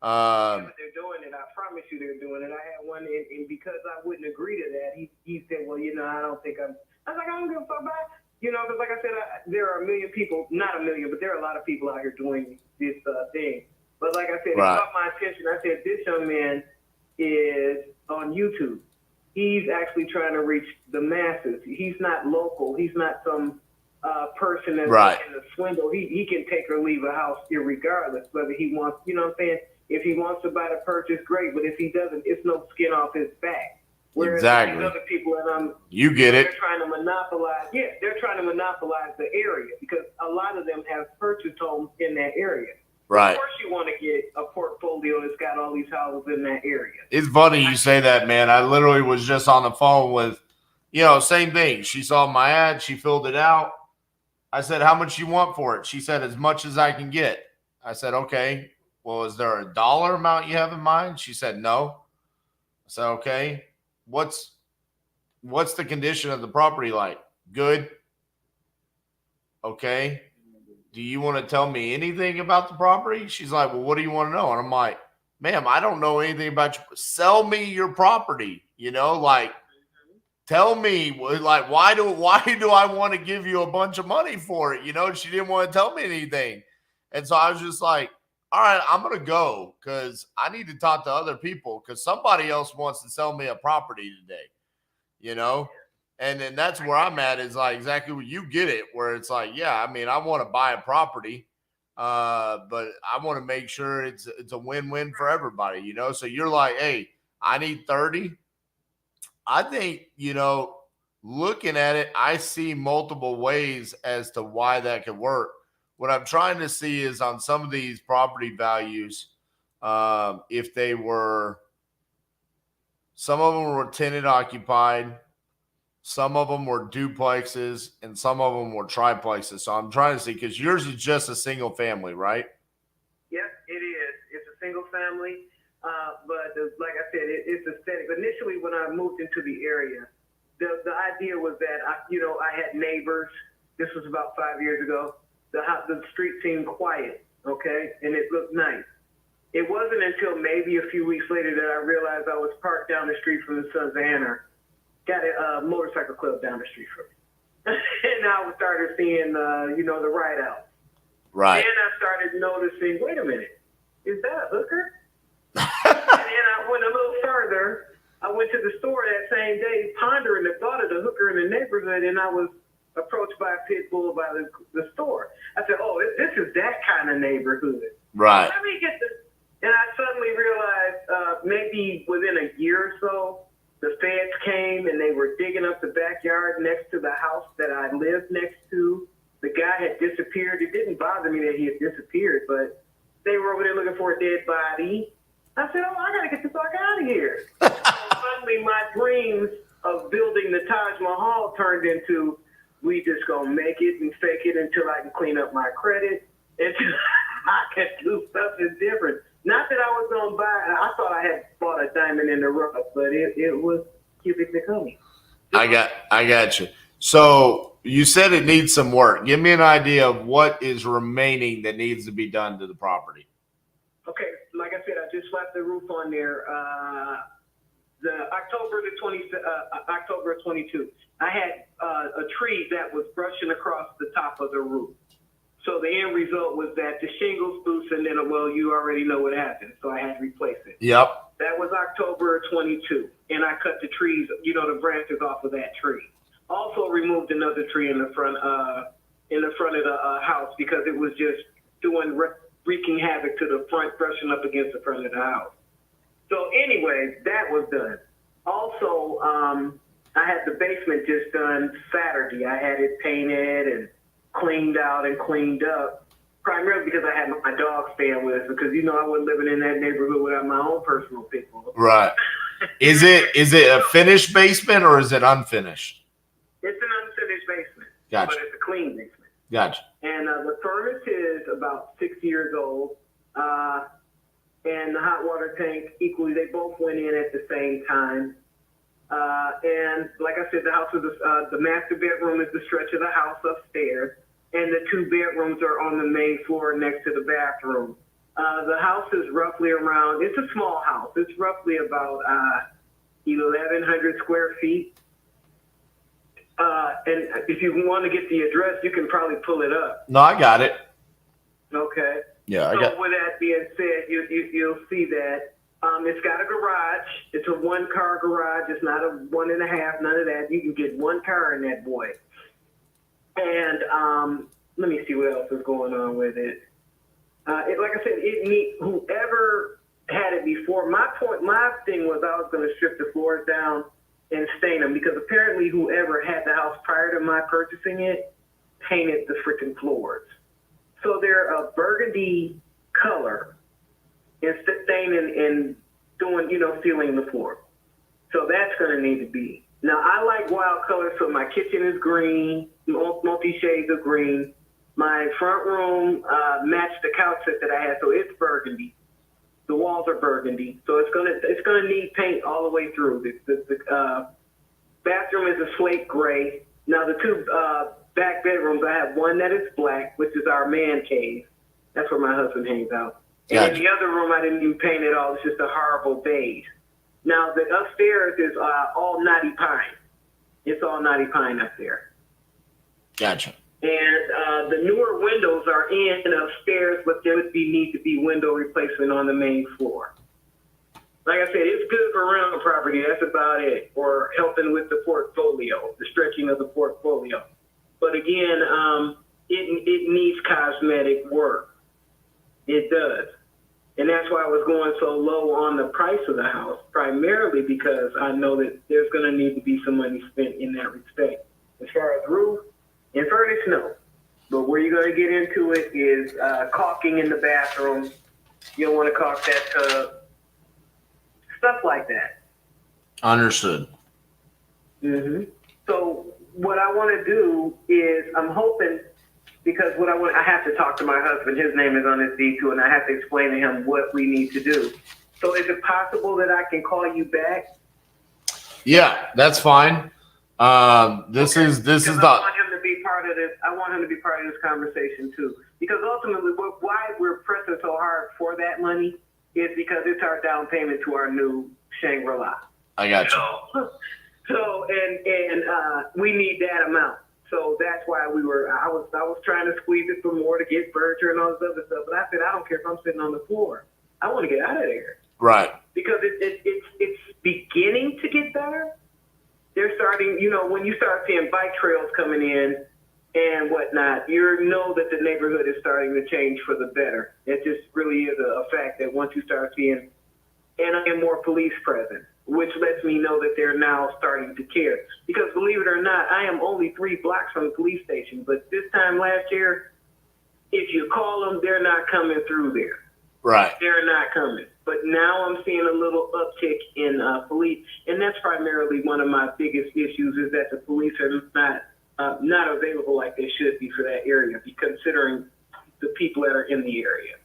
They're doing it. I promise you they're doing it. I had one, and because I wouldn't agree to that, he said, well, I don't think I was like, I don't give a fuck about it. Because like I said, there are a million people, not a million, but there are a lot of people out here doing this thing. But like I said, It caught my attention. I said, this young man is on YouTube. He's actually trying to reach the masses. He's not local. He's not some person that's in the swindle. He can take or leave a house irregardless, whether he wants, you know what I'm saying? If he wants to buy the purchase, great. But if he doesn't, it's no skin off his back. Whereas exactly. these other people, you get it. They're trying to monopolize. Yeah, they're trying to monopolize the area because a lot of them have purchased homes in that area. Right. Of course, you want to get a portfolio that's got all these houses in that area. It's funny you say that, man. I literally was just on the phone with, same thing. She saw my ad. She filled it out. I said, how much you want for it? She said, as much as I can get. I said, okay. Well, is there a dollar amount you have in mind? She said, no. I said, okay. What's the condition of the property like? Good. Okay. Do you want to tell me anything about the property? She's like, well, what do you want to know? And I'm like, ma'am, I don't know anything about you. Sell me your property. Tell me, like, why do I want to give you a bunch of money for it? She didn't want to tell me anything. And so I was just like, all right, I'm going to go because I need to talk to other people because somebody else wants to sell me a property today, And then that's where I'm at is like exactly what you get it, where it's like, yeah, I mean, I want to buy a property, but I want to make sure it's a win-win for everybody, So you're like, hey, I need 30. I think, looking at it, I see multiple ways as to why that could work. What I'm trying to see is on some of these property values, if some of them were tenant occupied, some of them were duplexes, and some of them were triplexes. So I'm trying to see, because yours is just a single family, right? Yep, it is. It's a single family. But like I said, it's aesthetic. Initially, when I moved into the area, the idea was that, I had neighbors. This was about 5 years ago. The street seemed quiet, okay? And it looked nice. It wasn't until maybe a few weeks later that I realized I was parked down the street from the Sons of Anarchy. got a motorcycle club down the street from me. And I started seeing, the ride-outs. Right. And I started noticing, wait a minute, is that a hooker? And then I went a little further. I went to the store that same day, pondering the thought of the hooker in the neighborhood, and I was approached by a pit bull by the store. I said, oh, this is that kind of neighborhood. Right. Let me get this. And I suddenly realized maybe within a year or so, the feds came and they were digging up the backyard next to the house that I lived next to. The guy had disappeared. It didn't bother me that he had disappeared, but they were over there looking for a dead body. I said, oh, I got to get the fuck out of here. So suddenly my dreams of building the Taj Mahal turned into, we just going to make it and fake it until I can clean up my credit, until I can do something different. Not that I was going to buy, I thought I had bought a diamond in the rough, but it was cubic zirconia. I got you. So you said it needs some work. Give me an idea of what is remaining that needs to be done to the property. Okay, like I said, I just slapped the roof on there. The October of 22. I had a tree that was brushing across the top of the roof. So the end result was that the shingles loose, and then, well, you already know what happened. So I had to replace it. Yep. That was October 22, and I cut the trees, the branches off of that tree. Also removed another tree in the front of the house because it was just wreaking havoc to the front, brushing up against the front of the house. So anyway, that was done. Also, I had the basement just done Saturday. I had it painted and cleaned out and cleaned up, primarily because I had my dog staying with us, because I wasn't living in that neighborhood without my own personal pit bull. Right. Is it a finished basement or is it unfinished? It's an unfinished basement. Gotcha. But it's a clean basement. Gotcha. And the furnace is about 6 years old. And the hot water tank, equally, they both went in at the same time. And like I said, the house is the master bedroom is the stretch of the house upstairs, and the 2 bedrooms are on the main floor next to the bathroom. The house is roughly around, it's a small house. It's roughly about 1,100 square feet. And if you want to get the address, you can probably pull it up. No, I got it. Okay. Yeah, So with that being said, you'll see that it's got a garage. It's a 1-car garage. It's not a 1.5, none of that. You can get 1 car in that boy. And let me see what else is going on with it. Like I said, whoever had it before. My thing was I was going to strip the floors down and stain them, because apparently whoever had the house prior to my purchasing it painted the freaking floors. So they're a burgundy color instead of staining and doing, sealing the floor. So that's going to need to be. Now, I like wild colors, so my kitchen is green, multi-shades of green. My front room matched the couch set that I had, so it's burgundy. The walls are burgundy, so it's gonna need paint all the way through. The bathroom is a slate gray. Now the 2 back bedrooms, I have one that is black, which is our man cave. That's where my husband hangs out. Gotcha. And in the other room, I didn't even paint at all. It's just a horrible beige. Now the upstairs is all knotty pine. It's all knotty pine up there. Gotcha. And the newer windows are in and upstairs, but there would need to be window replacement on the main floor. Like I said, it's good for rental property. That's about it. Or helping with the portfolio, the stretching of the portfolio. But again, it needs cosmetic work. It does. And that's why I was going so low on the price of the house, primarily because I know that there's going to need to be some money spent in that respect. As far as roof and furnace, no. But where you're going to get into it is caulking in the bathroom. You don't want to caulk that tub. Stuff like that. Understood. Mm-hmm. So what I want to do is, I'm hoping, because I have to talk to my husband. His name is on this deed too, and I have to explain to him what we need to do. So is it possible that I can call you back? Yeah, that's fine. This is the. I want him to be part of this. I want him to be part of this conversation too, because ultimately, why we're pressing so hard for that money is because it's our down payment to our new Shangri-La. I got you. So and we need that amount. So that's why I was trying to squeeze it for more to get furniture and all this other stuff. But I said I don't care if I'm sitting on the floor. I want to get out of there. Right. Because it's beginning to get better. They're starting, when you start seeing bike trails coming in and whatnot, you know that the neighborhood is starting to change for the better. It just really is a fact that once you start seeing and more police present, which lets me know that they're now starting to care. Because believe it or not, I am only 3 blocks from the police station, but this time last year, if you call them, they're not coming through there. Right. They're not coming. But now I'm seeing a little uptick in police, and that's primarily one of my biggest issues is that the police are not available like they should be for that area, considering the people that are in the area.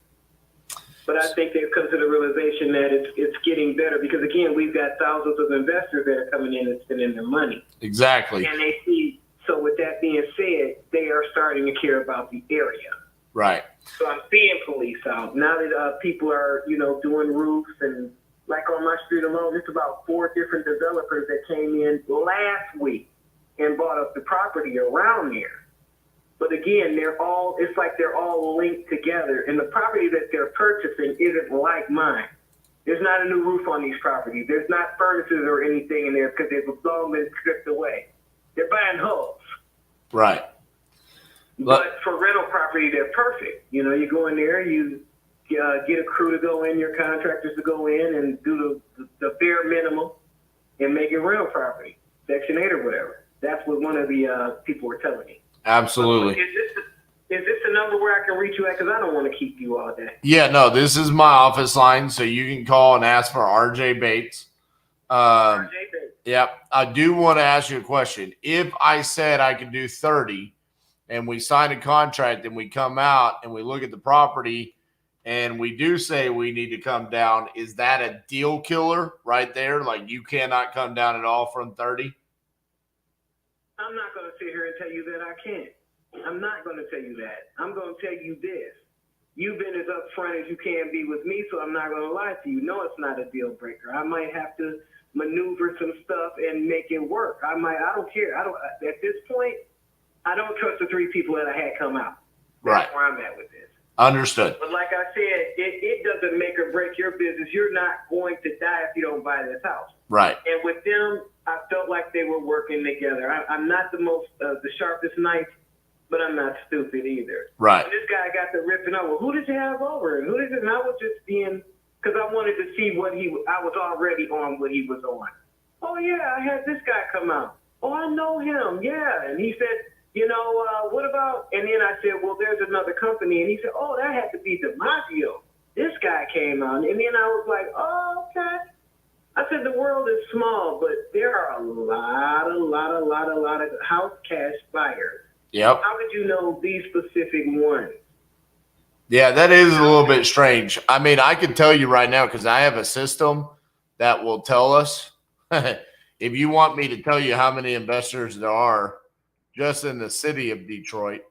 But I think they've come to the realization that it's getting better because, again, we've got thousands of investors that are coming in and spending their money. Exactly. And they see, so with that being said, they are starting to care about the area. Right. So I'm seeing police out. Now that people are, doing roofs and like on my street alone, it's about 4 different developers that came in last week and bought up the property around there. But again, it's like they're all linked together. And the property that they're purchasing isn't like mine. There's not a new roof on these properties. There's not furnaces or anything in there because they've long been stripped away. They're buying hulls. Right. But for rental property, they're perfect. You go in there, you get a crew to go in, your contractors to go in and do the bare minimum and make it rental property, Section 8 or whatever. That's what one of the people were telling me. Absolutely. Is this the number where I can reach you at? Because I don't want to keep you all day. Yeah, no, this is my office line, so you can call and ask for RJ Bates. RJ Bates. Yep. I do want to ask you a question. If I said I could do 30 and we sign a contract and we come out and we look at the property and we do say we need to come down, is that a deal killer right there? Like you cannot come down at all from 30? I'm not going to sit here and tell you that I can't. I'm not going to tell you that. I'm going to tell you this. You've been as upfront as you can be with me, so I'm not going to lie to you. No, it's not a deal breaker. I might have to maneuver some stuff and make it work. I don't care. At this point, I don't trust the 3 people that I had come out. That's Right. where I'm at with this. Understood. But like I said, it doesn't make or break your business. You're not going to die if you don't buy this house. Right. And with them, I felt like they were working together. I'm not the sharpest knife, but I'm not stupid either. Right. And this guy got to ripping out. Well, who did you have over? And and I was just being, because I wanted to see I was already on what he was on. Oh yeah, I had this guy come out. Oh, I know him. Yeah. And he said, what about, and then I said, well, there's another company. And he said, oh, that had to be DiMaggio. This guy came out. And then I was like, oh, okay. I said, the world is small, but there are a lot of house cash buyers. Yep. How did you know these specific ones? Yeah, that is a little bit strange. I mean, I can tell you right now because I have a system that will tell us if you want me to tell you how many investors there are just in the city of Detroit.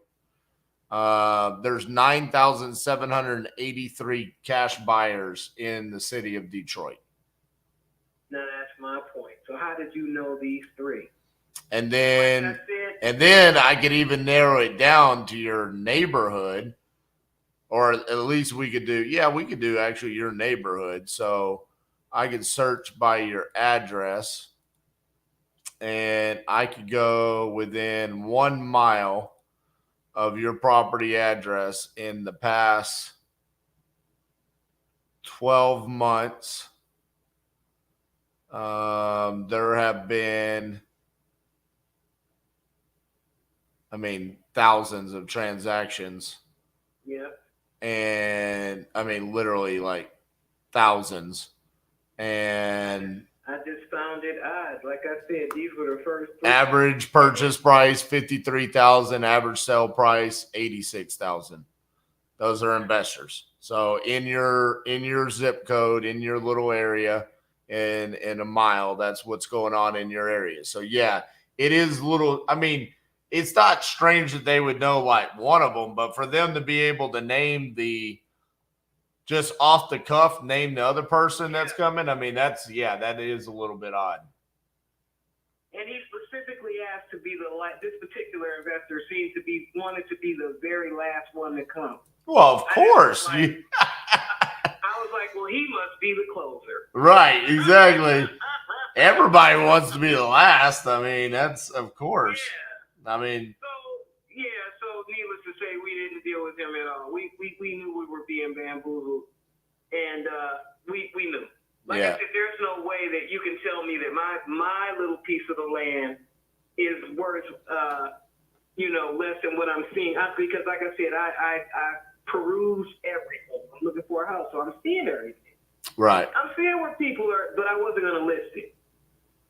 There's 9,783 cash buyers in the city of Detroit. Now that's my point. So how did you know these 3? And then I could even narrow it down to your neighborhood, or at least we could do actually your neighborhood. So I could search by your address and I could go within 1 mile of your property address in the past 12 months. There have been, thousands of transactions. Yeah. And literally like thousands. And I just found it odd. Like I said, these were the first 3. Average purchase price $53,000, average sale price $86,000. Those are investors. So in your zip code, in your little area, in a mile, that's what's going on in your area. So yeah, it is little. It's not strange that they would know like one of them, but for them to be able to name just off the cuff, name the other person that's coming. That is a little bit odd. And he specifically asked to be this particular investor seemed to be wanted to be the very last one to come. Well, of course. I was like, well, he must be the closer. Right, exactly. Everybody wants to be the last. I mean, that's of course. Yeah. I mean, so needless to say, we didn't deal with him at all. We knew we were being bamboozled, and we knew. Like I said, there's no way that you can tell me that my little piece of the land is worth less than what I'm seeing. Because like I said, I peruse everything. I'm looking for a house, so I'm seeing everything. Right. I'm seeing where people are, but I wasn't going to list it.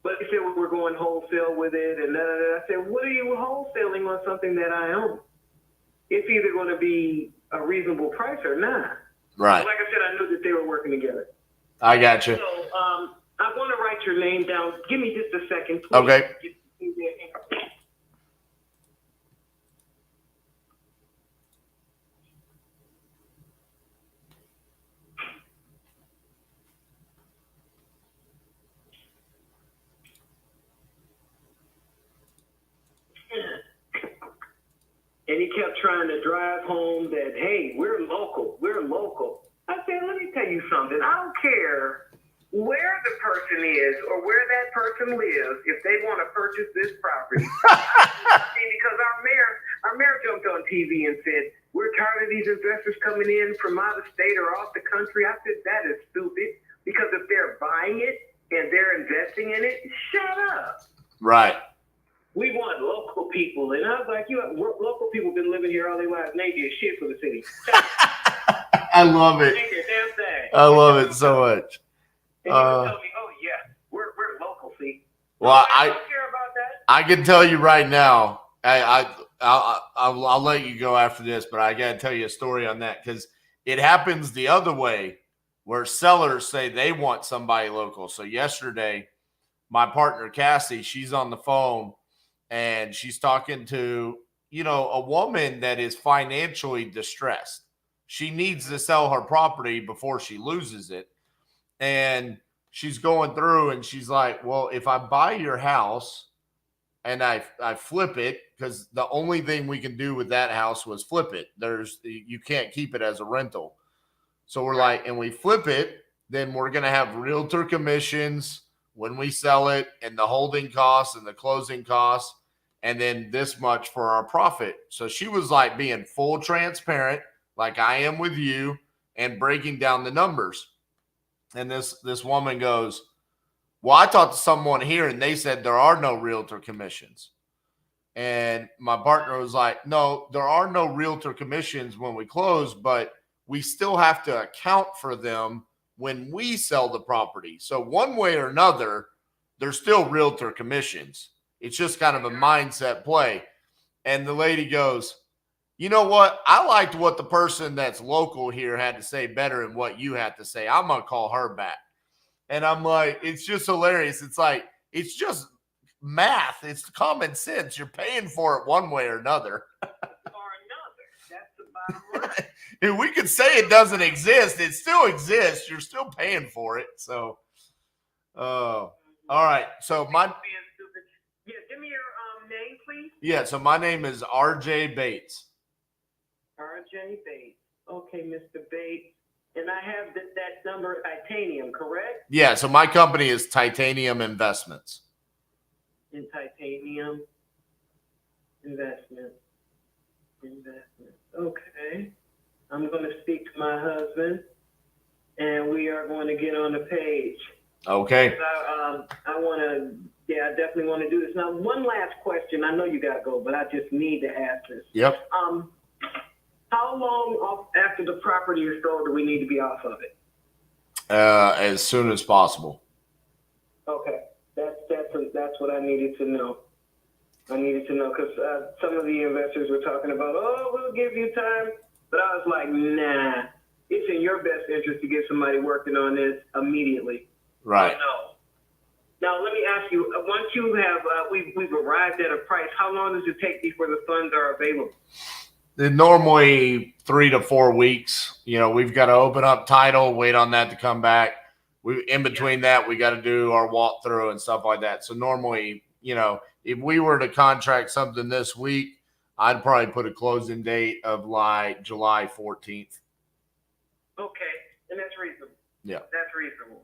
But they said we're going wholesale with it, and I said, what are you wholesaling on something that I own? It's either going to be a reasonable price or not. Right. Like I said, I knew that they were working together. I got you. So I want to write your name down. Give me just a second, please. Okay. And he kept trying to drive home that, hey, we're local. I said, let me tell you something. I don't care where the person is or where that person lives if they want to purchase this property. Because our mayor jumped on TV and said, we're tired of these investors coming in from out of state or off the country. I said, that is stupid, because if they're buying it and they're investing in it, shut up. Right. We want local people. And I was like, local people been living here all their lives, and they did shit for the city. I love it. I love it so much. And he would tell me, oh, yeah, we're local, see? Well, I don't care about that. I can tell you right now, I'll let you go after this, but I got to tell you a story on that, because it happens the other way, where sellers say they want somebody local. So yesterday, my partner, Cassie, she's on the phone, and she's talking to, a woman that is financially distressed. She needs to sell her property before she loses it. And she's going through, and she's like, well, if I buy your house and I flip it, because the only thing we can do with that house was flip it. You can't keep it as a rental. So we're like, and we flip it, then we're going to have realtor commissions when we sell it, and the holding costs and the closing costs, and then this much for our profit. So she was like being full transparent, like I am with you, and breaking down the numbers. And this woman goes, well, I talked to someone here, and they said there are no realtor commissions. And my partner was like, no, there are no realtor commissions when we close, but we still have to account for them when we sell the property. So one way or another, there's still realtor commissions. It's just kind of a mindset play. And the lady goes, you know what? I liked what the person that's local here had to say better than what you had to say. I'm going to call her back. And I'm like, it's just hilarious. It's like, it's just math. It's common sense. You're paying for it one way or another. If we could say it doesn't exist, it still exists. You're still paying for it. So, all right. So Yeah, give me your name, please. Yeah, so my name is RJ Bates. RJ Bates. Okay, Mr. Bates. And I have that number, Titanium, correct? Yeah, so my company is Titanium Investments. In Titanium Investments. Okay. I'm going to speak to my husband, and we are going to get on the page. Okay. I definitely want to do this. Now, one last question. I know you got to go, but I just need to ask this. Yep. How long after the property is sold do we need to be off of it? As soon as possible. Okay. That's what I needed to know. I needed to know because some of the investors were talking about, we'll give you time. But I was like, nah, it's in your best interest to get somebody working on this immediately. Right. Now, let me ask you, once you have, we've arrived at a price, how long does it take before the funds are available? Normally 3 to 4 weeks. We've got to open up title, wait on that to come back. In between that, we got to do our walkthrough and stuff like that. So normally if we were to contract something this week, I'd probably put a closing date of like July 14th. Okay, and that's reasonable. Yeah. That's reasonable.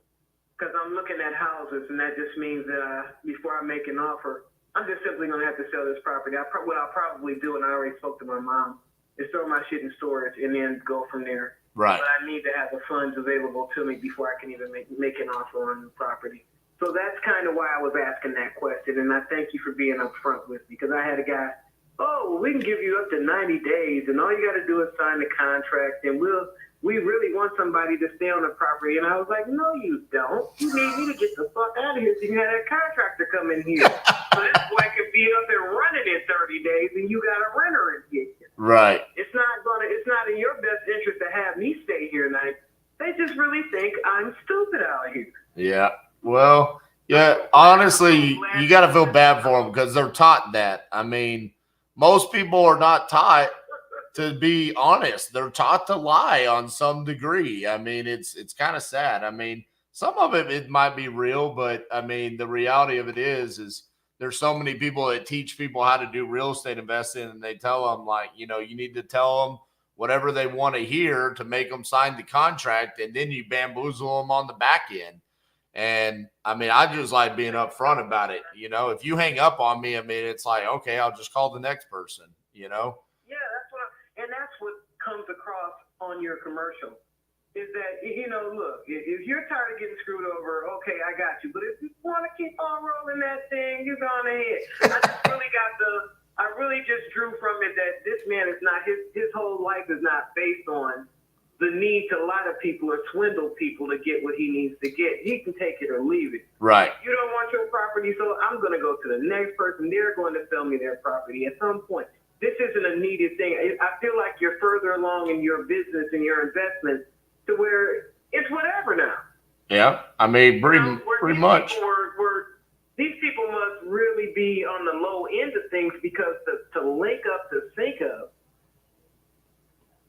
Because I'm looking at houses, and that just means that before I make an offer, I'm just simply going to have to sell this property. What I'll probably do, and I already spoke to my mom, is throw my shit in storage and then go from there. Right. But I need to have the funds available to me before I can even make an offer on the property. So that's kind of why I was asking that question, and I thank you for being upfront with me, because I had a guy, well, we can give you up to 90 days, and all you got to do is sign the contract, and we really want somebody to stay on the property. And I was like, no, you don't. You need me to get the fuck out of here so you can have that contractor come in here. So this boy could be up and running in 30 days, and you got a renter in here. Right. It's not in your best interest to have me stay here tonight. They just really think I'm stupid out here. Yeah. Well, yeah, honestly, you got to feel bad for them because they're taught that. I mean, most people are not taught to be honest. They're taught to lie on some degree. I mean, it's kind of sad. I mean, some of it might be real, but I mean, the reality of it is there's so many people that teach people how to do real estate investing, and they tell them like, you need to tell them whatever they want to hear to make them sign the contract, and then you bamboozle them on the back end. And I mean, I just like being upfront about it. If you hang up on me, I mean, it's like, okay, I'll just call the next person, Yeah, that's what comes across on your commercial is that, look, if you're tired of getting screwed over, okay, I got you. But if you want to keep on rolling that thing, you're going ahead. I really just drew from it that this man is not, his whole life is not based on the need to lie to people or swindle people to get what he needs to get. He can take it or leave it. Right. You don't want your property, so I'm going to go to the next person. They're going to sell me their property at some point. This isn't a needed thing. I feel like you're further along in your business and your investment to where it's whatever now. Yeah. I mean, pretty much. These people must really be on the low end of things because to link up to think of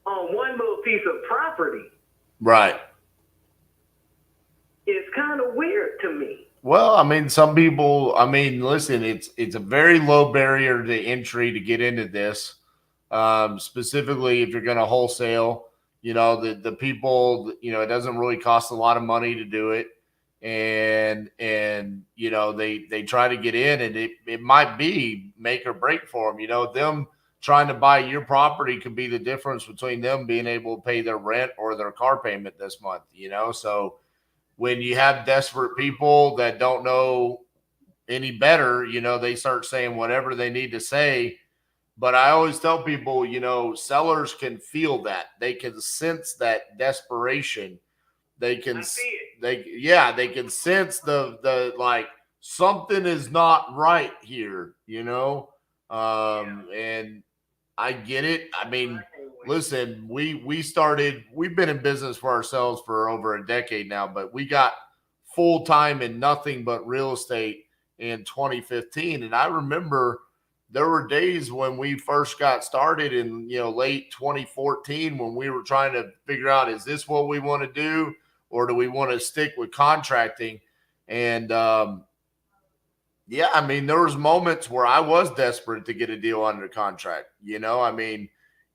on one little piece of property. Right. Is kind of weird to me. Well, I mean, some people, listen, it's a very low barrier to entry to get into this. Specifically, if you're going to wholesale, the people, it doesn't really cost a lot of money to do it. And they try to get in, and it might be make or break for them. Them trying to buy your property could be the difference between them being able to pay their rent or their car payment this month, so when you have desperate people that don't know any better, they start saying whatever they need to say. But I always tell people, sellers can feel that. They can sense that desperation. They can sense the like something is not right here, and I get it. I mean, listen, we've been in business for ourselves for over a decade now, but we got full time in nothing but real estate in 2015. And I remember there were days when we first got started in, late 2014, when we were trying to figure out, is this what we want to do? Or do we want to stick with contracting? And, yeah, I mean, there was moments where I was desperate to get a deal under contract.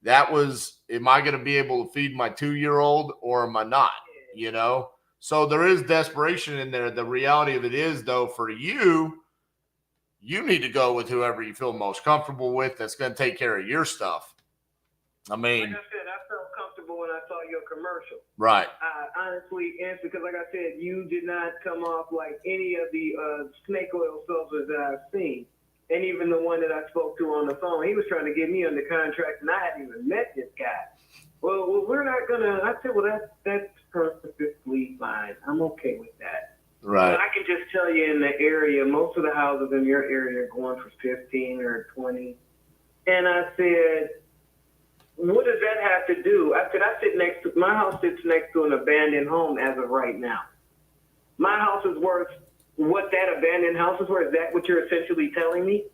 That was, am I going to be able to feed my 2-year-old or am I not? So there is desperation in there. The reality of it is, though, for you need to go with whoever you feel most comfortable with that's going to take care of your stuff. I mean, like I said, I felt comfortable when I saw your commercial. Right. I honestly answered because, like I said, you did not come off like any of the snake oil sellers that I've seen. And even the one that I spoke to on the phone, he was trying to get me under contract, and I hadn't even met this guy. Well, we're not going to – I said, well, that's perfectly fine. I'm okay with that. Right. But I can just tell you in the area, most of the houses in your area are going for 15 or 20. And I said – what does that have to do? I said, my house sits next to an abandoned home as of right now. My house is worth what that abandoned house is worth. Is that what you're essentially telling me?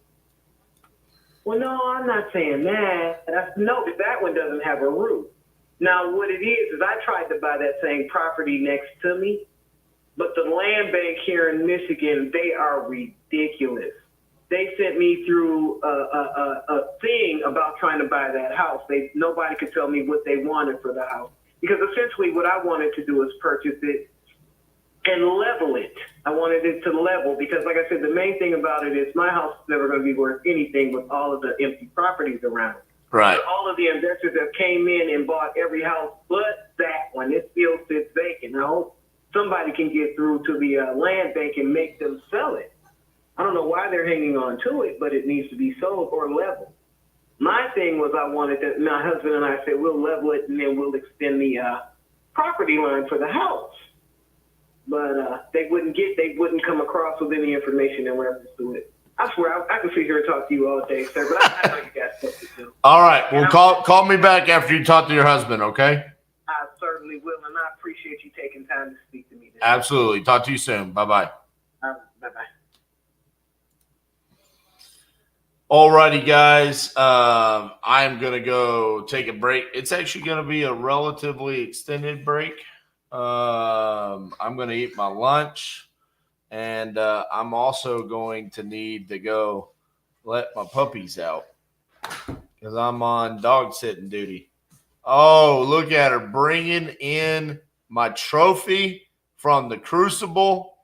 Well, no, I'm not saying that. No, that one doesn't have a roof. Now, what it is I tried to buy that same property next to me, but the land bank here in Michigan, they are ridiculous. they sent me through a thing about trying to buy that house. Nobody could tell me what they wanted for the house, because essentially what I wanted to do is purchase it and level it. I wanted it to level because, like I said, the main thing about it is my house is never going to be worth anything with all of the empty properties around it. Right. But all of the investors that came in and bought every house but that one, it still sits vacant. I hope somebody can get through to the land bank and make them sell it. I don't know why they're hanging on to it, but it needs to be sold or leveled. My thing was, I wanted that. My husband and I said we'll level it and then we'll extend the property line for the house. But they wouldn't come across with any information in reference to it. I swear, I could sit here and talk to you all day, sir, but I know you got stuff to do. All right. Well, call me back after you talk to your husband, okay? I certainly will, and I appreciate you taking time to speak to me today. Absolutely. Talk to you soon. Bye-bye. Bye-bye. Alrighty, guys. I'm going to go take a break. It's actually going to be a relatively extended break. I'm going to eat my lunch, and I'm also going to need to go let my puppies out because I'm on dog sitting duty. Oh, look at her bringing in my trophy from the Crucible.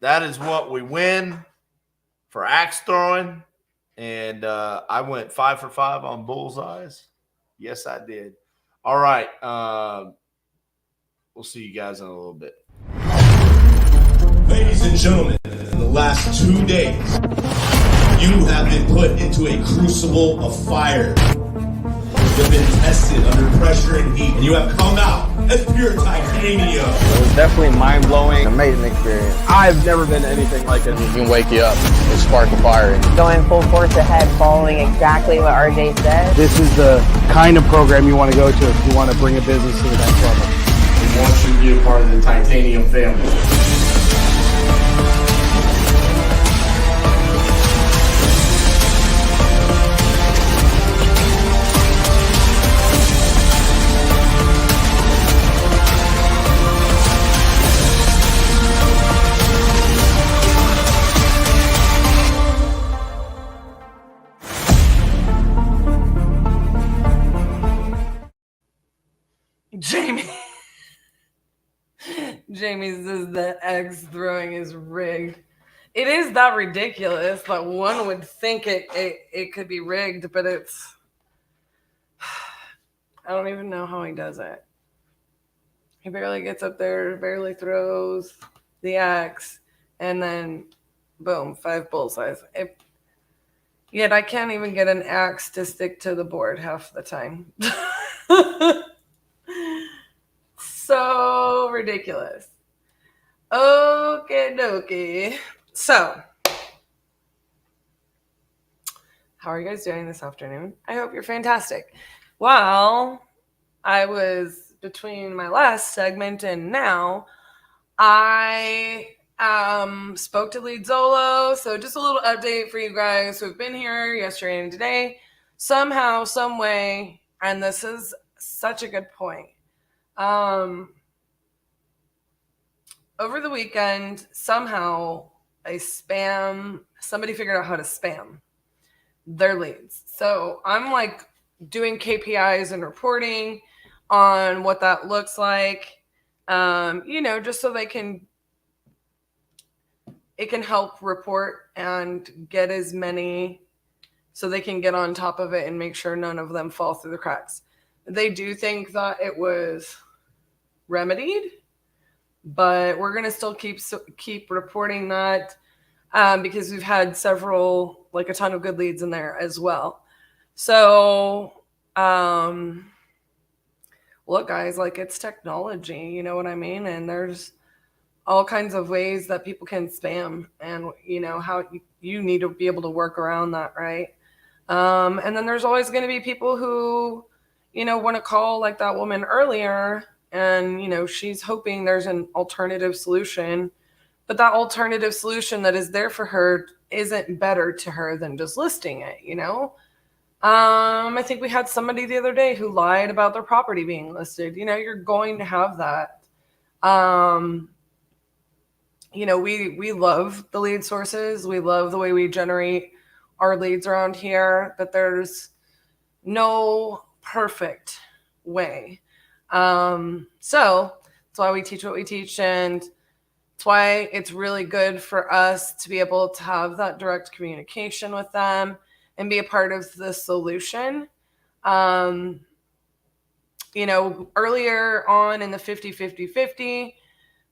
That is what we win for axe throwing, and I went 5 for 5 on bullseyes. Yes, I did. All right, we'll see you guys in a little bit. Ladies and gentlemen, in the last 2 days, you have been put into a crucible of fire. You have been tested under pressure and heat, and you have come out as pure titanium. It was definitely mind-blowing, amazing experience. I've never been to anything like it. It can wake you up and spark a fire in you. Going full force ahead, following exactly what RJ said. This is the kind of program you want to go to if you want to bring a business to the next level. We want you to be a part of the titanium family. Jamie says that axe throwing is rigged. It is that ridiculous that one would think it could be rigged, but it's... I don't even know how he does it. He barely gets up there, barely throws the axe, and then boom, 5 bullseyes. Yet I can't even get an axe to stick to the board half the time. So ridiculous. Okay, dokie. So, how are you guys doing this afternoon? I hope you're fantastic. Well, I was between my last segment and now, I spoke to Lead Zolo. So just a little update for you guys who have been here yesterday and today. Somehow, some way, and this is such a good point. Over the weekend, somehow somebody figured out how to spam their leads. So I'm like doing KPIs and reporting on what that looks like, just so it can help report and get as many, so they can get on top of it and make sure none of them fall through the cracks. They do think that it was remedied, but we're going to still keep reporting that because we've had a ton of good leads in there as well. So, look, guys, it's technology, you know what I mean? And there's all kinds of ways that people can spam, and how you need to be able to work around that, right? And then there's always going to be people who, want to call like that woman earlier, and, she's hoping there's an alternative solution, but that alternative solution that is there for her isn't better to her than just listing it, I think we had somebody the other day who lied about their property being listed. You're going to have that. we love the lead sources. We love the way we generate our leads around here, but there's no perfect way. So that's why we teach what we teach, and it's why it's really good for us to be able to have that direct communication with them and be a part of the solution. Earlier on in the 50-50-50,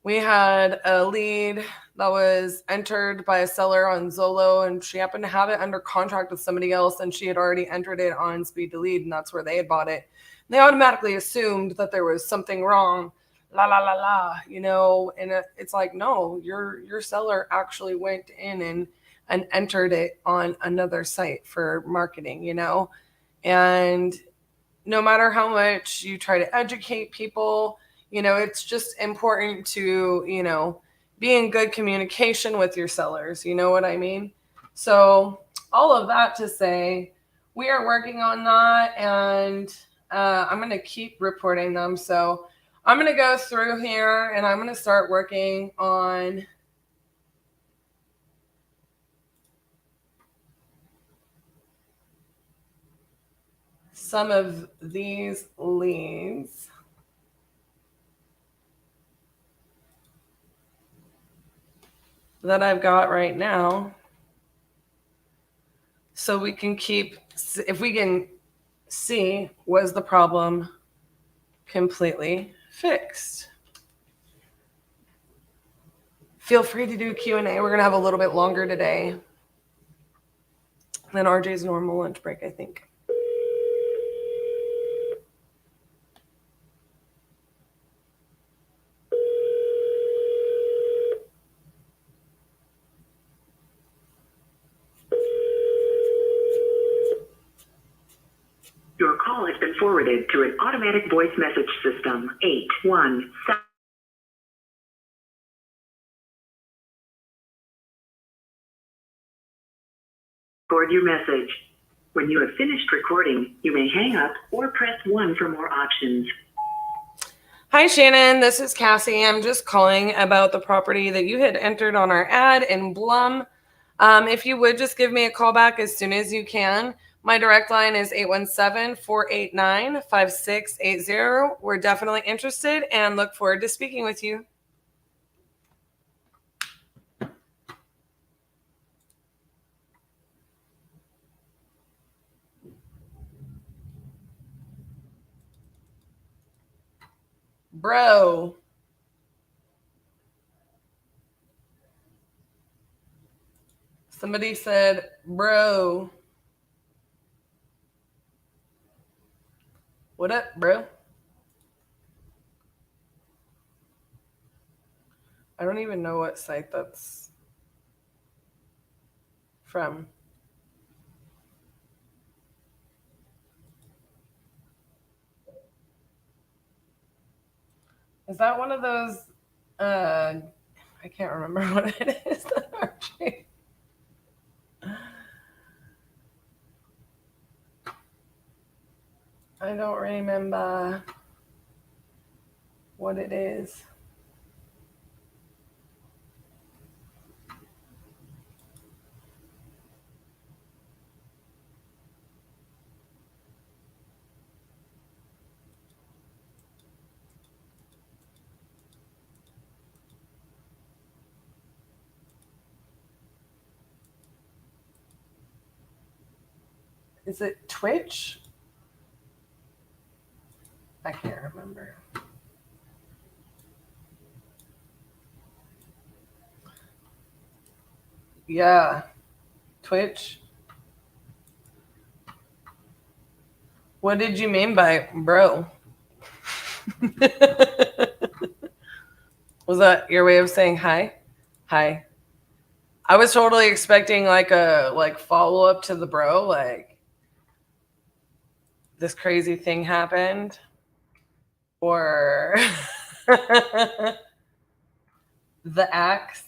we had a lead that was entered by a seller on Zillow, and she happened to have it under contract with somebody else, and she had already entered it on Speed to Lead, and that's where they had bought it. And they automatically assumed that there was something wrong, and it's like, no, your seller actually went in and entered it on another site for marketing, and no matter how much you try to educate people, it's just important to, be in good communication with your sellers. You know what I mean? So all of that to say, we are working on that, and I'm going to keep reporting them. So I'm going to go through here and I'm going to start working on some of these leads. That I've got right now, so we can if we can see, was the problem completely fixed? Feel free to do Q&A. We're going to have a little bit longer today than RJ's normal lunch break, I think. Your call has been forwarded to an automatic voice message system. 817. Record your message. When you have finished recording, you may hang up or press 1 for more options. Hi, Shannon. This is Cassie. I'm just calling about the property that you had entered on our ad in Blum. If you would just give me a call back as soon as you can. My direct line is 817-489-5680. We're definitely interested and look forward to speaking with you. Bro. Somebody said, bro. What up, bro? I don't even know what site that's from. Is that one of those, I can't remember what it is. I don't remember what it is. Is it Twitch? I can't remember. Yeah, Twitch. What did you mean by bro? Was that your way of saying hi? Hi. I was totally expecting like a follow up to the bro, like this crazy thing happened, or the axe.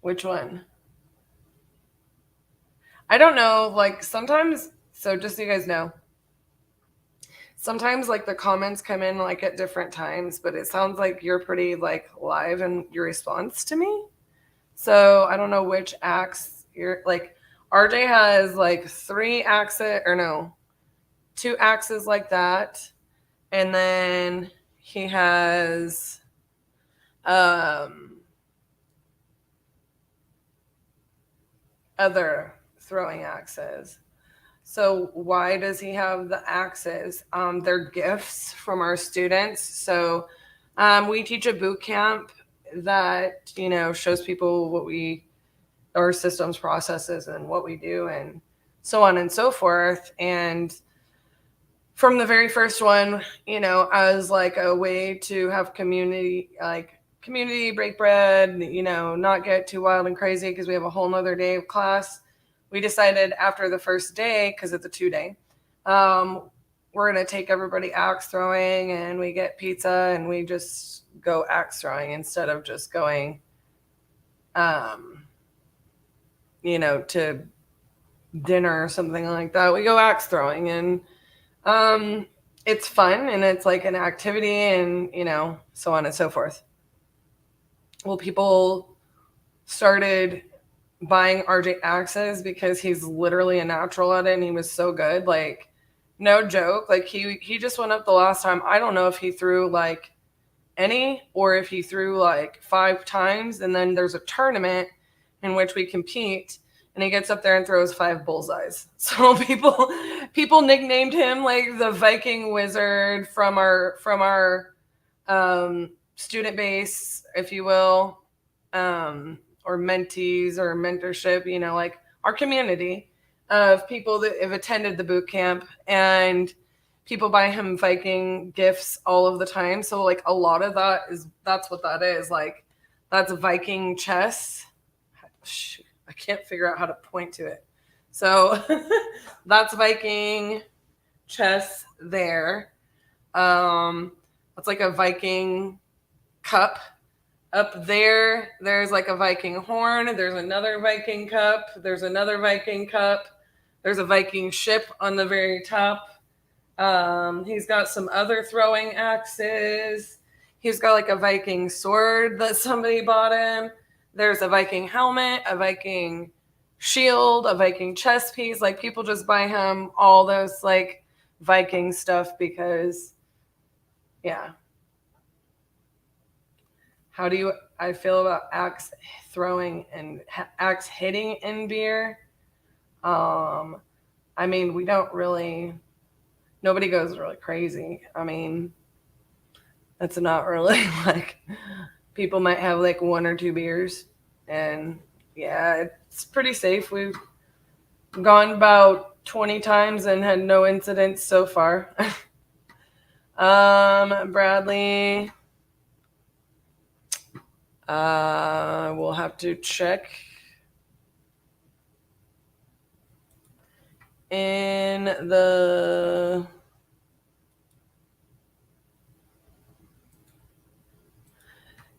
Which one? I don't know. Like sometimes, so just so you guys know, sometimes like the comments come in like at different times, but it sounds like you're pretty like live in your response to me. So I don't know which acts you're like. RJ has like 2 axes like that. And then he has other throwing axes. So why does he have the axes? They're gifts from our students. So we teach a boot camp that, shows people what our systems, processes, and what we do, and so on and so forth. And from the very first one, as like a way to have community break bread, not get too wild and crazy because we have a whole nother day of class. We decided after the first day, because it's a 2-day, we're going to take everybody axe throwing, and we get pizza and we just go axe throwing instead of just going, to dinner or something like that. We go axe throwing, and it's fun, and it's like an activity, and so on and so forth. Well, people started buying RJ axes because he's literally a natural at it, and he was so good. Like, no joke. Like he just went up the last time. I don't know if he threw like any or if he threw like 5 times, and then there's a tournament in which we compete, and he gets up there and throws 5 bullseyes. So people nicknamed him like the Viking Wizard from our student base, if you will, or mentees or mentorship, like our community of people that have attended the boot camp, and people buy him Viking gifts all of the time. So like a lot of that's what that is. Like that's Viking chess. Shoot, I can't figure out how to point to it. So that's Viking chess there. That's like a Viking cup. Up there, there's like a Viking horn. There's another Viking cup. There's another Viking cup. There's a Viking ship on the very top. He's got some other throwing axes. He's got like a Viking sword that somebody bought him. There's a Viking helmet, a Viking shield, a Viking chess piece. Like people just buy him all those like Viking stuff because, yeah. How do I feel about axe throwing and axe hitting in beer? I mean, we don't really, nobody goes really crazy. I mean, that's not really like, people might have like 1 or 2 beers, and yeah, it's pretty safe. We've gone about 20 times and had no incidents so far. Bradley, we'll have to check in the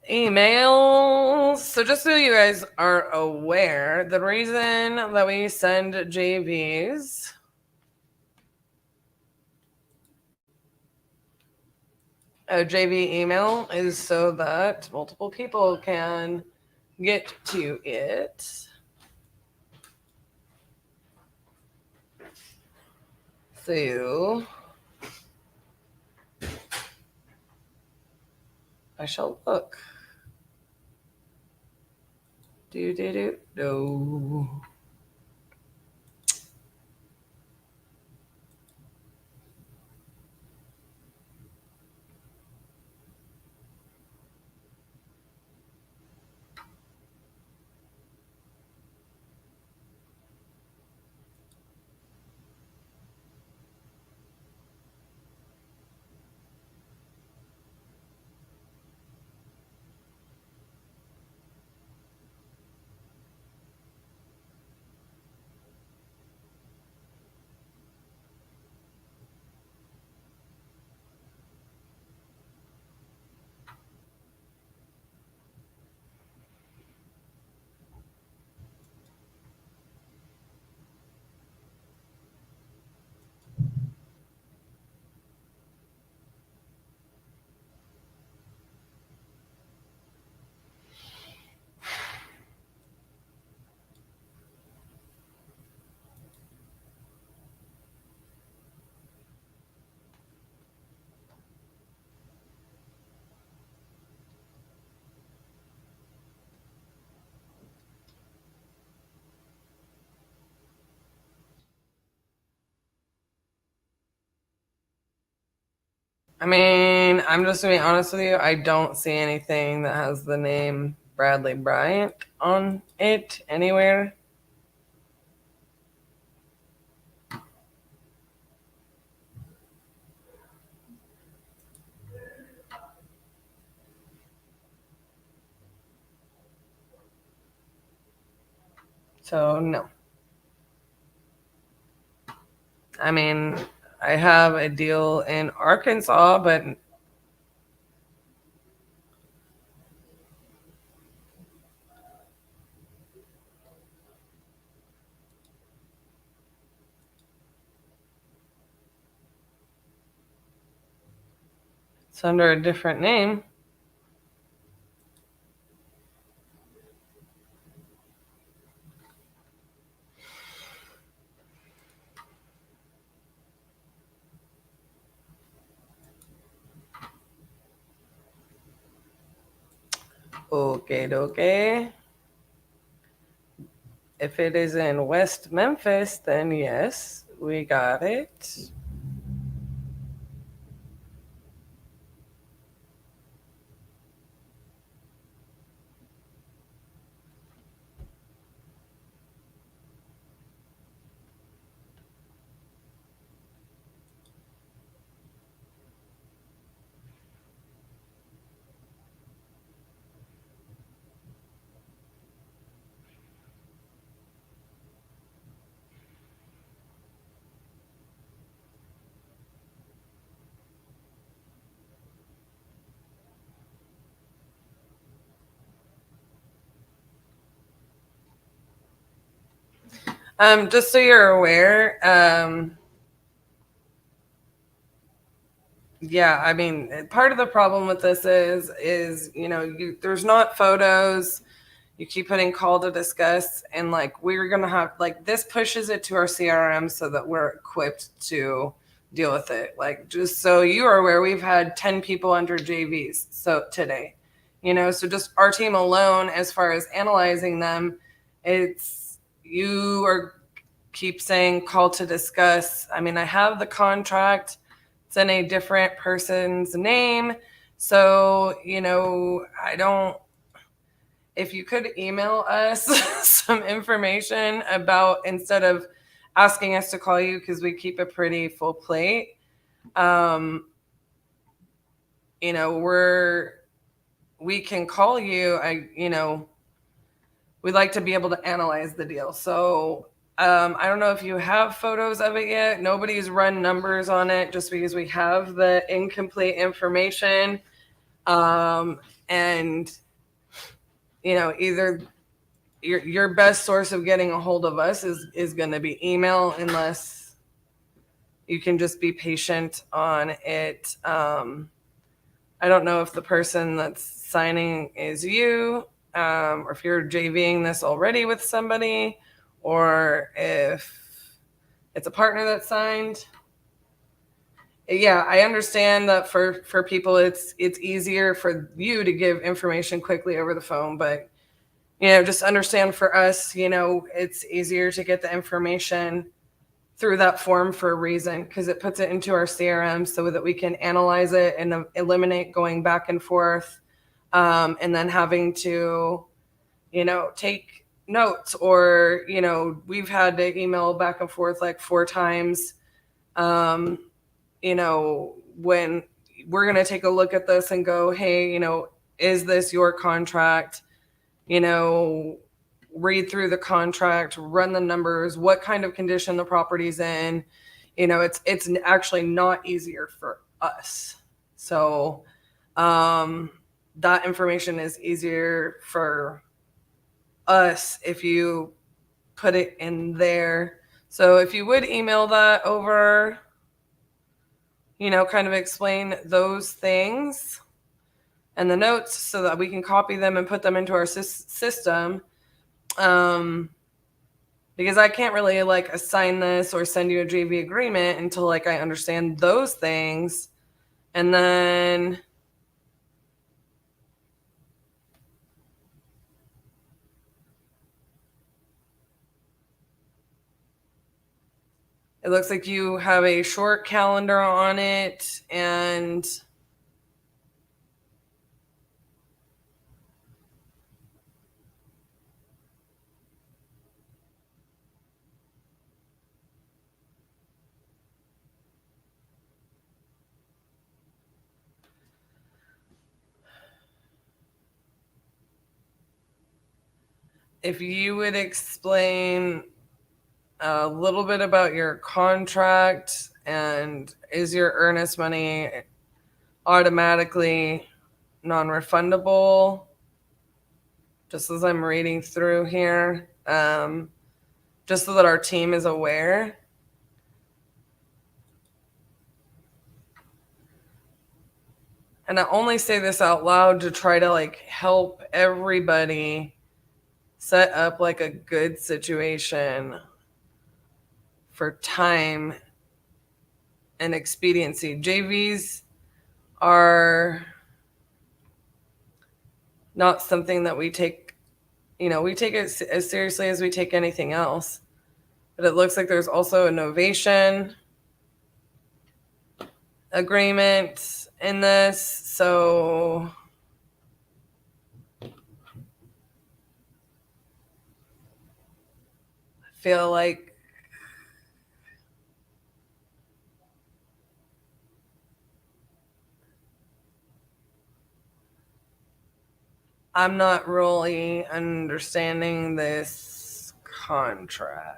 emails. So just so you guys are aware, the reason that we send JVs a JV email is so that multiple people can get to it. So I shall look. No. I mean, I'm just going to be honest with you. I don't see anything that has the name Bradley Bryant on it anywhere. So, no. I mean, I have a deal in Arkansas, but it's under a different name. Okay. If it is in West Memphis, then yes, we got it. Just so you're aware, yeah, I mean, part of the problem with this is there's not photos. You keep putting call to discuss, and like we're gonna have like this pushes it to our CRM so that we're equipped to deal with it. Like just so you are aware, we've had 10 people under JVs so today, so just our team alone, as far as analyzing them, it's you are keep saying call to discuss. I mean, I have the contract. It's in a different person's name. So, I don't, if you could email us some information about, instead of asking us to call you, because we keep a pretty full plate, we can call you. We'd like to be able to analyze the deal. So I don't know if you have photos of it yet. Nobody's run numbers on it just because we have the incomplete information. And, either your best source of getting a hold of us is going to be email, unless you can just be patient on it. I don't know if the person that's signing is you, or if you're JVing this already with somebody, or if it's a partner that signed. Yeah, I understand that for people it's easier for you to give information quickly over the phone, but just understand for us, it's easier to get the information through that form for a reason, because it puts it into our CRM so that we can analyze it and eliminate going back and forth, and then having to, take notes, or, we've had to email back and forth like 4 times, when we're going to take a look at this and go, hey, is this your contract? Read through the contract, run the numbers, what kind of condition the property's in. It's actually not easier for us. So that information is easier for us if you put it in there. So if you would email that over, kind of explain those things and the notes so that we can copy them and put them into our system. Because I can't really assign this or send you a JV agreement until I understand those things. And then It looks like you have a short calendar on it, and if you would explain a little bit about your contract, and is your earnest money automatically non-refundable? Just as I'm reading through here, just so that our team is aware. And I only say this out loud to try to like help everybody set up like a good situation for time and expediency. JVs are not something that we take, we take it as seriously as we take anything else. But it looks like there's also a novation agreement in this. So I feel like I'm not really understanding this contract.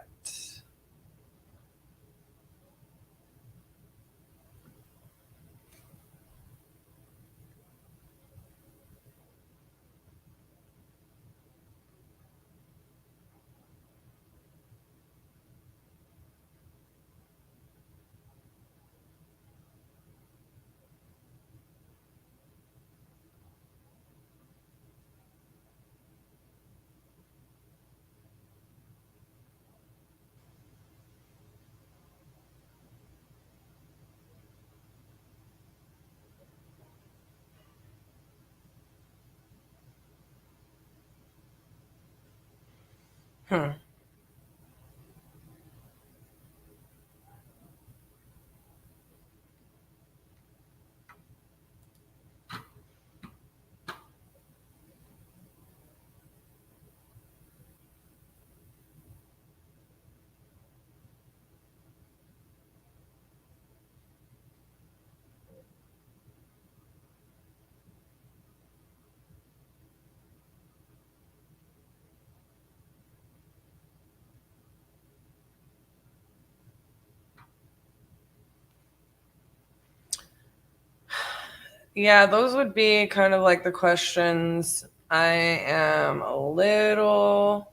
Yeah, those would be kind of like the questions I am a little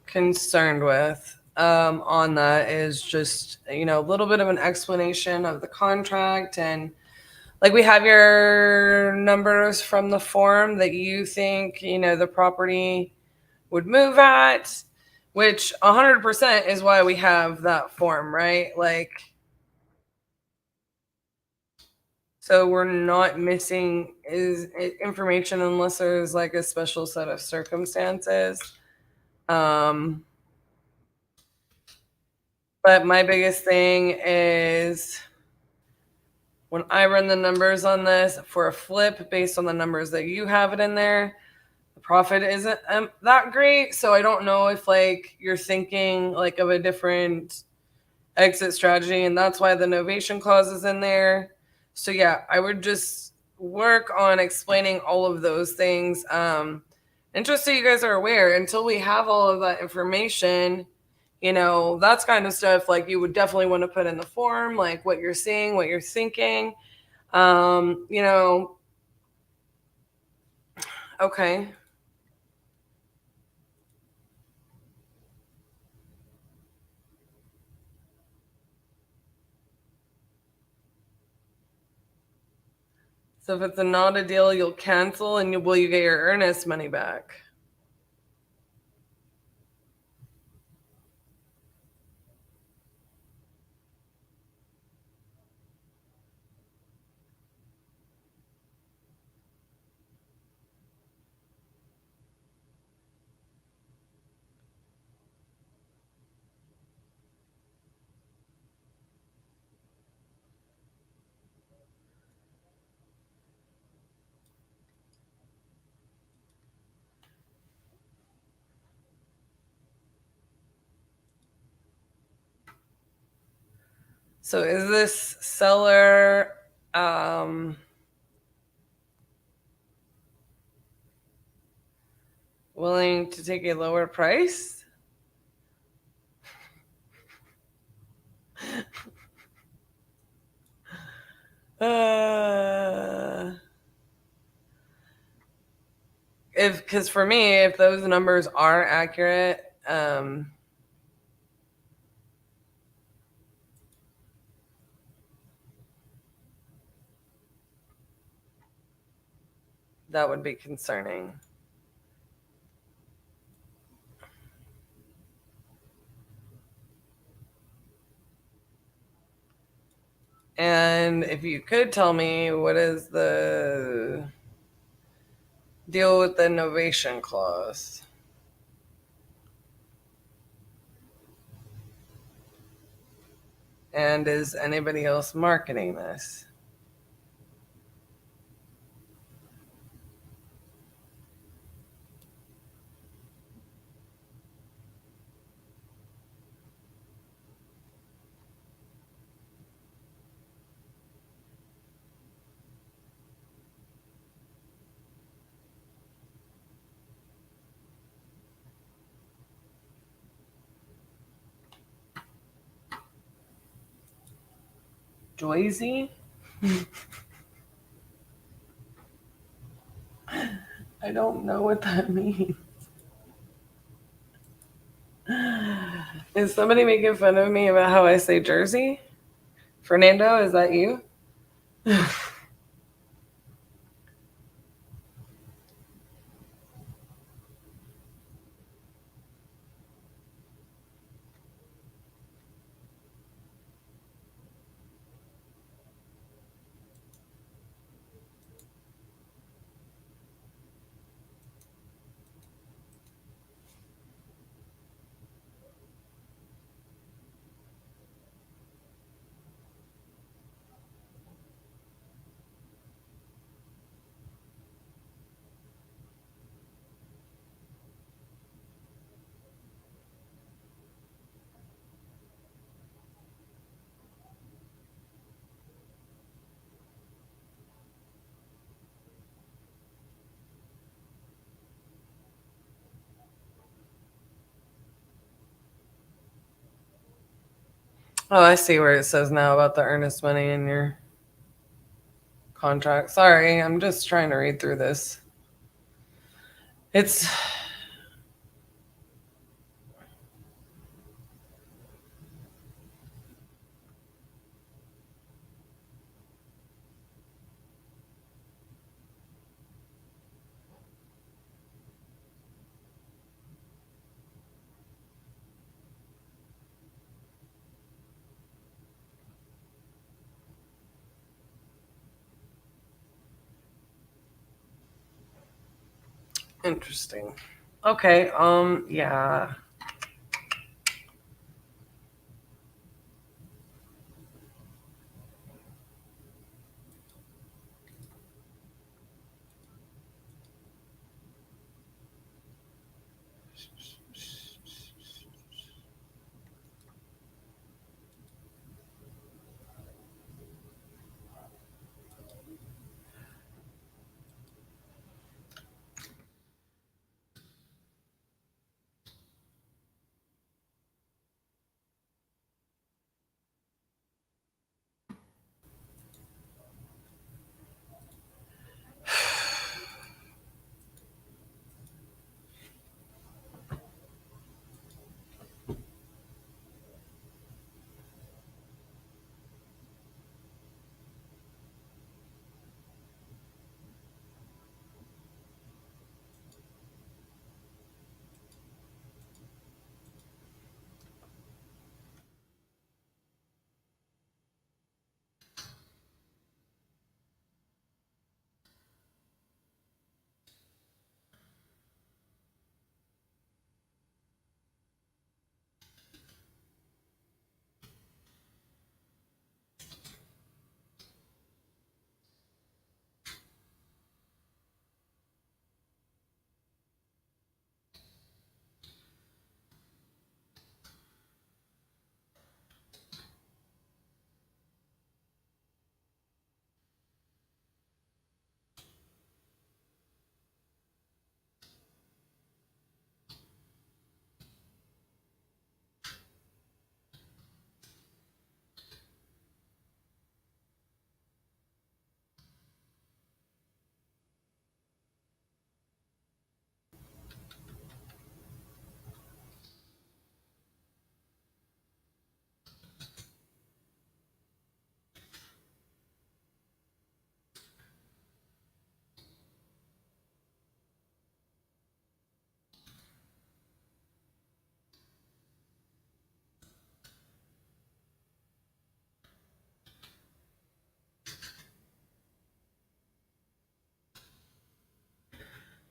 concerned with on that, is just, a little bit of an explanation of the contract. And like, we have your numbers from the form that you think, the property would move at, which 100% is why we have that form, right? Like, so we're not missing information unless there's like a special set of circumstances. But my biggest thing is, when I run the numbers on this for a flip based on the numbers that you have it in there, the profit isn't that great. So I don't know if like you're thinking like of a different exit strategy, and that's why the novation clause is in there. So yeah, I would just work on explaining all of those things. And just so you guys are aware, until we have all of that information, that's kind of stuff like you would definitely want to put in the form, like what you're seeing, what you're thinking. Okay. So if it's not a deal, you'll cancel, and will you get your earnest money back? So is this seller willing to take a lower price? Because for me, if those numbers are accurate, that would be concerning. And if you could tell me what is the deal with the novation clause? And is anybody else marketing this? Joyzy? I don't know what that means. Is somebody making fun of me about how I say Jersey? Fernando, is that you? Oh, I see where it says now about the earnest money in your contract. Sorry, I'm just trying to read through this. It's interesting. Okay, yeah.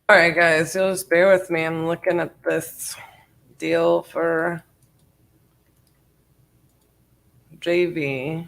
All right, guys, you'll just bear with me. I'm looking at this deal for JV.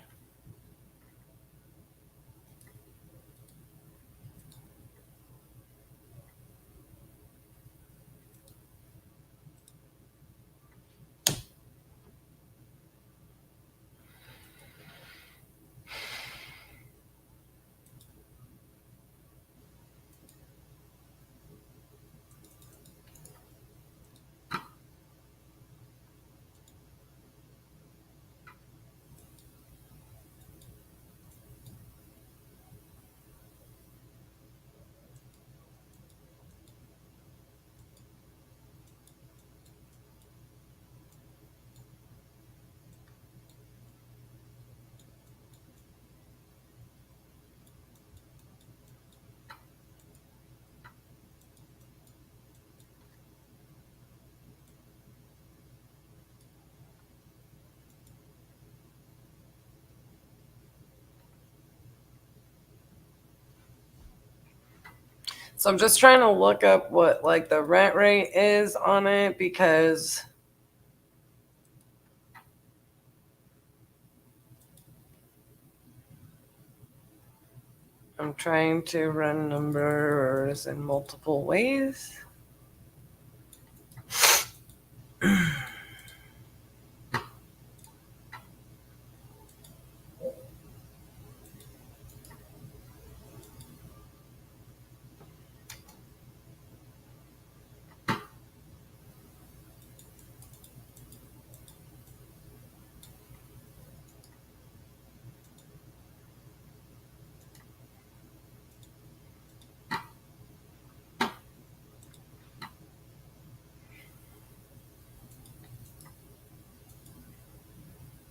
So I'm just trying to look up what like the rent rate is on it because I'm trying to run numbers in multiple ways.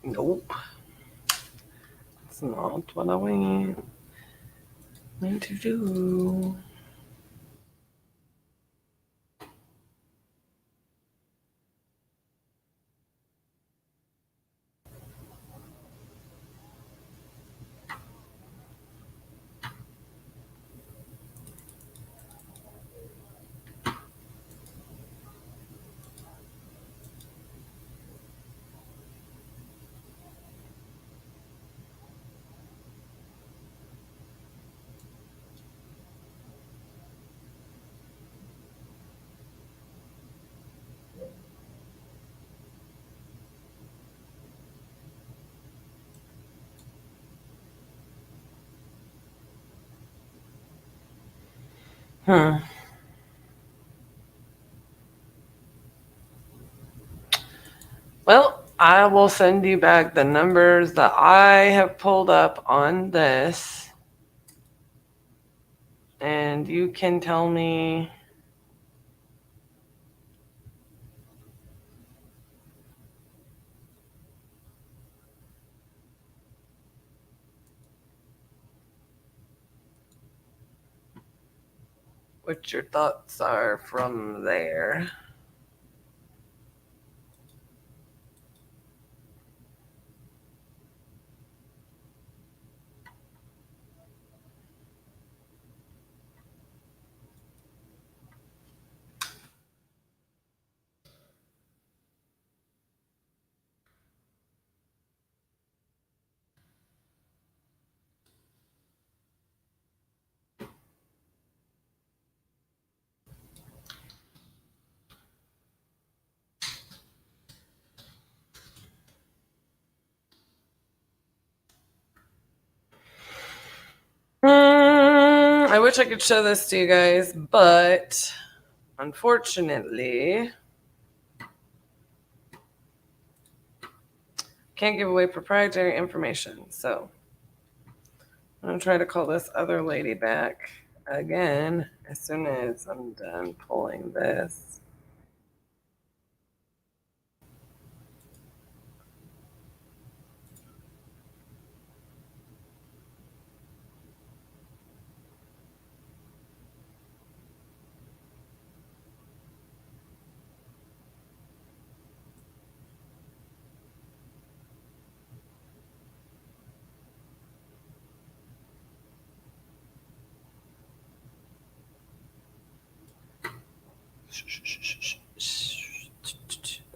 Nope. It's not what I want to do. Well, I will send you back the numbers that I have pulled up on this. And you can tell me what your thoughts are from there. I wish I could show this to you guys, but unfortunately, can't give away proprietary information. So I'm going to try to call this other lady back again as soon as I'm done pulling this.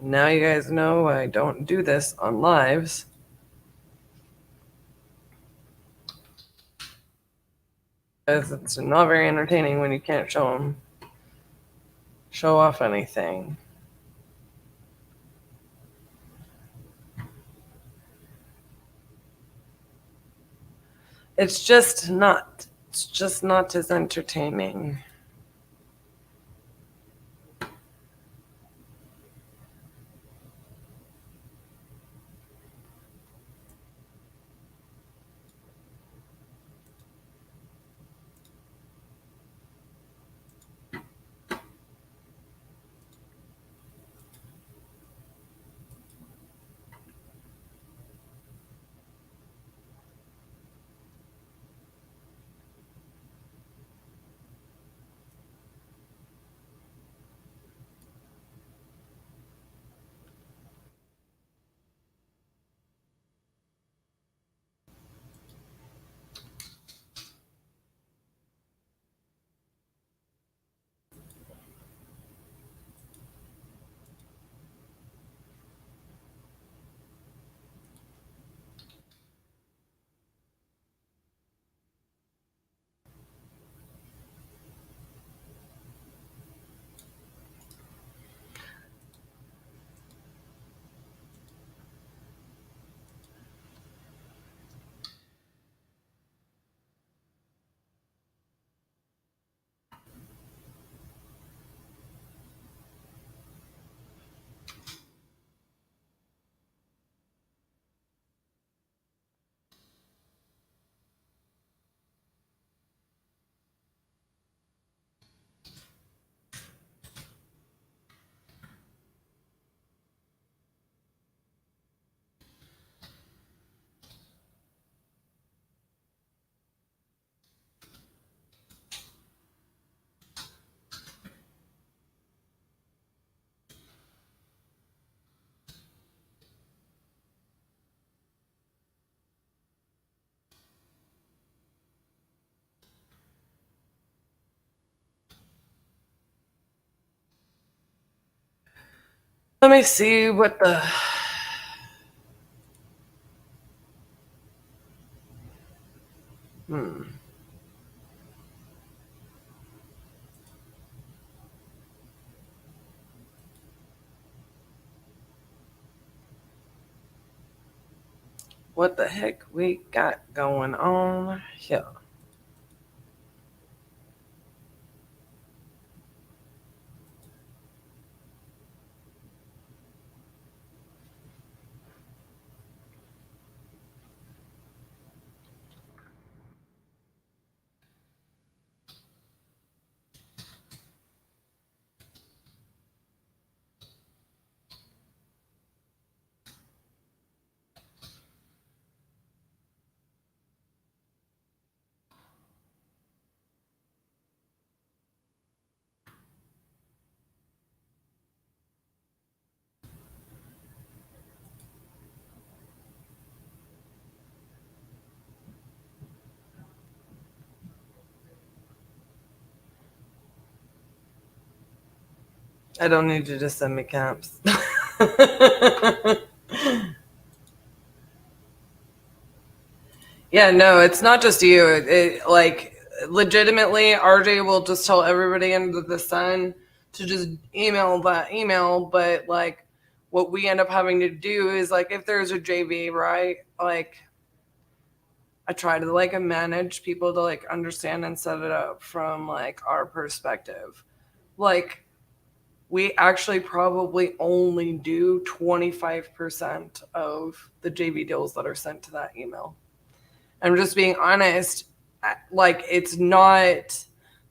Now you guys know I don't do this on lives. Because it's not very entertaining when you can't show off anything. It's just not as entertaining. Let me see what the... What the heck we got going on here? I don't need you to send me caps. Yeah, no, it's not just you. Like, legitimately, RJ will just tell everybody under the sun to just email that email. But, like, what we end up having to do is, like, if there's a JV, right? Like, I try to, like, manage people to, like, understand and set it up from, like, our perspective. Like, we actually probably only do 25% of the JV deals that are sent to that email. I'm just being honest. Like, it's not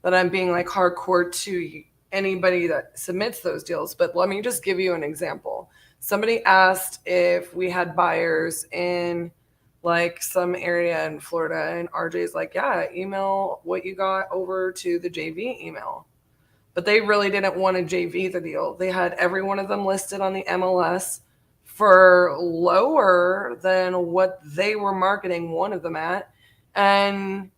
that I'm being like hardcore to anybody that submits those deals, but let me just give you an example. Somebody asked if we had buyers in like some area in Florida, and RJ's like, yeah, email what you got over to the JV email. But they really didn't want to JV the deal. They had every one of them listed on the MLS for lower than what they were marketing one of them at. And,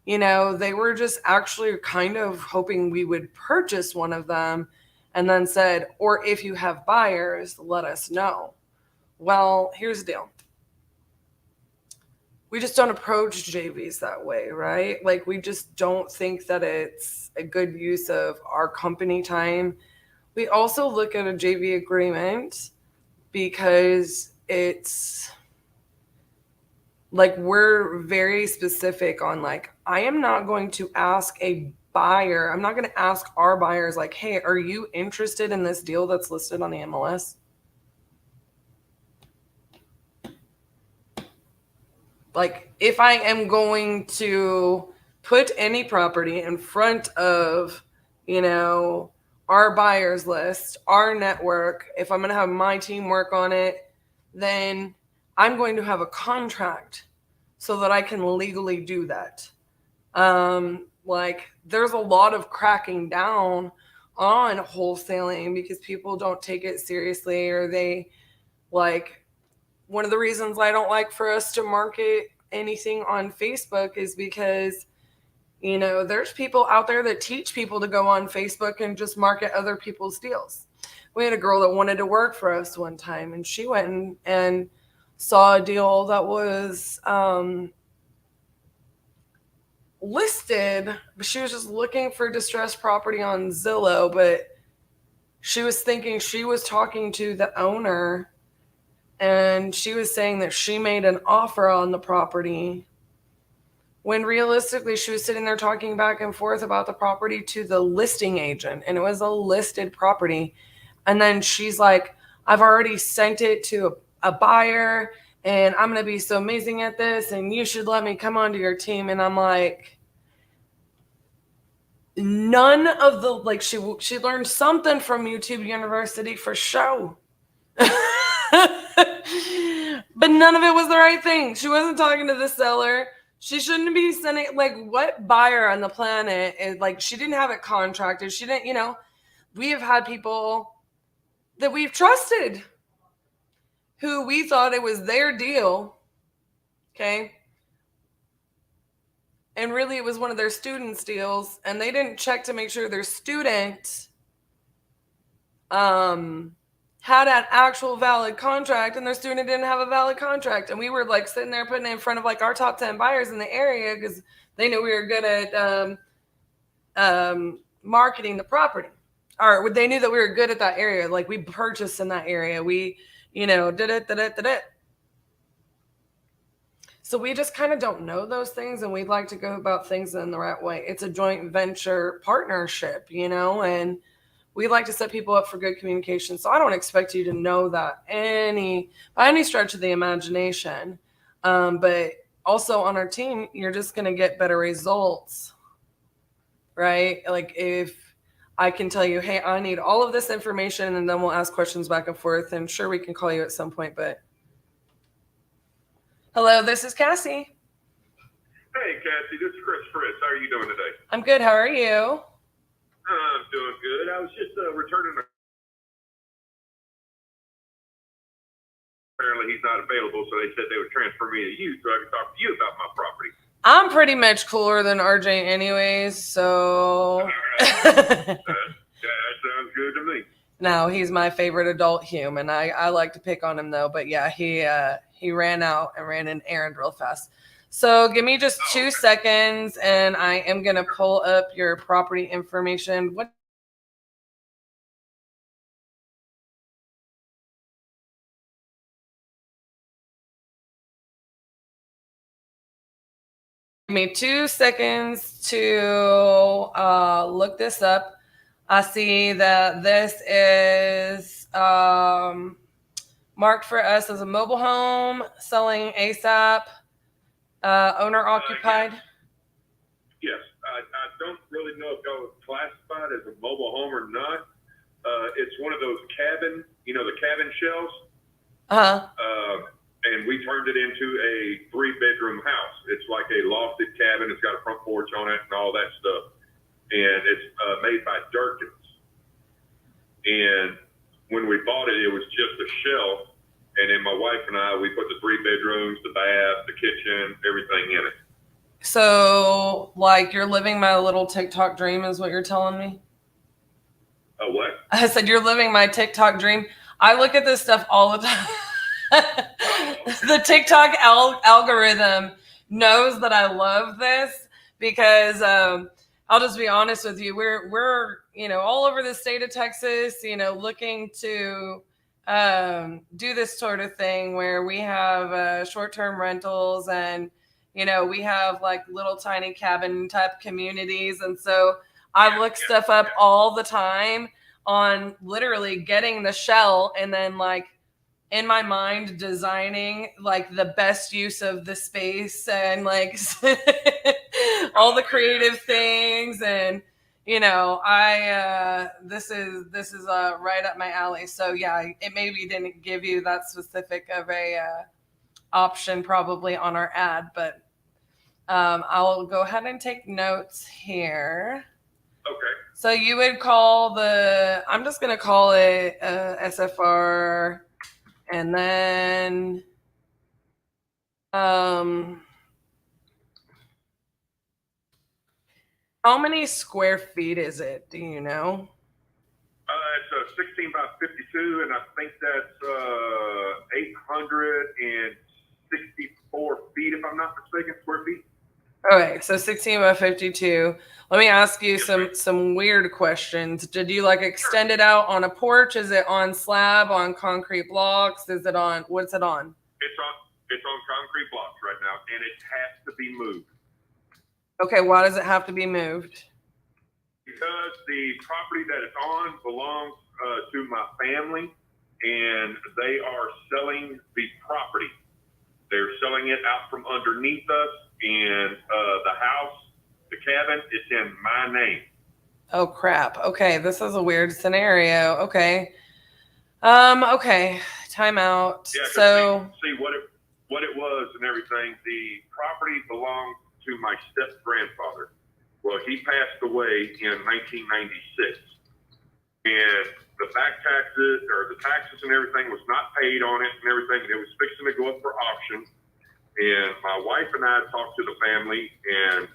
you know, they were just actually kind of hoping we would purchase one of them. and then said, or if you have buyers, let us know. Well, here's the deal. We just don't approach JVs that way, right? Like, we just don't think that it's a good use of our company time. We also look at a JV agreement because it's like, we're very specific on, like, I am not going to ask a buyer, I'm not going to ask our buyers, like, hey, are you interested in this deal that's listed on the MLS? Like, if I am going to put any property in front of, you know, our buyers list, our network, if I'm going to have my team work on it, then I'm going to have a contract so that I can legally do that. Like, there's a lot of cracking down on wholesaling because people don't take it seriously, or they, like, one of the reasons I don't like for us to market anything on Facebook is because, you know, there's people out there that teach people to go on Facebook and just market other people's deals. We had a girl that wanted to work for us one time, and she went and saw a deal that was listed, but she was just looking for distressed property on Zillow, but she was thinking she was talking to the owner, and she was saying that she made an offer on the property when realistically she was sitting there talking back and forth about the property to the listing agent, and it was a listed property. And then she's like, I've already sent it to a buyer, and I'm going to be so amazing at this, and you should let me come onto your team. And I'm like, none of the, like, she learned something from YouTube University for sure. But none of it was the right thing. She wasn't talking to the seller. She shouldn't be sending, like, what buyer on the planet is, like, she didn't have it contracted. She didn't, you know, we have had people that we've trusted who we thought it was their deal. Okay. And really it was one of their students' deals, and they didn't check to make sure their student had an actual valid contract, and their student didn't have a valid contract. And we were, like, sitting there putting it in front of, like, our top 10 buyers in the area because they knew we were good at marketing the property, or they knew that we were good at that area. Like, we purchased in that area. We, you know, did it. So we just kind of don't know those things, and we'd like to go about things in the right way. It's a joint venture partnership, you know, and we like to set people up for good communication. So I don't expect you to know that by any stretch of the imagination. But also on our team, you're just going to get better results, right? Like, if I can tell you, hey, I need all of this information, and then we'll ask questions back and forth, and sure, we can call you at some point, but hello, this is Cassie. Hey, Cassie, this is Chris Fritz. How are you doing today? I'm good. How are you? I'm doing good. I was just returning. Apparently, he's not available, so they said they would transfer me to you so I could talk to you about my property. I'm pretty much cooler than RJ anyways, so. That sounds good to me. No, he's my favorite adult human. I like to pick on him, though. But yeah, he ran out and ran an errand real fast. So give me just 2 seconds, and I am going to pull up your property information. What? Give me 2 seconds to look this up. I see that this is marked for us as a mobile home, selling ASAP, owner occupied. Yes, I don't really know if y'all would classify it as a mobile home or not. It's one of those cabin, the cabin shells. And we turned it into a 3-bedroom house. It's like a lofted cabin. It's got a front porch on it and all that stuff. And it's made by Durkins. And when we bought it, it was just a shell. And then my wife and I, we put the 3 bedrooms, the bath, the kitchen, everything in it. So, like, you're living my little TikTok dream is what you're telling me? What? I said, you're living my TikTok dream. I look at this stuff all the time. The TikTok algorithm knows that I love this because I'll just be honest with you. We're all over the state of Texas, looking to do this sort of thing where we have short-term rentals and we have like little tiny cabin type communities, and so I look stuff up all the time on literally getting the shell and then like in my mind designing like the best use of the space and like all the creative things. And I this is right up my alley. So yeah, it maybe didn't give you that specific of a option probably on our ad, but I'll go ahead and take notes here. Okay. So you would call I'm just going to call it SFR, and then how many square feet is it? Do you know? It's a 16 by 52, and I think that's 864 feet, if I'm not mistaken, square feet. Okay, so 16 by 52. Let me ask you some weird questions. Did you like extend it out on a porch? Is it on slab, on concrete blocks? Is it on, what's it on? It's on concrete blocks right now, and it has to be moved. Okay, why does it have to be moved? Because the property that it's on belongs to my family, and they are selling the property. They're selling it out from underneath us, and the house, the cabin, it's in my name. Oh crap. Okay, this is a weird scenario. Okay. Okay. Time out. Yeah, so see what it was and everything. The property belonged to my step grandfather. Well, he passed away in 1996, and the back taxes or the taxes and everything was not paid on it and everything. And it was fixing to go up for auction. And my wife and I talked to the family, and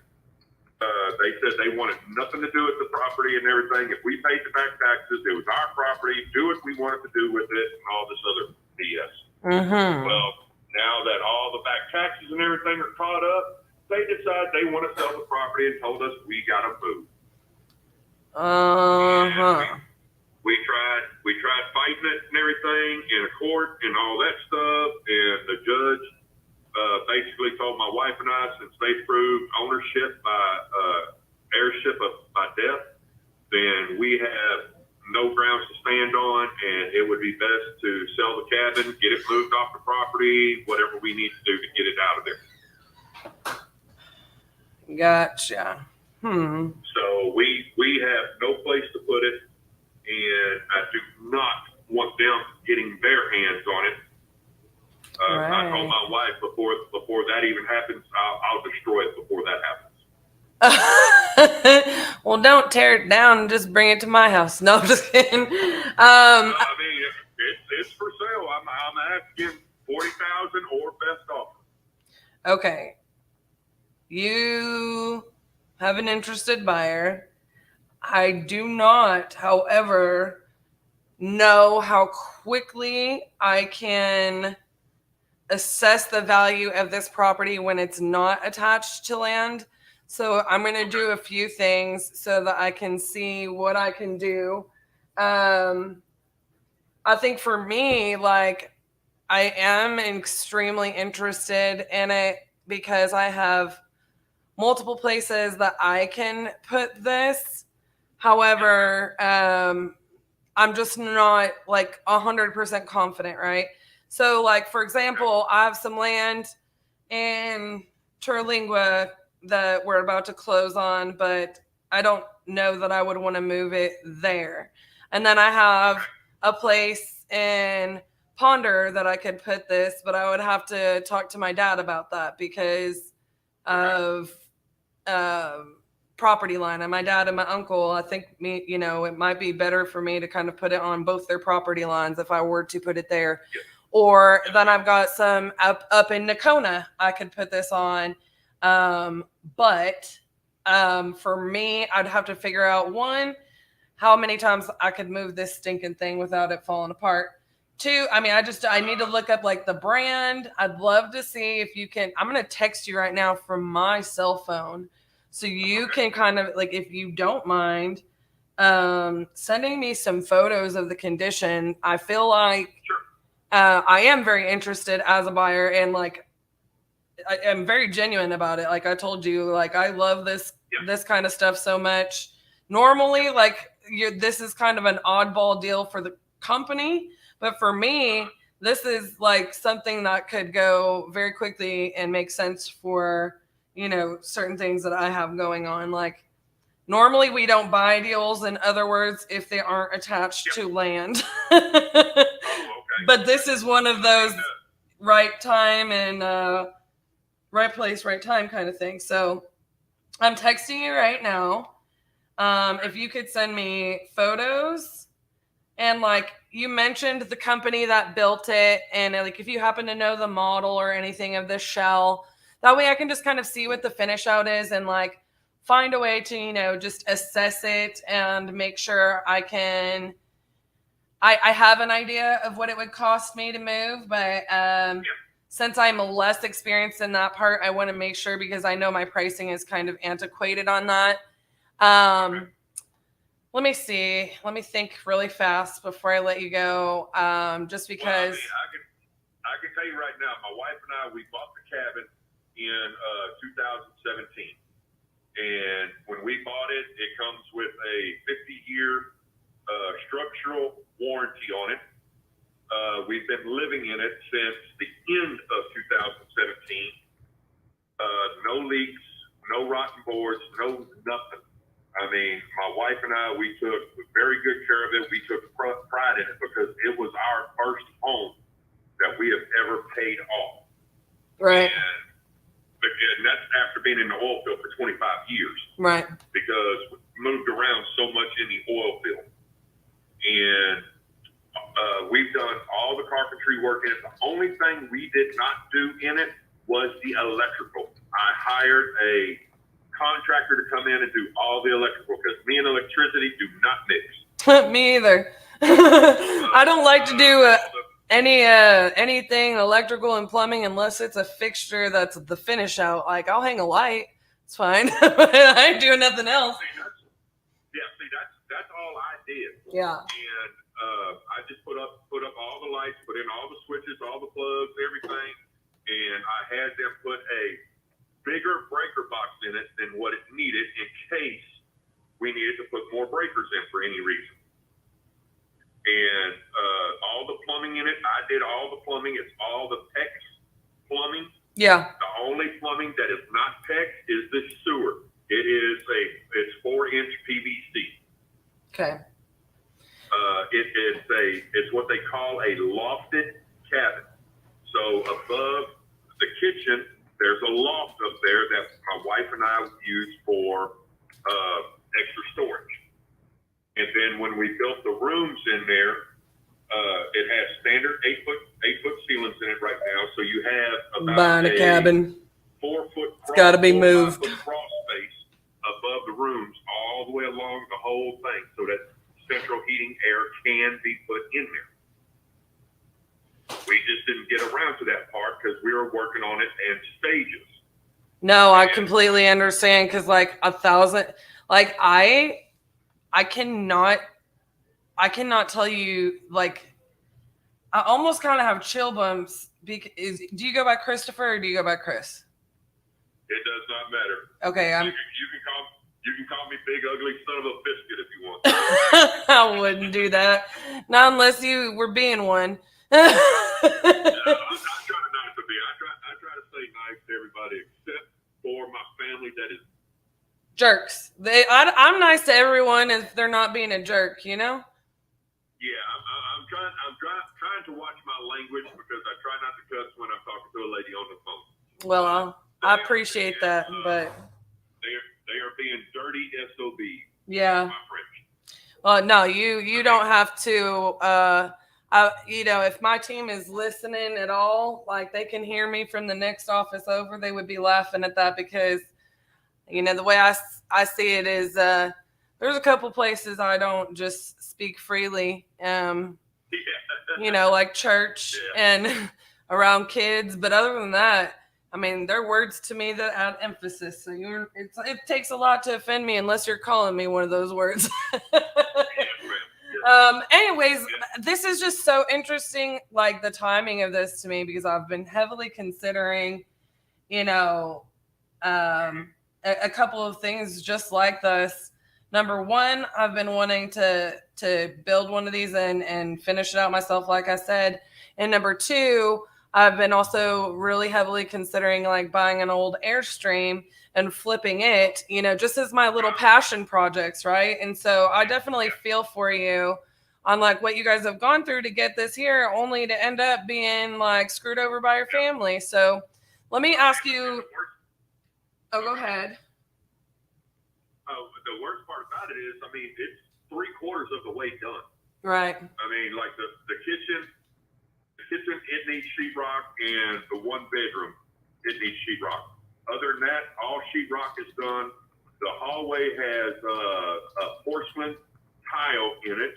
they said they wanted nothing to do with the property and everything. If we paid the back taxes, it was our property. Do what we wanted to do with it, and all this other BS. Mm-hmm. Well, now that all the back taxes and everything are caught up, they decide they want to sell the property and told us we got to move. We tried fighting it and everything in a court and all that stuff, and the judge basically told my wife and I, since they proved ownership by heirship by death, then we have no grounds to stand on, and it would be best to sell the cabin, get it moved off the property, whatever we need to do to get it out of there. Gotcha. So we have no place to put it, and I do not want them getting their hands on it. Right. I told my wife before that even happens, I'll destroy it before that happens. Well, don't tear it down and just bring it to my house. No, I'm just kidding. I mean, it's for sale. I'm asking $40,000 or best offer. Okay. You have an interested buyer. I do not, however, know how quickly I can assess the value of this property when it's not attached to land. So I'm going to do a few things so that I can see what I can do. I think for me, like, I am extremely interested in it because I have multiple places that I can put this. However, I'm just not like 100% confident, right? So like, for example, I have some land in Terlingua that we're about to close on, but I don't know that I would want to move it there. And then I have a place in Ponder that I could put this, but I would have to talk to my dad about that because of property line. And my dad and my uncle, I think it might be better for me to kind of put it on both their property lines if I were to put it there. Or then I've got some up in Nakona I could put this on. But for me, I'd have to figure out, one, how many times I could move this stinking thing without it falling apart. 2, I mean, I need to look up like the brand. I'd love to see if you can. I'm going to text you right now from my cell phone, so you can kind of like, if you don't mind, sending me some photos of the condition. I feel like I am very interested as a buyer, and like I am very genuine about it. Like I told you, like I love this kind of stuff so much. Normally, like this is kind of an oddball deal for the company, but for me, this is like something that could go very quickly and make sense for, you know, certain things that I have going on. Like normally we don't buy deals, in other words, if they aren't attached to land. But this is one of those right time and right place, right time kind of thing. So I'm texting you right now. If you could send me photos, and like you mentioned the company that built it, and like if you happen to know the model or anything of this shell, that way I can just kind of see what the finish out is and like find a way to, you know, just assess it and make sure I can. I have an idea of what it would cost me to move, but since I'm less experienced in that part, I want to make sure, because I know my pricing is kind of antiquated on that. Let me see. Let me think really fast before I let you go. Just because. Well, I can tell you right now, my wife and I, we bought the cabin in 2017. And when we bought it, it comes with a 50-year structural warranty on it. We've been living in it since the end of 2017. No leaks, no rotten boards, no nothing. I mean, my wife and I, we took very good care of it. We took pride in it because it was our first home that we have ever paid off. Right. And that's after being in the oil field for 25 years. Right. Because we moved around so much in the oil field. And we've done all the carpentry work in it. The only thing we did not do in it was the electrical. I hired a contractor to come in and do all the electrical because me and electricity do not mix. Me either. I don't like to do anything electrical and plumbing unless it's a fixture that's the finish out. Like I'll hang a light, it's fine. I ain't doing nothing else. That's all I did. Yeah. And I just put up all the lights, put in all the switches, all the plugs, everything, and I had them put a bigger breaker box in it than what it needed in case we needed to put more breakers in for any reason. And all the plumbing in it, I did all the plumbing. It's all the PEX plumbing. Yeah. The only plumbing that is not PEX is the sewer. It's 4-inch PVC. Okay. It's what they call a lofted cabin. So above the kitchen, there's a loft up there that my wife and I use for extra storage. And then when we built the rooms in there, it has standard 8-foot ceilings in it right now. So you have about buying a cabin. 4-foot it's got to be moved. Crawl space above the rooms all the way along the whole thing, so that central heating air can be put in there. We just didn't get around to that part because we were working on it in stages. No, I completely understand, because like 1,000, like I cannot tell you, like I almost kind of have chill bumps. Because do you go by Christopher or do you go by Chris? It does not matter. Okay, you can call me big ugly son of a biscuit if you want. I wouldn't do that, not unless you were being one. I try not to be. I try to say nice to everybody except for my family that is jerks. I'm nice to everyone if they're not being a jerk, you know? Yeah, I'm trying to watch my language because I try not to cuss when I'm talking to a lady on the phone. Well, I appreciate that, but they are being dirty SOBs. Yeah. Well, no, you don't have to. You know, if my team is listening at all, like they can hear me from the next office over, they would be laughing at that because, you know, the way I see it is there's a couple places I don't just speak freely. You know, like church and around kids. But other than that, I mean, they're words to me that add emphasis. So it takes a lot to offend me unless you're calling me one of those words. Anyways, this is just so interesting, like the timing of this to me, because I've been heavily considering, you know, a couple of things just like this. Number one, I've been wanting to build one of these and finish it out myself, like I said. And number two, I've been also really heavily considering like buying an old Airstream and flipping it, you know, just as my little passion projects, right? And so I definitely feel for you on like what you guys have gone through to get this here, only to end up being like screwed over by your family. So let me ask you. Oh, go ahead. The worst part about it is, I mean, it's 3/4 of the way done. Right. I mean, like the kitchen, it needs sheetrock, and the one bedroom, it needs sheetrock. Other than that, all sheetrock is done. The hallway has a porcelain tile in it.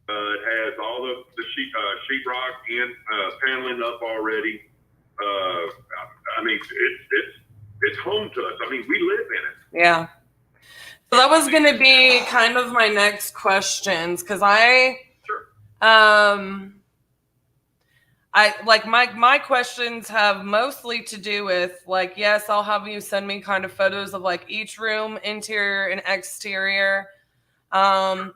It has all of the sheetrock and paneling up already. I mean, it's home to us. I mean, we live in it. Yeah. So that was going to be kind of my next questions, because I like my questions have mostly to do with like, yes, I'll have you send me kind of photos of like each room, interior and exterior. And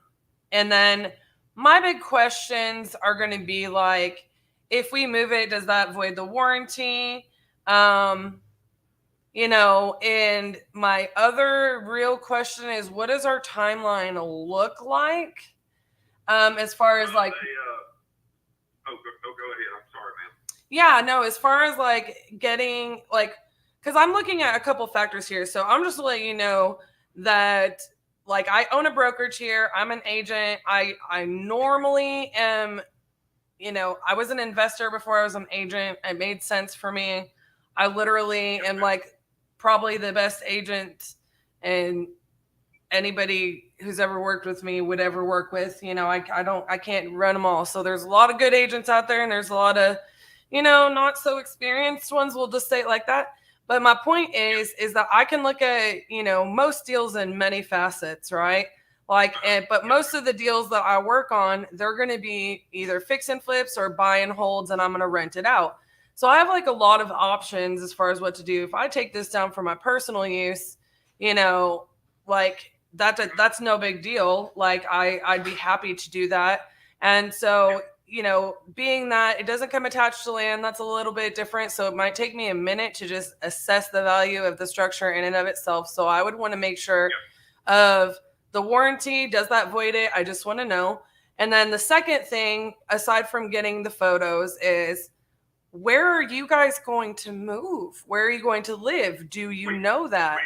then my big questions are going to be like, if we move it, does that void the warranty? You know, and my other real question is, what does our timeline look like? As far as like, go ahead. I'm sorry, man. yeah, no, as far as like getting like, because I'm looking at a couple factors here. So I'm just letting you know that like I own a brokerage here. I'm an agent. I normally am, you know, I was an investor before I was an agent. It made sense for me. I literally am like probably the best agent and anybody who's ever worked with me would ever work with. You know, I can't run them all. So there's a lot of good agents out there, and there's a lot of, you know, not so experienced ones. We'll just say it like that. But my point is that I can look at, you know, most deals in many facets, right? Like, but most of the deals that I work on, they're going to be either fix and flips or buy and holds, and I'm going to rent it out. So I have like a lot of options as far as what to do. If I take this down for my personal use, you know, like that's no big deal. Like I'd be happy to do that. And so, you know, being that it doesn't come attached to land, that's a little bit different. So it might take me a minute to just assess the value of the structure in and of itself. So I would want to make sure of the warranty. Does that void it? I just want to know. And then the second thing, aside from getting the photos, is where are you guys going to move? Where are you going to live? Do you know that?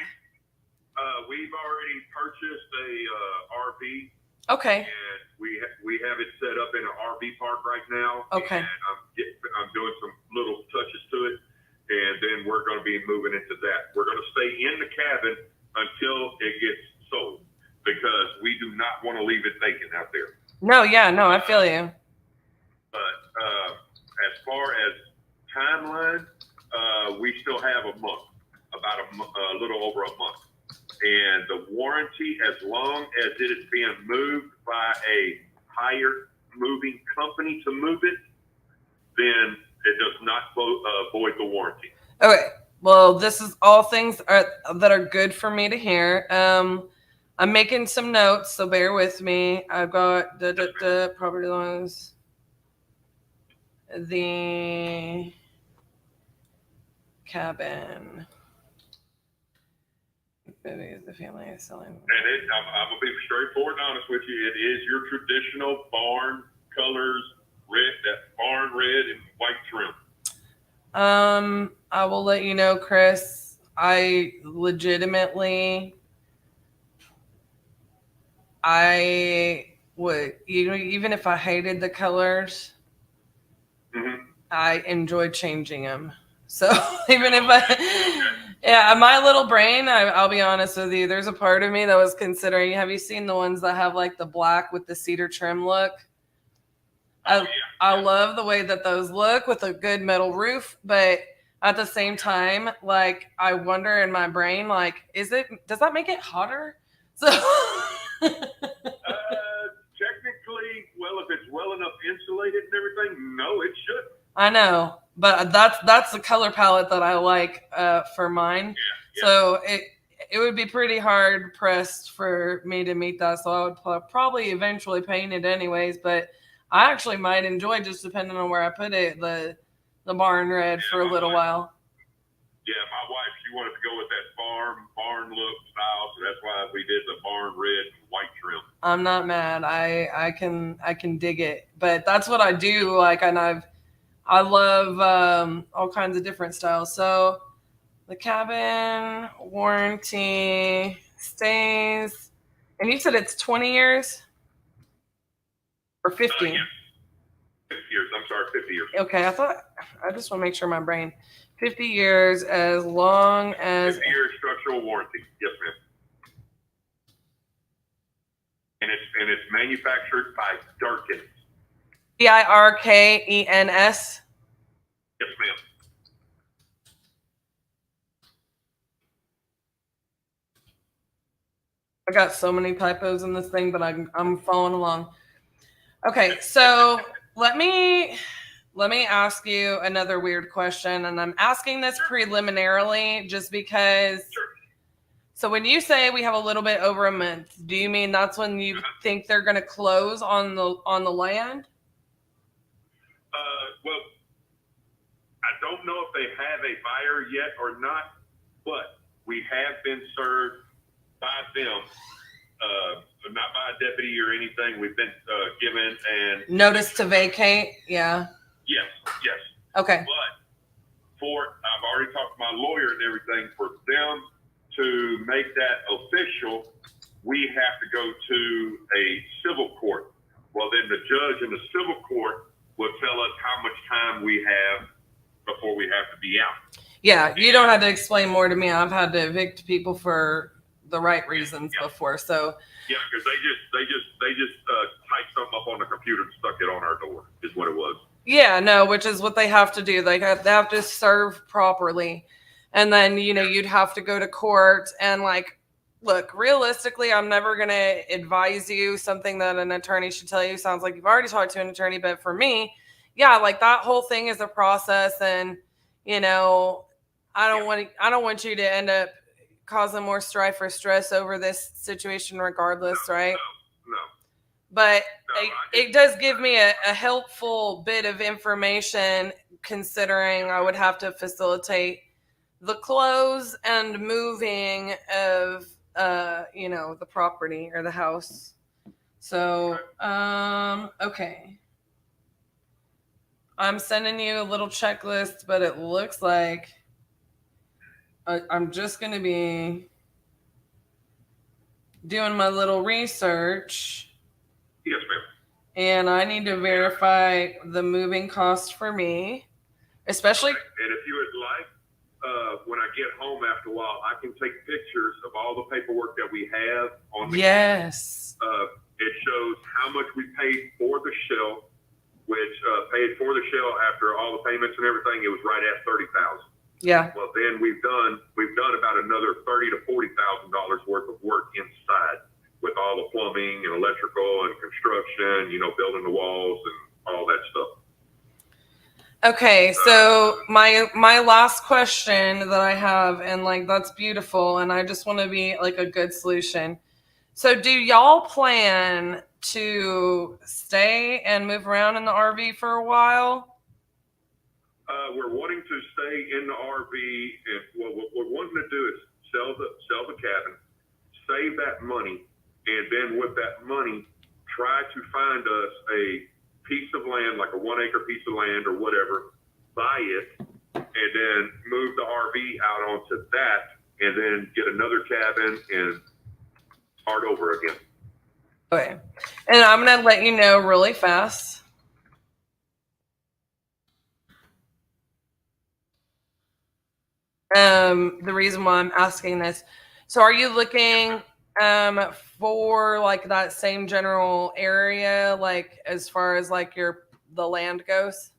We've already purchased a RV. Okay. And we have it set up in an RV park right now. Okay. And I'm doing some little touches to it, and then we're going to be moving into that. We're going to stay in the cabin until it gets sold, because we do not want to leave it vacant out there. No, yeah, no, I feel you. But as far as timeline, we still have a month, about a little over a month. And the warranty, as long as it is being moved by a hired moving company to move it, then it does not void the warranty. Okay. Well, this is all things that are good for me to hear. I'm making some notes, so bear with me. I've got the property loans, the cabin. The family is selling. And I'm going to be straightforward and honest with you. It is your traditional barn colors, red, that barn red and white trim. I will let you know, Chris, I legitimately, I would, even if I hated the colors, I enjoy changing them. So even if Yeah, my little brain, I'll be honest with you, there's a part of me that was considering, have you seen the ones that have like the black with the cedar trim look? I love the way that those look with a good metal roof, but at the same time, like I wonder in my brain, like, does that make it hotter? So Technically, well, if it's well enough insulated and everything, no, it shouldn't. I know, but that's the color palette that I like for mine. So it would be pretty hard pressed for me to meet that. So I would probably eventually paint it anyways. But I actually might enjoy, just depending on where I put it, the barn red for a little while. Yeah, my wife, she wanted to go with that barn look style, so that's why we did the barn red and white trim. I'm not mad. I can dig it, but that's what I do. Like, and I love all kinds of different styles. So the cabin warranty stays, and you said it's 20 years or 50? Yeah. 50 years. I'm sorry, 50 years. Okay, I just want to make sure my brain. 50 years as long as 50 years structural warranty. Yes, ma'am. And it's manufactured by Darkins. Dirkens. Yes, ma'am. I got so many typos in this thing, but I'm following along. Okay, so let me ask you another weird question, and I'm asking this preliminarily just because. So when you say we have a little bit over a month, do you mean that's when you think they're going to close on the land? Well, I don't know if they have a buyer yet or not, but we have been served by them, not by a deputy or anything. We've been given an Notice to vacate. Yeah. Yes. Okay. But I've already talked to my lawyer and everything. For them to make that official, we have to go to a civil court. Well, then the judge in the civil court will tell us how much time we have before we have to be out. Yeah, you don't have to explain more to me. I've had to evict people for the right reasons before. So yeah, because they just typed something up on the computer and stuck it on our door. Is what it was. yeah, no, which is what they have to do. They have to serve properly, and then you'd have to go to court and look, realistically, I'm never going to advise you something that an attorney should tell you. Sounds like you've already talked to an attorney, but for me, yeah, that whole thing is a process, and I don't want you to end up causing more strife or stress over this situation regardless, right? No. But it does give me a helpful bit of information, considering I would have to facilitate the close and moving of the property or the house. So okay, I'm sending you a little checklist, but it looks like I'm just going to be doing my little research. Yes, ma'am. And I need to verify the moving cost for me, especially. And if you would like, when I get home after a while, I can take pictures of all the paperwork that we have on the Yes. It shows how much we paid for the shell, which paid for the shell after all the payments and everything. It was right at $30,000. Yeah. Well, then we've done about another $30,000 to $40,000 worth of work inside with all the plumbing and electrical and construction, building the walls and all that stuff. Okay, so my last question that I have, and that's beautiful, and I just want to be a good solution. So do y'all plan to stay and move around in the RV for a while? We're wanting to stay in the RV, and what we're wanting to do is sell the cabin, save that money, and then with that money, try to find us a piece of land, like a 1 acre piece of land or whatever, buy it, and then move the RV out onto that, and then get another cabin and start over again. Okay, and I'm gonna let you know really fast. The reason why I'm asking this. So are you looking for like that same general area, like as far as like the land goes?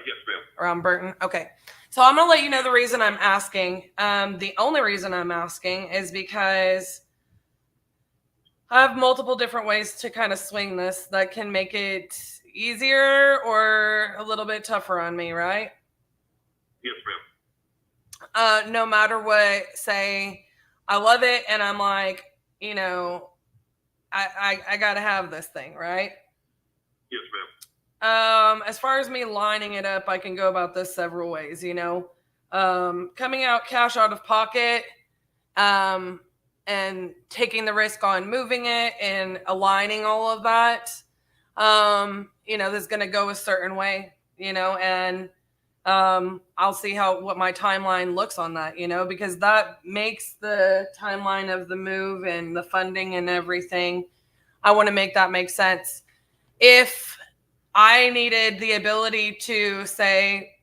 Yes, ma'am. Around Burton? Okay. So I'm gonna let you know the reason I'm asking. The only reason I'm asking is because I have multiple different ways to kind of swing this that can make it easier or a little bit tougher on me, right? Yes, ma'am. No matter what, say I love it and I'm like, you know, I gotta have this thing, right? Yes, ma'am. As far as me lining it up, I can go about this several ways, you know. Coming out cash out of pocket, and taking the risk on moving it and aligning all of that. You know, this is gonna go a certain way, you know, and I'll see what my timeline looks on that, you know, because that makes the timeline of the move and the funding and everything. I want to make that make sense. If I needed the ability to say,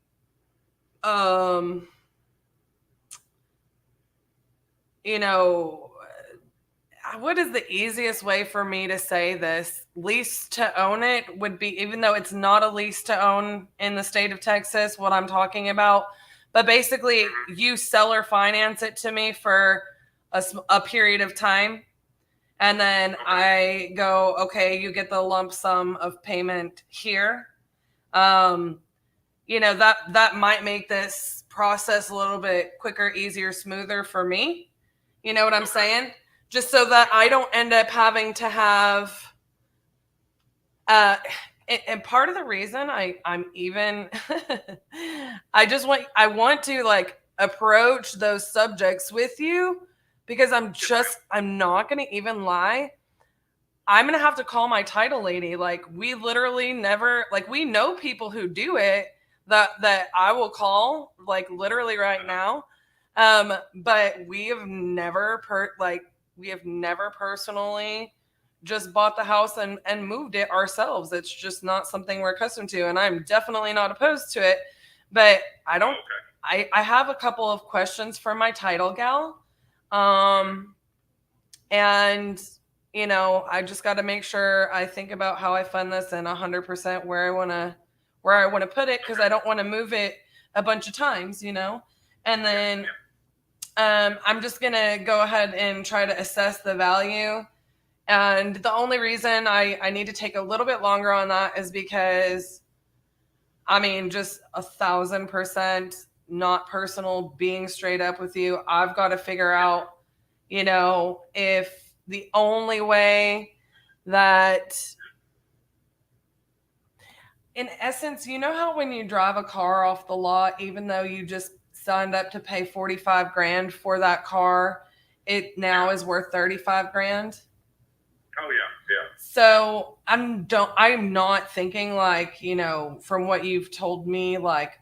you know, what is the easiest way for me to say this? Lease to own it would be, even though it's not a lease to own in the state of Texas, what I'm talking about. But basically, you seller finance it to me for a period of time. And then I go, okay, you get the lump sum of payment here. You know, that might make this process a little bit quicker, easier, smoother for me. You know what I'm saying? Just so that I don't end up having to have, and part of the reason I'm even, I want to like approach those subjects with you because I'm not going to even lie. I'm going to have to call my title lady. Like we literally never, like we know people who do it that I will call like literally right now. But we have never personally just bought the house and moved it ourselves. It's just not something we're accustomed to. And I'm definitely not opposed to it, but I have a couple of questions for my title gal. And you know, I just got to make sure I think about how I fund this and 100% where I want to put it. Cause I don't want to move it a bunch of times, you know? And then, I'm just going to go ahead and try to assess the value. And the only reason I need to take a little bit longer on that is because, I mean, just 1,000% not personal, being straight up with you. I've got to figure out, you know, if the only way that, in essence, you know how when you drive a car off the lot, even though you just signed up to pay 45 grand for that car, it now is worth 35 grand. Oh yeah, yeah. So I'm not thinking like, you know, from what you've told me, like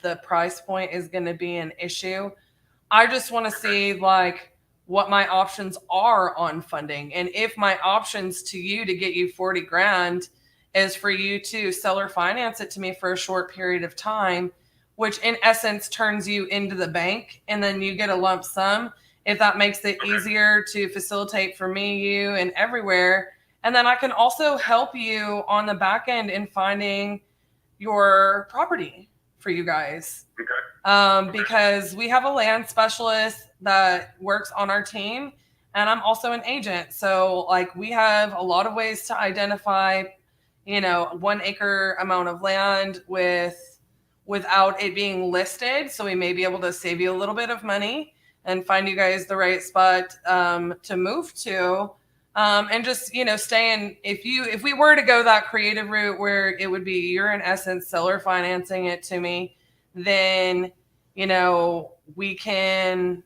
the price point is going to be an issue. I just want to see like what my options are on funding. And if my options to you to get you 40 grand is for you to seller finance it to me for a short period of time, which in essence turns you into the bank, and then you get a lump sum, if that makes it easier to facilitate for me, you, and everywhere. And then I can also help you on the back end in finding your property for you guys. Because we have a land specialist that works on our team, and I'm also an agent. So like we have a lot of ways to identify, you know, 1 acre amount of land without it being listed. So we may be able to save you a little bit of money and find you guys the right spot to move to. And just, you know, if we were to go that creative route where it would be, you're in essence seller financing it to me, then, you know, we can,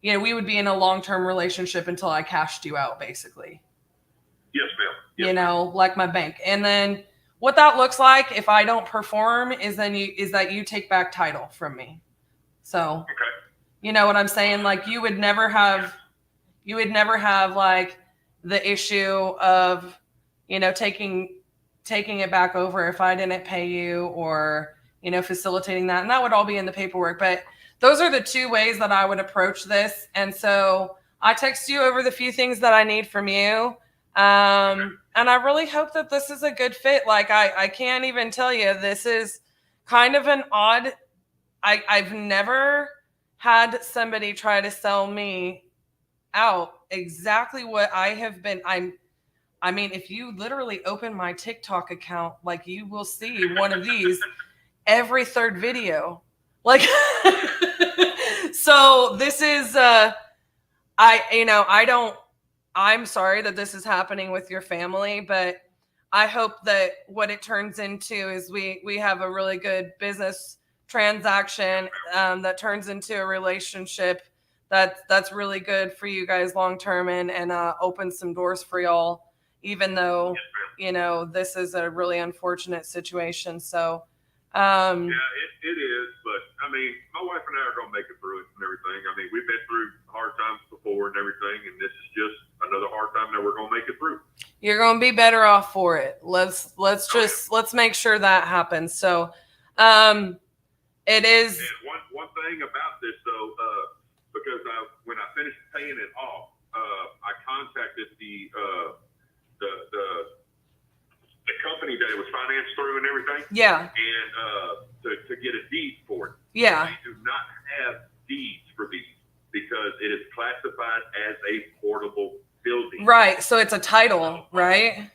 you know, we would be in a long-term relationship until I cashed you out, basically. Yes, ma'am. Yes, you know, like my bank. And then what that looks like if I don't perform is that you take back title from me. So, you know what I'm saying? Like you would never have like the issue of, you know, taking it back over if I didn't pay you, or, you know, facilitating that. And that would all be in the paperwork. But those are the two ways that I would approach this. And so I text you over the few things that I need from you. And I really hope that this is a good fit. Like I can't even tell you, this is kind of an odd, I've never had somebody try to sell me out exactly what I have been. I mean, if you literally open my TikTok account, like you will see one of these every third video. Like, so this is, I'm sorry that this is happening with your family, but I hope that what it turns into is we have a really good business transaction that turns into a relationship that's really good for you guys long term and opens some doors for y'all, even though this is a really unfortunate situation. So yeah, it is, but I mean, my wife and I are gonna make it through it and everything. I mean, we've been through hard times before and everything, and this is just another hard time that we're gonna make it through. You're gonna be better off for it. Let's make sure that happens. So it is. And one thing about this though, because when I finished paying it off, I contacted the company that it was financed through and everything. Yeah. And to get a deed for it. Yeah. They do not have deeds for these because it is classified as a portable building. Right. So it's a title, right?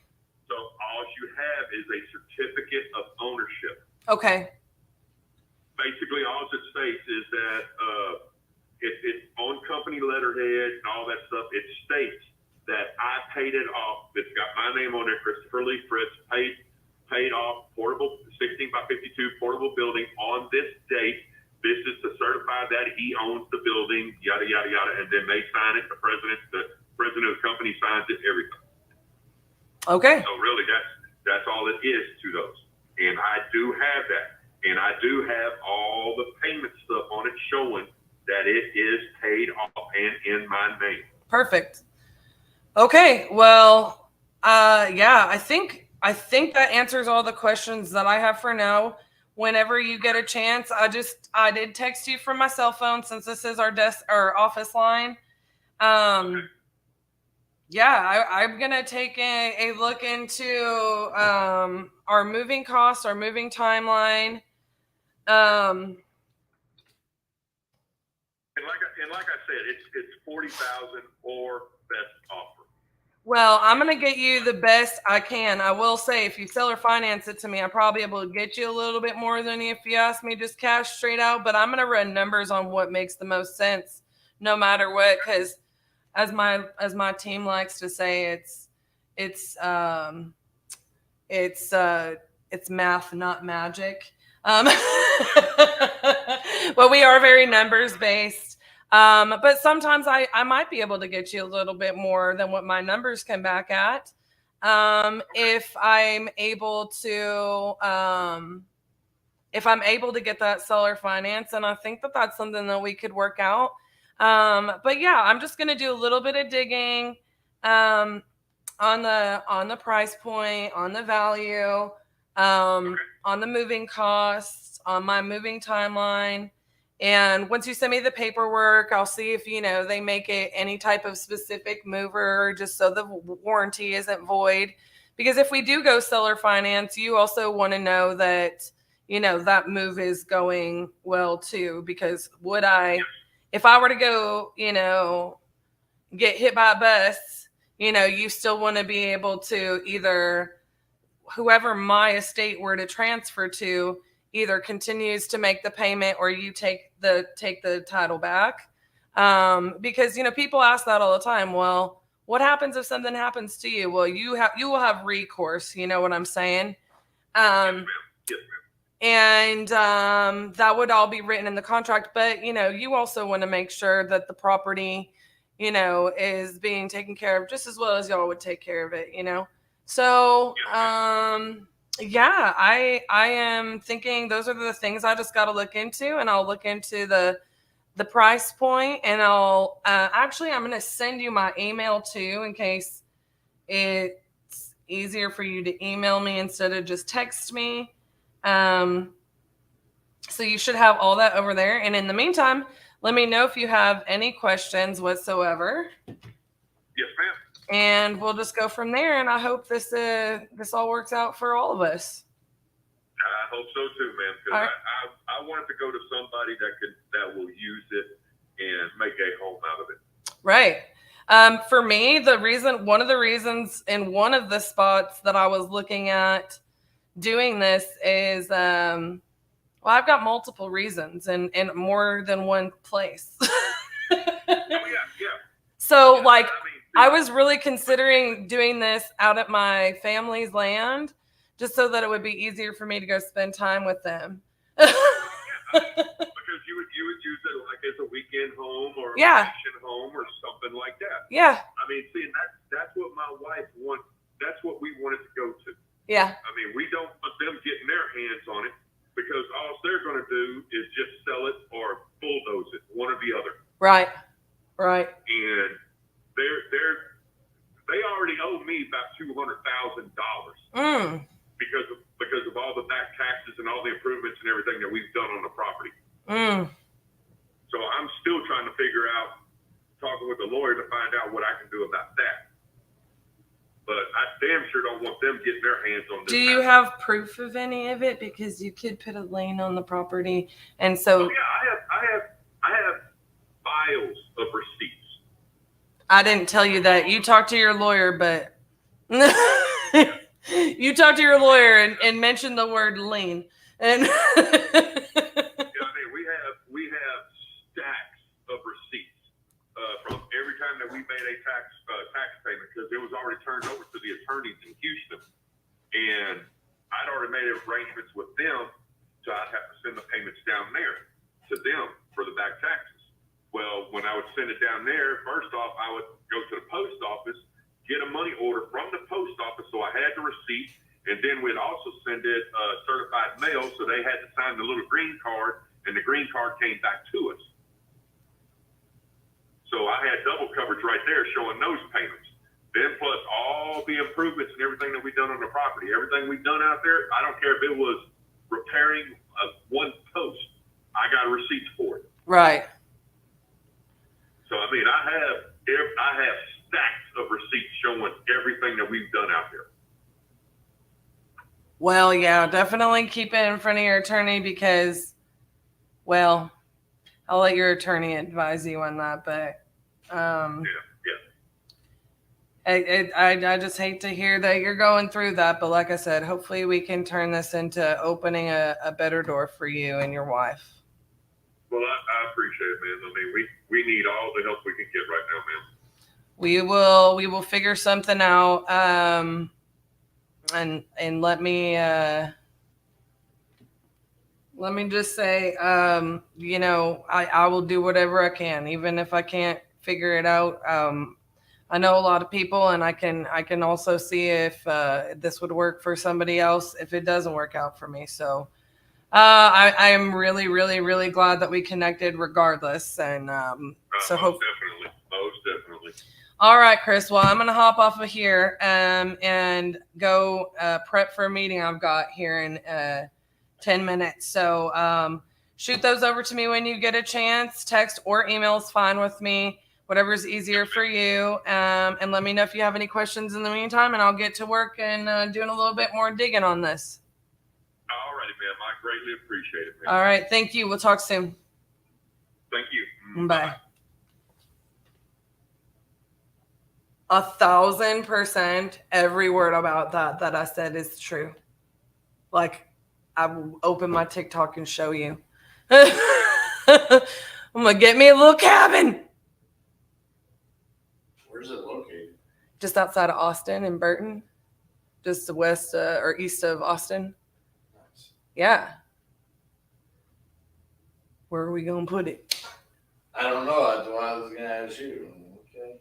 So all you have is a certificate of ownership. Okay. Basically, all it states is that it's on company letterhead and all that stuff. It states that I paid it off. It's got my name on it, Christopher Lee Fritz, paid off portable 16 by 52 portable building on this date. This is to certify that he owns the building, yada, yada, yada. And then they sign it. The president of the company signs it, everything. Okay. So really, that's all it is to those. And I do have that. And I do have all the payment stuff on it showing that it is paid off and in my name. Perfect. Okay. Well, yeah, I think that answers all the questions that I have for now. Whenever you get a chance, I did text you from my cell phone since this is our office line. Yeah, I'm going to take a look into our moving costs, our moving timeline. And like I said, it's $40,000 or best offer. Well, I'm going to get you the best I can. I will say, if you seller finance it to me, I'm probably able to get you a little bit more than if you ask me just cash straight out. But I'm going to run numbers on what makes the most sense, no matter what. Because as my team likes to say, it's math, not magic. But we are very numbers based. But sometimes I might be able to get you a little bit more than what my numbers come back at. If I'm able to get that seller finance, and I think that that's something that we could work out. But yeah, I'm just going to do a little bit of digging, on the price point, on the value, on the moving costs, on my moving timeline. And once you send me the paperwork, I'll see if, they make it any type of specific mover, just so the warranty isn't void. Because if we do go seller finance, you also want to know that, that move is going well too. Because if I were to go, get hit by a bus, you still want to be able to either, whoever my estate were to transfer to, either continues to make the payment or you take the title back. Because, people ask that all the time. Well, what happens if something happens to you? Well, you will have recourse. You know what I'm saying? And that would all be written in the contract. But, you also want to make sure that the property, is being taken care of just as well as y'all would take care of it, So, yeah, I am thinking those are the things I just got to look into, and I'll look into the price point, and I'll I'm going to send you my email too, in case it's easier for you to email me instead of just text me. So you should have all that over there. And in the meantime, let me know if you have any questions whatsoever. Yes, ma'am. And we'll just go from there. And I hope this all works out for all of us. I hope so too, man. Because I want it to go to somebody that will use it and make a home out of it. Right. For me, one of the reasons in one of the spots that I was looking at doing this is, well, I've got multiple reasons and more than one place. So like, I was really considering doing this out at my family's land, just so that it would be easier for me to go spend time with them. Because you would use it like as a weekend home or a vacation home or something like that. Yeah. I mean, see, that's what my wife wants. That's what we wanted to go to. Yeah. I mean, we don't want them getting their hands on it because all they're going to do is just sell it or bulldoze it, one or the other. Right. Right. And they already owe me about $200,000 because of all the back taxes and all the improvements and everything that we've done on the property. So I'm still trying to figure out, talking with the lawyer to find out what I can do about that. But I damn sure don't want them getting their hands on this. Do you have proof of any of it? Because you could put a lien on the property, and so. Oh, yeah, I have files of receipts. I didn't tell you that. You talked to your lawyer, but you talked to your lawyer and mentioned the word lien. And yeah, I mean, we have stacks of receipts from every time that we made a tax payment because it was already turned over to the attorneys in Houston, and I'd already made arrangements with them, so I'd have to send the payments down there to them for the back taxes. Well, when I would send it down there, first off, I would go to the post office, get a money order from the post office, so I had the receipt, and then we'd also send it certified mail, so they had to sign the little green card, and the green card came back to us. So I had double coverage right there showing those payments. Then plus all the improvements and everything that we've done on the property, everything we've done out there, I don't care if it was repairing one post, I got receipts for it. Right. So, I mean, I have stacks of receipts showing everything that we've done out there. Well, yeah, definitely keep it in front of your attorney because, well, I'll let your attorney advise you on that. But I just hate to hear that you're going through that. But like I said, hopefully we can turn this into opening a better door for you and your wife. Well, I appreciate it, man. I mean, we need all the help we can get right now, man. We will figure something out. And let me just say, you know, I will do whatever I can, even if I can't figure it out. I know a lot of people, and I can also see if this would work for somebody else if it doesn't work out for me. So. I am really, really, really glad that we connected regardless. And so most definitely. All right, Chris. Well, I'm going to hop off of here and go prep for a meeting I've got here in 10 minutes. So shoot those over to me when you get a chance. Text or email is fine with me. Whatever's easier for you. And let me know if you have any questions in the meantime, and I'll get to work and doing a little bit more digging on this. All righty, ma'am. I greatly appreciate it, man. All right. Thank you. We'll talk soon. Thank you. Bye. 1,000% every word about that I said is true. Like, I will open my TikTok and show you. I'm going to get me a little cabin. Where's it located? Just outside of Austin in Burton. Just west or east of Austin. Yeah. Where are we going to put it? I don't know. That's why I was going to ask you. Okay.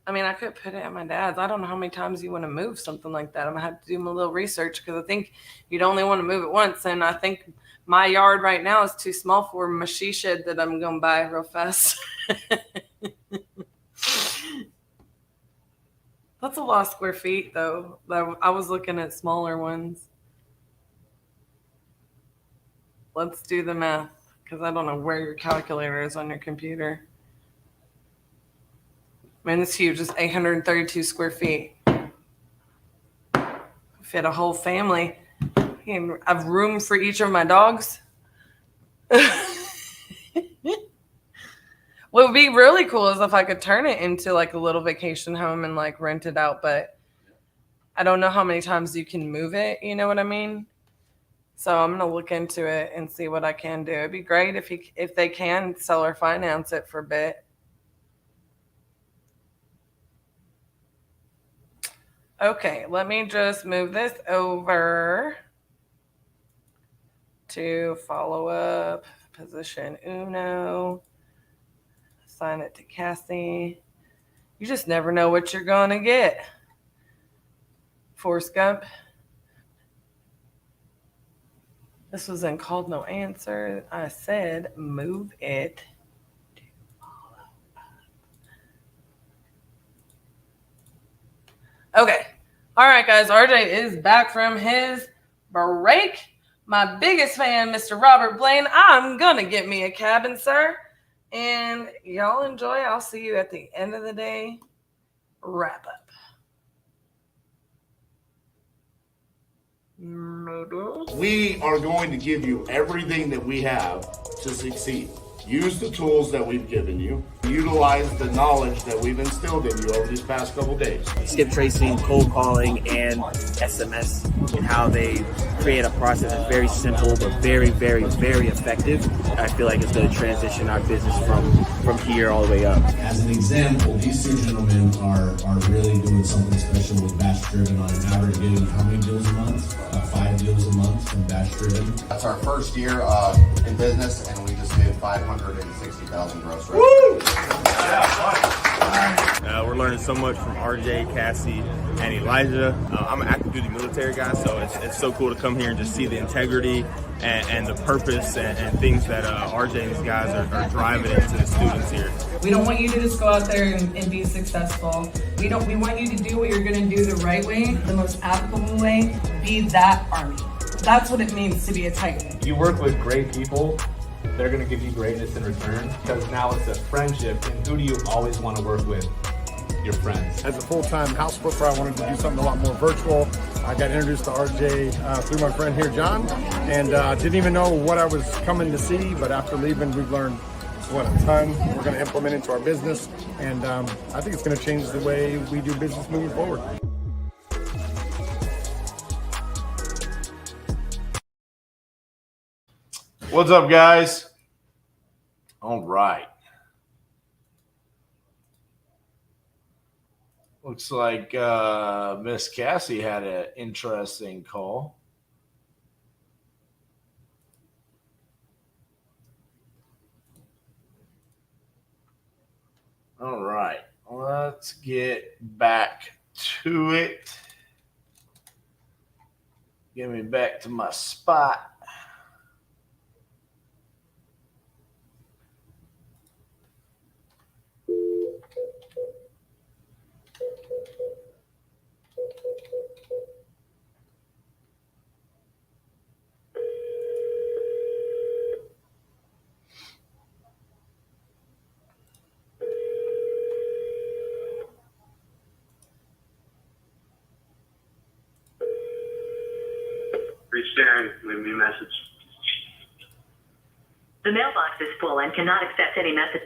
I mean, I could put it at my dad's. I don't know how many times you want to move something like that. I'm going to have to do my little research because I think you'd only want to move it once. And I think my yard right now is too small for my she shed that I'm going to buy real fast. That's a lot of square feet, though. I was looking at smaller ones. Let's do the math, because I don't know where your calculator is on your computer. Man, it's huge. It's 832 square feet. Fit a whole family. I have room for each of my dogs. What would be really cool is if I could turn it into like a little vacation home and like rent it out, but I don't know how many times you can move it, you know what I mean? So I'm going to look into it and see what I can do. It'd be great if they can sell or finance it for a bit. Okay, let me just move this over to follow up, position uno, assign it to Cassie. You just never know what you're going to get. Forrest Gump. This was in called no answer. I said move it to follow up. Okay. All right, guys. RJ is back from his break. My biggest fan, Mr. Robert Blaine. I'm going to get me a cabin, sir. And y'all enjoy. I'll see you at the end of the day. Wrap up. We are going to give you everything that we have to succeed. Use the tools that we've given you. Utilize the knowledge that we've instilled in you over these past couple days. Skip tracing, cold calling, and SMS, and how they create a process that's very simple but very, very, very effective. I feel like it's going to transition our business from here all the way up. As an example, these two gentlemen are really doing something special with Batch Driven on an average getting how many deals a month? 5 deals a month from Batch Driven. That's our first year in business, and we just did 560,000 gross revenue. Woo! We're learning so much from RJ, Cassie, and Elijah. I'm an active duty military guy, so it's so cool to come here and just see the integrity and the purpose and things that RJ and these guys are driving into the students here. We don't want you to just go out there and be successful. We want you to do what you're going to do the right way, the most applicable way. Be that Army. That's what it means to be a Titan. You work with great people. They're going to give you greatness in return, because now it's a friendship. And who do you always want to work with? Your friends. As a full-time house flipper, I wanted to do something a lot more virtual. I got introduced to RJ through my friend here, John, and didn't even know what I was coming to see, but after leaving, we've learned a ton we're going to implement into our business, and I think it's going to change the way we do business moving forward. What's up, guys? All right. Looks like Miss Cassie had an interesting call. All right. Let's get back to it. Get me back to my spot. Reach Darren, leave me a message. The mailbox is full and cannot accept any message.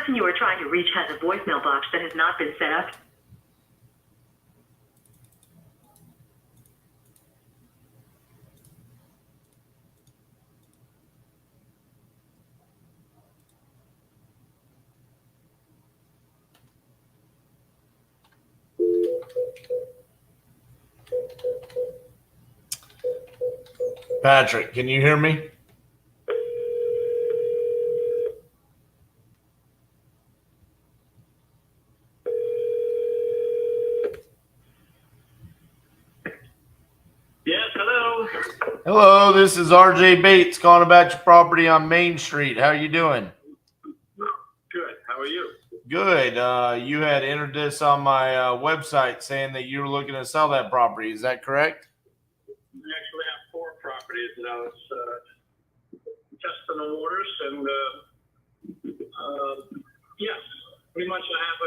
person you are trying to reach has a voicemail box that has not been set up. Patrick, can you hear me? Yes, hello. Hello, this is RJ Bates calling about your property on Main Street. How you doing? Good. How are you? Good. You had entered this on my website saying that you were looking to sell that property. Is that correct? We actually have 4 properties that I was testing the waters, and yes, pretty much I have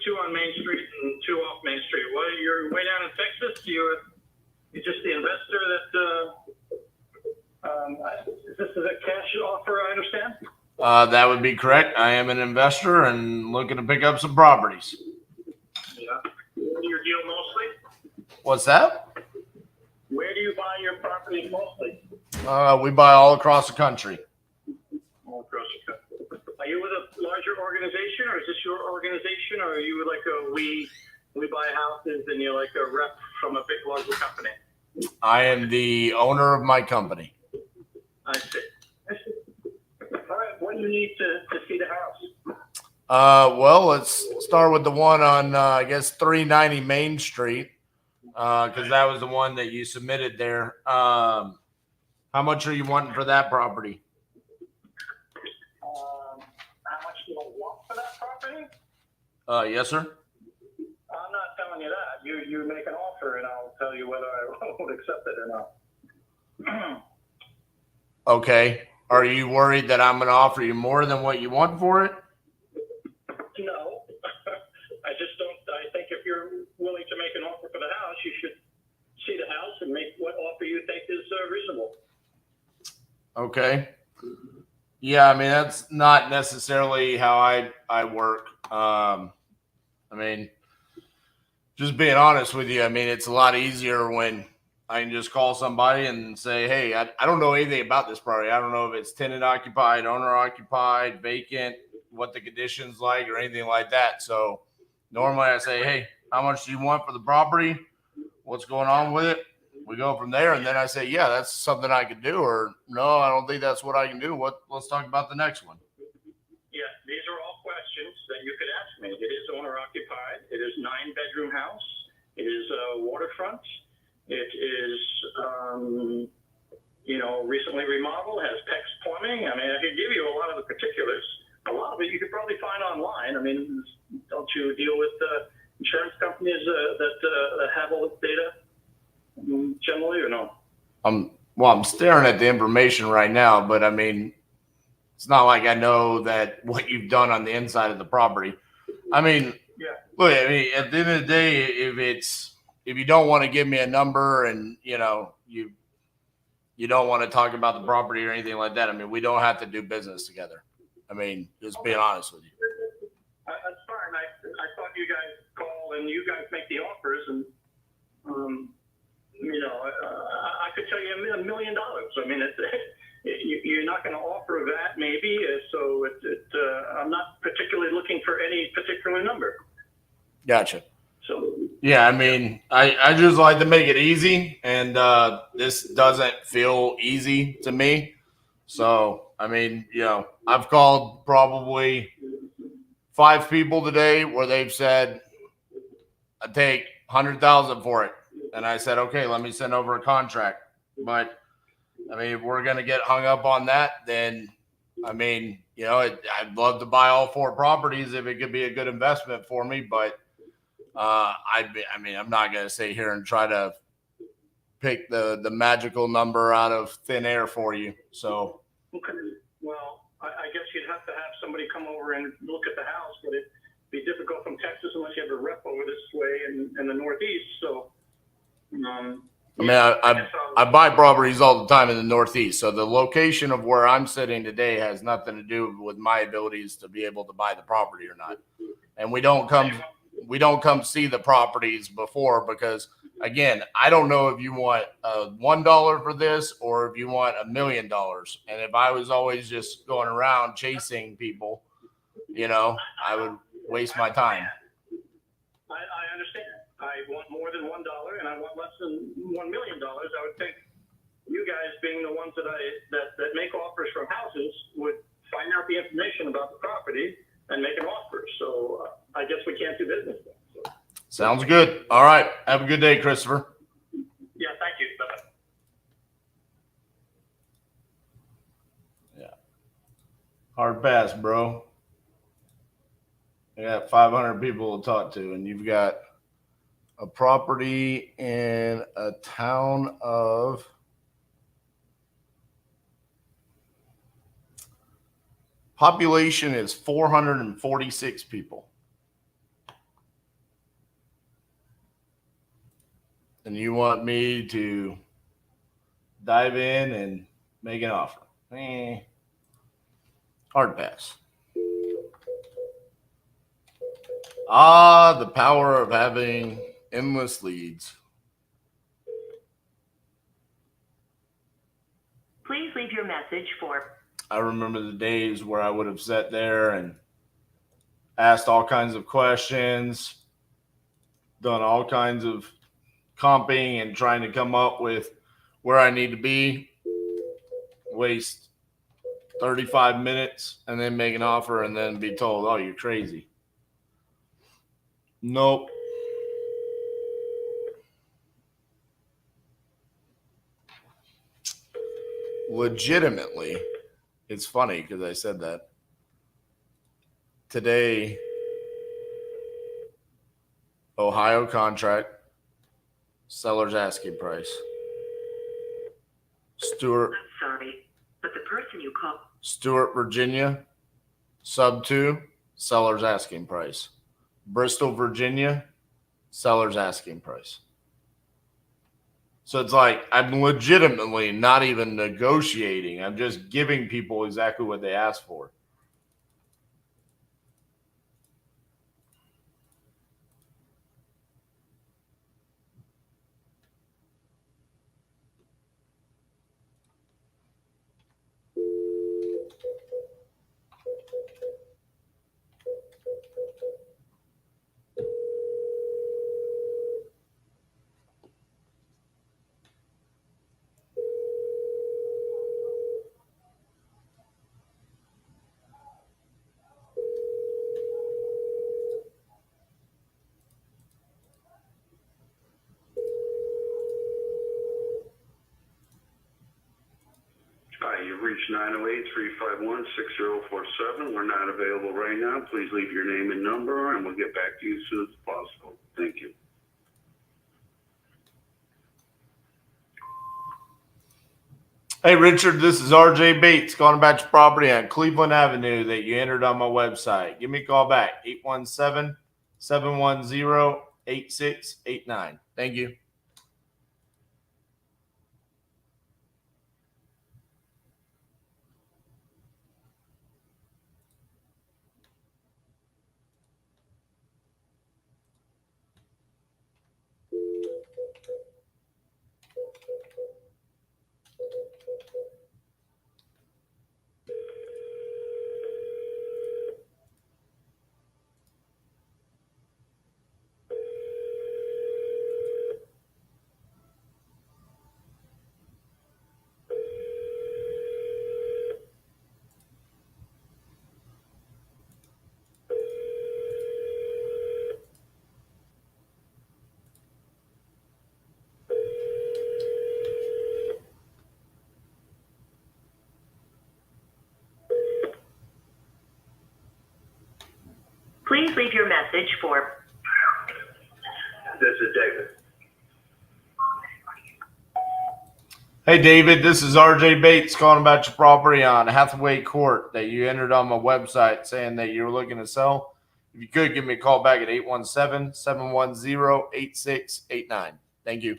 two on Main Street and 2 off Main Street. Well, you're way down in Texas. You're just the investor that. Is this a cash offer? I understand. That would be correct. I am an investor and looking to pick up some properties. Yeah. Where do you deal mostly? What's that? Where do you buy your properties mostly? We buy all across the country. All across the country. Are you with a larger organization, or is this your organization, or are you like we buy houses and you're like a rep from a big larger company? I am the owner of my company. I see. All right. What do you need to see the house? Well, let's start with the one on, I guess, 390 Main Street, because that was the one that you submitted there. How much are you wanting for that property? How much do I want for that property? Yes, sir. I'm not telling you that. You make an offer, and I'll tell you whether I would accept it or not. Okay. Are you worried that I'm going to offer you more than what you want for it? No. I just don't. I think if you're willing to make an offer for the house, you should see the house and make what offer you think is reasonable. Okay. Yeah, I mean, that's not necessarily how I work. I mean, just being honest with you, I mean, it's a lot easier when I can just call somebody and say, hey, I don't know anything about this property. I don't know if it's tenant occupied, owner occupied, vacant, what the conditions like or anything like that. So normally I say, hey, how much do you want for the property? What's going on with it? We go from there. And then I say, yeah, that's something I could do. Or no, I don't think that's what I can do. Let's talk about the next one. Yeah, these are all questions that you could ask me. It is owner occupied. It is 9-bedroom house. It is waterfront. It is, recently remodeled, has PEX plumbing. I mean, I could give you a lot of the particulars. A lot of it you could probably find online. I mean, don't you deal with insurance companies that have all this data generally, or no? I'm staring at the information right now, but I mean, it's not like I know that what you've done on the inside of the property. I mean, yeah. Look, I mean, at the end of the day, if you don't want to give me a number and you don't want to talk about the property or anything like that, I mean, we don't have to do business together. I mean, just being honest with you. That's fine. I thought you guys call and you guys make the offers, and I could tell you $1 million. I mean, you're not going to offer that, maybe. So I'm not particularly looking for any particular number. Gotcha. So yeah, I mean, I just like to make it easy, and this doesn't feel easy to me. So I mean, I've called probably 5 people today where they've said, I take 100,000 for it. And I said, okay, let me send over a contract. But I mean, if we're going to get hung up on that, then I mean, I'd love to buy all 4 properties if it could be a good investment for me. But I'm not going to sit here and try to pick the magical number out of thin air for you. So, okay. Well, I guess you'd have to have somebody come over and look at the house, but it'd be difficult from Texas unless you have a rep over this way in the Northeast. So, I mean, I buy properties all the time in the Northeast, so the location of where I'm sitting today has nothing to do with my abilities to be able to buy the property or not. And we don't come see the properties before because, again, I don't know if you want $1 for this or if you want $1 million. And if I was always just going around chasing people, I would waste my time. I understand. I want more than $1 and I want less than $1 million. I would think you guys, being the ones that make offers from houses, would find out the information about the property and make an offer. So I guess we can't do business then. So. Sounds good. All right. Have a good day, Christopher. Yeah, thank you. Bye-bye. Yeah. Hard pass, bro. I got 500 people to talk to, and you've got a property in a town of population is 446 people. And you want me to dive in and make an offer? Hard pass. The power of having endless leads. Please leave your message for... I remember the days where I would have sat there and asked all kinds of questions, done all kinds of comping and trying to come up with where I need to be, waste 35 minutes and then make an offer and then be told, oh, you're crazy. Nope. Legitimately, it's funny because I said that. Today, Ohio contract, seller's asking price. Stewart. I'm sorry, but the person you called... Stewart, Virginia, sub 2, seller's asking price. Bristol, Virginia, seller's asking price. So it's like I'm legitimately not even negotiating. I'm just giving people exactly what they asked for. Hi, you've reached 908-351-6047. We're not available right now. Please leave your name and number, and we'll get back to you as soon as possible. Thank you. Hey, Richard, this is RJ Bates calling about your property on Cleveland Avenue that you entered on my website. Give me a call back, 817-710-8689. Thank you. Please leave your message for... This is David. Hey, David, this is RJ Bates calling about your property on Hathaway Court that you entered on my website saying that you were looking to sell. If you could, give me a call back at 817-710-8689. Thank you.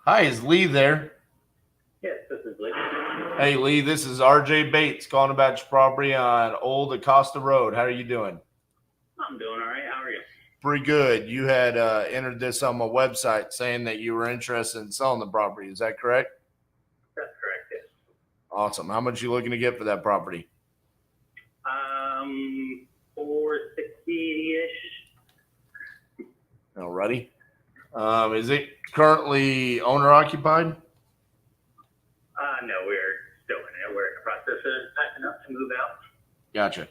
Hi, is Lee there? Yes, this is Lee. Hey, Lee, this is RJ Bates calling about your property on Old Acosta Road. How are you doing? I'm doing all right. How are you? Pretty good. You had entered this on my website saying that you were interested in selling the property. Is that correct? That's correct. Yes. Awesome. How much you looking to get for that property? 460-ish. Alrighty. Is it currently owner occupied? No, we're still in it. We're in the process of packing up to move out. Gotcha.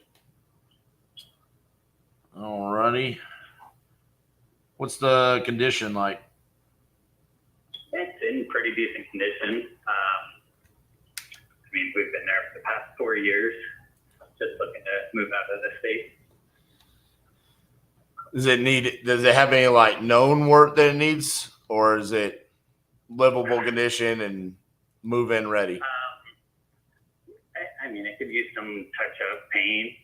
Alrighty. What's the condition like? It's in pretty decent condition. I mean, we've been there for the past 4 years. Just looking to move out of the state. Does it have any like known work that it needs, or is it livable condition and move in ready? I mean, it could use some touch-up paint.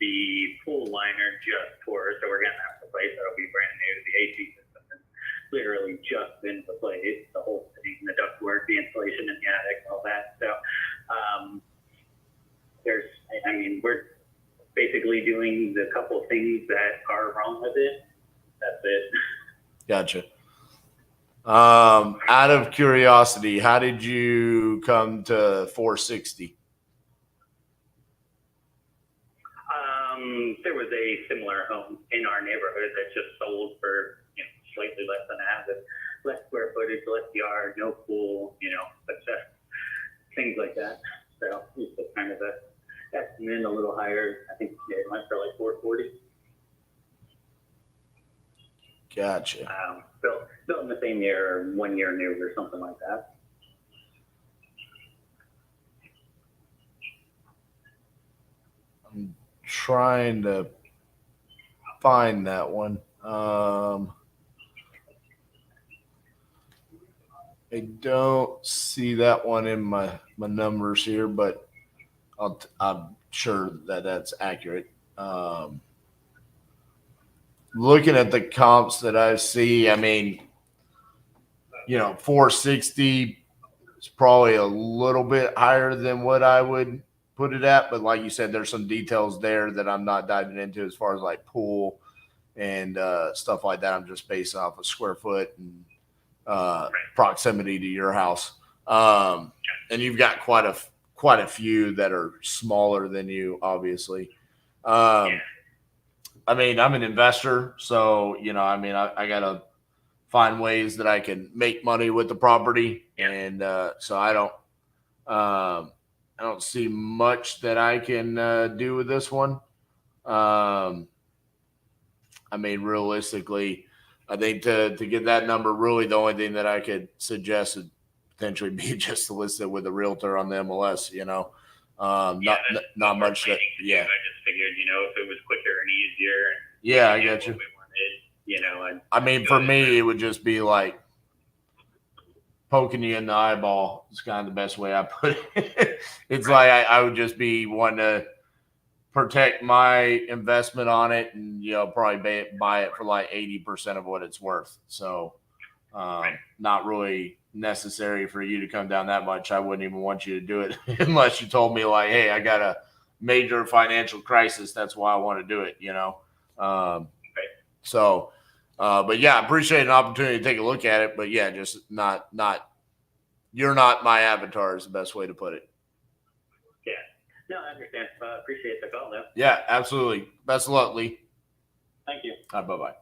The pool liner just tore, so we're gonna have to replace it. It'll be brand new. The AC system has literally just been replaced. The whole thing, the ductwork, the insulation in the attic, all that. So we're basically doing the couple things that are wrong with it. That's it. Gotcha. Out of curiosity, how did you come to 460? There was a similar home in our neighborhood that just sold for slightly less than that, with less square footage, less yard, no pool, but just things like that. So it's just kind of a estimate a little higher. I think it went for like 440. Gotcha. Built in the same year, or 1 year new, or something like that. I'm trying to find that one. I don't see that one in my numbers here, but I'm sure that that's accurate. Looking at the comps that I see, I mean, 460 is probably a little bit higher than what I would put it at. But like you said, there's some details there that I'm not diving into as far as like pool and stuff like that. I'm just basing off of square foot and proximity to your house. And you've got quite a few that are smaller than you, obviously. I mean, I'm an investor, so I gotta find ways that I can make money with the property, and so I don't see much that I can do with this one. I mean, realistically, I think to get that number, really the only thing that I could suggest would potentially be just to list it with a realtor on the MLS. Not much that. Yeah. I just figured, if it was quicker and easier. Yeah, I get you. I mean, for me, it would just be like poking you in the eyeball. It's kind of the best way I put it. It's like I would just be wanting to protect my investment on it, and probably buy it for like 80% of what it's worth. So, not really necessary for you to come down that much. I wouldn't even want you to do it unless you told me like, hey, I got a major financial crisis. That's why I want to do it. So, but yeah, I appreciate an opportunity to take a look at it. But yeah, just not you're not my avatar is the best way to put it. Yeah. No, I understand. Appreciate the call, though. Yeah, absolutely. Best of luck, Lee. Thank you. All right, bye-bye.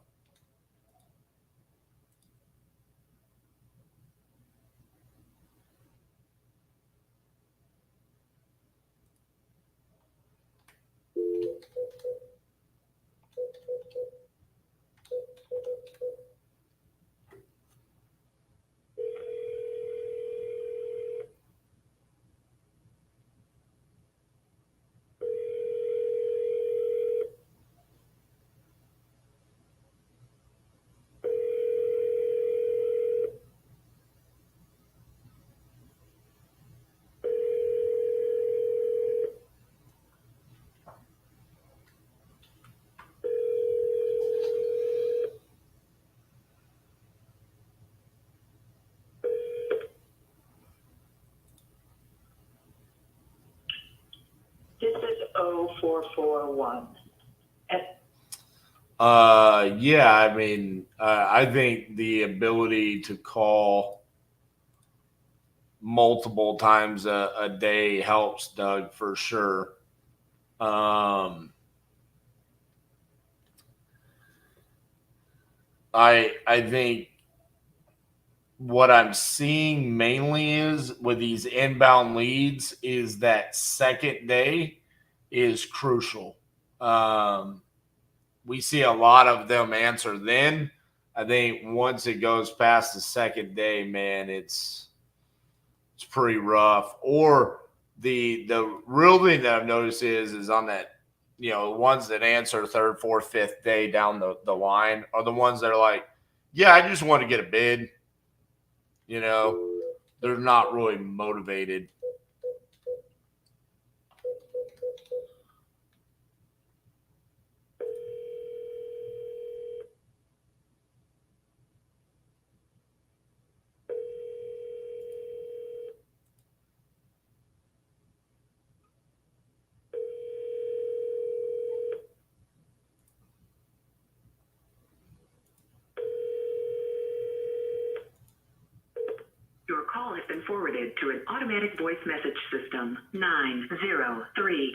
0441. Yeah, I mean, I think the ability to call multiple times a day helps, Doug, for sure. I think what I'm seeing mainly is with these inbound leads is that second day is crucial. We see a lot of them answer then. I think once it goes past the second day, man, it's pretty rough. Or the real thing that I've noticed is on that, you know, the ones that answer third, fourth, fifth day down the line are the ones that are like, yeah, I just want to get a bid. You know, they're not really motivated. Your call has been forwarded to an automatic voice message system. 9033.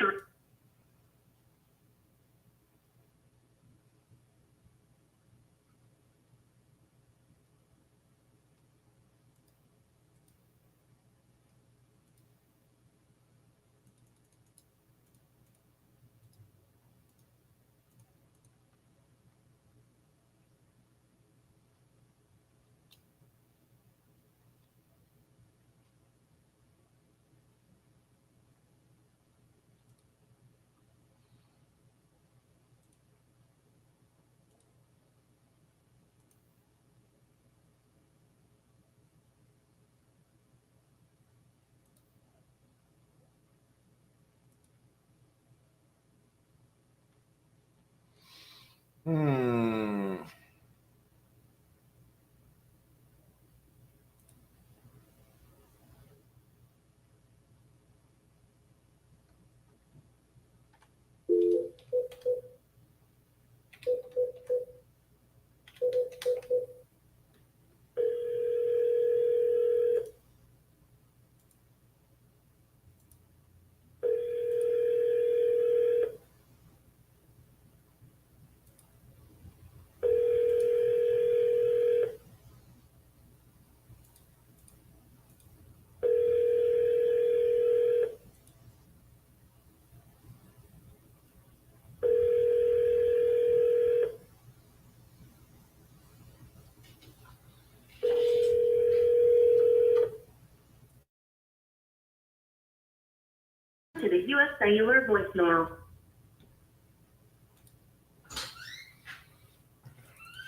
To the U.S. Cellular voicemail.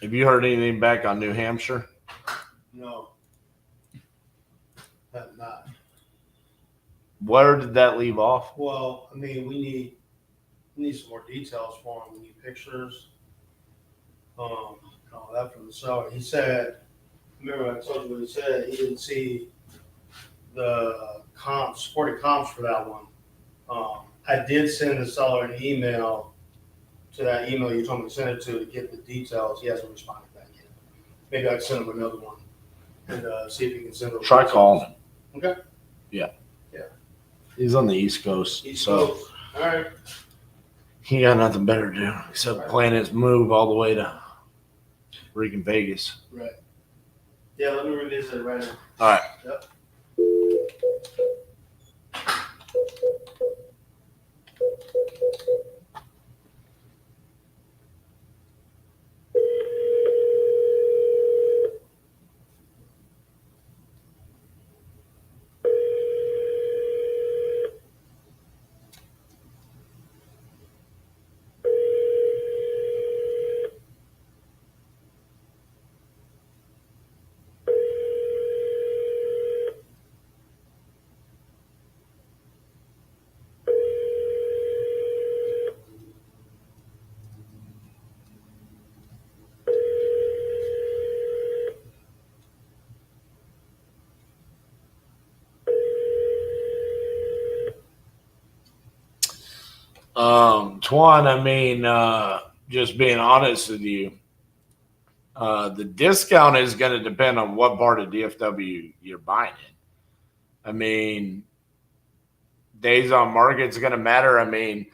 Have you heard anything back on New Hampshire? No. Have not. Where did that leave off? Well, I mean, we need some more details for him. We need pictures. And all that from the seller. He said, remember I told you what he said, he didn't see the supported comps for that one. I did send the seller an email to that email you told me to send it to get the details. He hasn't responded back yet. Maybe I can send him another one and see if he can send those. Try details. calling him. Okay. Yeah. Yeah. He's on the East Coast. East so Coast. All right. he got nothing better to do except plan his move all the way to freaking Vegas. Right. Yeah, let me revisit it right now. All right. Yep. Twan, I mean, just being honest with you, the discount is going to depend on what part of DFW you're buying it. I mean, days on market is going to matter. I mean,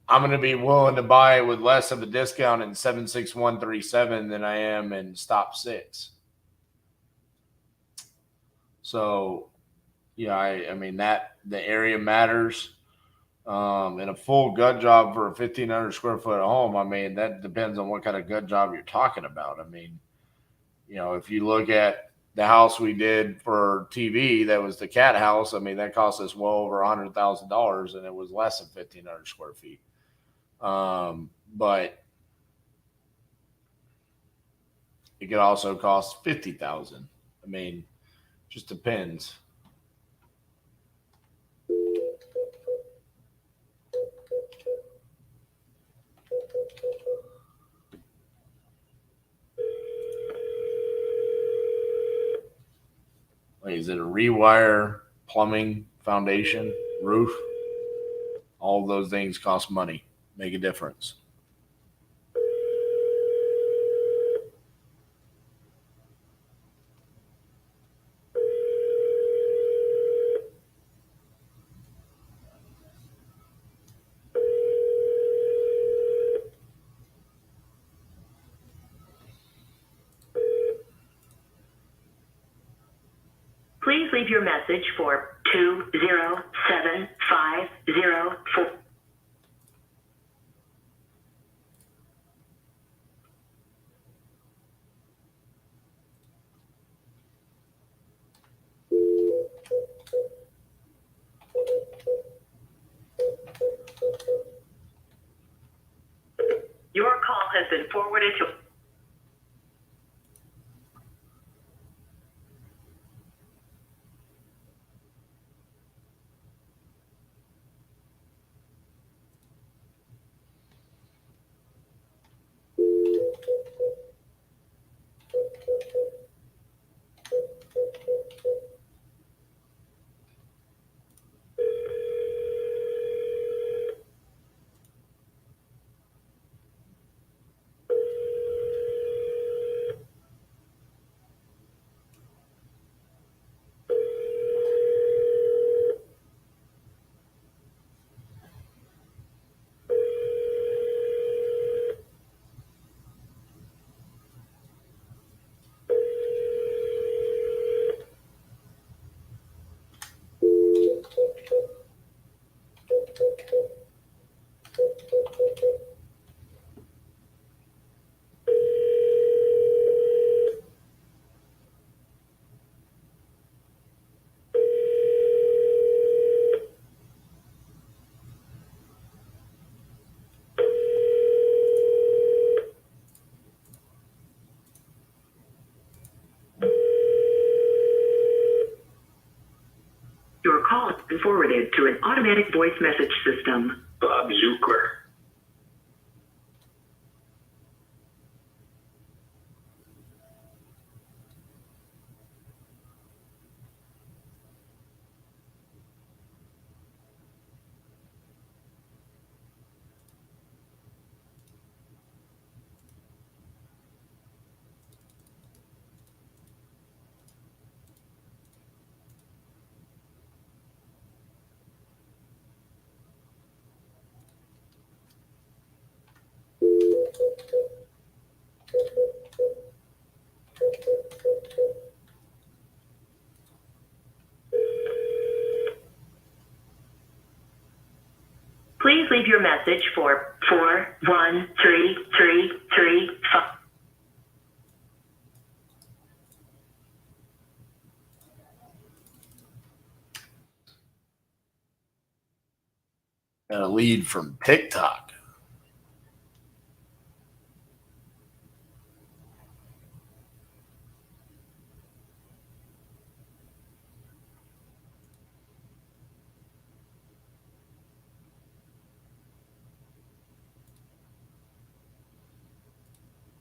I'm going to be willing to buy with less of a discount in 76137 than I am in stop 6. So, yeah, I mean that the area matters. And a full gut job for a 1,500 square foot home, I mean, that depends on what kind of gut job you're talking about. I mean, you know, if you look at the house we did for TV, that was the cat house. I mean, that cost us well over $100,000, and it was less than 1,500 square feet. But it could also cost $50,000. I mean, just depends. Like, is it a rewire, plumbing, foundation, roof? All of those things cost money, make a difference. Please leave your message for 207-504. Your call has been forwarded to... Your call has been forwarded to an automatic voice message system. Bob Zucker. Please leave your message for 41335. Got a lead from TikTok.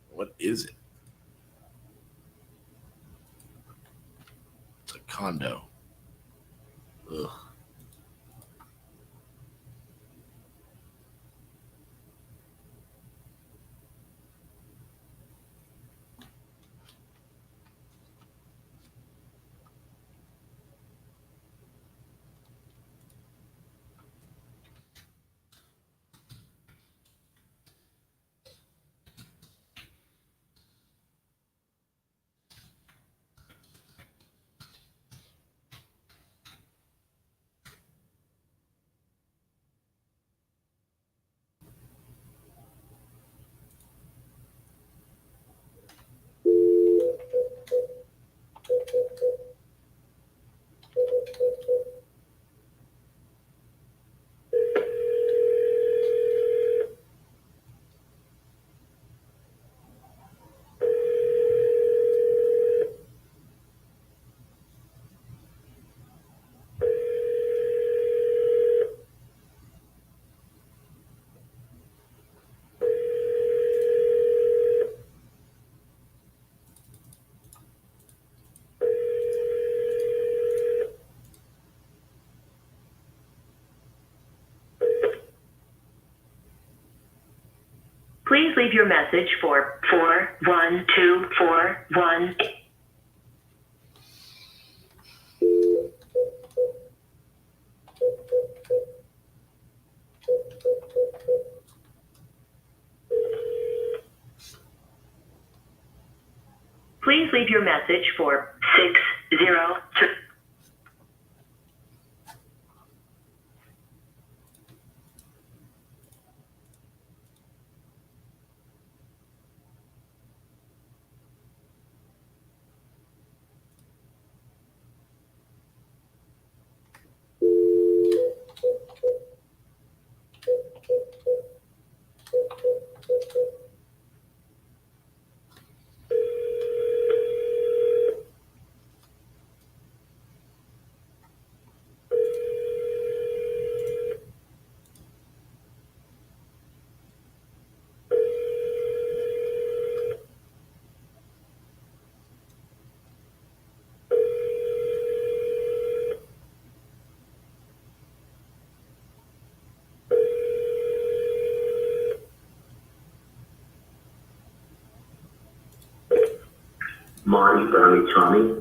What is it? It's a condo. Ugh. Please leave your message for 41241. Please leave your message for 602. Marty Brownie Tommy.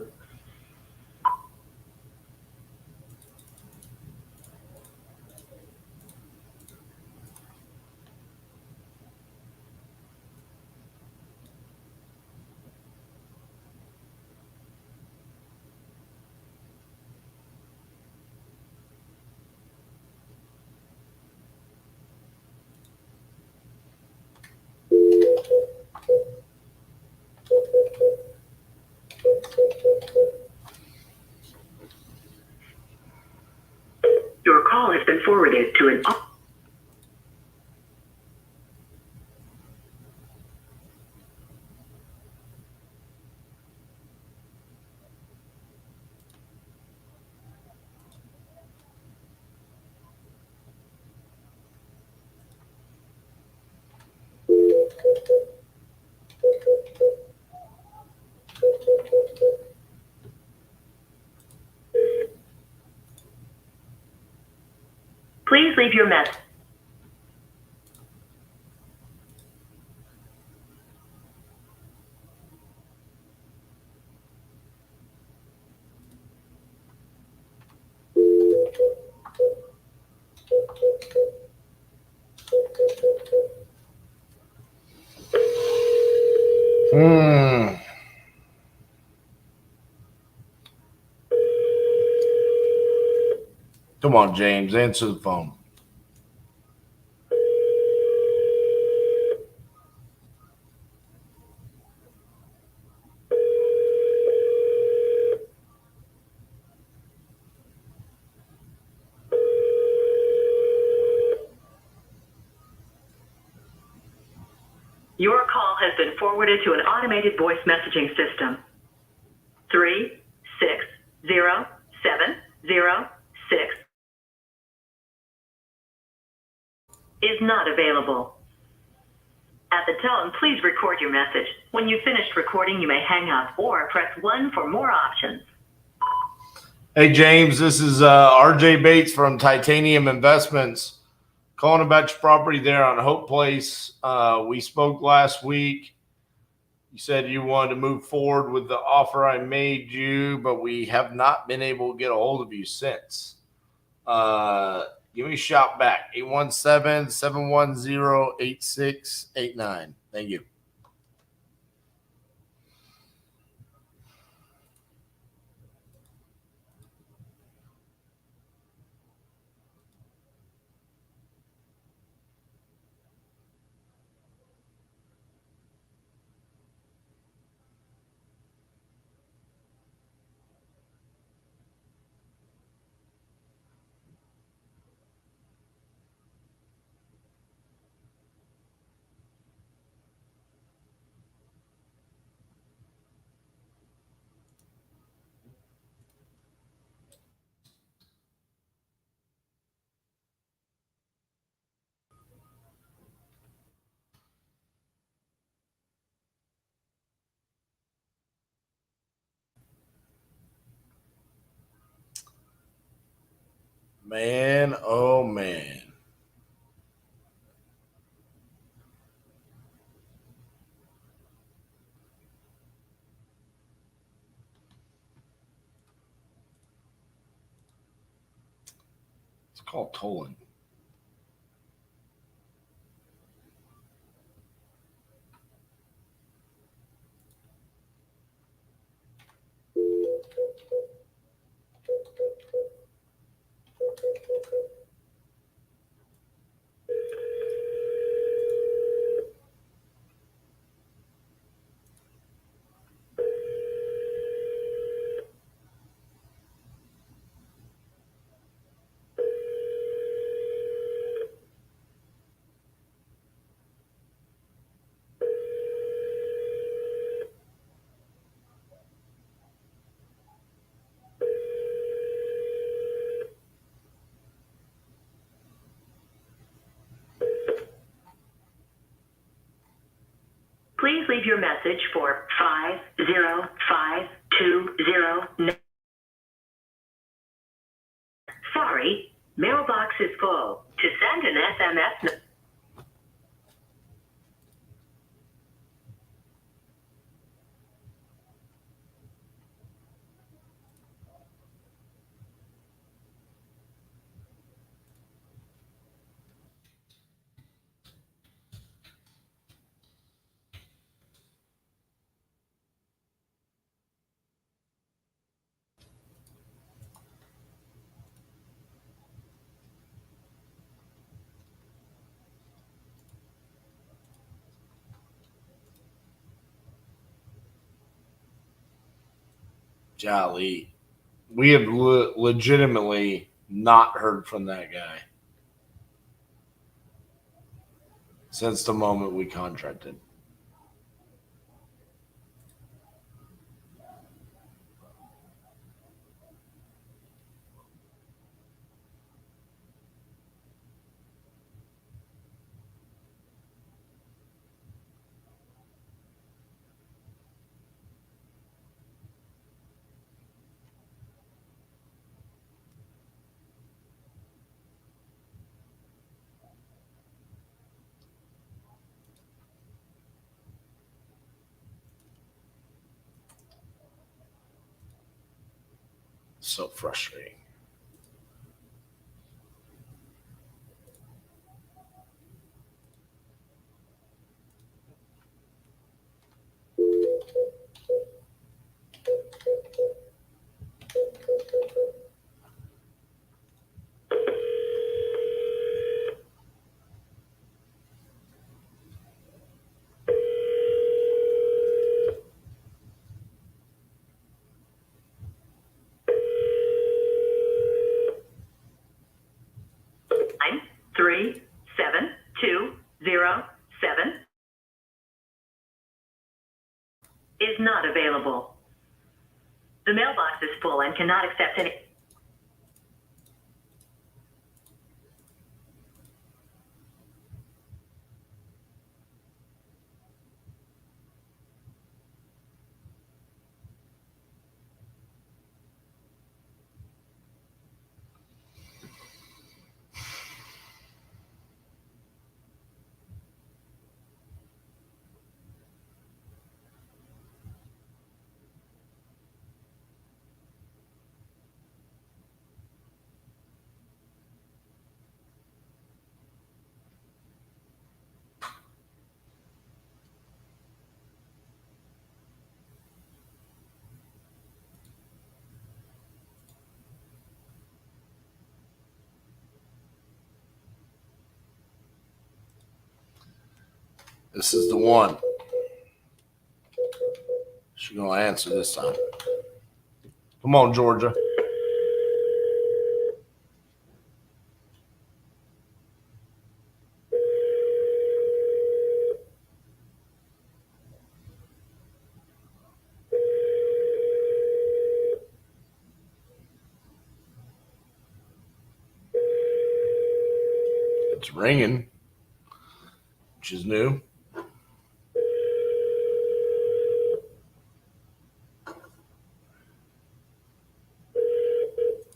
Your call has been forwarded to an... Please leave your message. Come on, James, answer the phone. Your call has been forwarded to an automated voice messaging system. 360-706 is not available. At the tone, please record your message. When you've finished recording, you may hang up or press 1 for more options. Hey, James, this is RJ Bates from Titanium Investments. Calling about your property there on Hope Place. We spoke last week. You said you wanted to move forward with the offer I made you, but we have not been able to get a hold of you since. Give me a shout back. 817-710-8689. Thank you. Man, oh man. called tolling. Please leave your message for 50520. Sorry, mailbox is full. To send an SMS. Jolly. We have legitimately not heard from that guy since the moment we contracted. So frustrating. Nine 37207 is not available. The mailbox is full and cannot accept any. This is the one. She's going to answer this time. Come on, Georgia. It's ringing, which is new.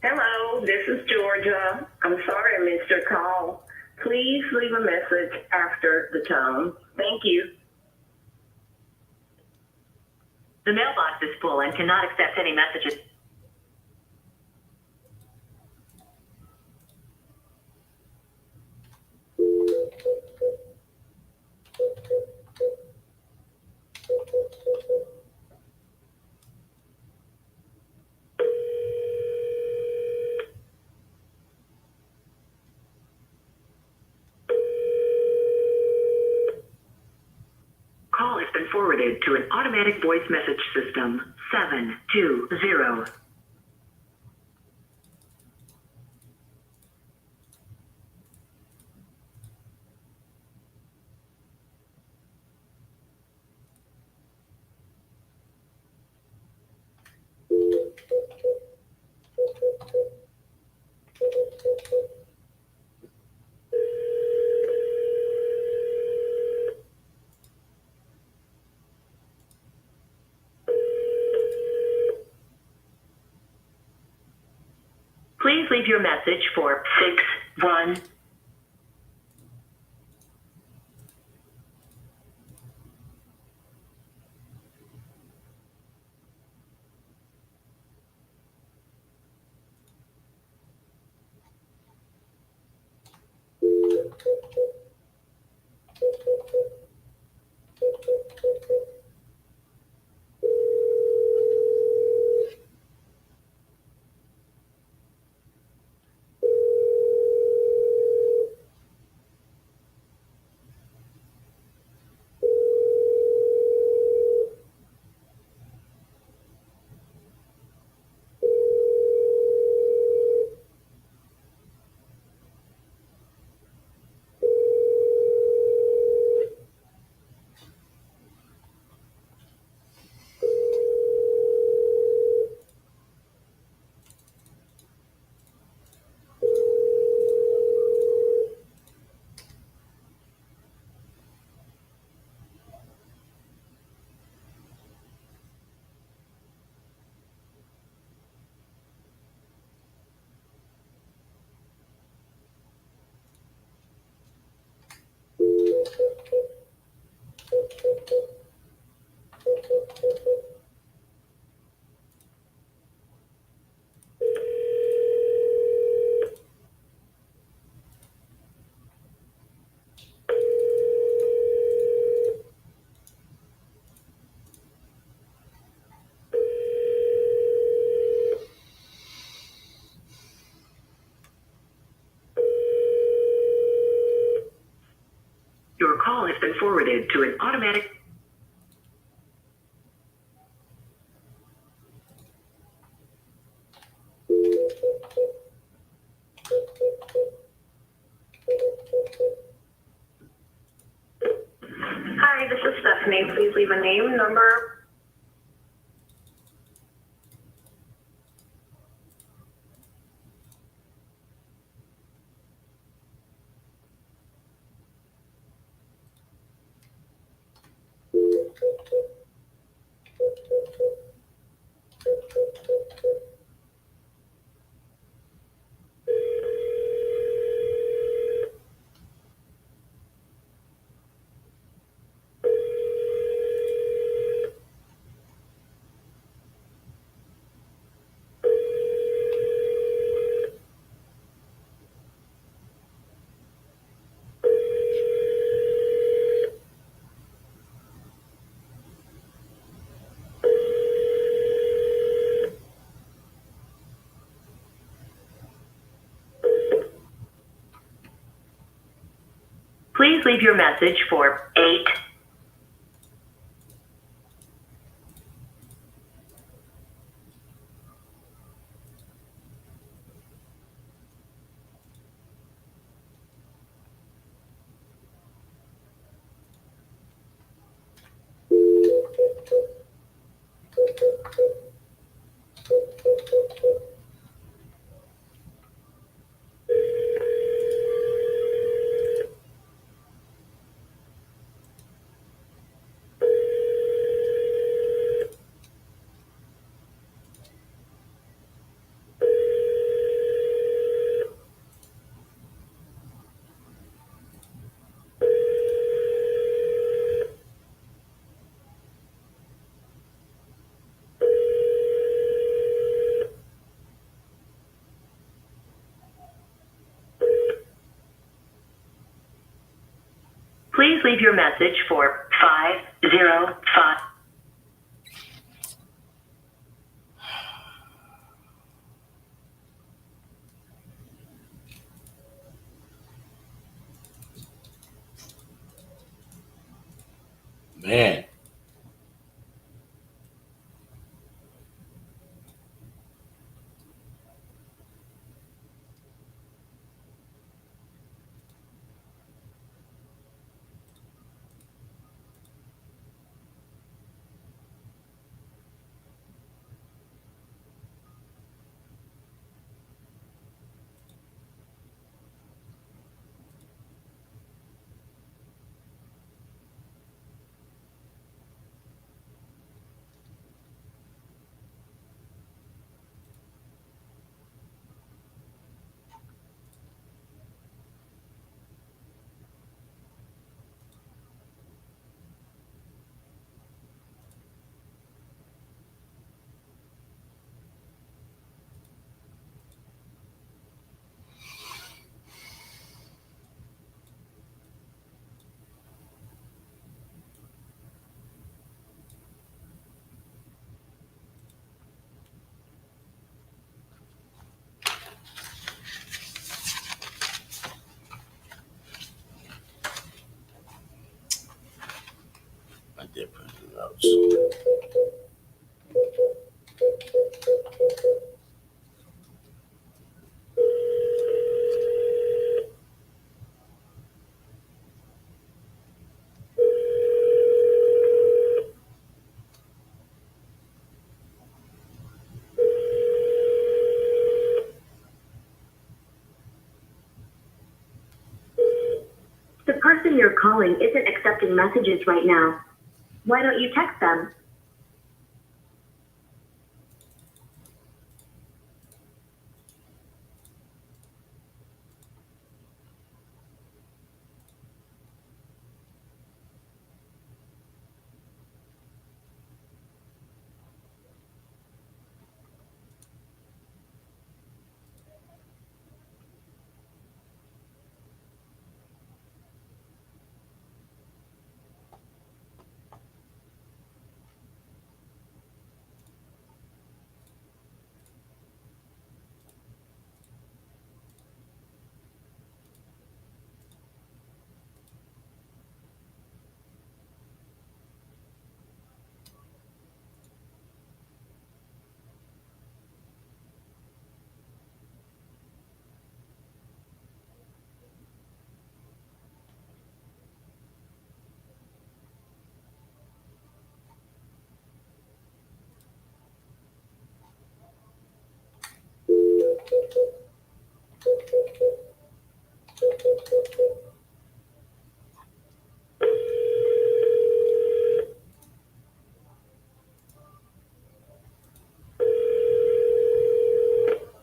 Hello, this is Georgia. I'm sorry I missed your call. Please leave a message after the tone. Thank you. The mailbox is full and cannot accept any messages. forwarded to an automatic voice message system. 720. Please leave your message for 61. Your call has been forwarded to an automatic. Hi, this is Stephanie. Please leave a name, number. Please leave your message for 8. Please leave your message for 505. Man, did put the notes. The person you're calling isn't accepting messages right now. Why don't you text them?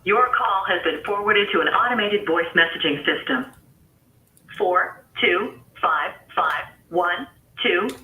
Your call has been forwarded to an automated voice messaging system. 4255112.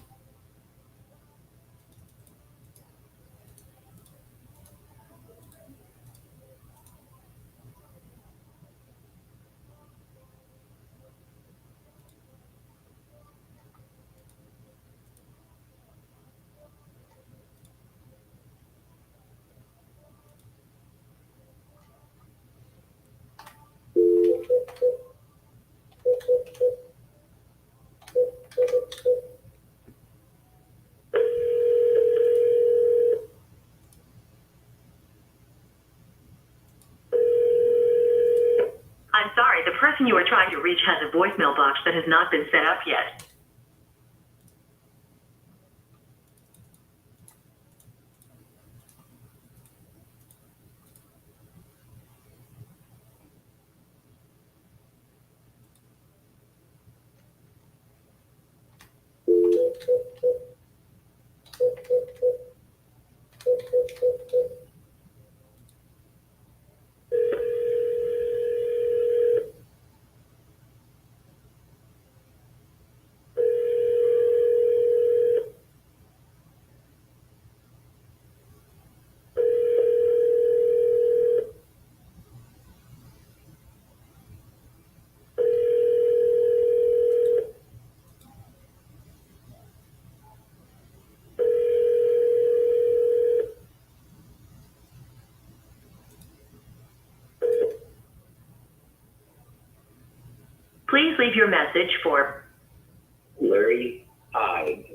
I'm sorry, the person you are trying to reach has a voicemail box that has not been set up yet. Please leave your message for Larry Hyde.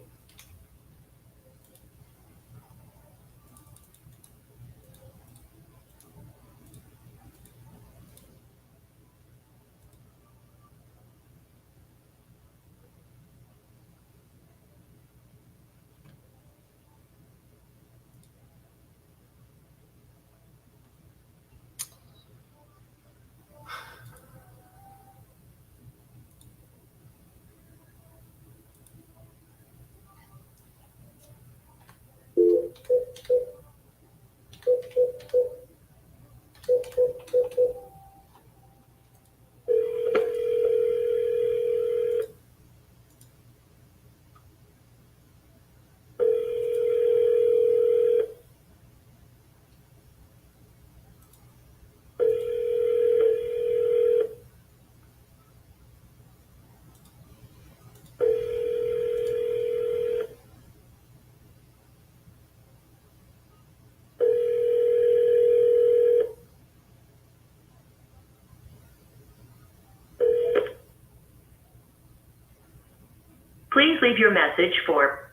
Please leave your message for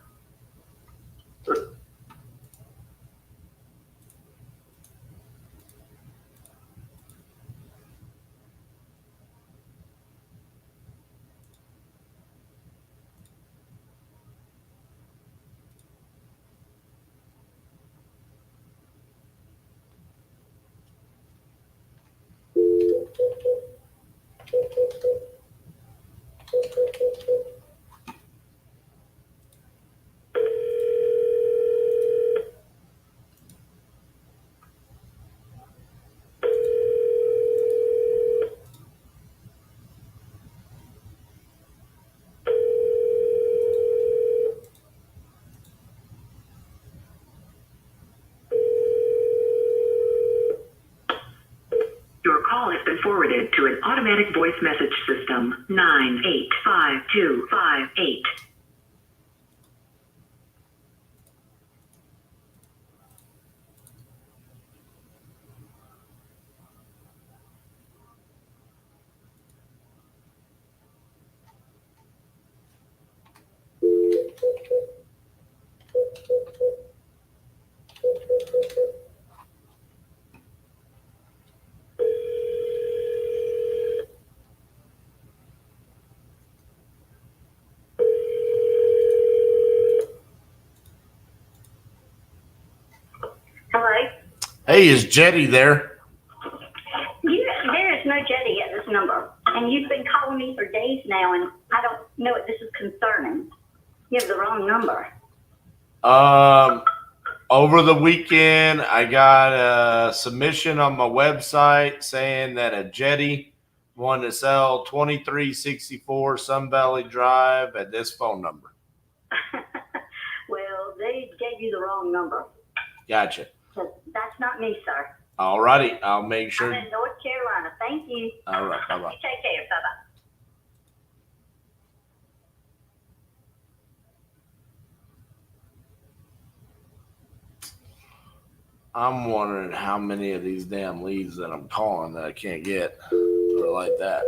automatic voice message system 985258. Hello? Hey, is Jetty there? There is no Jetty at this number. And you've been calling me for days now, and I don't know what this is concerning. You have the wrong number. Over the weekend, I got a submission on my website saying that a Jetty wanted to sell 2364 Sun Valley Drive at this phone number. Well, they gave you the wrong number. Gotcha. That's not me, sir. All righty. I'll make sure. I'm in North Carolina. Thank you. All right. Bye-bye. You take care. Bye-bye. I'm wondering how many of these damn leads that I'm calling that I can't get are like that.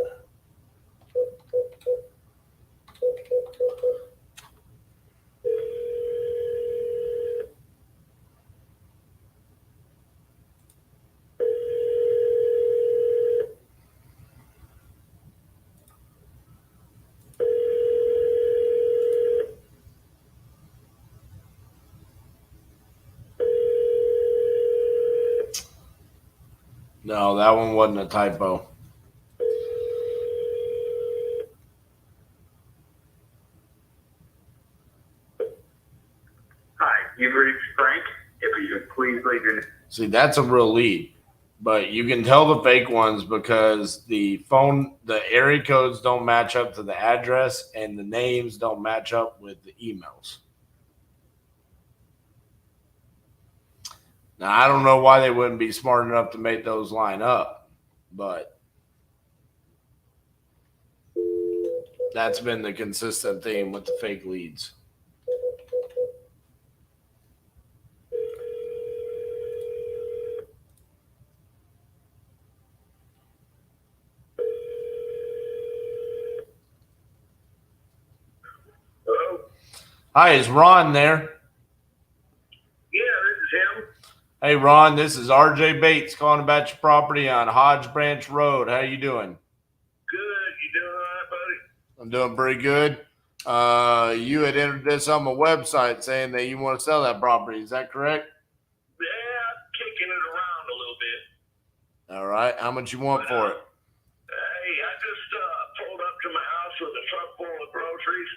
No, that one wasn't a typo. Hi, you've reached Frank. If you could please leave your name. See, that's a real lead, but you can tell the fake ones because the area codes don't match up to the address and the names don't match up with the emails. Now, I don't know why they wouldn't be smart enough to make those line up, but that's been the consistent theme with the fake leads. Hello? Hi, is Ron there? Yeah, this is him. Hey, Ron, this is RJ Bates calling about your property on Hodge Branch Road. How you doing? Good. You doing all right, buddy? I'm doing pretty good. You had entered this on my website saying that you want to sell that property. Is that correct? Yeah, I'm kicking it around a little bit. All right. How much you want for it? Hey, I just pulled up to my house with a truck full of groceries.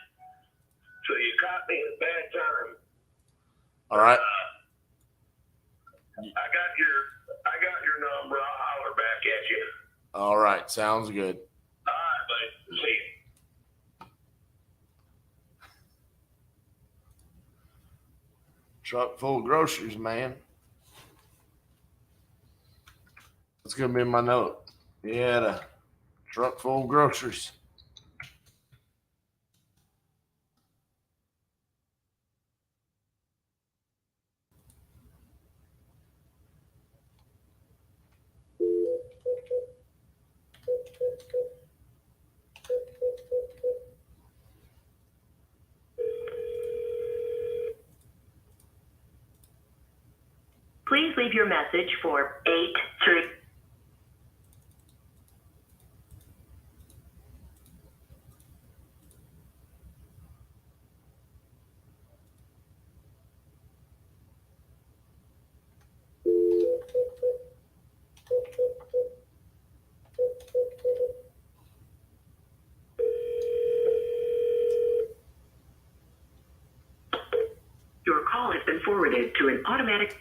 So you caught me at a bad time. All right. I got your number. I'll holler back at you. All right. Sounds good. All right, buddy. See you. Truck full of groceries, man. That's going to be my note. He had a truck full of groceries. Please leave your message for 83. Your call has been forwarded to an automatic.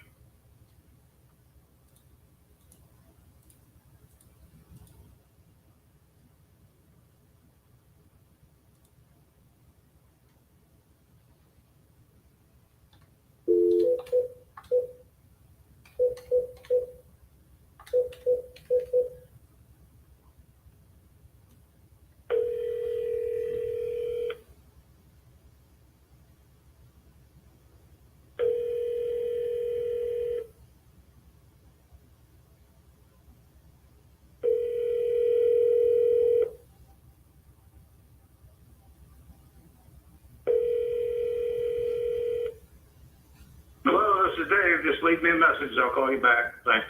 this is Dave. Just leave me a message. I'll call you back. Thanks.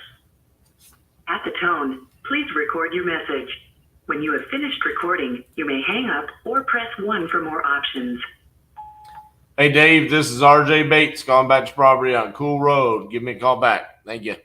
At the tone, please record your message. When you have finished recording, you may hang up or press 1 for more options. Hey, Dave, this is RJ Bates, calling back to property on Cool Road. Give me a call back. Thank you.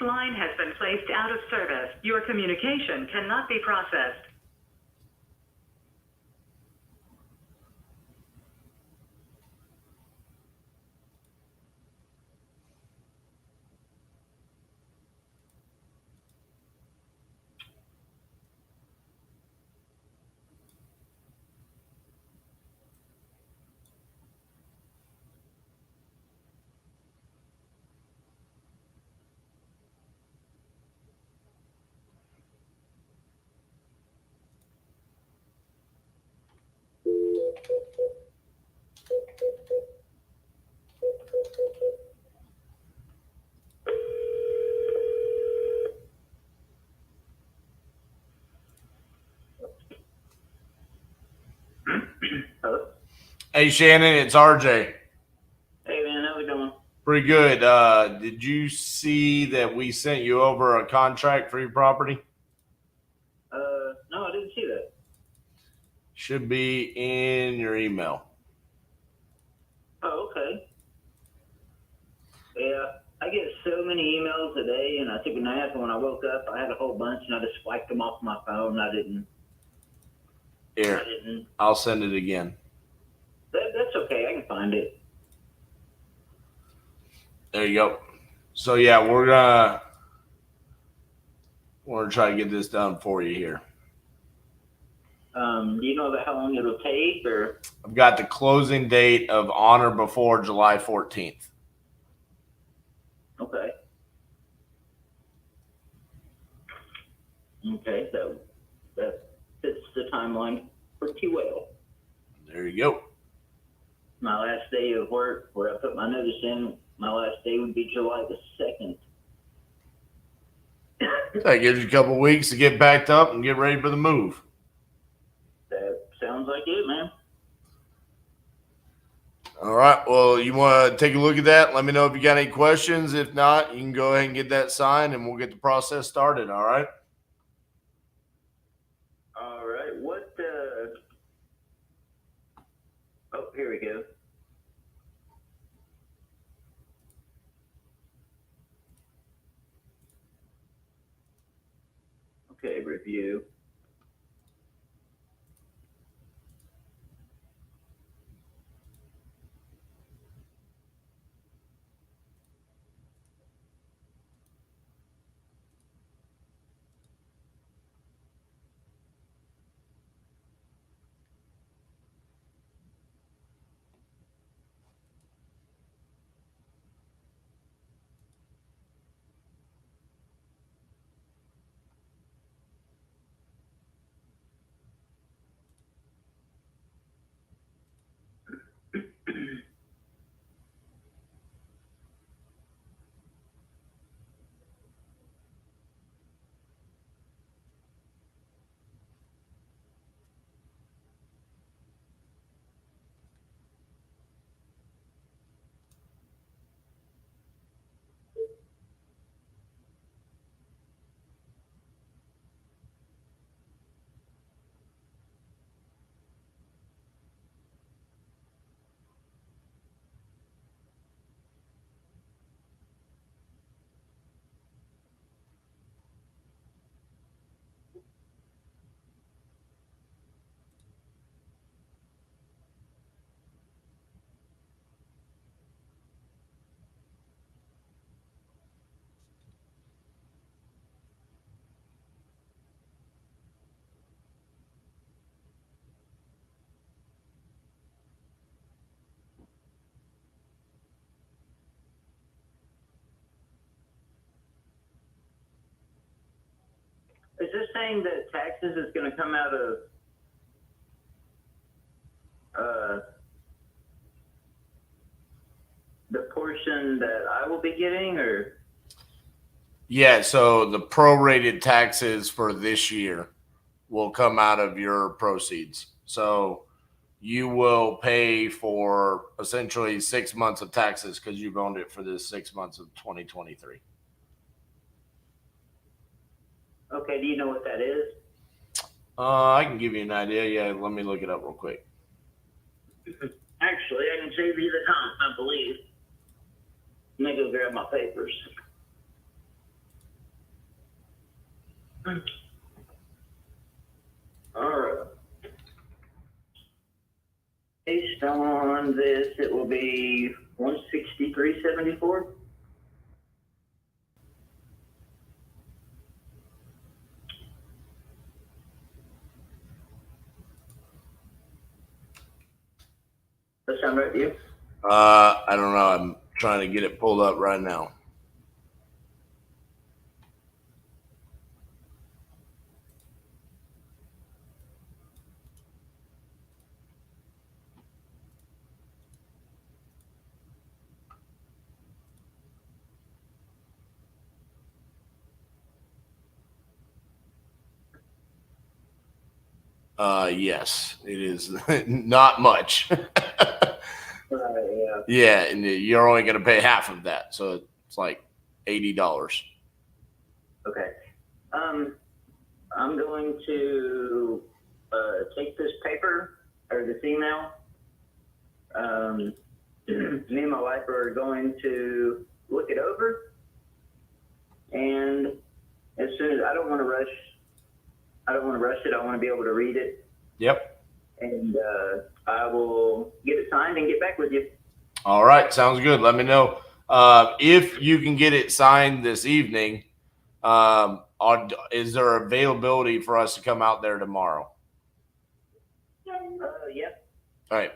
Line has been placed out of service. Your communication cannot be processed. Hey, Shannon, it's RJ. Hey man, how's it going? Pretty good. Did you see that we sent you over a contract for your property? No, I didn't see that. Should be in your email. Oh, okay. Yeah, I get so many emails a day, and I took a nap, and when I woke up, I had a whole bunch, and I just swiped them off my phone. I didn't. Here, I'll send it again. That's okay. I can find it. There you go. So yeah, we're gonna try to get this done for you here. Do you know about how long it'll take, or? I've got the closing date of on or before July 14th. Okay. Okay, so that fits the timeline pretty well. There you go. My last day of work, where I put my notice in, my last day would be July the 2nd. That gives you a couple weeks to get backed up and get ready for the move. That sounds like it, man. All right. Well, you want to take a look at that? Let me know if you got any questions. If not, you can go ahead and get that signed and we'll get the process started. All right. All right. Oh, here we go. Okay, review. Is this saying that taxes is going to come out of the portion that I will be getting, or? Yeah, so the prorated taxes for this year will come out of your proceeds. So you will pay for essentially 6 months of taxes because you've owned it for the 6 months of 2023. Okay, do you know what that is? I can give you an idea. Yeah, let me look it up real quick. Actually, I can save you the time, I believe. Let me go grab my papers. All right. Based on this, it will be $163.74. That sound right to you? I don't know. I'm trying to get it pulled up right now. Yes, it is not much. Yeah. Yeah, and you're only going to pay half of that, so it's like $80. Okay. I'm going to take this paper or this email. Me and my wife are going to look it over, and as soon as I don't want to rush it. I want to be able to read it. Yep. And I will get it signed and get back with you. All right, sounds good. Let me know if you can get it signed this evening. Is there availability for us to come out there tomorrow? Yeah. All right.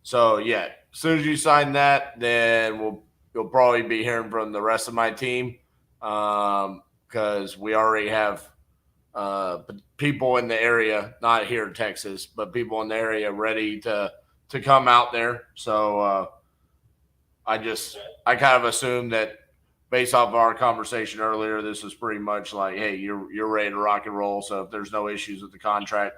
So yeah, as soon as you sign that, then you'll probably be hearing from the rest of my team because we already have people in the area, not here in Texas, but people in the area ready to come out there. So I kind of assumed that based off of our conversation earlier, this was pretty much like, hey, you're ready to rock and roll. So if there's no issues with the contract,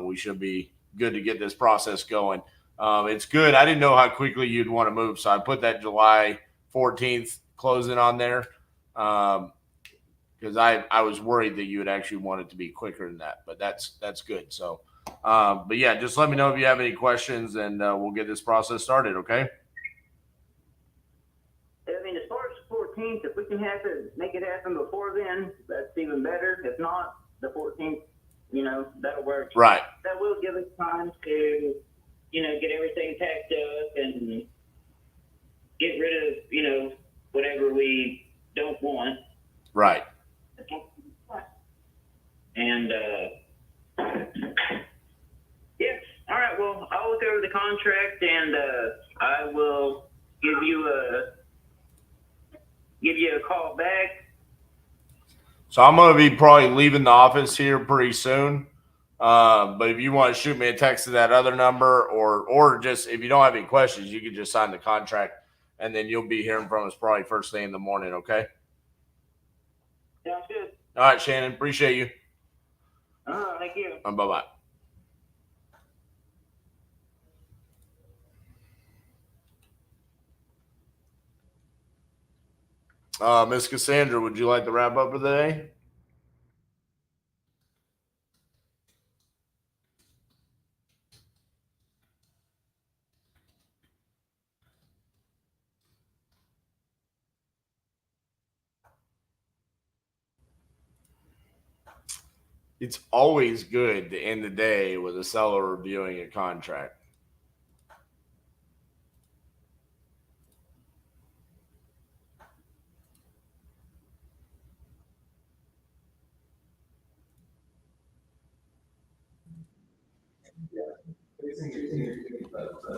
we should be good to get this process going. It's good. I didn't know how quickly you'd want to move, so I put that July 14th closing on there because I was worried that you would actually want it to be quicker than that, but that's good. So, but yeah, just let me know if you have any questions, and we'll get this process started. Okay. I mean, as far as the 14th, if we can make it happen before then, that's even better. If not, the 14th, that'll work. Right. That will give us time to, get everything packed up and get rid of, whatever we don't want. Right. And, yeah. All right. Well, I'll look over the contract and I will give you a call back. So I'm going to be probably leaving the office here pretty soon. But if you want to shoot me a text to that other number or just if you don't have any questions, you can just sign the contract and then you'll be hearing from us probably first thing in the morning. Okay. Sounds good. All right, Shannon. Appreciate you. Thank you. Bye-bye. Miss Cassandra, would you like to wrap up for the day? It's always good to end the day with a seller reviewing a contract.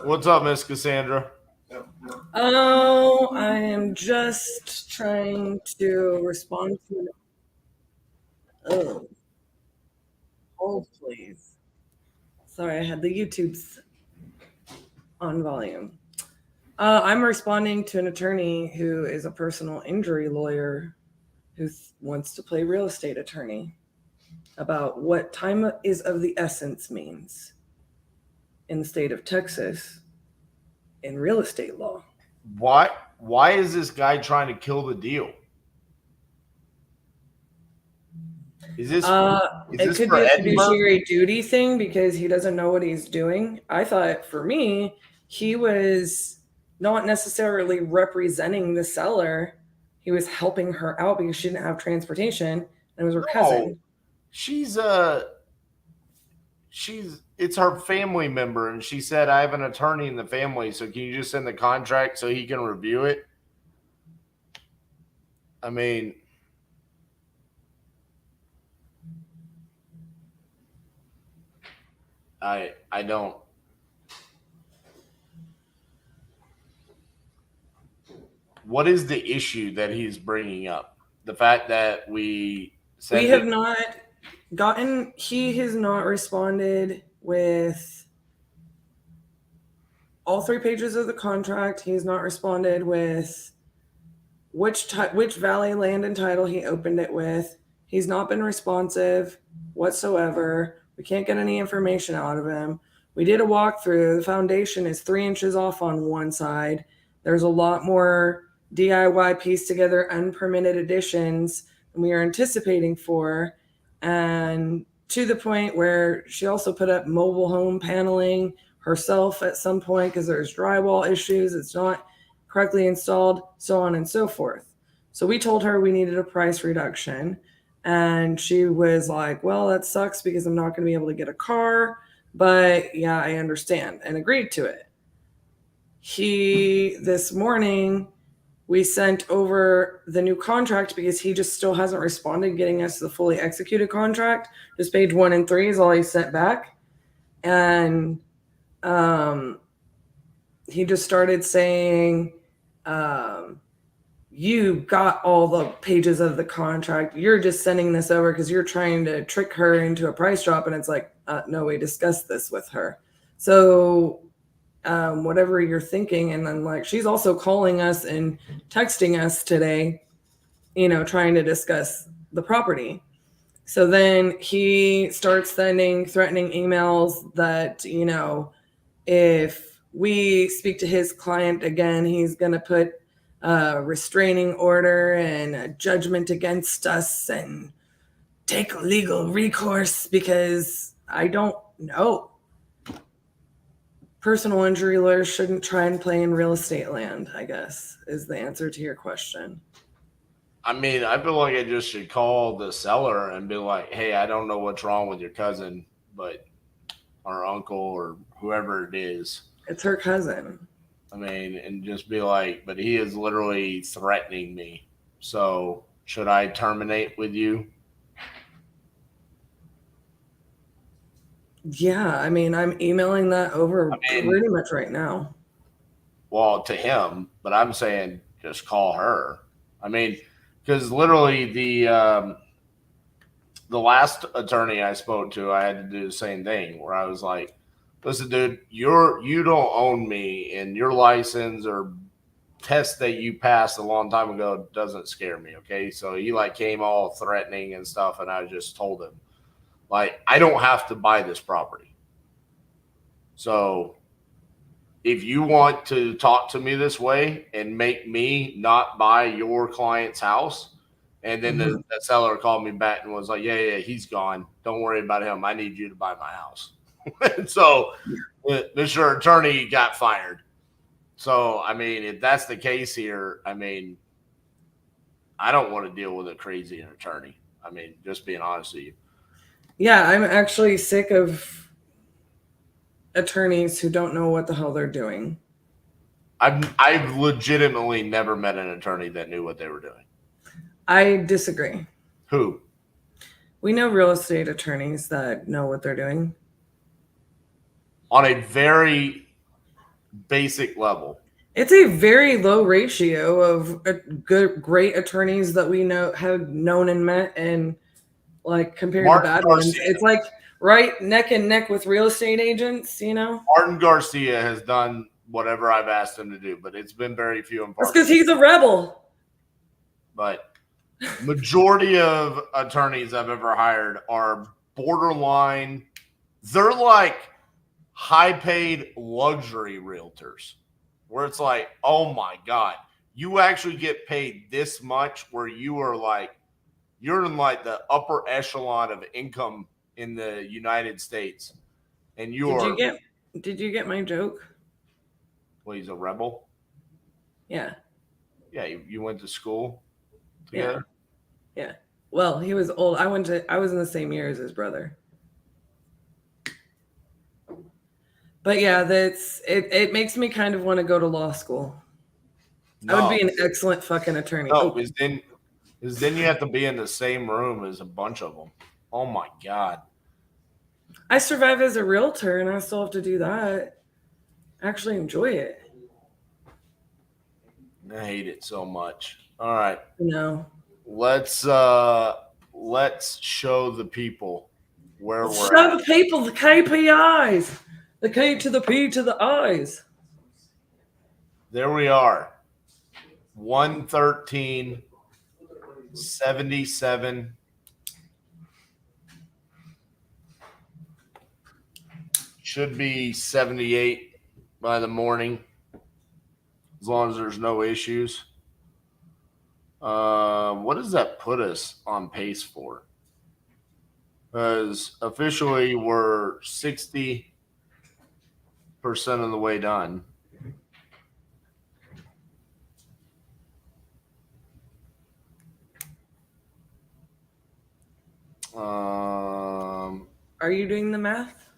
What's up, Miss Cassandra? Oh, I am just trying to respond to Oh, hold please. Sorry, I had the YouTubes on volume. I'm responding to an attorney who is a personal injury lawyer who wants to play real estate attorney about what time is of the essence means in the state of Texas in real estate law. Why is this guy trying to kill the deal? Is this it could for be a Edinburgh? fiduciary duty thing because he doesn't know what he's doing. I thought for me, he was not necessarily representing the seller. He was helping her out because she didn't have transportation and it was her cousin. She's it's her family member, and she said, I have an attorney in the family, so can you just send the contract so he can review it? I mean, I don't. What is the issue that he's bringing up? The fact that we have not gotten, he has not responded with all 3 pages of the contract. He's not responded with which Valley Land and Title he opened it with. He's not been responsive whatsoever. We can't get any information out of him. We did a walkthrough. The foundation is 3 inches off on one side. There's a lot more DIY piece together unpermitted additions than we are anticipating for. And to the point where she also put up mobile home paneling herself at some point because there's drywall issues. It's not correctly installed, so on and so forth. So we told her we needed a price reduction. And she was like, well, that sucks because I'm not going to be able to get a car. But yeah, I understand, and agreed to it. This morning, we sent over the new contract because he just still hasn't responded, getting us the fully executed contract. Just page 1 and 3 is all he sent back. And he just started saying, you got all the pages of the contract. You're just sending this over because you're trying to trick her into a price drop. And it's like, no, we discussed this with her. So whatever you're thinking. And then like, she's also calling us and texting us today, trying to discuss the property. So then he starts sending threatening emails that, if we speak to his client again, he's going to put a restraining order and a judgment against us and take legal recourse because I don't know. Personal injury lawyers shouldn't try and play in real estate land, I guess, is the answer to your question. I mean, I feel like I just should call the seller and be like, hey, I don't know what's wrong with your cousin, but our uncle or whoever it is. It's her cousin. I mean, and just be like, but he is literally threatening me. So should I terminate with you? Yeah, I mean, I'm emailing that over pretty much right now. Well, to him, but I'm saying just call her. I mean, because literally the last attorney I spoke to, I had to do the same thing where I was like, listen, dude, you don't own me, and your license or test that you passed a long time ago doesn't scare me. Okay. So he came all threatening and stuff. And I just told him, I don't have to buy this property. So if you want to talk to me this way and make me not buy your client's house, and then the seller called me back and was like, yeah, he's gone. Don't worry about him. I need you to buy my house. So Mr. Attorney got fired. So, I mean, if that's the case here, I mean, I don't want to deal with a crazy attorney. I mean, just being honest with you. Yeah, I'm actually sick of attorneys who don't know what the hell they're doing. I've legitimately never met an attorney that knew what they were doing. I disagree. Who? We know real estate attorneys that know what they're doing. On a very basic level. It's a very low ratio of great attorneys that we know have known and met and like compared Martin to bad ones. Garcia. It's like right neck and neck with real estate agents, you know? Martin Garcia has done whatever I've asked him to do, but it's been very few and far. That's because he's a rebel. But majority of attorneys I've ever hired are borderline. They're like high-paid luxury realtors, where it's like, oh my God, you actually get paid this much, where you are like, you're in like the upper echelon of income in the United States, and Did you get my joke? Well, he's a rebel. Yeah. Yeah, you went to school together. Yeah. Well, he was old. I was in the same year as his brother. But yeah, it makes me kind of want to go to law school. No. I would be an excellent fucking attorney. No, because then you have to be in the same room as a bunch of them. Oh my God. I survive as a realtor and I still have to do that. I actually enjoy it. I hate it so much. All right. No. Let's show the people where we're Show at. the people the KPIs. The K to the P to the I's. There we are. 113.77. Should be 78 by the morning, as long as there's no issues. What does that put us on pace for? Because officially we're 60% of the way done. Are you doing the math?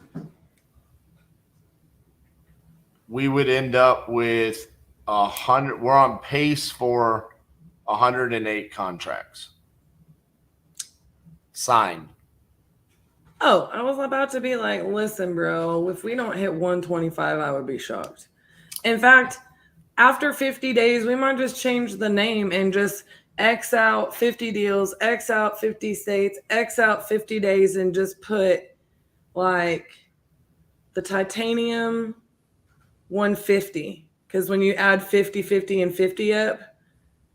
We would end up with 100. We're on pace for 108 contracts signed. Oh, I was about to be like, listen, bro, if we don't hit 125, I would be shocked. In fact, after 50 days, we might just change the name and just X out 50 deals, X out 50 states, X out 50 days, and just put like the titanium 150. Because when you add 50, 50, and 50 up,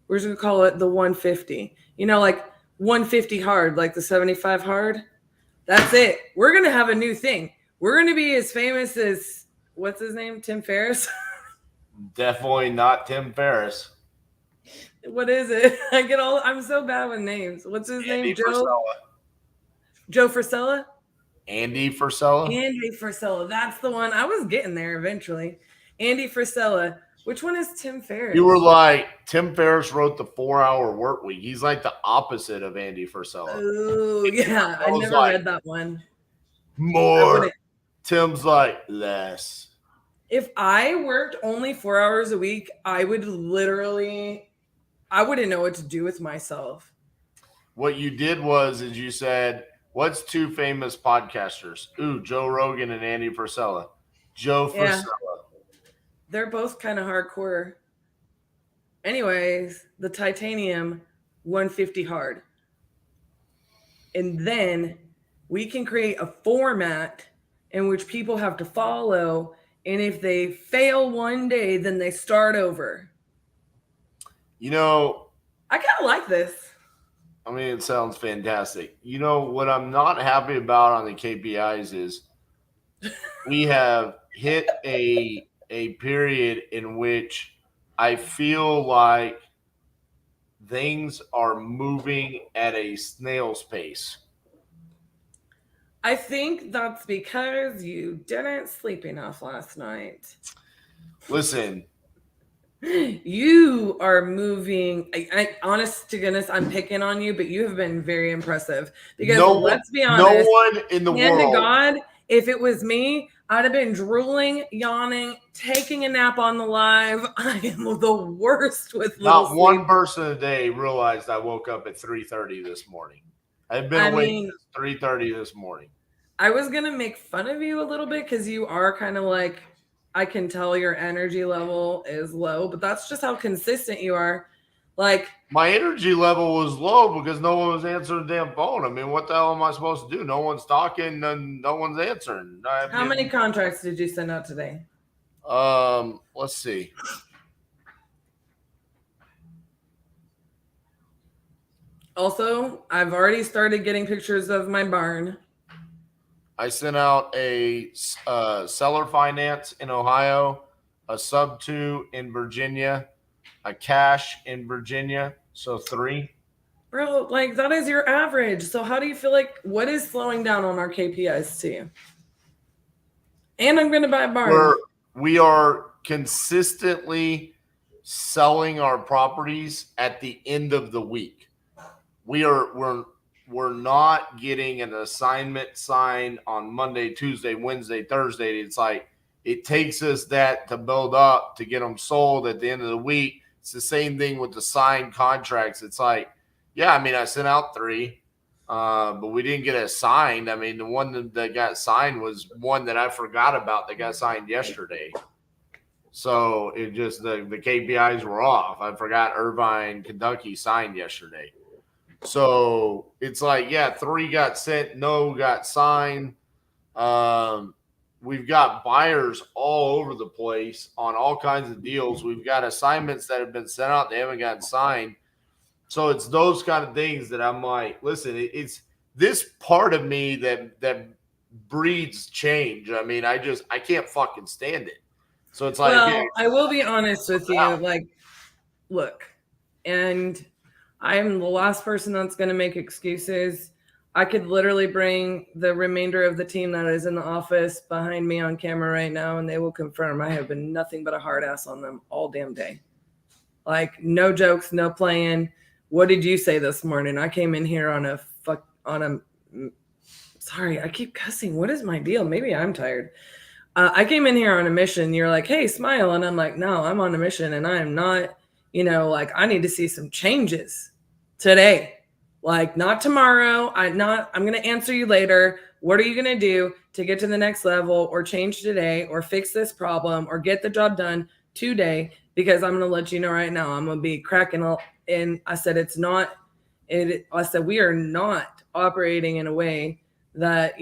we're just going to call it the 150. You know, like 150 hard, like the 75 hard. That's it. We're going to have a new thing. We're going to be as famous as, what's his name? Tim Ferriss? Definitely not Tim Ferriss. What is it? I'm so bad with names. What's his name? Frisella. Joe Frisella? Andy Frisella? Andy Frisella. That's the one. I was getting there eventually. Andy Frisella. Which one is Tim Ferriss? You were like, Tim Ferriss wrote the 4-Hour Work Week. He's like the opposite of Andy Frisella. Oh, yeah. I never read that one. More. Tim's like, less. If I worked only 4 hours a week, I wouldn't know what to do with myself. What you did is you said, what's two famous podcasters? Ooh, Joe Rogan and Andy Frisella. Joe Frisella. They're both kind of hardcore. Anyways, the titanium 150 hard. And then we can create a format in which people have to follow. And if they fail one day, then they start over. You know, I kind of like this. I mean, it sounds fantastic. You know, what I'm not happy about on the KPIs is we have hit a period in which I feel like things are moving at a snail's pace. I think that's because you didn't sleep enough last night. Listen. You are moving. I honest to goodness, I'm picking on you, but you have been very impressive. Because let's be honest, no one in the hand world. to God, if it was me, I'd have been drooling, yawning, taking a nap on the live. I am the worst with little Not one sleep. person a day realized I woke up at 3:30 this morning. I've been awake since 3:30 this morning. I was gonna make fun of you a little bit because you are kind of like, I can tell your energy level is low, but that's just how consistent you are. Like, my energy level was low because no one was answering the damn phone. I mean, what the hell am I supposed to do? No one's talking and no one's answering. how many contracts did you send out today? Let's see. Also, I've already started getting pictures of my barn. I sent out a seller finance in Ohio, a sub 2 in Virginia, a cash in Virginia. So 3. Bro, like that is your average. So how do you feel like, what is slowing down on our KPIs to you? And I'm going to buy a barn. We are consistently selling our properties at the end of the week. We're not getting an assignment signed on Monday, Tuesday, Wednesday, Thursday. It's like it takes us that to build up to get them sold at the end of the week. It's the same thing with the signed contracts. It's like, yeah, I mean, I sent out 3, but we didn't get it signed. I mean, the one that got signed was one that I forgot about that got signed yesterday. So it just, the KPIs were off. I forgot Irvine, Kentucky signed yesterday. So it's like, yeah, 3 got sent, no got signed. We've got buyers all over the place on all kinds of deals. We've got assignments that have been sent out, they haven't gotten signed. So it's those kind of things that I'm like, listen, it's this part of me that breeds change. I mean, I can't fucking stand it. So it's like, well, I will be honest with you. Like, look, and I'm the last person that's going to make excuses. I could literally bring the remainder of the team that is in the office behind me on camera right now, and they will confirm I have been nothing but a hard ass on them all damn day. Like, no jokes, no playing. What did you say this morning? I came in here sorry, I keep cussing. What is my deal? Maybe I'm tired. I came in here on a mission. You're like, hey, smile. And I'm like, no, I'm on a mission and I am not, like I need to see some changes today. Like not tomorrow. I'm going to answer you later. What are you going to do to get to the next level or change today or fix this problem or get the job done today? Because I'm going to let you know right now, I'm going to be cracking up. And I said, I said, we are not operating in a way that,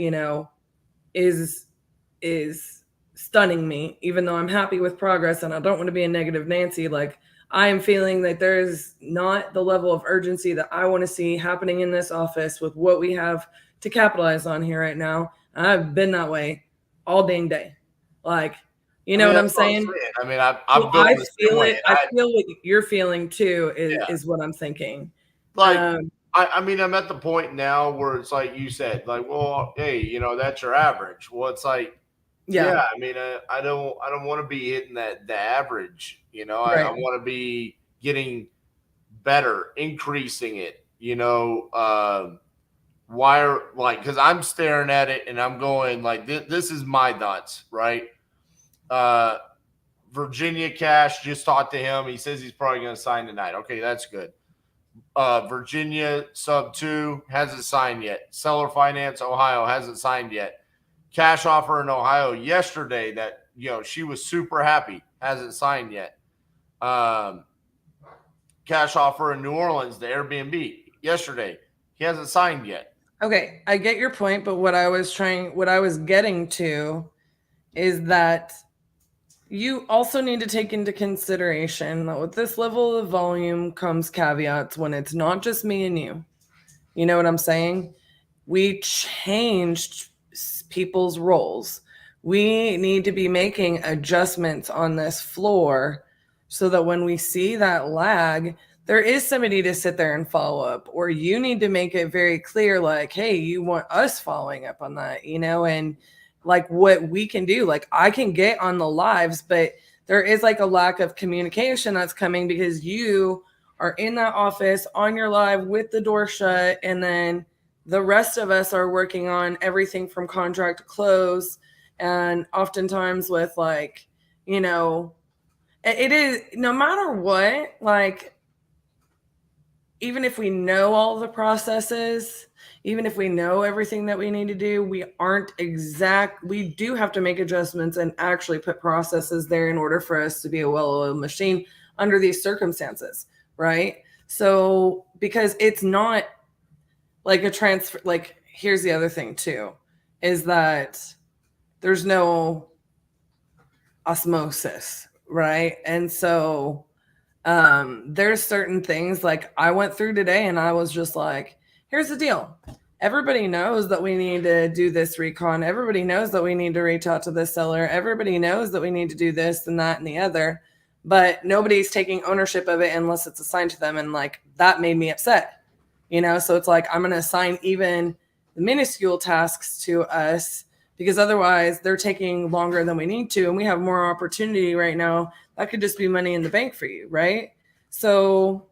is stunning me, even though I'm happy with progress and I don't want to be a negative Nancy. Like I am feeling that there is not the level of urgency that I want to see happening in this office with what we have to capitalize on here right now. And I've been that way all dang day. Like, what I'm saying? I mean, I feel it. I feel what you're feeling too is what I'm thinking. Like, I mean, I'm at the point now where it's like you said, like, well, hey, that's your average. Well, it's like, yeah, I mean, I don't want to be hitting the average, right. I want to be getting better, increasing it, because I'm staring at it and I'm going like, this is my nuts, right? Virginia Cash, just talked to him. He says he's probably going to sign tonight. Okay, that's good. Virginia sub 2 hasn't signed yet. Seller Finance Ohio hasn't signed yet. Cash offer in Ohio yesterday that she was super happy, hasn't signed yet. Cash offer in New Orleans, the Airbnb yesterday, he hasn't signed yet. Okay, I get your point, but what I was getting to is that you also need to take into consideration that with this level of volume comes caveats when it's not just me and you. You know what I'm saying? We changed people's roles. We need to be making adjustments on this floor so that when we see that lag, there is somebody to sit there and follow up, or you need to make it very clear, like, hey, you want us following up on that, and like what we can do. Like I can get on the lives, but there is like a lack of communication that's coming because you are in that office on your live with the door shut. And then the rest of us are working on everything from contract to close. And oftentimes with like, it is no matter what, like, even if we know all the processes, even if we know everything that we need to do, we do have to make adjustments and actually put processes there in order for us to be a well-oiled machine under these circumstances. right? So because it's not like a transfer, like here's the other thing too, is that there's no osmosis, right? And so there's certain things like I went through today and I was just like, here's the deal. Everybody knows that we need to do this recon. Everybody knows that we need to reach out to this seller. Everybody knows that we need to do this and that and the other, but nobody's taking ownership of it unless it's assigned to them. And like, that made me upset, you know? So it's like, I'm going to assign even the minuscule tasks to us because otherwise they're taking longer than we need to. And we have more opportunity right now. That could just be money in the bank for you. Right. So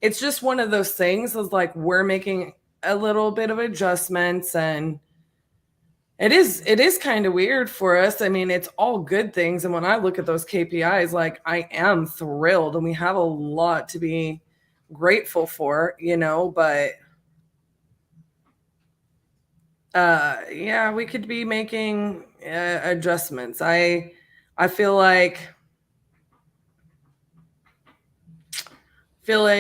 it's just one of those things is like, we're making a little bit of adjustments and it is kind of weird for us. I mean, it's all good things. And when I look at those KPIs, like I am thrilled and we have a lot to be grateful for, you know, but yeah, we could be making adjustments. I feel like well,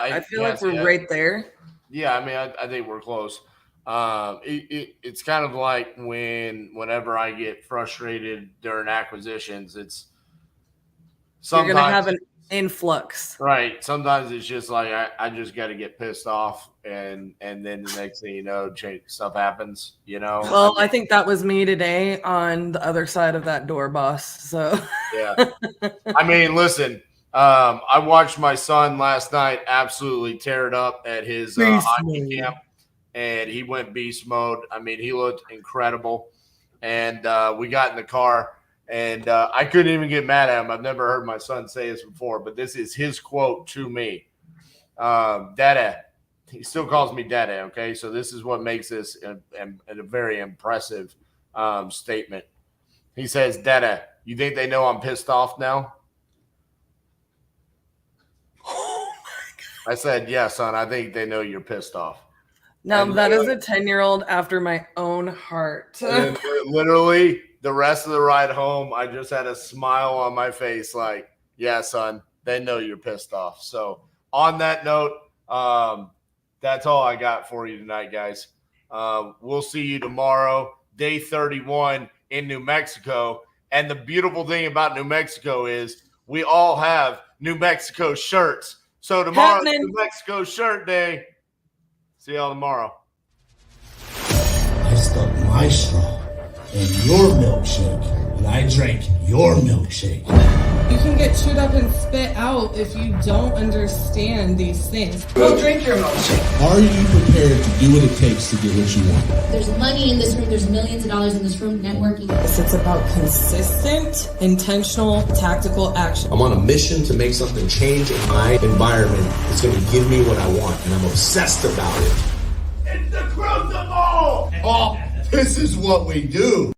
I feel like we're right there. Yeah, I mean, I think we're close. It's kind of like whenever I get frustrated during acquisitions, it's sometimes you're gonna have an influx, right? Sometimes it's just like I just got to get pissed off, and then the next thing you know, stuff happens. You know. Well, I think that was me today on the other side of that door, boss. So yeah, I mean, listen. I watched my son last night absolutely tear it up at his hockey camp, and he went beast mode. I mean, he looked incredible. And we got in the car, and I couldn't even get mad at him. I've never heard my son say this before, but this is his quote to me. Dada. He still calls me Dada, okay? So this is what makes this a very impressive statement. He says, Dada, you think they know I'm pissed off now? I said, yeah, son, I think they know you're pissed off. Now, that is a 10-year-old after my own heart. And literally, the rest of the ride home, I just had a smile on my face like, yeah, son, they know you're pissed off. So on that note, that's all I got for you tonight, guys. We'll see you tomorrow, day 31 in New Mexico. And the beautiful thing about New Mexico is we all have New Mexico shirts. So tomorrow's New Mexico shirt day. See y'all tomorrow. I stuck my straw in your milkshake, and I drank your milkshake. You can get chewed up and spit out if you don't understand these things. Go drink your milkshake. Are you prepared to do what it takes to get what you want? There's money in this room. There's millions of dollars in this room networking. It's about consistent, intentional, tactical action. I'm on a mission to make something change in my environment that's going to give me what I want, and I'm obsessed about it. It's the crucible! Oh, this is what we do.